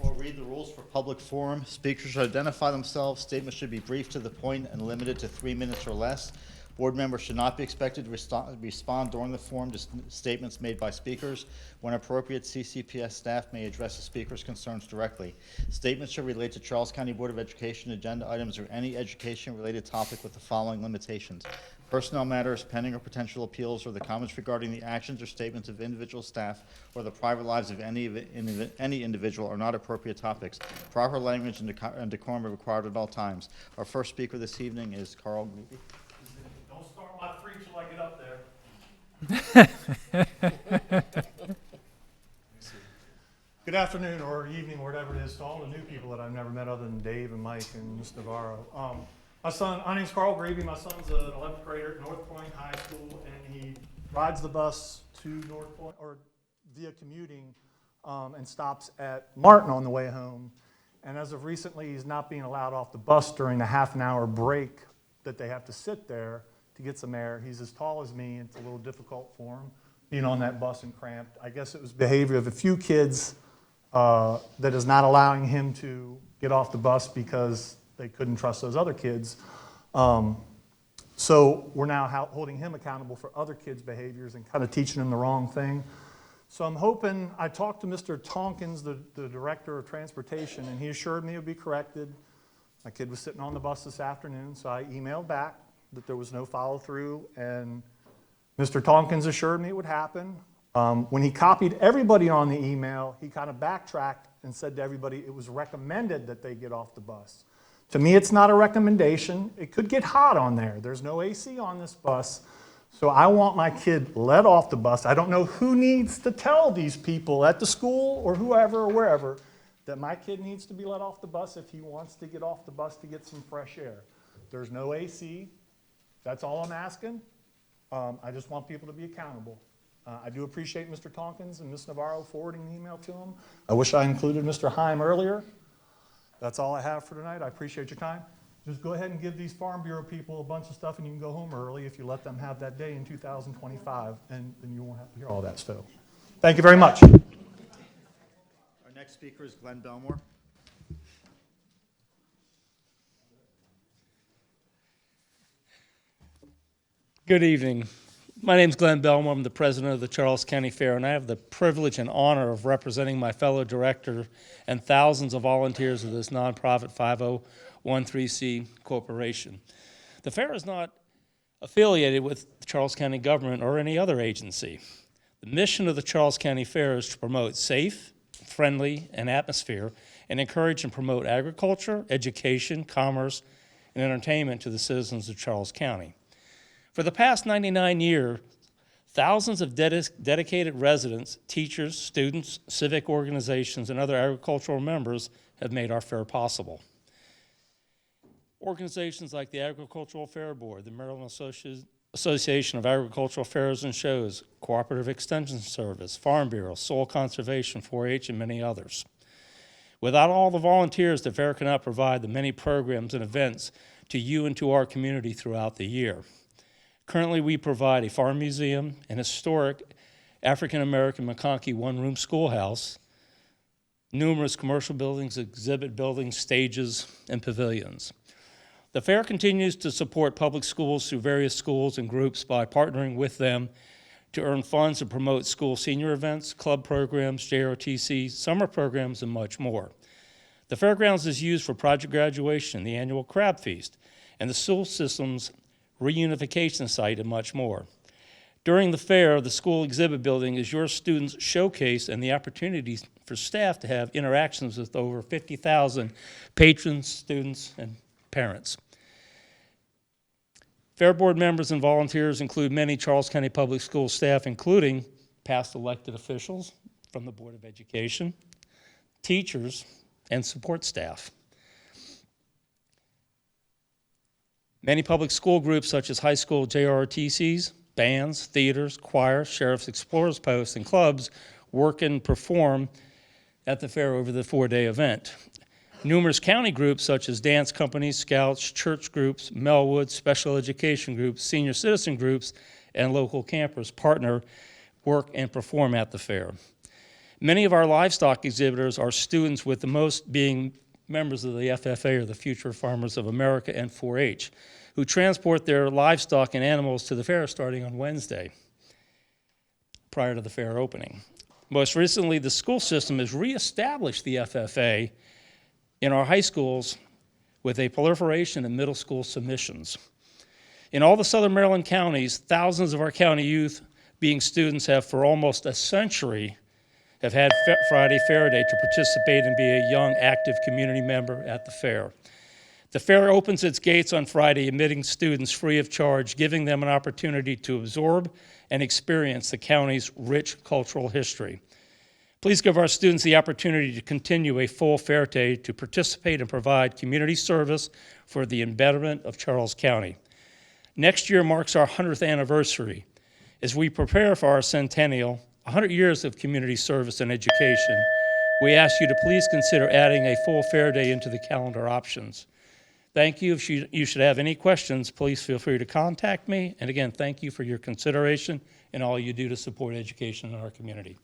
Speaker 10: I'll read the rules for public forum. Speakers should identify themselves. Statements should be brief to the point and limited to 3 minutes or less. Board members should not be expected to respond during the forum to statements made by speakers. When appropriate, CCPS staff may address the speaker's concerns directly. Statements should relate to Charles County Board of Education agenda items or any education-related topic with the following limitations. Personnel matters, pending or potential appeals, or the comments regarding the actions or statements of individual staff or the private lives of any individual are not appropriate topics. Proper language and decorum are required at all times. Our first speaker this evening is Carl Greeby.
Speaker 13: Don't start my three till I get up there. Good afternoon or evening, or whatever it is, to all the new people that I've never met other than Dave and Mike and Ms. Navarro. My name's Carl Greeby. My son's an 11th grader at North Point High School, and he rides the bus to North Point, or via commuting, and stops at Martin on the way home. And as of recently, he's not being allowed off the bus during the half-an-hour break that they have to sit there to get some air. He's as tall as me, and it's a little difficult for him being on that bus and cramped. I guess it was behavior of a few kids that is not allowing him to get off the bus because they couldn't trust those other kids. So we're now holding him accountable for other kids' behaviors and kind of teaching him the wrong thing. So I'm hoping, I talked to Mr. Tompkins, the director of transportation, and he assured me it would be corrected. My kid was sitting on the bus this afternoon, so I emailed back that there was no follow-through, and Mr. Tompkins assured me it would happen. When he copied everybody on the email, he kind of backtracked and said to everybody it was recommended that they get off the bus. To me, it's not a recommendation. It could get hot on there. There's no AC on this bus. So I want my kid let off the bus. I don't know who needs to tell these people at the school or whoever or wherever that my kid needs to be let off the bus if he wants to get off the bus to get some fresh air. There's no AC. That's all I'm asking. I just want people to be accountable. I do appreciate Mr. Tompkins and Ms. Navarro forwarding the email to him. I wish I included Mr. Heim earlier. That's all I have for tonight. I appreciate your time. Just go ahead and give these Farm Bureau people a bunch of stuff, and you can go home early if you let them have that day in 2025, and then you won't have to hear all that stuff. Thank you very much.
Speaker 10: Our next speaker is Glenn Belmore.
Speaker 21: Good evening. My name is Glenn Belmore. I'm the president of the Charles County Fair, and I have the privilege and honor of representing my fellow director and thousands of volunteers of this nonprofit 5013C corporation. The fair is not affiliated with the Charles County government or any other agency. The mission of the Charles County Fair is to promote safe, friendly, and atmosphere and encourage and promote agriculture, education, commerce, and entertainment to the citizens of Charles County. For the past 99 years, thousands of dedicated residents, teachers, students, civic organizations, and other agricultural members have made our fair possible. Organizations like the Agricultural Fair Board, the Maryland Association of Agricultural Fairs and Shows, Cooperative Extension Service, Farm Bureau, Soil Conservation, 4-H, and many others. Without all the volunteers, the fair cannot provide the many programs and events to you and to our community throughout the year. Currently, we provide a farm museum, an historic African-American McConkey one-room schoolhouse, numerous commercial buildings, exhibit buildings, stages, and pavilions. The fair continues to support public schools through various schools and groups by partnering with them to earn funds to promote school senior events, club programs, JROTC, summer programs, and much more. The fairgrounds is used for project graduation, the annual crab feast, and the school system's reunification site, and much more. During the fair, the school exhibit building is your students' showcase and the opportunities for staff to have interactions with over 50,000 patrons, students, and parents. Fair board members and volunteers include many Charles County Public School staff, including past elected officials from the Board of Education, teachers, and support staff. Many public school groups such as high school JROTCs, bands, theaters, choirs, sheriff's explorers posts, and clubs work and perform at the fair over the 4-day event. Numerous county groups such as dance companies, scouts, church groups, Melwood, special education groups, senior citizen groups, and local campers partner, work, and perform at the fair. Many of our livestock exhibitors are students, with the most being members of the FFA, or the Future Farmers of America, and 4-H, who transport their livestock and animals to the fair starting on Wednesday, prior to the fair opening. Most recently, the school system has reestablished the FFA in our high schools with a proliferation of middle school submissions. In all the southern Maryland counties, thousands of our county youth, being students, have for almost a century have had Friday Fair Day to participate and be a young, active community member at the fair. The fair opens its gates on Friday, admitting students free of charge, giving them an opportunity to absorb and experience the county's rich cultural history. Please give our students the opportunity to continue a full fair day to participate and provide community service for the betterment of Charles County. Next year marks our 100th anniversary. As we prepare for our centennial, 100 years of community service and education, we ask you to please consider adding a full fair day into the calendar options. Thank you. If you should have any questions, please feel free to contact me. And again, thank you for your consideration and all you do to support education in our community.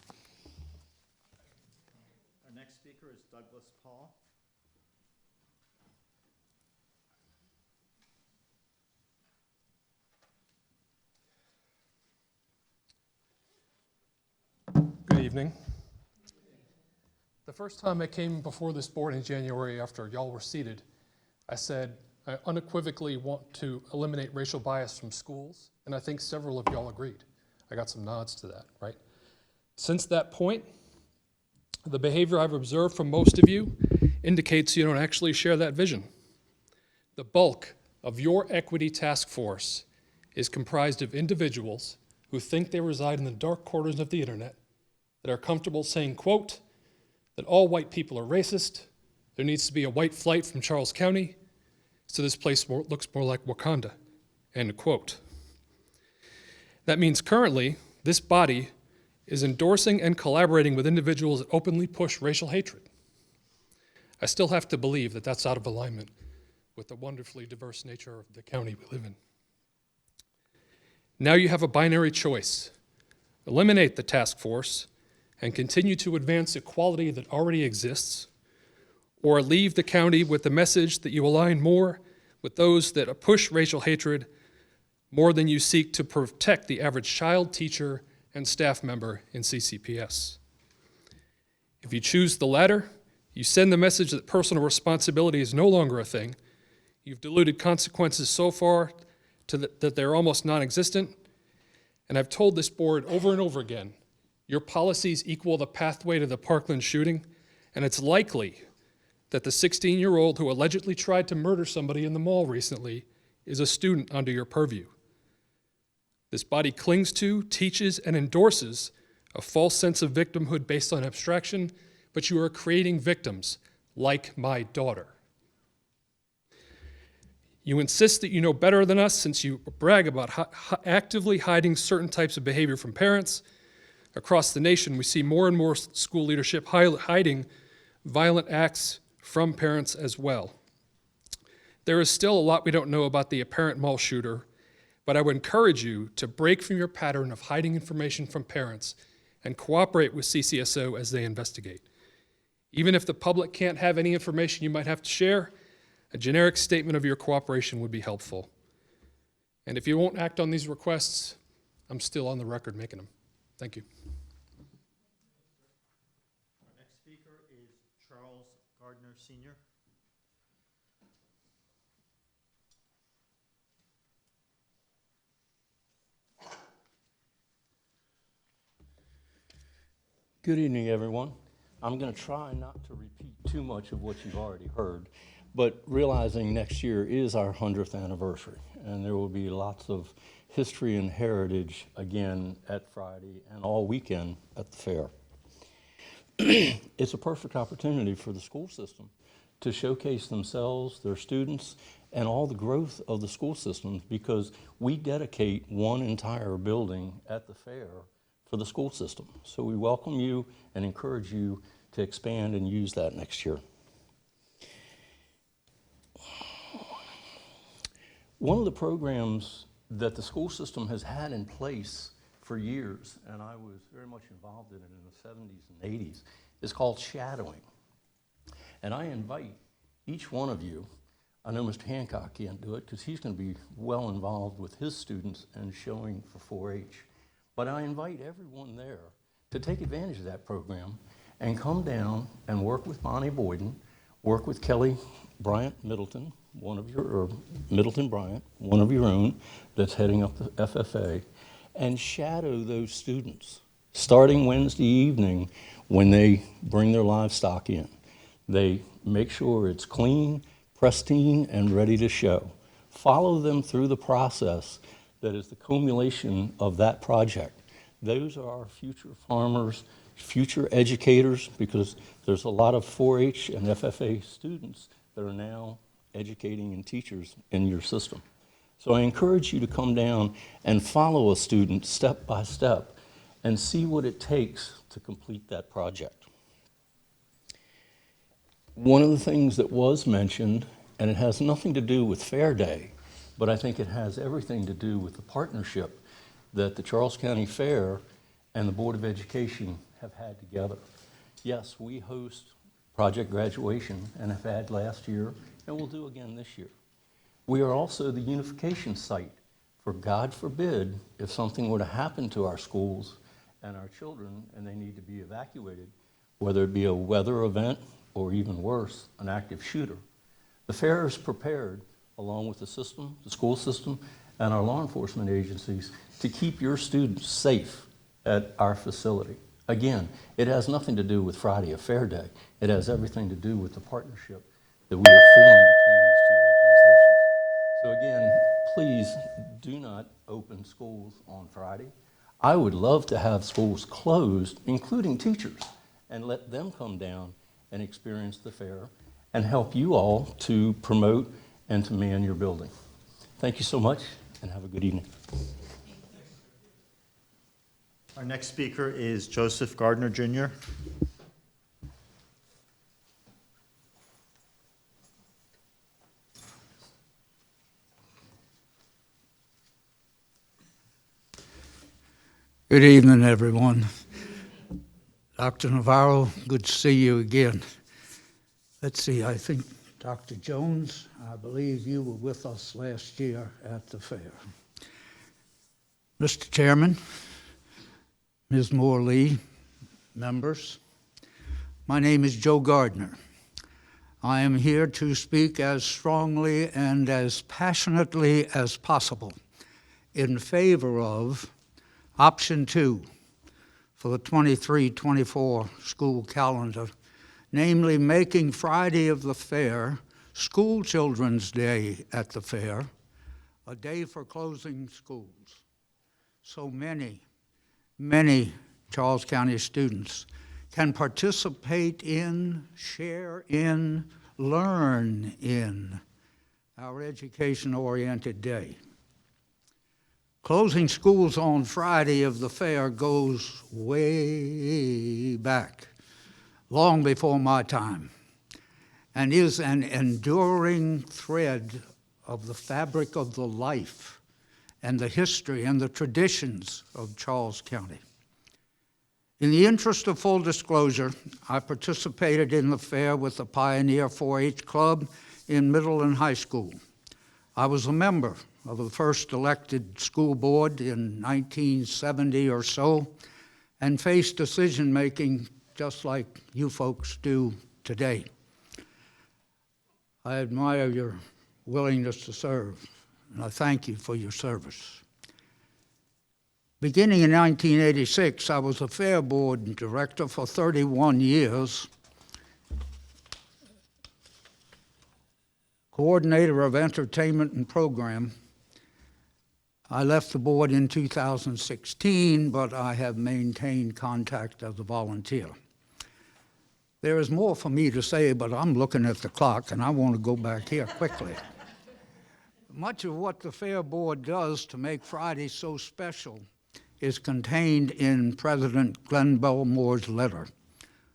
Speaker 10: Our next speaker is Douglas Paul.
Speaker 5: Good evening. The first time I came before this board in January after y'all were seated, I said I unequivocally want to eliminate racial bias from schools, and I think several of y'all agreed. I got some nods to that, right? Since that point, the behavior I've observed from most of you indicates you don't actually share that vision. The bulk of your equity task force is comprised of individuals who think they reside in the dark corners of the internet, that are comfortable saying, quote, that all white people are racist, there needs to be a white flight from Charles County, so this place looks more like Wakanda, end quote. That means currently, this body is endorsing and collaborating with individuals that openly push racial hatred. I still have to believe that that's out of alignment with the wonderfully diverse nature of the county we live in. Now you have a binary choice. Eliminate the task force and continue to advance equality that already exists, or leave the county with the message that you align more with those that push racial hatred more than you seek to protect the average child, teacher, and staff member in CCPS. If you choose the latter, you send the message that personal responsibility is no longer a thing. You've diluted consequences so far that they're almost non-existent. And I've told this board over and over again, your policies equal the pathway to the Parkland shooting, and it's likely that the 16-year-old who allegedly tried to murder somebody in the mall recently is a student under your purview. This body clings to, teaches, and endorses a false sense of victimhood based on abstraction, but you are creating victims like my daughter. You insist that you know better than us since you brag about actively hiding certain types of behavior from parents. Across the nation, we see more and more school leadership hiding violent acts from parents as well. There is still a lot we don't know about the apparent mall shooter, but I would encourage you to break from your pattern of hiding information from parents and cooperate with CCSO as they investigate. Even if the public can't have any information you might have to share, a generic statement of your cooperation would be helpful. And if you won't act on these requests, I'm still on the record making them. Thank you.
Speaker 10: Our next speaker is Charles Gardner, Sr.
Speaker 17: Good evening, everyone. I'm going to try not to repeat too much of what you've already heard, but realizing next year is our 100th anniversary, and there will be lots of history and heritage again at Friday and all weekend at the fair. It's a perfect opportunity for the school system to showcase themselves, their students, and all the growth of the school systems, because we dedicate one entire building at the fair for the school system. So we welcome you and encourage you to expand and use that next year. One of the programs that the school system has had in place for years, and I was very much involved in it in the 70s and 80s, is called shadowing. And I invite each one of you, I know Mr. Hancock can't do it because he's going to be well involved with his students and showing for 4-H, but I invite everyone there to take advantage of that program and come down and work with Bonnie Boyden, work with Kelly Bryant Middleton, Middleton Bryant, one of your own that's heading up the FFA, and shadow those students starting Wednesday evening when they bring their livestock in. They make sure it's clean, pristine, and ready to show. Follow them through the process that is the culmination of that project. Those are our future farmers, future educators, because there's a lot of 4-H and FFA students that are now educating and teachers in your system. So I encourage you to come down and follow a student step by step and see what it takes to complete that project. One of the things that was mentioned, and it has nothing to do with Fair Day, but I think it has everything to do with the partnership that the Charles County Fair and the Board of Education have had together. Yes, we host project graduation and have had last year, and we'll do again this year. We are also the unification site for, God forbid, if something were to happen to our schools and our children and they need to be evacuated, whether it be a weather event or even worse, an active shooter. The fair is prepared, along with the system, the school system, and our law enforcement agencies, to keep your students safe at our facility. Again, it has nothing to do with Friday a Fair Day. It has everything to do with the partnership that we have formed between these two organizations. So again, please do not open schools on Friday. I would love to have schools closed, including teachers, and let them come down and experience the fair and help you all to promote and to man your building. Thank you so much, and have a good evening.
Speaker 10: Our next speaker is Joseph Gardner, Jr.
Speaker 6: Good evening, everyone. Dr. Navarro, good to see you again. Let's see, I think Dr. Jones, I believe you were with us last year at the fair. Mr. Chairman, Ms. Moore-Lee, members, my name is Joe Gardner. I am here to speak as strongly and as passionately as possible in favor of option 2 for the 23-24 school calendar, namely making Friday of the fair, School Children's Day at the fair, a day for closing schools. So many Charles County students can participate in, share in, learn in our education-oriented day. Closing schools on Friday of the fair goes way back, long before my time, and is an enduring thread of the fabric of the life and the history and the traditions of Charles County. In the interest of full disclosure, I participated in the fair with the Pioneer 4-H Club in middle and high school. I was a member of the first elected school board in 1970 or so, and faced decision-making just like you folks do today. I admire your willingness to serve, and I thank you for your service. Beginning in 1986, I was a fair board director for 31 years, coordinator of entertainment and program. I left the board in 2016, but I have maintained contact as a volunteer. There is more for me to say, but I'm looking at the clock, and I want to go back here quickly. Much of what the Fair Board does to make Friday so special is contained in President Glenn Belmore's letter,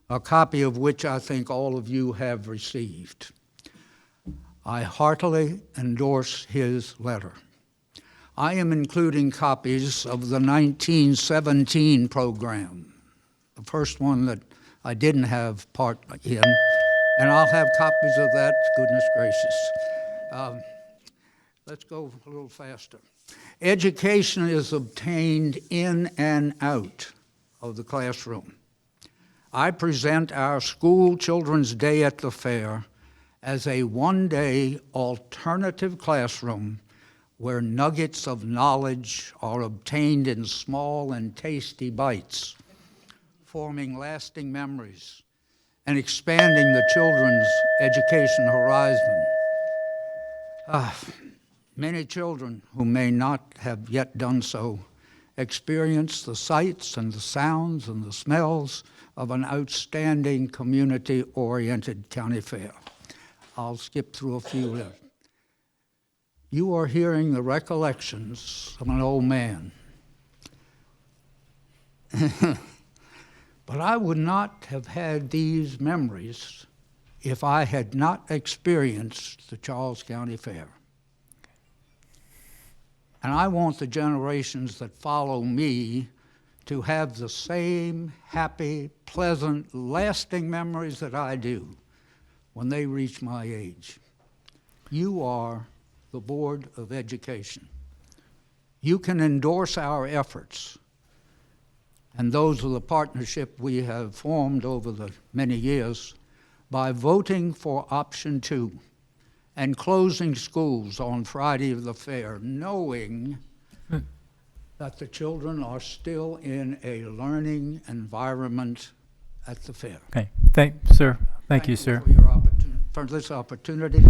Speaker 6: a copy of which I think all of you have received. I heartily endorse his letter. I am including copies of the 1917 program, the first one that I didn't have part in, and I'll have copies of that, goodness gracious. Let's go a little faster. Education is obtained in and out of the classroom. I present our school Children's Day at the fair as a one-day alternative classroom where nuggets of knowledge are obtained in small and tasty bites, forming lasting memories and expanding the children's education horizon. Many children who may not have yet done so experience the sights and the sounds and the smells of an outstanding community-oriented county fair. I'll skip through a few there. You are hearing the recollections of an old man. But I would not have had these memories if I had not experienced the Charles County Fair. And I want the generations that follow me to have the same happy, pleasant, lasting memories that I do when they reach my age. You are the Board of Education. You can endorse our efforts, and those of the partnership we have formed over the many years, by voting for option 2 and closing schools on Friday of the fair, knowing that the children are still in a learning environment at the fair.
Speaker 1: Okay, thank you, sir.
Speaker 6: For this opportunity,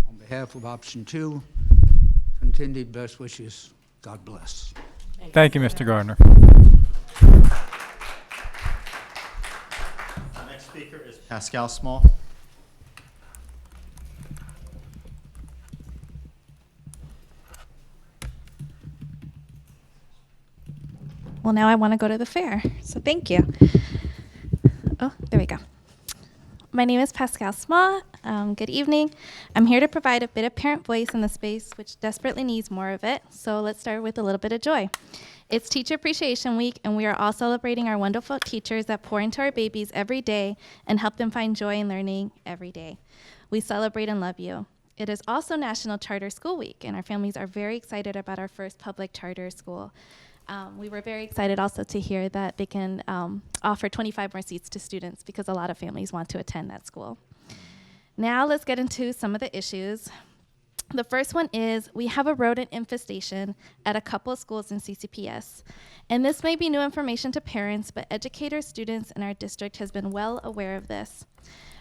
Speaker 6: on behalf of option 2, continued best wishes. God bless.
Speaker 1: Thank you, Mr. Gardner.
Speaker 10: Our next speaker is Pascal Small.
Speaker 9: Well, now I want to go to the fair, so thank you. Oh, there we go. My name is Pascal Small. Good evening. I'm here to provide a bit of parent voice in the space which desperately needs more of it, so let's start with a little bit of joy. It's Teacher Appreciation Week, and we are all celebrating our wonderful teachers that pour into our babies every day and help them find joy in learning every day. We celebrate and love you. It is also National Charter School Week, and our families are very excited about our first public charter school. We were very excited also to hear that they can offer 25 more seats to students because a lot of families want to attend that school. Now let's get into some of the issues. The first one is we have a rodent infestation at a couple of schools in CCPS. And this may be new information to parents, but educators, students in our district has been well aware of this.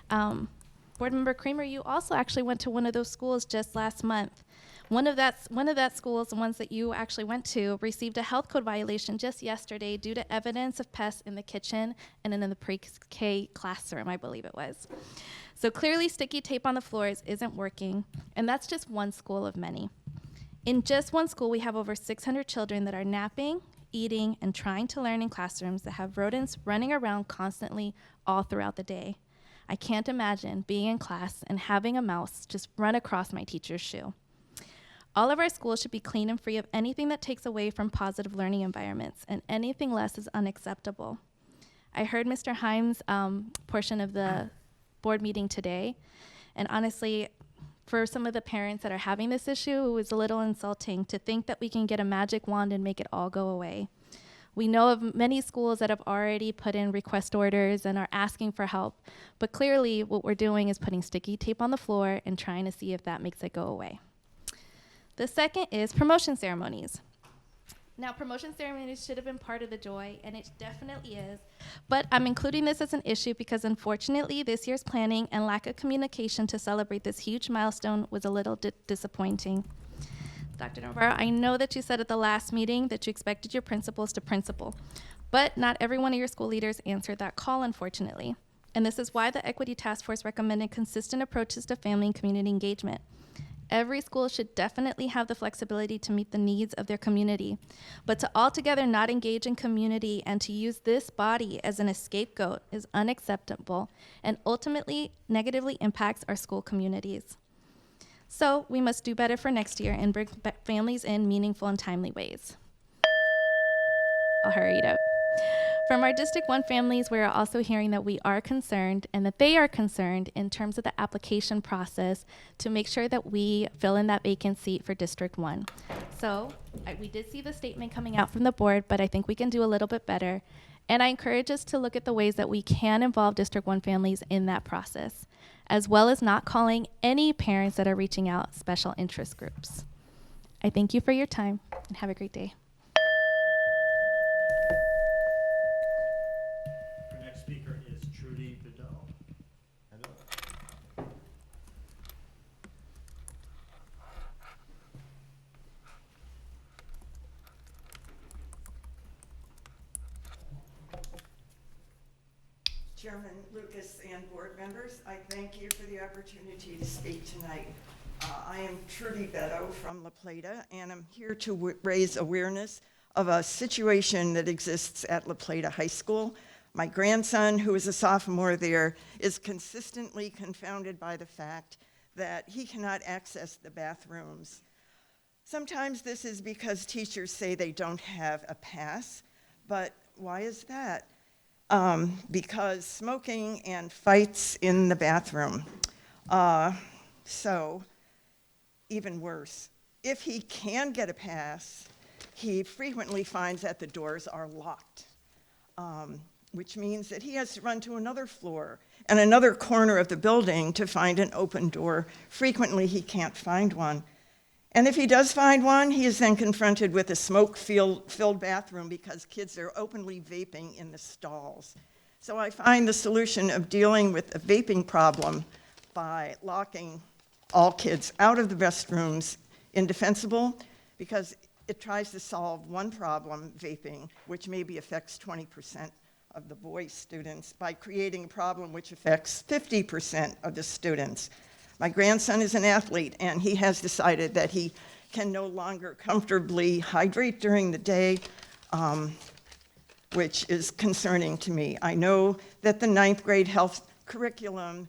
Speaker 9: Board Member Creamer, you also actually went to one of those schools just last month. One of that schools, the ones that you actually went to, received a health code violation just yesterday due to evidence of pests in the kitchen and in the pre-K classroom, I believe it was. So clearly sticky tape on the floors isn't working, and that's just one school of many. In just one school, we have over 600 children that are napping, eating, and trying to learn in classrooms that have rodents running around constantly all throughout the day. I can't imagine being in class and having a mouse just run across my teacher's shoe. All of our schools should be clean and free of anything that takes away from positive learning environments, and anything less is unacceptable. I heard Mr. Himes' portion of the board meeting today, and honestly, for some of the parents that are having this issue, it was a little insulting to think that we can get a magic wand and make it all go away. We know of many schools that have already put in request orders and are asking for help, but clearly what we're doing is putting sticky tape on the floor and trying to see if that makes it go away. The second is promotion ceremonies. Now, promotion ceremonies should have been part of the joy, and it definitely is, but I'm including this as an issue because unfortunately this year's planning and lack of communication to celebrate this huge milestone was a little disappointing. Dr. Navarro, I know that you said at the last meeting that you expected your principals to principal, but not every one of your school leaders answered that call, unfortunately. And this is why the Equity Task Force recommended consistent approaches to family and community engagement. Every school should definitely have the flexibility to meet the needs of their community, but to altogether not engage in community and to use this body as an scapegoat is unacceptable and ultimately negatively impacts our school communities. So we must do better for next year and bring families in meaningful and timely ways. I'll hurry it up. From our District 1 families, we are also hearing that we are concerned and that they are concerned in terms of the application process to make sure that we fill in that vacant seat for District 1. So we did see the statement coming out from the board, but I think we can do a little bit better. And I encourage us to look at the ways that we can involve District 1 families in that process, as well as not calling any parents that are reaching out special interest groups. I thank you for your time and have a great day.
Speaker 10: Speaker is Trudy Bedell.
Speaker 2: Chairman Lucas and board members, I thank you for the opportunity to speak tonight. I am Trudy Bedell from La Plata, and I'm here to raise awareness of a situation that exists at La Plata High School. My grandson, who is a sophomore there, is consistently confounded by the fact that he cannot access the bathrooms. Sometimes this is because teachers say they don't have a pass, but why is that? Because smoking and fights in the bathroom. So, even worse, if he can get a pass, he frequently finds that the doors are locked. Which means that he has to run to another floor and another corner of the building to find an open door. Frequently, he can't find one. And if he does find one, he is then confronted with a smoke-filled bathroom because kids are openly vaping in the stalls. So I find the solution of dealing with the vaping problem by locking all kids out of the restrooms indefensible, because it tries to solve one problem, vaping, which maybe affects 20% of the boy students, by creating a problem which affects 50% of the students. My grandson is an athlete, and he has decided that he can no longer comfortably hydrate during the day, which is concerning to me. I know that the 9th grade health curriculum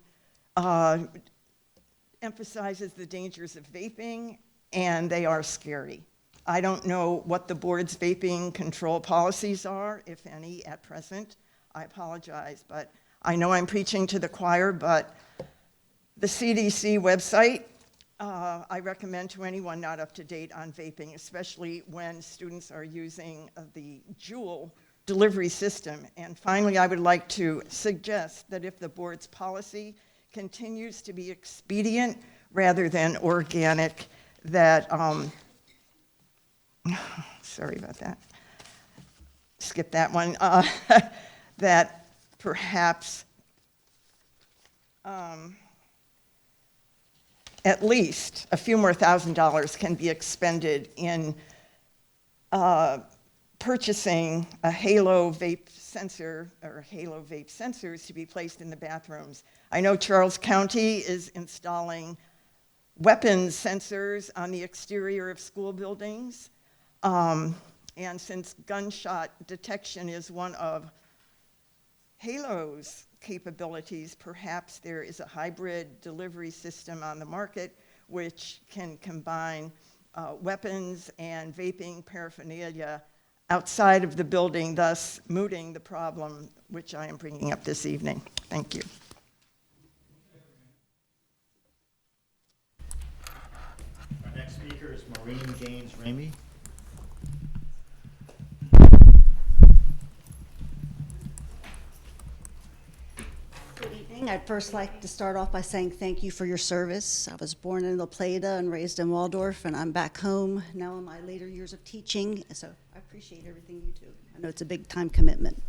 Speaker 2: emphasizes the dangers of vaping, and they are scary. I don't know what the board's vaping control policies are, if any, at present. I apologize, but I know I'm preaching to the choir, but the CDC website, I recommend to anyone not up to date on vaping, especially when students are using the Juul delivery system. And finally, I would like to suggest that if the board's policy continues to be expedient rather than organic, that sorry about that. Skip that one. That perhaps at least a few more $1,000s can be expended in purchasing a Halo vape sensor or Halo vape sensors to be placed in the bathrooms. I know Charles County is installing weapons sensors on the exterior of school buildings. And since gunshot detection is one of Halo's capabilities, perhaps there is a hybrid delivery system on the market which can combine weapons and vaping paraphernalia outside of the building, thus mooting the problem which I am bringing up this evening. Thank you.
Speaker 10: Our next speaker is Maureen Gaines-Ramey.
Speaker 11: Good evening. I'd first like to start off by saying thank you for your service. I was born in La Plata and raised in Waldorf, and I'm back home now in my later years of teaching, so I appreciate everything you do. I know it's a big time commitment.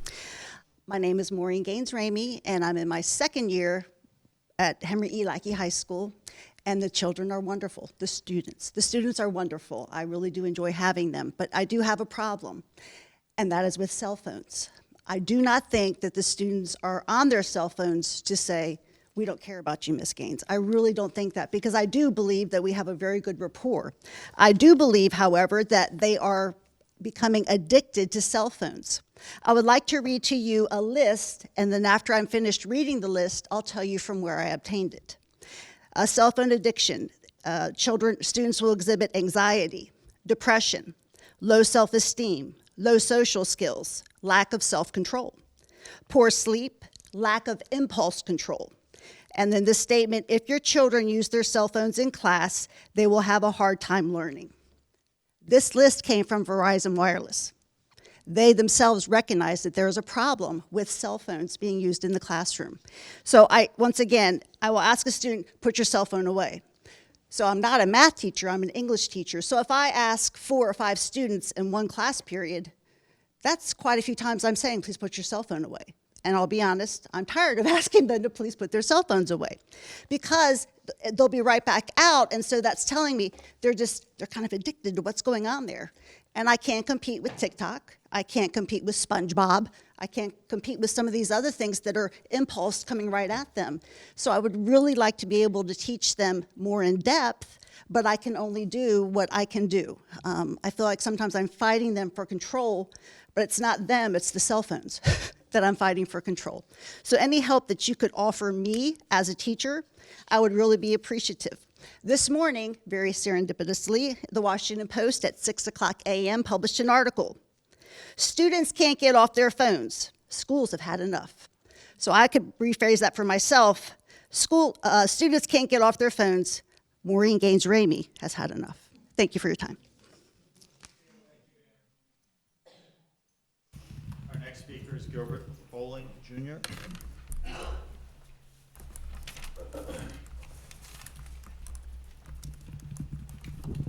Speaker 11: My name is Maureen Gaines-Ramey, and I'm in my second year at Henry E. Lackey High School, and the children are wonderful, the students are wonderful. I really do enjoy having them, but I do have a problem, and that is with cell phones. I do not think that the students are on their cell phones to say, we don't care about you, Miss Gaines. I really don't think that, because I do believe that we have a very good rapport. I do believe, however, that they are becoming addicted to cell phones. I would like to read to you a list, and then after I'm finished reading the list, I'll tell you from where I obtained it. Cell phone addiction. Students will exhibit anxiety, depression, low self-esteem, low social skills, lack of self-control, poor sleep, lack of impulse control. And then this statement, if your children use their cell phones in class, they will have a hard time learning. This list came from Verizon Wireless. They themselves recognize that there is a problem with cell phones being used in the classroom. So once again, I will ask a student, put your cell phone away. So I'm not a math teacher, I'm an English teacher. So if I ask 4 or 5 students in one class period, that's quite a few times I'm saying, please put your cell phone away. And I'll be honest, I'm tired of asking them to please put their cell phones away because they'll be right back out. And so that's telling me they're kind of addicted to what's going on there. And I can't compete with TikTok. I can't compete with SpongeBob. I can't compete with some of these other things that are impulse coming right at them. So I would really like to be able to teach them more in depth, but I can only do what I can do. I feel like sometimes I'm fighting them for control, but it's not them, it's the cell phones that I'm fighting for control. So any help that you could offer me as a teacher, I would really be appreciative. This morning, very serendipitously, the Washington Post at 6:00 a.m. published an article. Students can't get off their phones. Schools have had enough. So I could rephrase that for myself. Students can't get off their phones. Maureen Gaines-Ramey has had enough. Thank you for your time.
Speaker 10: Our next speaker is Gilbert Bowling, Jr.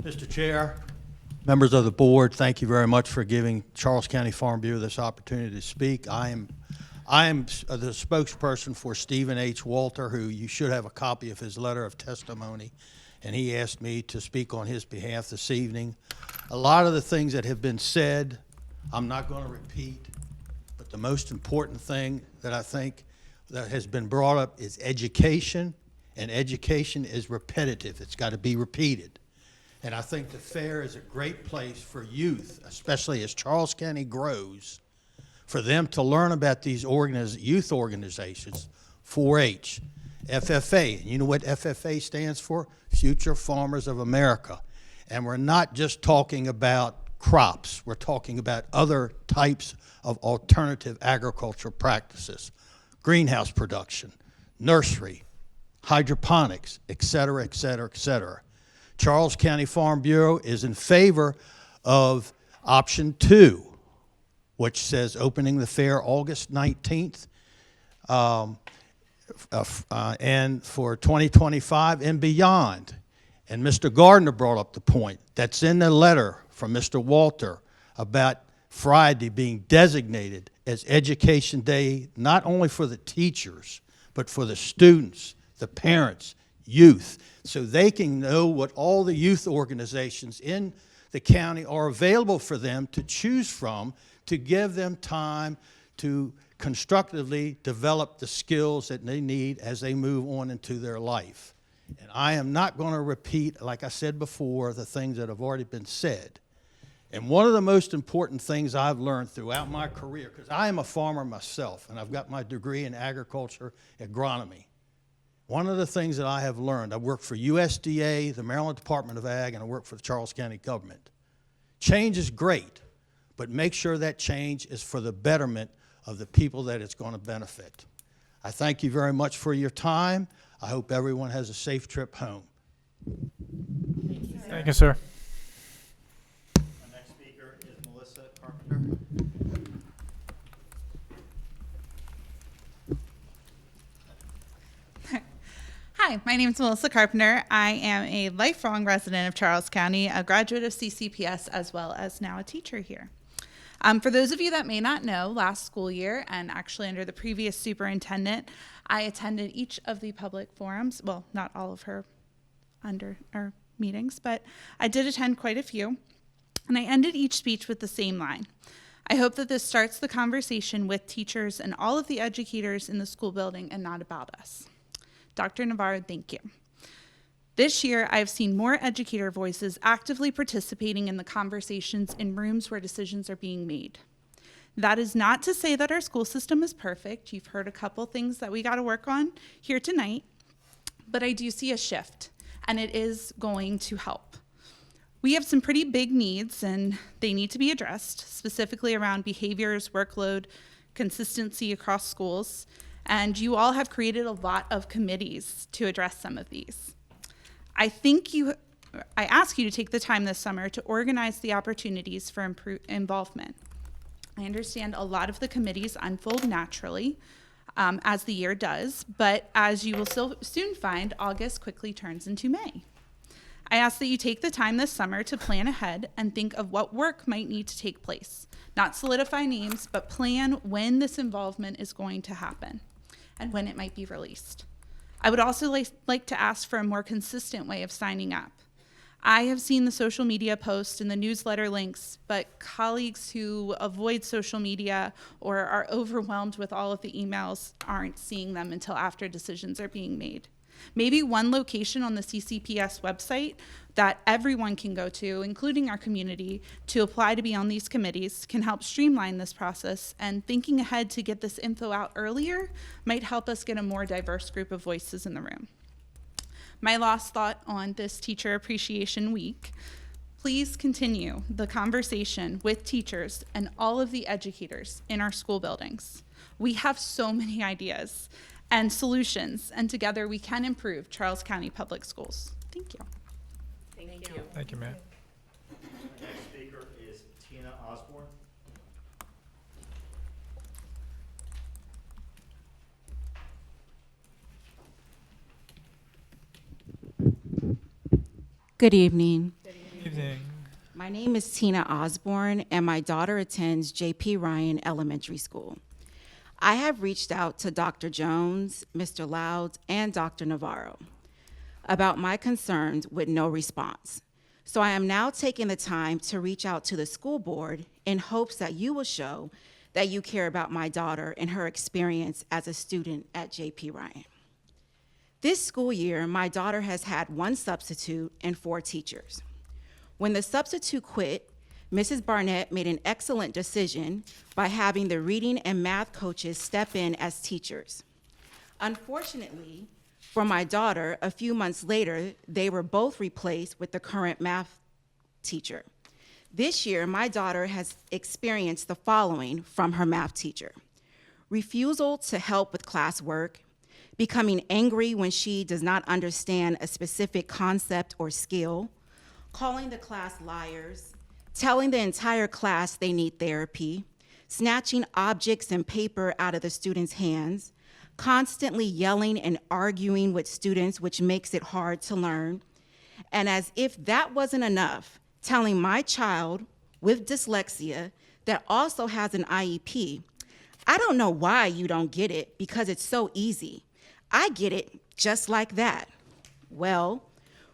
Speaker 14: Mr. Chair, members of the board, thank you very much for giving Charles County Farm Bureau this opportunity to speak. I am the spokesperson for Stephen H. Walter, who you should have a copy of his letter of testimony, and he asked me to speak on his behalf this evening. A lot of the things that have been said, I'm not going to repeat, but the most important thing that I think that has been brought up is education, and education is repetitive. It's got to be repeated. And I think the fair is a great place for youth, especially as Charles County grows, for them to learn about these youth organizations, 4-H, FFA. You know what FFA stands for? Future Farmers of America. And we're not just talking about crops. We're talking about other types of alternative agricultural practices, greenhouse production, nursery, hydroponics, et cetera, et cetera, et cetera. Charles County Farm Bureau is in favor of option 2, which says opening the fair August 19th and for 2025 and beyond. And Mr. Gardner brought up the point that's in the letter from Mr. Walter about Friday being designated as Education Day, not only for the teachers, but for the students, the parents, youth, so they can know what all the youth organizations in the county are available for them to choose from to give them time to constructively develop the skills that they need as they move on into their life. And I am not going to repeat, like I said before, the things that have already been said. And one of the most important things I've learned throughout my career, because I am a farmer myself, and I've got my degree in agriculture agronomy. One of the things that I have learned, I work for USDA, the Maryland Department of Ag, and I work for the Charles County government. Change is great, but make sure that change is for the betterment of the people that it's going to benefit. I thank you very much for your time. I hope everyone has a safe trip home.
Speaker 1: Thank you, sir.
Speaker 10: Our next speaker is Melissa Carpenter.
Speaker 15: Hi, my name is Melissa Carpenter. I am a lifelong resident of Charles County, a graduate of CCPS, as well as now a teacher here. For those of you that may not know, last school year, and actually under the previous superintendent, I attended each of the public forums, well, not all of her meetings, but I did attend quite a few, and I ended each speech with the same line. I hope that this starts the conversation with teachers and all of the educators in the school building and not about us. Dr. Navarro, thank you. This year, I've seen more educator voices actively participating in the conversations in rooms where decisions are being made. That is not to say that our school system is perfect. You've heard a couple things that we got to work on here tonight, but I do see a shift. and it is going to help. We have some pretty big needs, and they need to be addressed, specifically around behaviors, workload, consistency across schools, and you all have created a lot of committees to address some of these. I ask you to take the time this summer to organize the opportunities for involvement. I understand a lot of the committees unfold naturally as the year does, but as you will soon find, August quickly turns into May. I ask that you take the time this summer to plan ahead and think of what work might need to take place. Not solidify names, but plan when this involvement is going to happen and when it might be released. I would also like to ask for a more consistent way of signing up. I have seen the social media posts and the newsletter links, but colleagues who avoid social media or are overwhelmed with all of the emails aren't seeing them until after decisions are being made. Maybe one location on the CCPS website that everyone can go to, including our community, to apply to be on these committees can help streamline this process, and thinking ahead to get this info out earlier might help us get a more diverse group of voices in the room. My last thought on this Teacher Appreciation Week: please continue the conversation with teachers and all of the educators in our school buildings. We have so many ideas and solutions, and together we can improve Charles County Public Schools. Thank you.
Speaker 24: Thank you.
Speaker 1: Thank you, ma'am.
Speaker 10: The next speaker is Tina Osborne.
Speaker 8: Good evening.
Speaker 1: Good evening.
Speaker 8: My name is Tina Osborne, and my daughter attends J.P. Ryan Elementary School. I have reached out to Dr. Jones, Mr. Louds, and Dr. Navarro about my concerns with no response. So I am now taking the time to reach out to the school board in hopes that you will show that you care about my daughter and her experience as a student at J.P. Ryan. This school year, my daughter has had 1 substitute and 4 teachers. When the substitute quit, Mrs. Barnett made an excellent decision by having the reading and math coaches step in as teachers. Unfortunately, for my daughter, a few months later, they were both replaced with the current math teacher. This year, my daughter has experienced the following from her math teacher: refusal to help with classwork, becoming angry when she does not understand a specific concept or skill, calling the class liars, telling the entire class they need therapy, snatching objects and paper out of the students' hands, constantly yelling and arguing with students, which makes it hard to learn. And as if that wasn't enough, telling my child with dyslexia that also has an IEP, "I don't know why you don't get it, because it's so easy. I get it just like that." Well,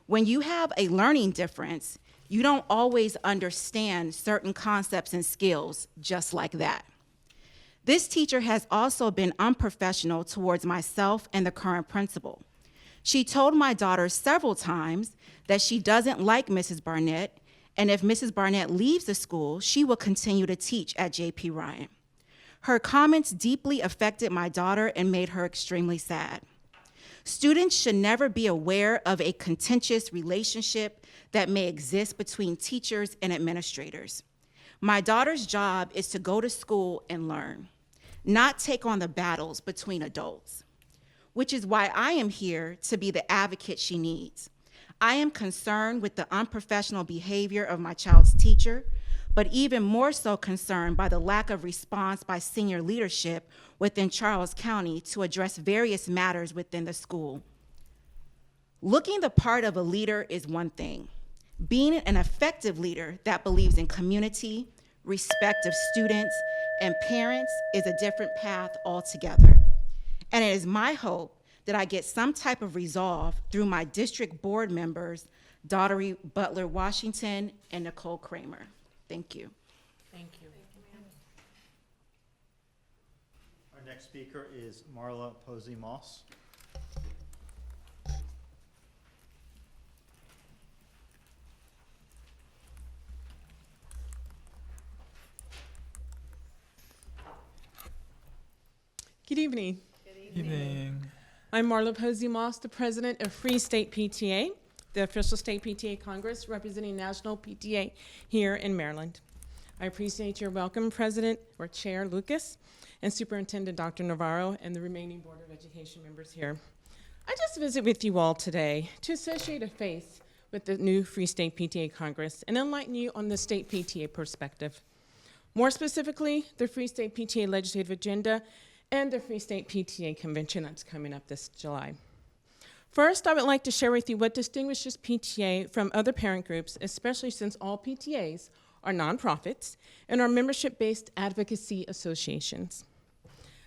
Speaker 8: when you have a learning difference, you don't always understand certain concepts and skills just like that. This teacher has also been unprofessional towards myself and the current principal. She told my daughter several times that she doesn't like Mrs. Barnett, and if Mrs. Barnett leaves the school, she will continue to teach at J.P. Ryan. Her comments deeply affected my daughter and made her extremely sad. Students should never be aware of a contentious relationship that may exist between teachers and administrators. My daughter's job is to go to school and learn, not take on the battles between adults, which is why I am here to be the advocate she needs. I am concerned with the unprofessional behavior of my child's teacher, but even more so concerned by the lack of response by senior leadership within Charles County to address various matters within the school. Looking the part of a leader is one thing. Being an effective leader that believes in community, respect of students, and parents is a different path altogether. And it is my hope that I get some type of resolve through my district board members, Daughtery Butler Washington and Nicole Kramer. Thank you.
Speaker 24: Thank you.
Speaker 10: Our next speaker is Marla Posey Moss.
Speaker 12: Good evening.
Speaker 1: Evening.
Speaker 12: I'm Marla Posey Moss, the president of Free State PTA. the official state PTA Congress representing National PTA here in Maryland. I appreciate your welcome, President or Chair Lucas, and Superintendent Dr. Navarro, and the remaining Board of Education members here. I just visit with you all today to associate a face with the new Free State PTA Congress and enlighten you on the state PTA perspective. More specifically, the Free State PTA legislative agenda and the Free State PTA convention that's coming up this July. First, I would like to share with you what distinguishes PTA from other parent groups, especially since all PTAs are nonprofits and are membership-based advocacy associations.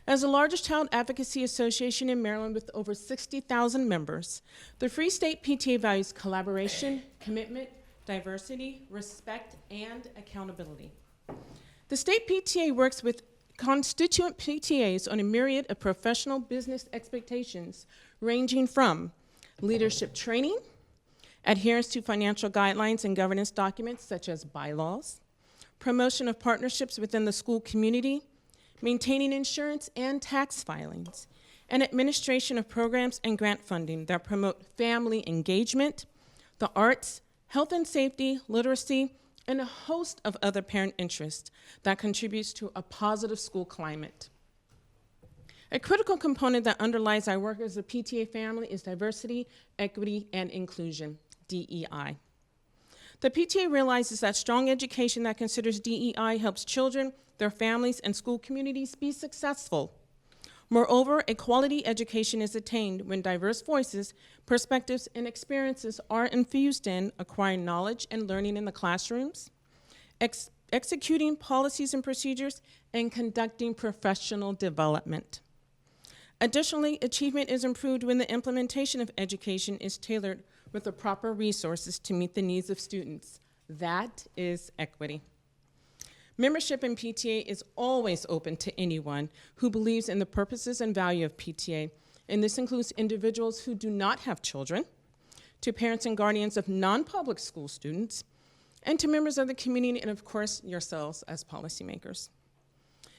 Speaker 12: As the largest child advocacy association in Maryland with over 60,000 members, the Free State PTA values collaboration, commitment, diversity, respect, and accountability. The state PTA works with constituent PTAs on a myriad of professional business expectations ranging from leadership training, adherence to financial guidelines and governance documents such as bylaws, promotion of partnerships within the school community, maintaining insurance and tax filings, and administration of programs and grant funding that promote family engagement, the arts, health and safety, literacy, and a host of other parent interests that contributes to a positive school climate. A critical component that underlies our work as a PTA family is diversity, equity, and inclusion, DEI. The PTA realizes that strong education that considers DEI helps children, their families, and school communities be successful. Moreover, a quality education is attained when diverse voices, perspectives, and experiences are infused in acquiring knowledge and learning in the classrooms, executing policies and procedures, and conducting professional development. Additionally, achievement is improved when the implementation of education is tailored with the proper resources to meet the needs of students. That is equity. Membership in PTA is always open to anyone who believes in the purposes and value of PTA, and this includes individuals who do not have children, to parents and guardians of non-public school students, and to members of the community, and of course, yourselves as policymakers.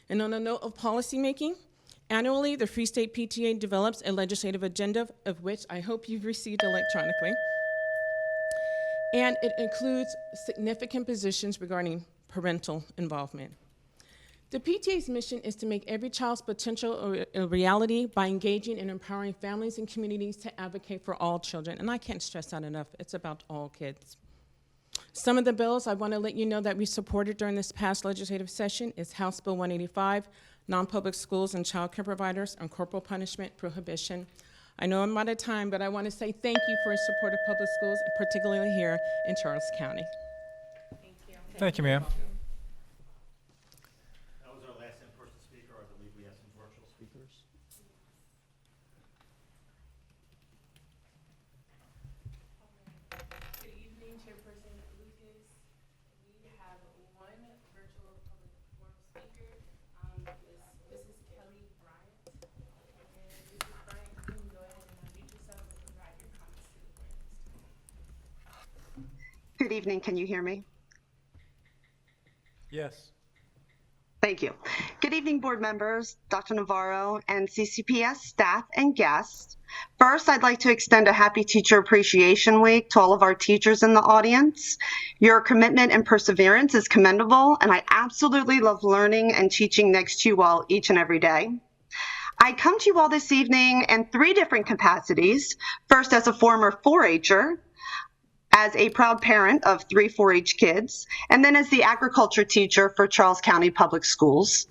Speaker 12: And on a note of policymaking, annually, the Free State PTA develops a legislative agenda, of which I hope you've received electronically, and it includes significant positions regarding parental involvement. The PTA's mission is to make every child's potential a reality by engaging and empowering families and communities to advocate for all children. And I can't stress that enough. It's about all kids. Some of the bills I want to let you know that we supported during this past legislative session is House Bill 185, Non-Public Schools and Child Care Providers on Corporal Punishment Prohibition. I know I'm out of time, but I want to say thank you for your support of public schools, particularly here in Charles County.
Speaker 1: Thank you, ma'am.
Speaker 10: That was our last in-person speaker. I believe we have some virtual speakers.
Speaker 12: Good evening, Chairperson Lucas. We have one virtual public forum speaker. This is Kelly Bryant. And Mrs. Bryant, you can go ahead and unmute yourself and provide your comments to the board.
Speaker 16: Good evening. Can you hear me?
Speaker 1: Yes.
Speaker 16: Thank you. Good evening, board members, Dr. Navarro, and CCPS staff and guests. First, I'd like to extend a happy Teacher Appreciation Week to all of our teachers in the audience. Your commitment and perseverance is commendable, and I absolutely love learning and teaching next to you all each and every day. I come to you all this evening in 3 different capacities. First, as a former 4-H'er, as a proud parent of 3 4-H kids, and then as the agriculture teacher for Charles County Public Schools.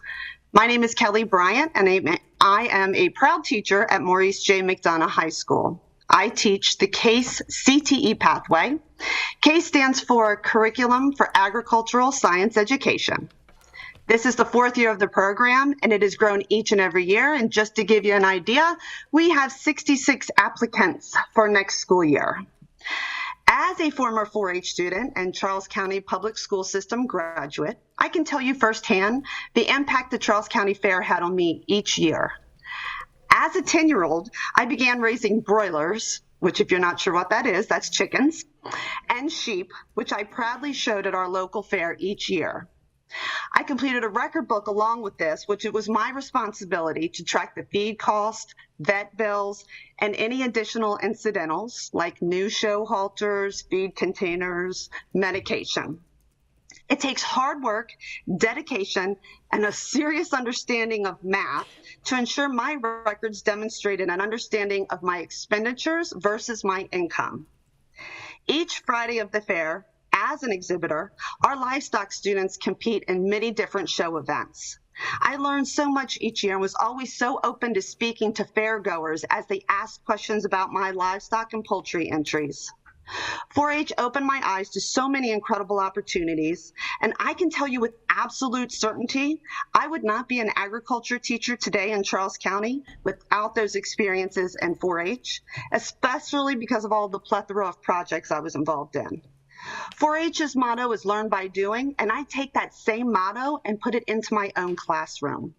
Speaker 16: My name is Kelly Bryant, and I am a proud teacher at Maurice J. McDonough High School. I teach the CASE CTE pathway. CASE stands for Curriculum for Agricultural Science Education. This is the 4th year of the program, and it has grown each and every year. And just to give you an idea, we have 66 applicants for next school year. As a former 4-H student and Charles County Public School System graduate, I can tell you firsthand the impact the Charles County Fair had on me each year. As a 10-year-old, I began raising broilers, which if you're not sure what that is, that's chickens, and sheep, which I proudly showed at our local fair each year. I completed a record book along with this, which it was my responsibility to track the feed cost, vet bills, and any additional incidentals like new show halters, feed containers, medication. It takes hard work, dedication, and a serious understanding of math to ensure my records demonstrated an understanding of my expenditures versus my income. Each Friday of the fair, as an exhibitor, our livestock students compete in many different show events. I learned so much each year and was always so open to speaking to fairgoers as they asked questions about my livestock and poultry entries. 4-H opened my eyes to so many incredible opportunities, and I can tell you with absolute certainty, I would not be an agriculture teacher today in Charles County without those experiences in 4-H, especially because of all the plethora of projects I was involved in. 4-H's motto is learn by doing, and I take that same motto and put it into my own classroom.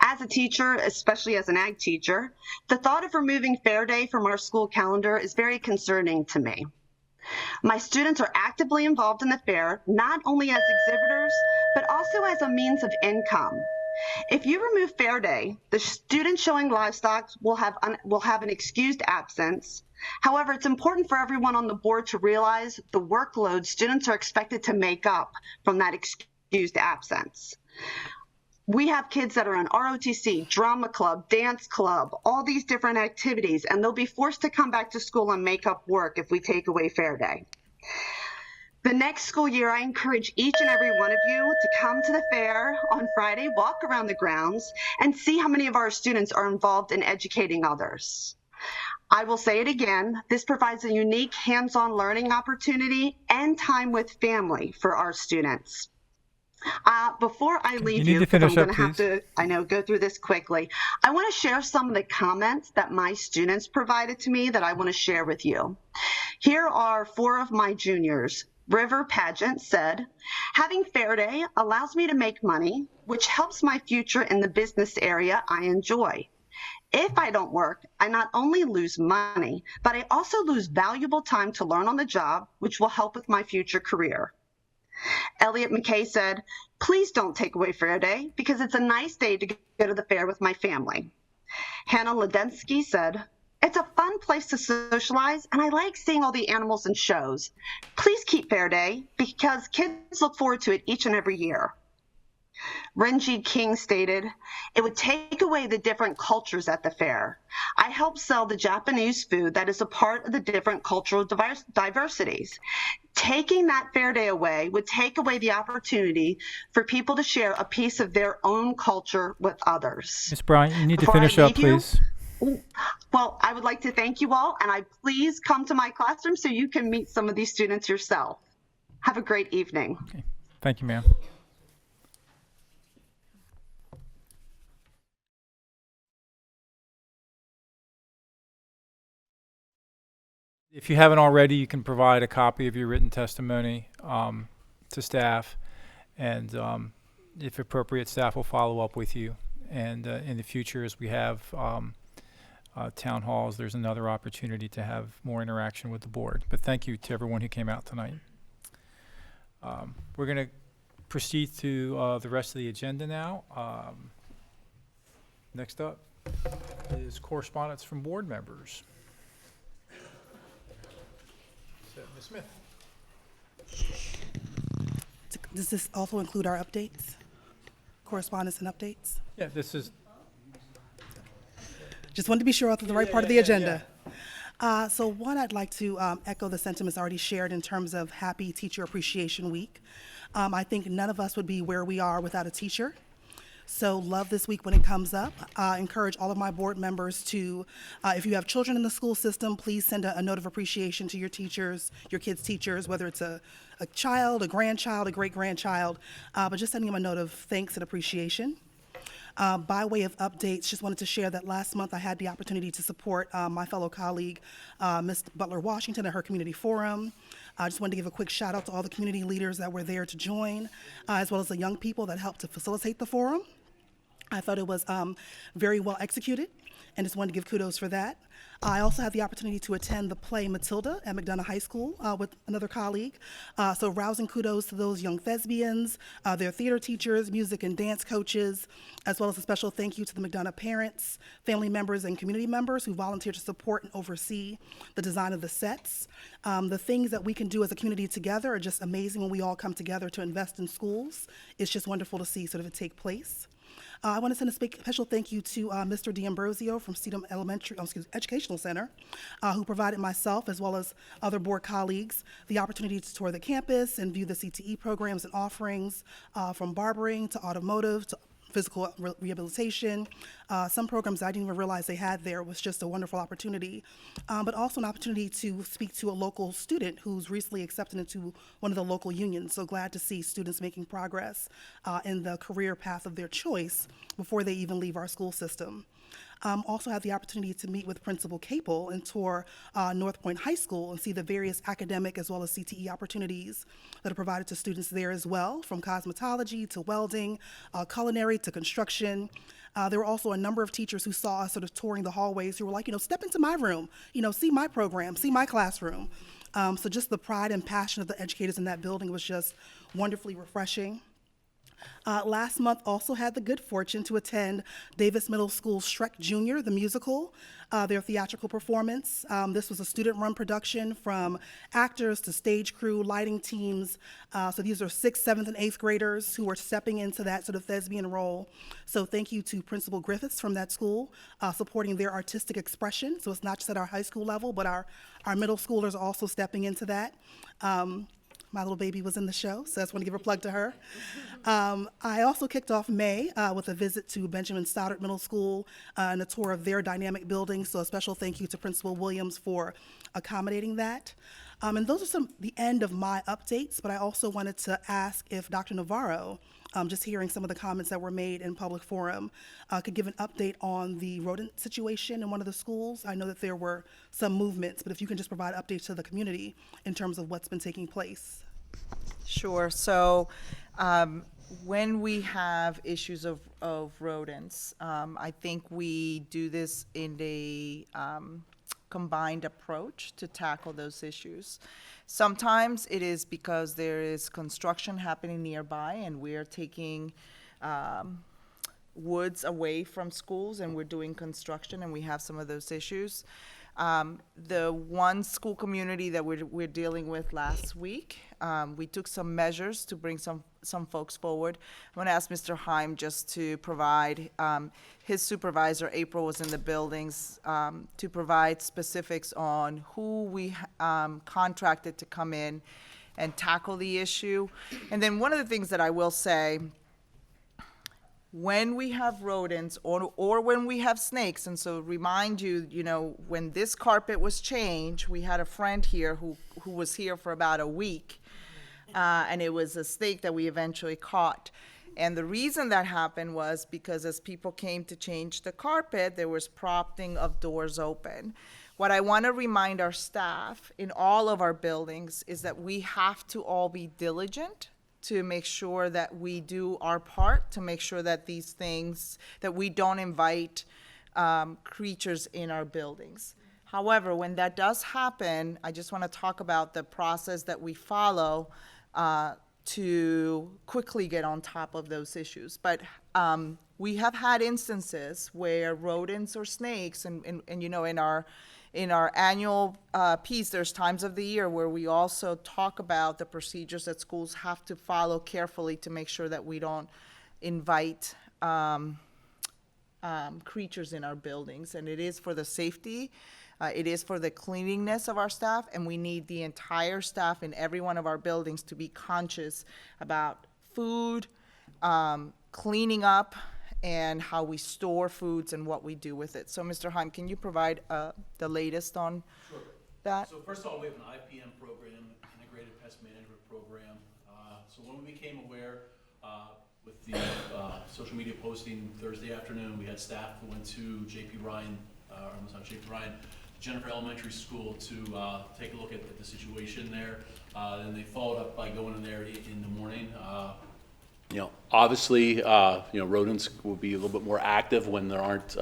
Speaker 16: As a teacher, especially as an ag teacher, the thought of removing Fair Day from our school calendar is very concerning to me. My students are actively involved in the fair, not only as exhibitors, but also as a means of income. If you remove Fair Day, the students showing livestock will have an excused absence. However, it's important for everyone on the board to realize the workload students are expected to make up from that excused absence. We have kids that are in ROTC, drama club, dance club, all these different activities, and they'll be forced to come back to school and make up work if we take away Fair Day. The next school year, I encourage each and every one of you to come to the fair on Friday, walk around the grounds, and see how many of our students are involved in educating others. I will say it again, this provides a unique hands-on learning opportunity and time with family for our students. Before I leave you, because I'm going to have to, I know, go through this quickly, I want to share some of the comments that my students provided to me that I want to share with you. Here are 4 of my juniors. River Pageant said, having Fair Day allows me to make money, which helps my future in the business area I enjoy. If I don't work, I not only lose money, but I also lose valuable time to learn on the job, which will help with my future career. Elliot McKay said, please don't take away Fair Day because it's a nice day to go to the fair with my family. Hannah Ledensky said, it's a fun place to socialize and I like seeing all the animals and shows. Please keep Fair Day because kids look forward to it each and every year. Renji King stated, it would take away the different cultures at the fair. I help sell the Japanese food that is a part of the different cultural diversities. Taking that Fair Day away would take away the opportunity for people to share a piece of their own culture with others.
Speaker 1: Ms. Bryant, you need to finish up, please.
Speaker 16: Well, I would like to thank you all, and please come to my classroom so you can meet some of these students yourself. Have a great evening.
Speaker 1: Okay. Thank you, ma'am. If you haven't already, you can provide a copy of your written testimony to staff, and if appropriate, staff will follow up with you. And in the future, as we have town halls, there's another opportunity to have more interaction with the board. But thank you to everyone who came out tonight. We're going to proceed to the rest of the agenda now. Next up is correspondence from board members. Ms. Smith.
Speaker 18: Does this also include our updates? Correspondence and updates?
Speaker 1: Yeah, this is.
Speaker 18: Just wanted to be sure I was at the right part of the agenda. So one, I'd like to echo the sentiments already shared in terms of Happy Teacher Appreciation Week. I think none of us would be where we are without a teacher. So love this week when it comes up. Encourage all of my board members to, if you have children in the school system, please send a note of appreciation to your teachers, your kids' teachers, whether it's a child, a grandchild, a great-grandchild, but just sending them a note of thanks and appreciation. By way of updates, just wanted to share that last month I had the opportunity to support my fellow colleague, Ms. Butler Washington, at her community forum. I just wanted to give a quick shout out to all the community leaders that were there to join, as well as the young people that helped to facilitate the forum. I thought it was very well executed, and just wanted to give kudos for that. I also had the opportunity to attend the play Matilda at McDonough High School with another colleague. So rousing kudos to those young thespians, their theater teachers, music and dance coaches, as well as a special thank you to the McDonough parents, family members, and community members who volunteered to support and oversee the design of the sets. The things that we can do as a community together are just amazing when we all come together to invest in schools. It's just wonderful to see sort of it take place. I want to send a special thank you to Mr. D'Ambrosio from Stedham Educational Center, who provided myself, as well as other board colleagues, the opportunity to tour the campus and view the CTE programs and offerings, from barbering to automotive to physical rehabilitation. Some programs I didn't even realize they had there. Was just a wonderful opportunity, but also an opportunity to speak to a local student who's recently accepted into one of the local unions. So glad to see students making progress in the career path of their choice before they even leave our school system. Also had the opportunity to meet with Principal Capel and tour North Point High School and see the various academic as well as CTE opportunities that are provided to students there as well, from cosmetology to welding, culinary to construction. There were also a number of teachers who saw us sort of touring the hallways who were like, step into my room, see my program, see my classroom. So just the pride and passion of the educators in that building was just wonderfully refreshing. Last month also had the good fortune to attend Davis Middle School's Shrek Jr., the musical, their theatrical performance. This was a student-run production from actors to stage crew, lighting teams. So these are 6th, 7th, and 8th graders who are stepping into that sort of thespian role. So thank you to Principal Griffiths from that school, supporting their artistic expression. So it's not just at our high school level, but our middle schoolers are also stepping into that. My little baby was in the show, so I just want to give a plug to her. I also kicked off May with a visit to Benjamin Stoddard Middle School and a tour of their dynamic building, so a special thank you to Principal Williams for accommodating that. And those are the end of my updates, but I also wanted to ask if Dr. Navarro, just hearing some of the comments that were made in public forum, could give an update on the rodent situation in one of the schools. I know that there were some movements, but if you can just provide updates to the community in terms of what's been taking place.
Speaker 4: Sure. So when we have issues of rodents, I think we do this in a combined approach to tackle those issues. Sometimes it is because there is construction happening nearby and we're taking woods away from schools and we're doing construction and we have some of those issues. The one school community that we're dealing with last week, we took some measures to bring some folks forward. I'm going to ask Mr. Heim just to provide, his supervisor, April, was in the buildings, to provide specifics on who we contracted to come in and tackle the issue. And then one of the things that I will say, when we have rodents or when we have snakes, and so remind you, when this carpet was changed, we had a friend here who was here for about a week, and it was a snake that we eventually caught. And the reason that happened was because as people came to change the carpet, there was propping of doors open. What I want to remind our staff in all of our buildings is that we have to all be diligent to make sure that we do our part, to make sure that these things, that we don't invite creatures in our buildings. However, when that does happen, I just want to talk about the process that we follow to quickly get on top of those issues. But we have had instances where rodents or snakes, and in our annual piece, there's times of the year where we also talk about the procedures that schools have to follow carefully to make sure that we don't invite creatures in our buildings. And it is for the safety, it is for the cleanliness of our staff, and we need the entire staff in every one of our buildings to be conscious about food, cleaning up, and how we store foods and what we do with it. So, Mr. Heim, can you provide the latest on that?
Speaker 19: So first of all, we have an IPM program, Integrated Pest Management Program. So when we became aware with the social media posting Thursday afternoon, we had staff who went to Jennifer Elementary School to take a look at the situation there. Then they followed up by going in there in the morning. Obviously, rodents will be a little bit more active when there aren't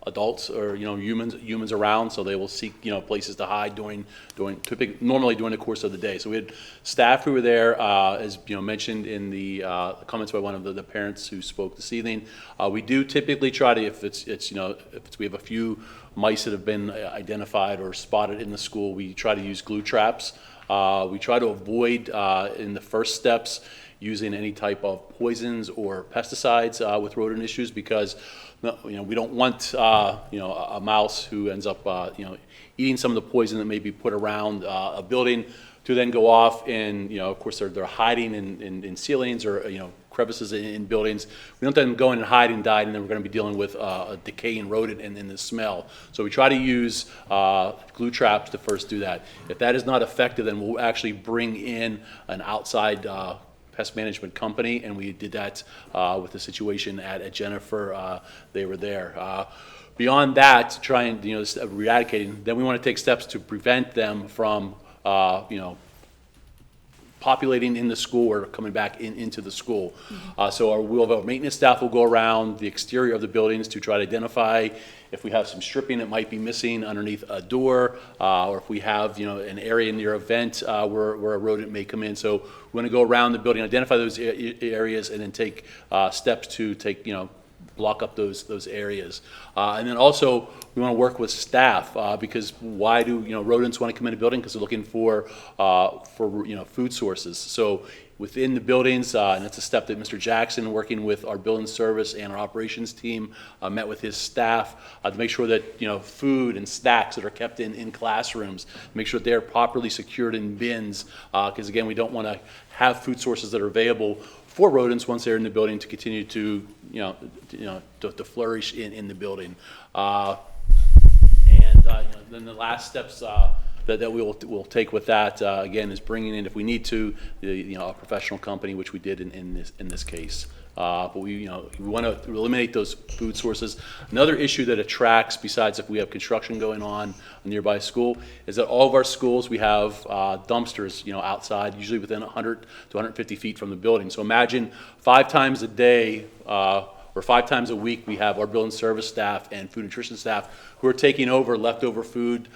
Speaker 19: adults or humans around, so they will seek places to hide normally during the course of the day. So we had staff who were there, as mentioned in the comments by one of the parents who spoke this evening. We do typically try to, if we have a few mice that have been identified or spotted in the school, we try to use glue traps. We try to avoid in the first steps using any type of poisons or pesticides with rodent issues, because we don't want a mouse who ends up eating some of the poison that may be put around a building to then go off and of course they're hiding in ceilings or crevices in buildings. We don't let them go in and hide and die, and then we're going to be dealing with a decaying rodent and the smell. So we try to use glue traps to first do that. If that is not effective, then we'll actually bring in an outside pest management company, and we did that with the situation at Jennifer. They were there. Beyond that, trying eradicating, then we want to take steps to prevent them from populating in the school or coming back into the school. So our maintenance staff will go around the exterior of the buildings to try to identify if we have some stripping that might be missing underneath a door, or if we have an area near a vent where a rodent may come in. So we want to go around the building, identify those areas, and then take steps to block up those areas. And then also we want to work with staff because why do rodents want to come in a building? Because they're looking for food sources. So within the buildings, and that's a step that Mr. Jackson, working with our building service and our operations team, met with his staff to make sure that food and snacks that are kept in classrooms, make sure that they're properly secured in bins, because again, we don't want to have food sources that are available for rodents once they're in the building to continue to to flourish in the building. Then the last steps that we'll take with that again is bringing in, if we need to, a professional company, which we did in this case. But we want to eliminate those food sources. Another issue that attracts, besides if we have construction going on a nearby school, is that all of our schools, we have dumpsters outside, usually within 100 to 150 feet from the building. So imagine 5 times a day or 5 times a week, we have our building service staff and food nutrition staff who are taking over leftover food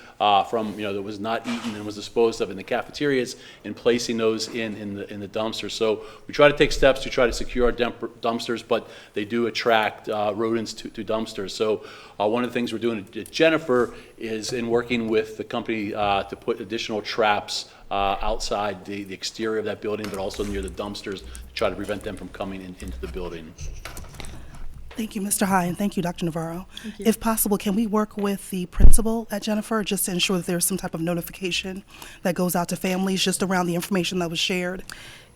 Speaker 19: from that was not eaten and was disposed of in the cafeterias and placing those in the dumpsters. So we try to take steps to try to secure our dumpsters, but they do attract rodents to dumpsters. So one of the things we're doing at Jennifer is in working with the company to put additional traps outside the exterior of that building, but also near the dumpsters to try to prevent them from coming into the building.
Speaker 18: Thank you, Mr. High, and thank you, Dr. Navarro. If possible, can we work with the principal at Jennifer just to ensure that there's some type of notification that goes out to families just around the information that was shared?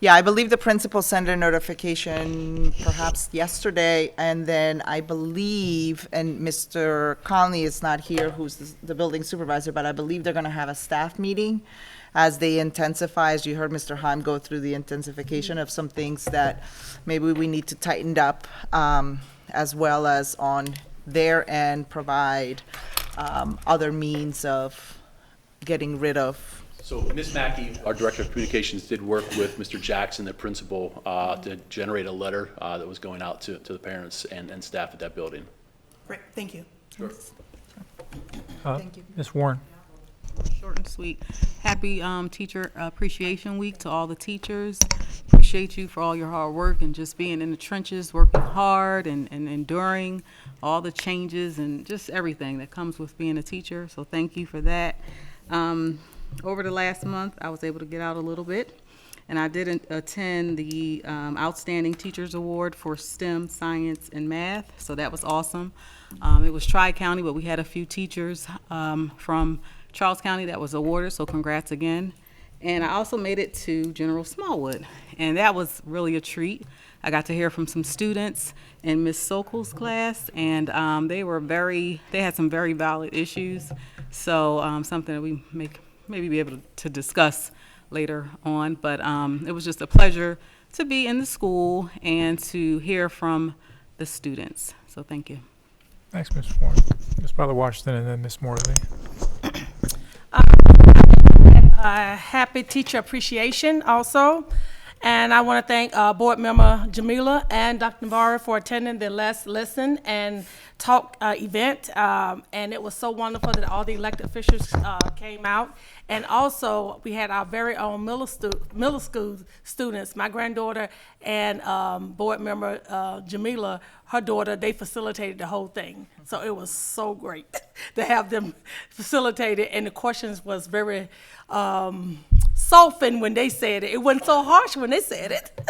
Speaker 4: Yeah, I believe the principal sent a notification perhaps yesterday, and then I believe, and Mr. Conley is not here, who's the building supervisor, but I believe they're going to have a staff meeting as they intensify, as you heard Mr. Heim go through the intensification of some things that maybe we need to tighten up, as well as on their end provide other means of getting rid of.
Speaker 19: So Ms. Mackey, our Director of Communications, did work with Mr. Jackson, the principal, to generate a letter that was going out to the parents and staff at that building.
Speaker 18: Great, thank you.
Speaker 19: Sure.
Speaker 1: Thank you. Ms. Warren.
Speaker 3: Short and sweet. Happy Teacher Appreciation Week to all the teachers. Appreciate you for all your hard work and just being in the trenches, working hard and enduring all the changes and just everything that comes with being a teacher. So thank you for that. Over the last month, I was able to get out a little bit, and I did attend the Outstanding Teachers Award for STEM, Science, and Math, so that was awesome. It was Tri-County, but we had a few teachers from Charles County that was awarded, so congrats again. And I also made it to General Smallwood, and that was really a treat. I got to hear from some students in Ms. Sokol's class, and they had some very valid issues, so something that we maybe be able to discuss later on. But it was just a pleasure to be in the school and to hear from the students. So thank you.
Speaker 1: Thanks, Ms. Warren. Ms. Butler-Washington and then Ms. Morley.
Speaker 20: Happy Teacher Appreciation also.
Speaker 7: And I want to thank Board Member Jamila and Dr. Navarro for attending the Let's Listen and Talk event. And it was so wonderful that all the elected officials came out. And also, we had our very own middle school students, my granddaughter and Board Member Jamila, her daughter, they facilitated the whole thing. So it was so great to have them facilitate it. And the questions was very softened when they said it. It wasn't so harsh when they said it.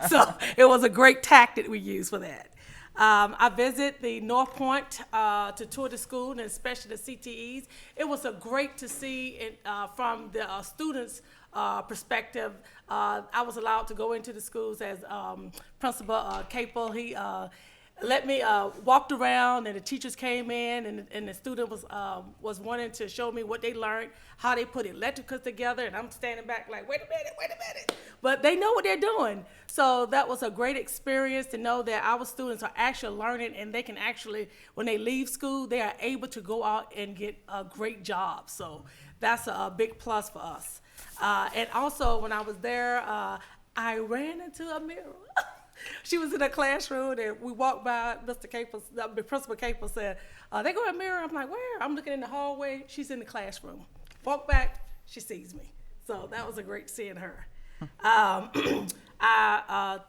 Speaker 7: So it was a great tactic we used for that. I visited the North Point to tour the school, and especially the CTEs. It was great to see it from the students' perspective. I was allowed to go into the schools as Principal Capel. He let me walked around, and the teachers came in, and the student was wanting to show me what they learned, how they put electricals together, and I'm standing back like, wait a minute. But they know what they're doing. So that was a great experience to know that our students are actually learning, and they can actually, when they leave school, they are able to go out and get a great job. So that's a big plus for us. And also, when I was there, I ran into a mirror. She was in a classroom, and we walked by. Mr. Capel, the Principal Capel said, "They go in a mirror." I'm like, "Where?" I'm looking in the hallway. She's in the classroom. Walk back, she sees me. So that was a great seeing her. I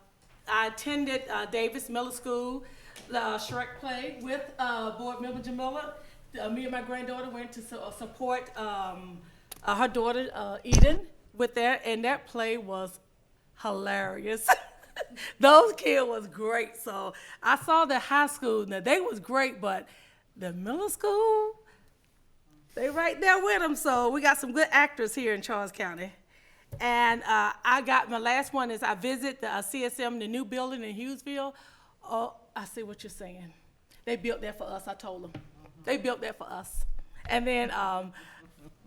Speaker 7: attended Davis Middle School, the Shrek play with Board Member Jamila. Me and my granddaughter went to support her daughter Eden with that, and that play was hilarious. Those kids was great. So I saw the high school. Now they was great, but the middle school, they right there with them. So we got some good actors here in Charles County. And I got my last one is I visit the CSM, the new building in Hughesville. Oh, I see what you're saying. They built that for us. I told them they built that for us. And then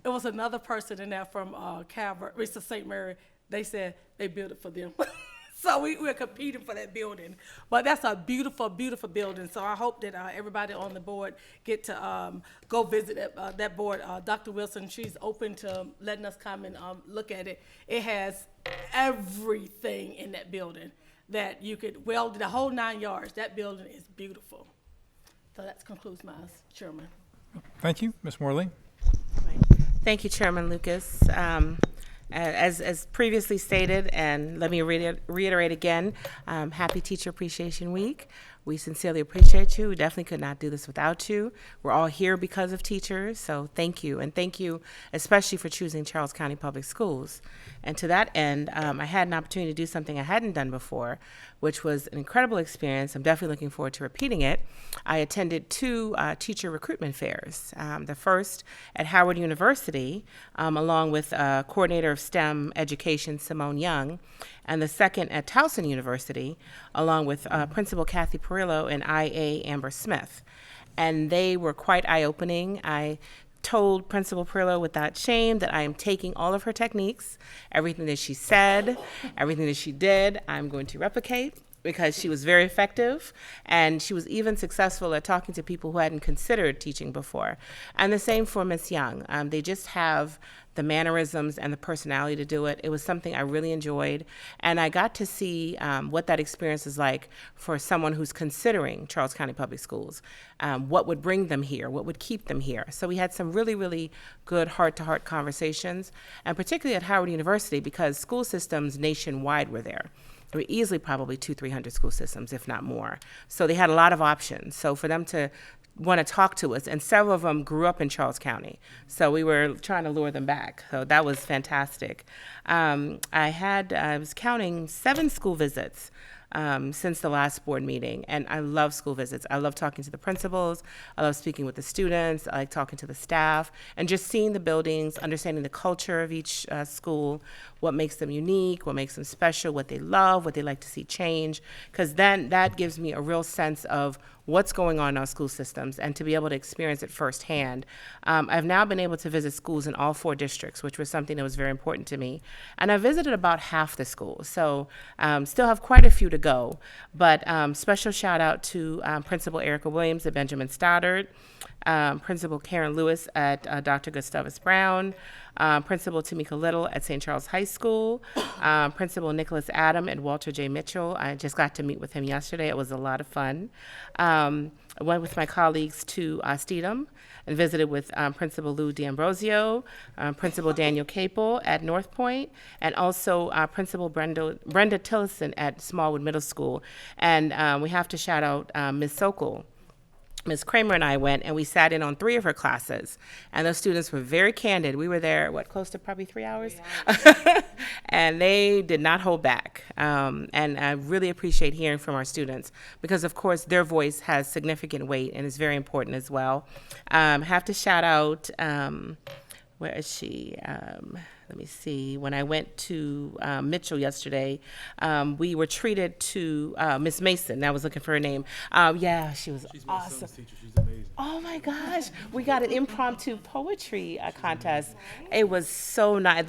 Speaker 7: it was another person in there from Calvert, Richard St. Mary. They said they built it for them. So we're competing for that building. But that's a beautiful, beautiful building. So I hope that everybody on the board get to go visit that board. Dr. Wilson, she's open to letting us come and look at it. It has everything in that building that you could weld the whole 9 yards. That building is beautiful. So that concludes my Chairman.
Speaker 1: Thank you, Ms. Morley.
Speaker 20: Thank you, Chairman Lucas. As previously stated, and let me reiterate again, happy Teacher Appreciation Week. We sincerely appreciate you. We definitely could not do this without you. We're all here because of teachers, so thank you. And thank you especially for choosing Charles County Public Schools. And to that end, I had an opportunity to do something I hadn't done before, which was an incredible experience. I'm definitely looking forward to repeating it. I attended 2 teacher recruitment fairs. The first at Howard University, along with coordinator of STEM education, Simone Young, and the second at Towson University, along with Principal Kathy Perillo and IA Amber Smith. And they were quite eye-opening. I told Principal Perillo without shame that I am taking all of her techniques, everything that she said, everything that she did, I'm going to replicate, because she was very effective, and she was even successful at talking to people who hadn't considered teaching before. And the same for Ms. Young. They just have the mannerisms and the personality to do it. It was something I really enjoyed, and I got to see what that experience is like for someone who's considering Charles County Public Schools. What would bring them here? What would keep them here? So we had some really, really good heart-to-heart conversations, and particularly at Howard University, because school systems nationwide were there. There were easily probably 200-300 school systems, if not more. So they had a lot of options. So for them to want to talk to us, and several of them grew up in Charles County. So we were trying to lure them back. So that was fantastic. I was counting 7 school visits since the last board meeting, and I love school visits. I love talking to the principals. I love speaking with the students. I like talking to the staff, and just seeing the buildings, understanding the culture of each school, what makes them unique, what makes them special, what they love, what they like to see change, because then that gives me a real sense of what's going on in our school systems, and to be able to experience it firsthand. I've now been able to visit schools in all 4 districts, which was something that was very important to me. And I visited about half the schools, so still have quite a few to go. But special shout out to Principal Erica Williams at Benjamin Stoddard, Principal Karen Lewis at Dr. Gustavus Brown, Principal Tamika Little at St. Charles High School, Principal Nicholas Adam and Walter J. Mitchell. I just got to meet with him yesterday. It was a lot of fun. I went with my colleagues to Steedham and visited with Principal Lou D'Ambrosio, Principal Daniel Capel at North Point, and also Principal Brenda Tillison at Smallwood Middle School. And we have to shout out Ms. Sokol. Ms. Kramer and I went, and we sat in on 3 of her classes, and those students were very candid. We were there, close to probably 3 hours? And they did not hold back. And I really appreciate hearing from our students because, of course, their voice has significant weight and is very important as well. Have to shout out, where is she? Let me see. When I went to Mitchell yesterday, we were treated to Miss Mason. I was looking for her name. Yeah, she was awesome.
Speaker 19: She's amazing.
Speaker 20: Oh my gosh, we got an impromptu poetry contest. It was so nice.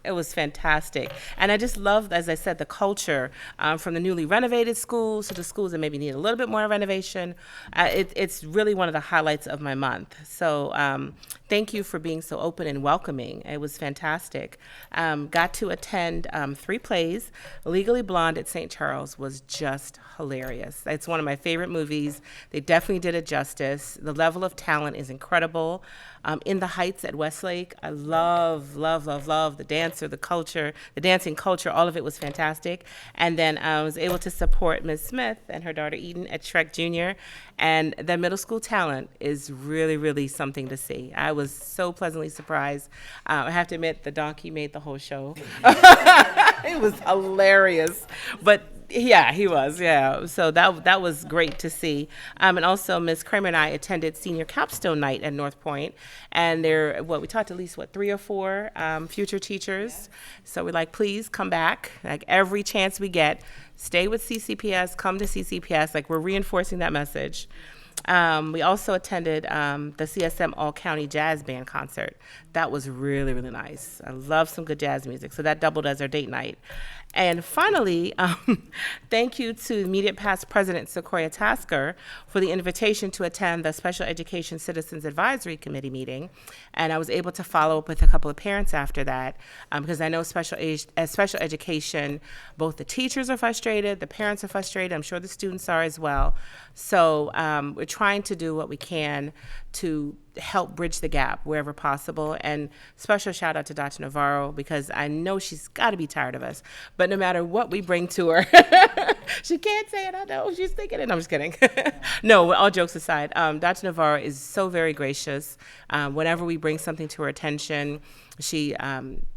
Speaker 20: It was fantastic. And I just loved, as I said, the culture from the newly renovated schools to the schools that maybe need a little bit more renovation. It's really one of the highlights of my month. So thank you for being so open and welcoming. It was fantastic. Got to attend 3 plays. Legally Blonde at St. Charles was just hilarious. It's one of my favorite movies. They definitely did it justice. The level of talent is incredible. In the Heights at Westlake, I love the dancer, the culture, the dancing culture, all of it was fantastic. And then I was able to support Ms. Smith and her daughter Eden at Shrek Jr. And the middle school talent is really, really something to see. I was so pleasantly surprised. I have to admit, the donkey made the whole show. It was hilarious. But yeah, he was, yeah. So that was great to see. And also, Ms. Kramer and I attended Senior Capstone Night at North Point. And we talked at least, 3 or 4 future teachers. So we're like, please come back. Every chance we get, stay with CCPS, come to CCPS. We're reinforcing that message. We also attended the CSM All-County Jazz Band concert. That was really, really nice. I love some good jazz music, so that doubled as our date night. And finally, thank you to immediate past President Sequoia Tasker for the invitation to attend the Special Education Citizens Advisory Committee meeting. And I was able to follow up with a couple of parents after that because I know special education, both the teachers are frustrated, the parents are frustrated, I'm sure the students are as well. So we're trying to do what we can to help bridge the gap wherever possible. And special shout out to Dr. Navarro because I know she's got to be tired of us. But no matter what we bring to her, she can't say it. I know she's thinking it. No, I'm just kidding. No, all jokes aside, Dr. Navarro is so very gracious. Whenever we bring something to her attention, she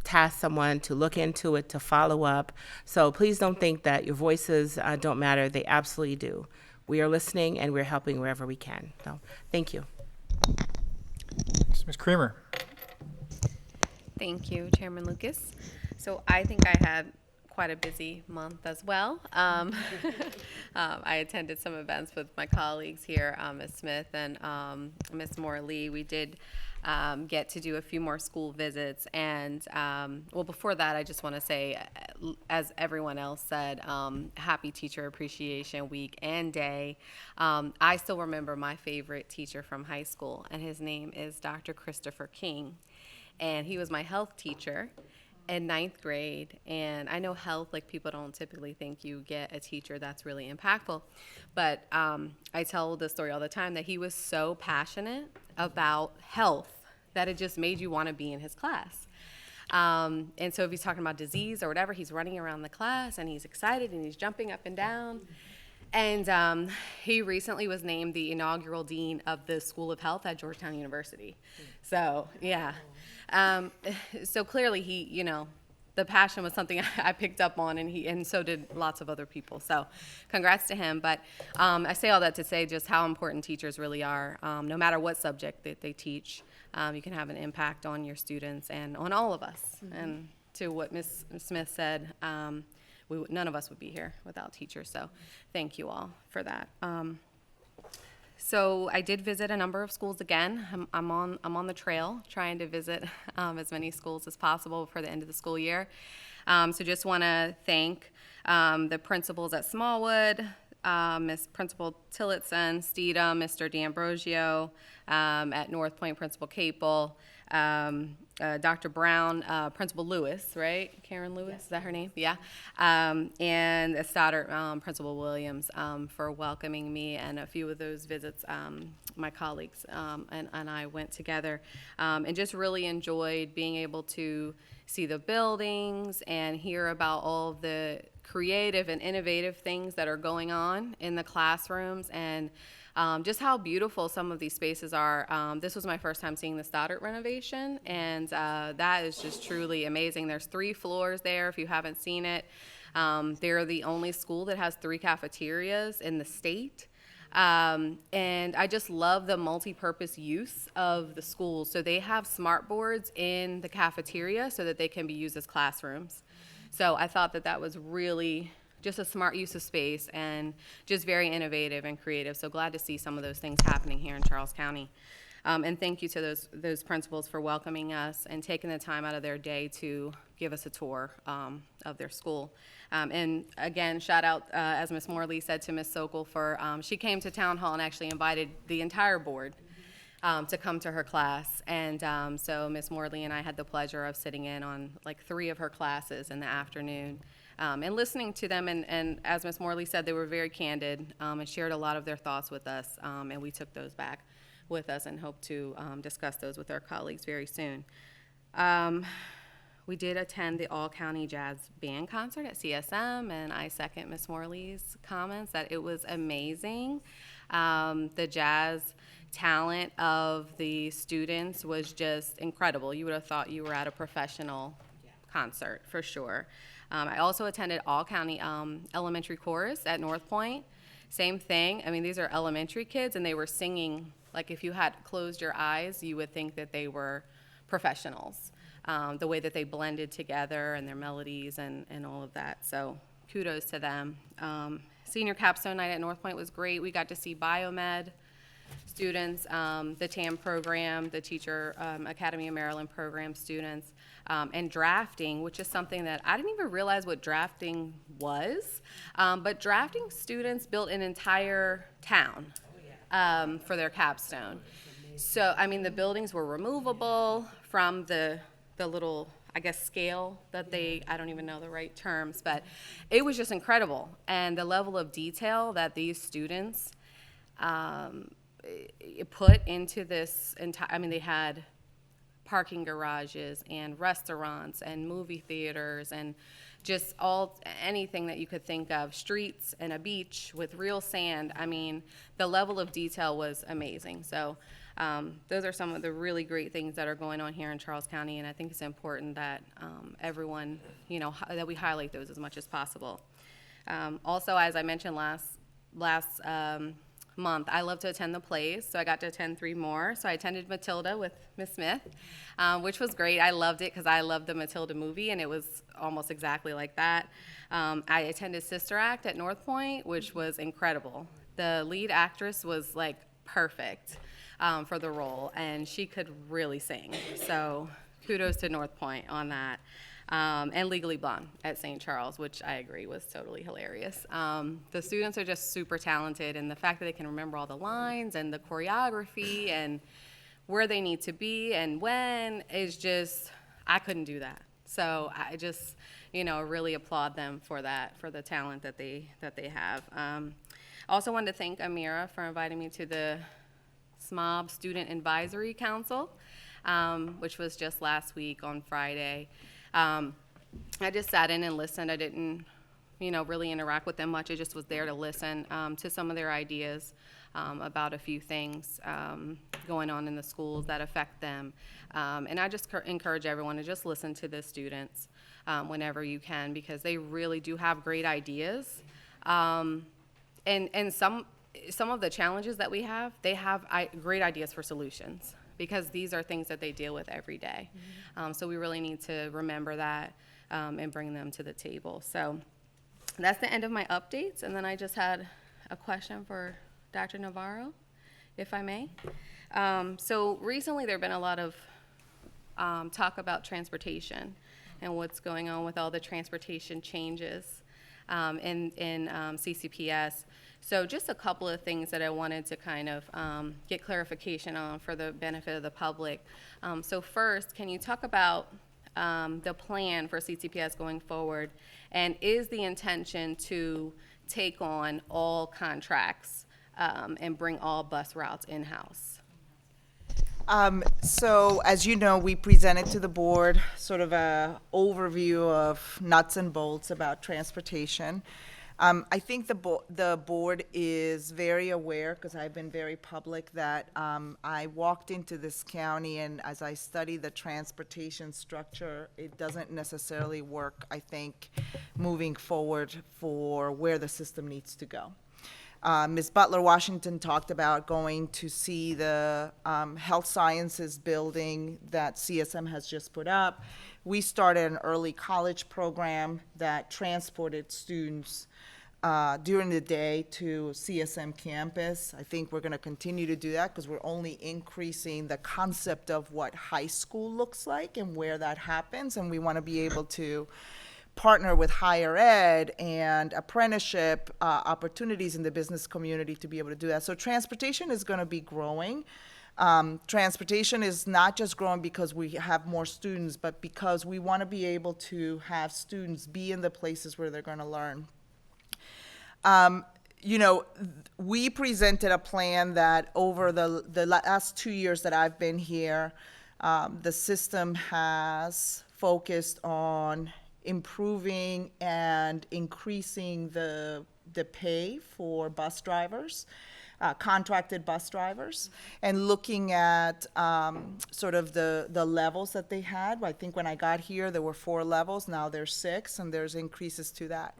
Speaker 20: tasks someone to look into it, to follow up. So please don't think that your voices don't matter. They absolutely do. We are listening and we're helping wherever we can. So thank you.
Speaker 1: Ms. Kramer.
Speaker 13: Thank you, Chairman Lucas. So I think I had quite a busy month as well. I attended some events with my colleagues here, Ms. Smith and Ms. Moore-Lee. We did get to do a few more school visits. And well, before that, I just want to say, as everyone else said, happy Teacher Appreciation Week and Day. I still remember my favorite teacher from high school, and his name is Dr. Christopher King. And he was my health teacher in 9th grade. And I know health, people don't typically think you get a teacher that's really impactful. But I tell this story all the time that he was so passionate about health that it just made you want to be in his class. And so if he's talking about disease or whatever, he's running around the class and he's excited and he's jumping up and down. And he recently was named the inaugural dean of the School of Health at Georgetown University. So, yeah. So clearly he, the passion was something I picked up on, and so did lots of other people. So congrats to him. But I say all that to say just how important teachers really are. No matter what subject that they teach, you can have an impact on your students and on all of us. Mm-hmm. And to what Ms. Smith said, none of us would be here without teachers. So thank you all for that. So I did visit a number of schools again. I'm on the trail trying to visit as many schools as possible before the end of the school year. So just want to thank the principals at Smallwood, Miss Principal Tillotson, Steedham, Mr. D'Ambrosio, at North Point, Principal Capel, Dr. Brown, Principal Lewis, right? Karen Lewis, is that her name? Yeah. And Stoddard, Principal Williams, for welcoming me, and a few of those visits my colleagues and I went together, and just really enjoyed being able to see the buildings and hear about all of the creative and innovative things that are going on in the classrooms, and just how beautiful some of these spaces are. This was my first time seeing the Stoddard renovation, and that is just truly amazing. There's 3 floors there if you haven't seen it. They're the only school that has 3 cafeterias in the state. And I just love the multi-purpose use of the schools. So they have smart boards in the cafeteria so that they can be used as classrooms. So I thought that that was really just a smart use of space and just very innovative and creative. So glad to see some of those things happening here in Charles County. And thank you to those principals for welcoming us and taking the time out of their day to give us a tour of their school. And again, shout out, as Ms. Morley said, to Ms. Sokol for, she came to Town Hall and actually invited the entire board to come to her class. And so Ms. Morley and I had the pleasure of sitting in on like 3 of her classes in the afternoon. And listening to them, and as Ms. Morley said, they were very candid and shared a lot of their thoughts with us, and we took those back with us and hope to discuss those with our colleagues very soon. We did attend the All-County Jazz Band concert at CSM, and I second Ms. Morley's comments that it was amazing. The jazz talent of the students was just incredible. You would have thought you were at a professional concert, for sure. I also attended all-county elementary chorus at North Point. Same thing. I mean, these are elementary kids, and they were singing, like if you had closed your eyes, you would think that they were professionals. The way that they blended together and their melodies and all of that. So kudos to them. Senior capstone night at North Point was great. We got to see biomed students, the TAM program, the Teacher Academy of Maryland program students, and drafting, which is something that I didn't even realize what drafting was. But drafting students built an entire town for their capstone. So, I mean, the buildings were removable from the little, I guess, scale that I don't even know the right terms, but it was just incredible. And the level of detail that these students put into this entire, I mean, they had parking garages and restaurants and movie theaters and just anything that you could think of, streets and a beach with real sand. I mean, the level of detail was amazing. So those are some of the really great things that are going on here in Charles County, and I think it's important that everyone, that we highlight those as much as possible. Also, as I mentioned last month, I love to attend the plays, so I got to attend 3 more. So I attended Matilda with Miss Smith, which was great. I loved it because I loved the Matilda movie, and it was almost exactly like that. I attended Sister Act at North Point, which was incredible. The lead actress was like perfect for the role, and she could really sing. So kudos to North Point on that. And Legally Blonde at St. Charles, which I agree was totally hilarious. The students are just super talented, and the fact that they can remember all the lines and the choreography and where they need to be and when is just, I couldn't do that. So I just, really applaud them for that, for the talent that they have. Also wanted to thank Amira for inviting me to the SMOB Student Advisory Council, which was just last week on Friday. I just sat in and listened. I didn't, really interact with them much. I just was there to listen to some of their ideas about a few things going on in the schools that affect them. And I just encourage everyone to just listen to the students whenever you can, because they really do have great ideas. And some of the challenges that we have, they have great ideas for solutions, because these are things that they deal with every day. So we really need to remember that and bring them to the table. So that's the end of my updates. And then I just had a question for Dr. Navarro, if I may. So recently there have been a lot of talk about transportation and what's going on with all the transportation changes in CCPS. So just a couple of things that I wanted to kind of get clarification on for the benefit of the public. So first, can you talk about the plan for CCPS going forward? And is the intention to take on all contracts and bring all bus routes in-house?
Speaker 4: So as you know, we presented to the board sort of a overview of nuts and bolts about transportation. I think the board is very aware, because I've been very public, that I walked into this county, and as I study the transportation structure, it doesn't necessarily work, I think, moving forward for where the system needs to go. Ms. Butler-Washington talked about going to see the health sciences building that CSM has just put up. We started an early college program that transported students during the day to CSM campus. I think we're going to continue to do that because we're only increasing the concept of what high school looks like and where that happens, and we want to be able to partner with higher ed and apprenticeship opportunities in the business community to be able to do that. So transportation is going to be growing. Transportation is not just growing because we have more students, but because we want to be able to have students be in the places where they're going to learn. You know, we presented a plan that over the last 2 years that I've been here, the system has focused on improving and increasing the pay for bus drivers, contracted bus drivers, and looking at sort of the levels that they had. I think when I got here, there were 4 levels. Now there's 6, and there's increases to that.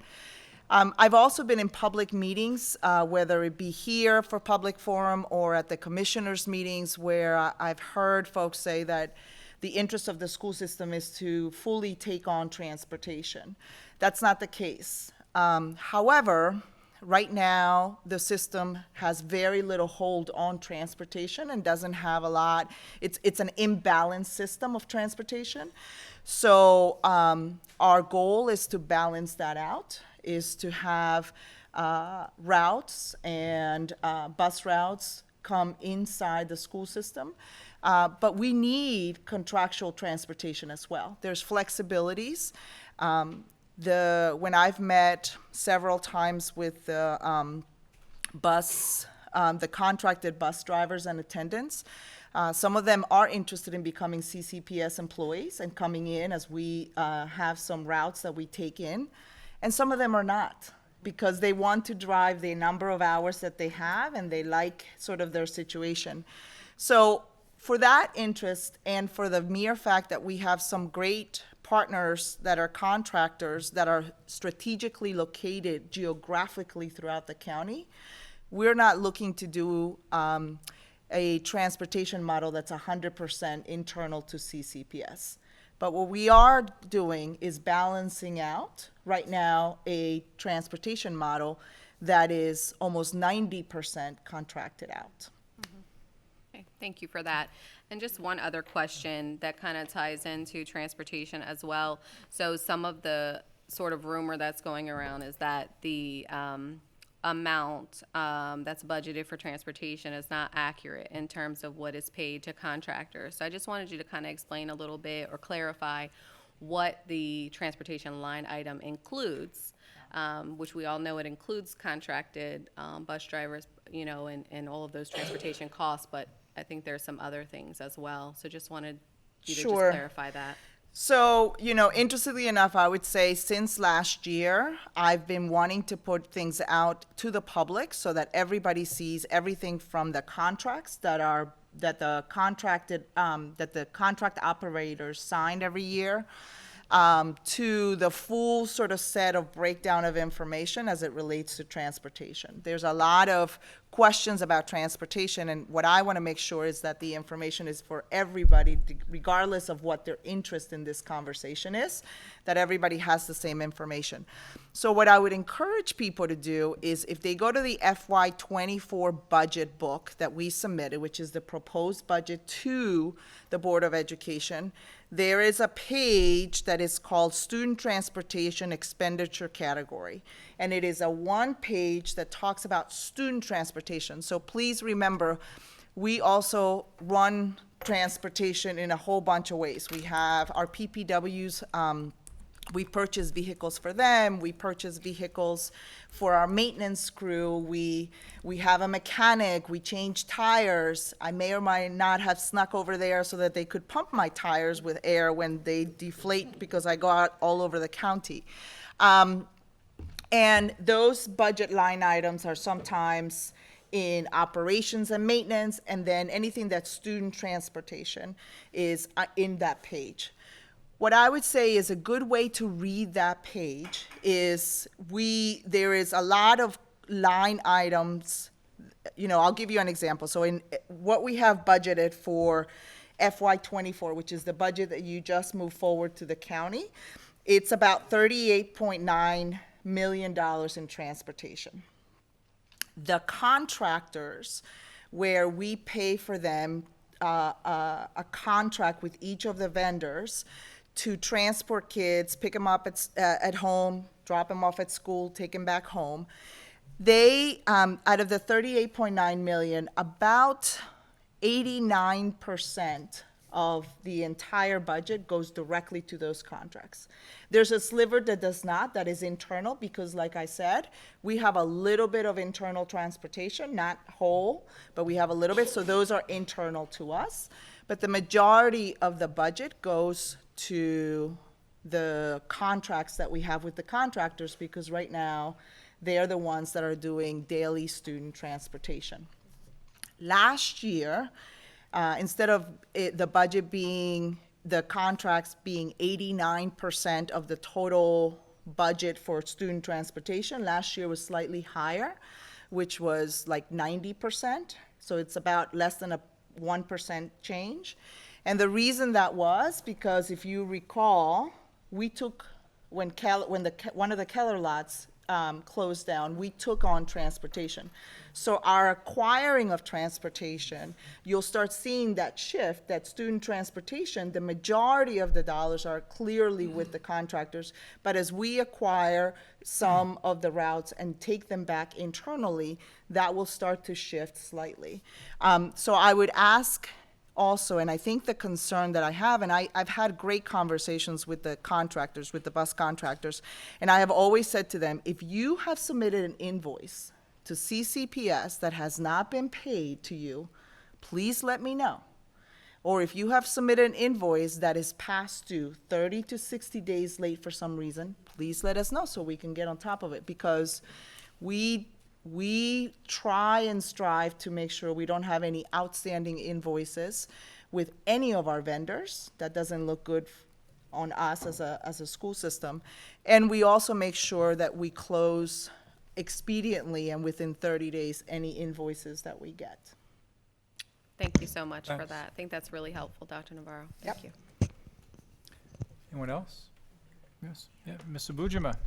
Speaker 4: I've also been in public meetings, whether it be here for public forum or at the commissioners' meetings, where I've heard folks say that the interest of the school system is to fully take on transportation. That's not the case. However, right now, the system has very little hold on transportation and doesn't have a lot. It's an imbalanced system of transportation. So our goal is to balance that out, is to have routes and bus routes come inside the school system. But we need contractual transportation as well. There's flexibilities. When I've met several times with the contracted bus drivers and attendants, some of them are interested in becoming CCPS employees and coming in as we have some routes that we take in. And some of them are not, because they want to drive the number of hours that they have, and they like sort of their situation. So for that interest, and for the mere fact that we have some great partners that are contractors that are strategically located geographically throughout the county, we're not looking to do a transportation model that's 100% internal to CCPS. But what we are doing is balancing out right now a transportation model that is almost 90% contracted out.
Speaker 13: Okay, thank you for that. And just one other question that kind of ties into transportation as well. So some of the sort of rumor that's going around is that the amount that's budgeted for transportation is not accurate in terms of what is paid to contractors. So I just wanted you to kind of explain a little bit or clarify what the transportation line item includes, which we all know it includes contracted bus drivers, you know, and all of those transportation costs, but I think there's some other things as well. So just wanted you to just clarify that.
Speaker 4: So, you know, interestingly enough, I would say since last year, I've been wanting to put things out to the public so that everybody sees everything from the contracts that the contract operators signed every year, to the full sort of set of breakdown of information as it relates to transportation. There's a lot of questions about transportation, and what I want to make sure is that the information is for everybody, regardless of what their interest in this conversation is, that everybody has the same information. So what I would encourage people to do is if they go to the FY24 budget book that we submitted, which is the proposed budget to the Board of Education, there is a page that is called Student Transportation Expenditure Category. And it is a one page that talks about student transportation. So please remember, we also run transportation in a whole bunch of ways. We have our PPWs, we purchase vehicles for them. We purchase vehicles for our maintenance crew. We have a mechanic. We change tires. I may or may not have snuck over there so that they could pump my tires with air when they deflate because I go out all over the county. And those budget line items are sometimes in operations and maintenance, and then anything that's student transportation is in that page. What I would say is a good way to read that page is there is a lot of line items. You know, I'll give you an example. So in what we have budgeted for FY24, which is the budget that you just moved forward to the county, it's about $38.9 million in transportation. The contractors, where we pay for them a contract with each of the vendors to transport kids, pick them up at home, drop them off at school, take them back home. They, out of the $38.9 million, about 89% of the entire budget goes directly to those contracts. There's a sliver that does not, that is internal, because like I said, we have a little bit of internal transportation, not whole, but we have a little bit, so those are internal to us. But the majority of the budget goes to the contracts that we have with the contractors, because right now they're the ones that are doing daily student transportation. Last year, instead of the budget being, the contracts being 89% of the total budget for student transportation, last year was slightly higher, which was like 90%. So it's about less than a 1% change. And the reason that was because if you recall, we took, when one of the Keller lots closed down, we took on transportation. So our acquiring of transportation, you'll start seeing that shift, that student transportation, the majority of the dollars are clearly with the contractors, but as we acquire some of the routes and take them back internally, that will start to shift slightly. So I would ask also, and I think the concern that I have, and I've had great conversations with the contractors, with the bus contractors, and I have always said to them, if you have submitted an invoice to CCPS that has not been paid to you, please let me know. Or if you have submitted an invoice that is past due, 30 to 60 days late for some reason, please let us know so we can get on top of it, because we try and strive to make sure we don't have any outstanding invoices with any of our vendors. That doesn't look good on us as a school system. And we also make sure that we close expediently and within 30 days any invoices that we get.
Speaker 13: Thank you so much for that. I think that's really helpful, Dr. Navarro. Thank you.
Speaker 1: Anyone else? Yes. Yeah, Ms. Abujima.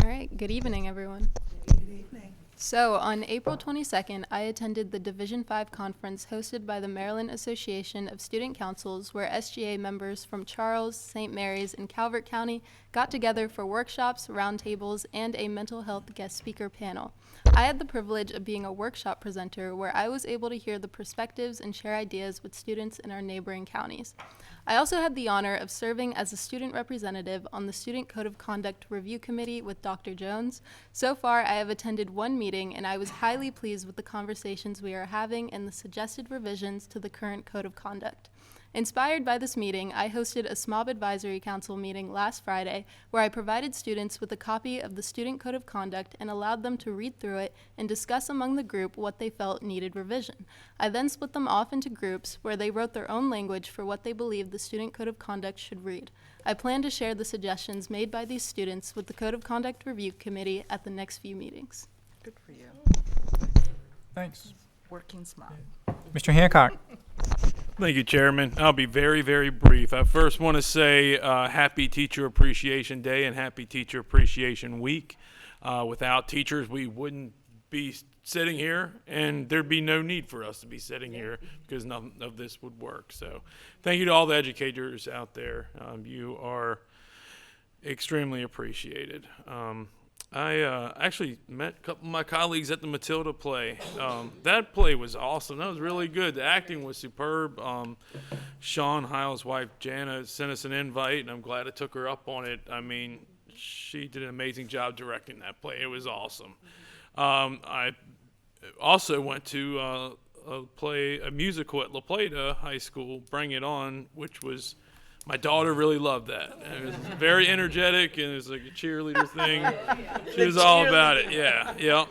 Speaker 5: All right. Good evening, everyone. Good evening. So on April 22nd, I attended the Division 5 conference hosted by the Maryland Association of Student Councils, where SGA members from Charles, St. Mary's, and Calvert County got together for workshops, roundtables, and a mental health guest speaker panel. I had the privilege of being a workshop presenter where I was able to hear the perspectives and share ideas with students in our neighboring counties. I also had the honor of serving as a student representative on the Student Code of Conduct Review Committee with Dr. Jones. So far, I have attended one meeting, and I was highly pleased with the conversations we are having and the suggested revisions to the current Code of Conduct. Inspired by this meeting, I hosted a SMOB Advisory Council meeting last Friday where I provided students with a copy of the Student Code of Conduct and allowed them to read through it and discuss among the group what they felt needed revision. I then split them off into groups where they wrote their own language for what they believed the Student Code of Conduct should read. I plan to share the suggestions made by these students with the Code of Conduct Review Committee at the next few meetings.
Speaker 4: Good for you.
Speaker 1: Thanks.
Speaker 4: Working smart.
Speaker 1: Mr. Hancock.
Speaker 17: Thank you, Chairman. I'll be very, very brief. I first want to say Happy Teacher Appreciation Day and Happy Teacher Appreciation Week. Without teachers, we wouldn't be sitting here, and there'd be no need for us to be sitting here because none of this would work. So thank you to all the educators out there. You are extremely appreciated. I actually met a couple of my colleagues at the Matilda play. That play was awesome. That was really good. The acting was superb. Sean Hiles' wife, Jana, sent us an invite, and I'm glad I took her up on it. I mean, she did an amazing job directing that play. It was awesome. I also went to a musical at La Plata High School, Bring It On, which was, my daughter really loved that. It was very energetic, and it was like a cheerleader thing. She was all about it. Yeah, yeah.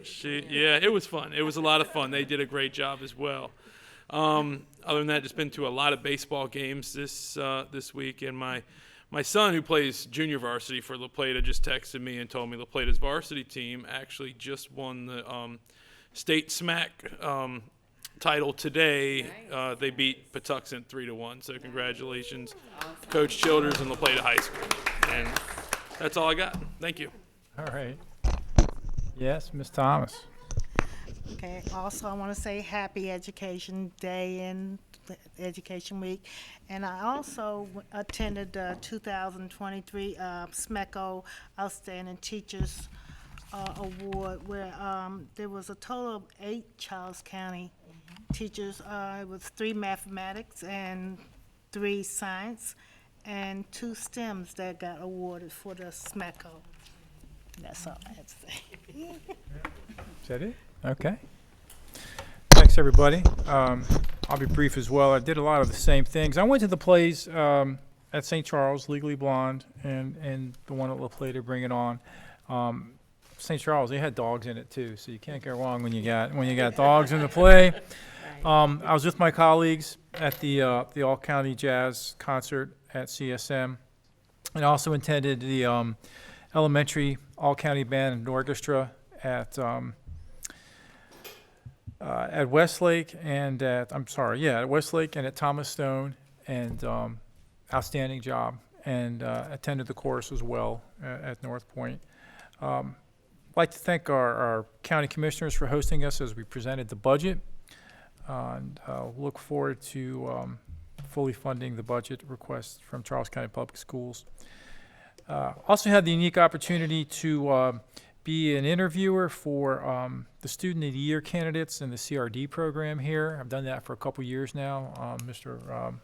Speaker 17: It was fun. It was a lot of fun. They did a great job as well. Other than that, just been to a lot of baseball games this week, and my son, who plays junior varsity for La Plata, just texted me and told me La Plata's varsity team actually just won the state SMAC title today. Nice. They beat Patuxent 3-1. So congratulations, awesome. Coach Childers and La Plata High School. And that's all I got. Thank you.
Speaker 1: All right. Yes, Ms. Thomas.
Speaker 21: Okay. Also, I want to say Happy Education Day and Education Week. And I also attended the 2023 SMECO Outstanding Teachers Award, where there was a total of 8 Charles County teachers. It was 3 mathematics and 3 science and 2 STEMs that got awarded for the SMECO. That's all I have to say.
Speaker 1: Is that it? Okay. Thanks, everybody. I'll be brief as well. I did a lot of the same things. I went to the plays at St. Charles, Legally Blonde, and the one at La Plata, Bring It On. St. Charles, they had dogs in it too, so you can't go wrong when you got dogs in the play. I was with my colleagues at the All-County Jazz concert at CSM, and also attended the elementary All-County Band and Orchestra at Westlake and at Westlake and at Thomas Stone, and outstanding job, and attended the chorus as well at North Point. I'd like to thank our county commissioners for hosting us as we presented the budget, and look forward to fully funding the budget request from Charles County Public Schools. Also had the unique opportunity to be an interviewer for the Student of the Year candidates in the CRD program here. I've done that for a couple years now. Mr.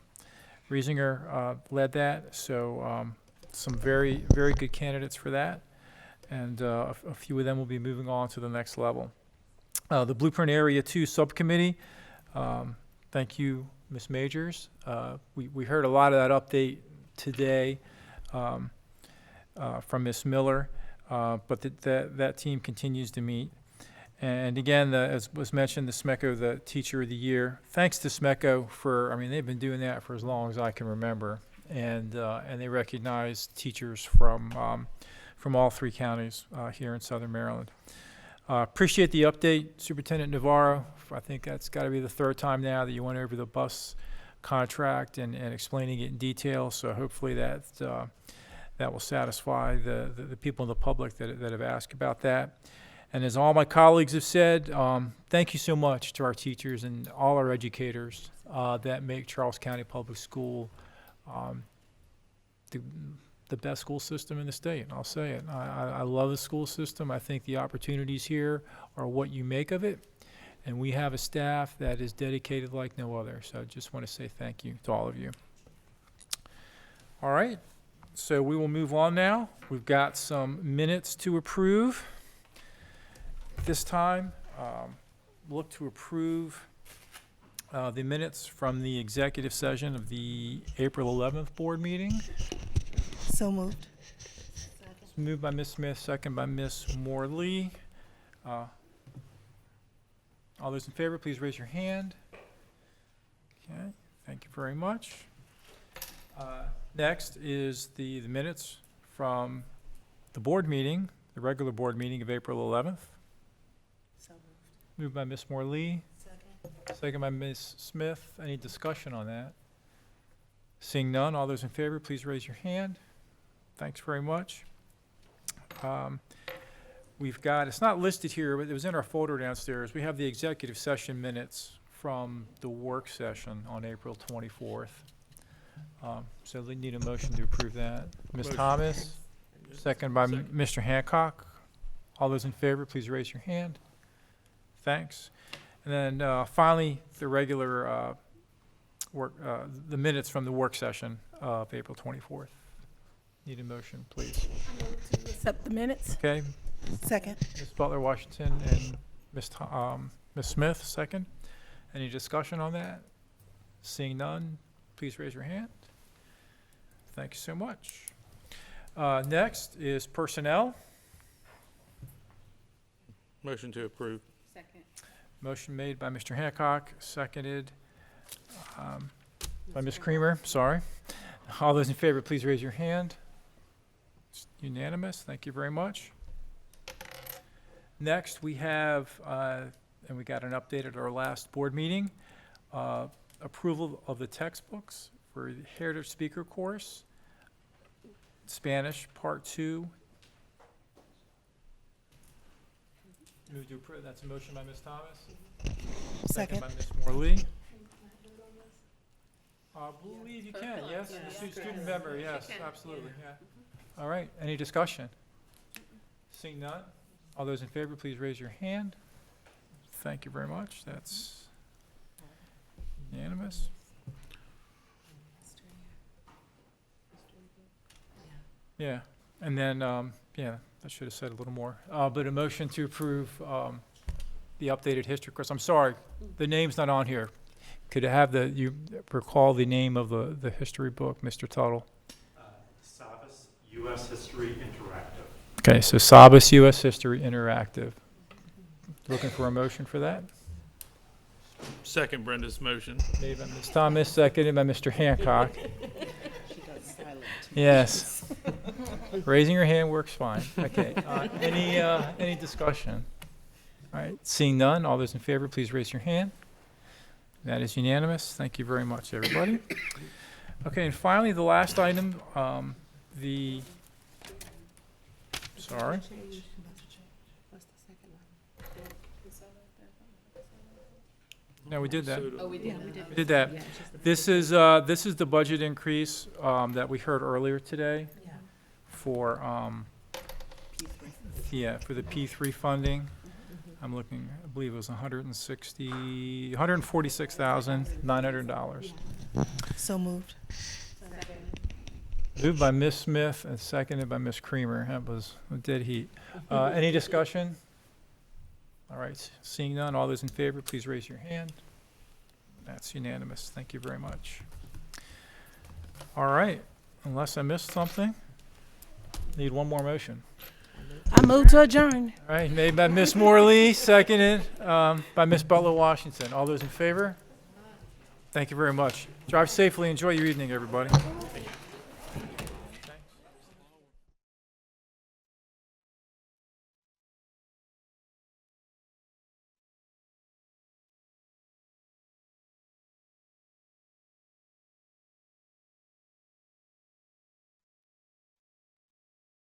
Speaker 1: Riesinger led that, so some very, very good candidates for that. And a few of them will be moving on to the next level. The Blueprint Area 2 Subcommittee, thank you, Ms. Majors. We heard a lot of that update today from Ms. Miller, but that team continues to meet. And again, as was mentioned, the SMECO, the Teacher of the Year. Thanks to SMECO they've been doing that for as long as I can remember. And they recognize teachers from all 3 counties here in Southern Maryland. Appreciate the update, Superintendent Navarro. I think that's got to be the 3rd time now that you went over the bus contract and explaining it in detail. So hopefully that will satisfy the people in the public that have asked about that. And as all my colleagues have said, thank you so much to our teachers and all our educators that make Charles County Public School the best school system in the state. I'll say it. I love the school system. I think the opportunities here are what you make of it. And we have a staff that is dedicated like no other. So I just want to say thank you to all of you. All right. So we will move on now. We've got some minutes to approve. This time, look to approve the minutes from the executive session of the April 11th board meeting.
Speaker 18: So moved.
Speaker 1: It's moved by Ms. Smith, second by Ms. Morley. All those in favor, please raise your hand. Okay, thank you very much. Next is the minutes from the board meeting, the regular board meeting of April 11th.
Speaker 21: So moved.
Speaker 1: Moved by Ms. Morley. Second by Ms. Smith. Any discussion on that? Seeing none, all those in favor, please raise your hand. Thanks very much. We've got, it's not listed here, but it was in our folder downstairs. We have the executive session minutes from the work session on April 24th. So we need a motion to approve that. Ms.
Speaker 17: Motion.
Speaker 1: Thomas, second by
Speaker 17: Second.
Speaker 1: Mr. Hancock. All those in favor, please raise your hand. Thanks. And then finally, the regular the minutes from the work session of April 24th. Need a motion, please.
Speaker 21: Accept the minutes.
Speaker 1: Okay,
Speaker 21: Second.
Speaker 1: Ms. Butler Washington and Ms. Smith, second. Any discussion on that? Seeing none, please raise your hand. Thank you so much. Next is personnel.
Speaker 17: Motion to approve.
Speaker 1: Motion made by Mr. Hancock, seconded by Ms. Creamer, sorry. All those in favor, please raise your hand. It's unanimous, thank you very much. Next, we have, and we got an update at our last board meeting, approval of the textbooks for the Heritage Speaker course, Spanish Part 2. Move to approve, that's a motion by Ms. Thomas.
Speaker 21: Second.
Speaker 1: By Ms. Morley. I believe you can, yes, the student member, yes, absolutely, yeah. All right, any discussion? Seeing none, all those in favor, please raise your hand. Thank you very much, that's unanimous. Yeah, and then, yeah, I should have said a little more, but a motion to approve the updated history course. I'm sorry, the name's not on here. Could I have you recall the name of the history book, Mr. Tuttle?
Speaker 6: Savas U.S. History Interactive.
Speaker 1: Okay, so Savas U.S. History Interactive. Looking for a motion for that?
Speaker 17: Second Brenda's motion.
Speaker 1: Made by Ms. Thomas, seconded by Mr. Hancock. Yes. Raising your hand works fine. Okay, any discussion? All right, seeing none, all those in favor, please raise your hand. That is unanimous. Thank you very much, everybody. Okay, and finally, the last item, sorry. No, we did that.
Speaker 13: Oh, we did.
Speaker 1: We did that. This is the budget increase that we heard earlier today for for the P3 funding. I'm looking, I believe it was $146,900.
Speaker 21: So moved.
Speaker 1: Moved by Ms. Smith and seconded by Ms. Creamer. That was a dead heat. Any discussion? All right, seeing none, all those in favor, please raise your hand. That's unanimous. Thank you very much. All right, unless I missed something, need one more motion.
Speaker 21: I move to adjourn.
Speaker 1: All right, made by Ms. Morley, seconded by Ms. Butler Washington. All those in favor? Thank you very much. Drive safely. Enjoy your evening, everybody.
Speaker 6: Thank you.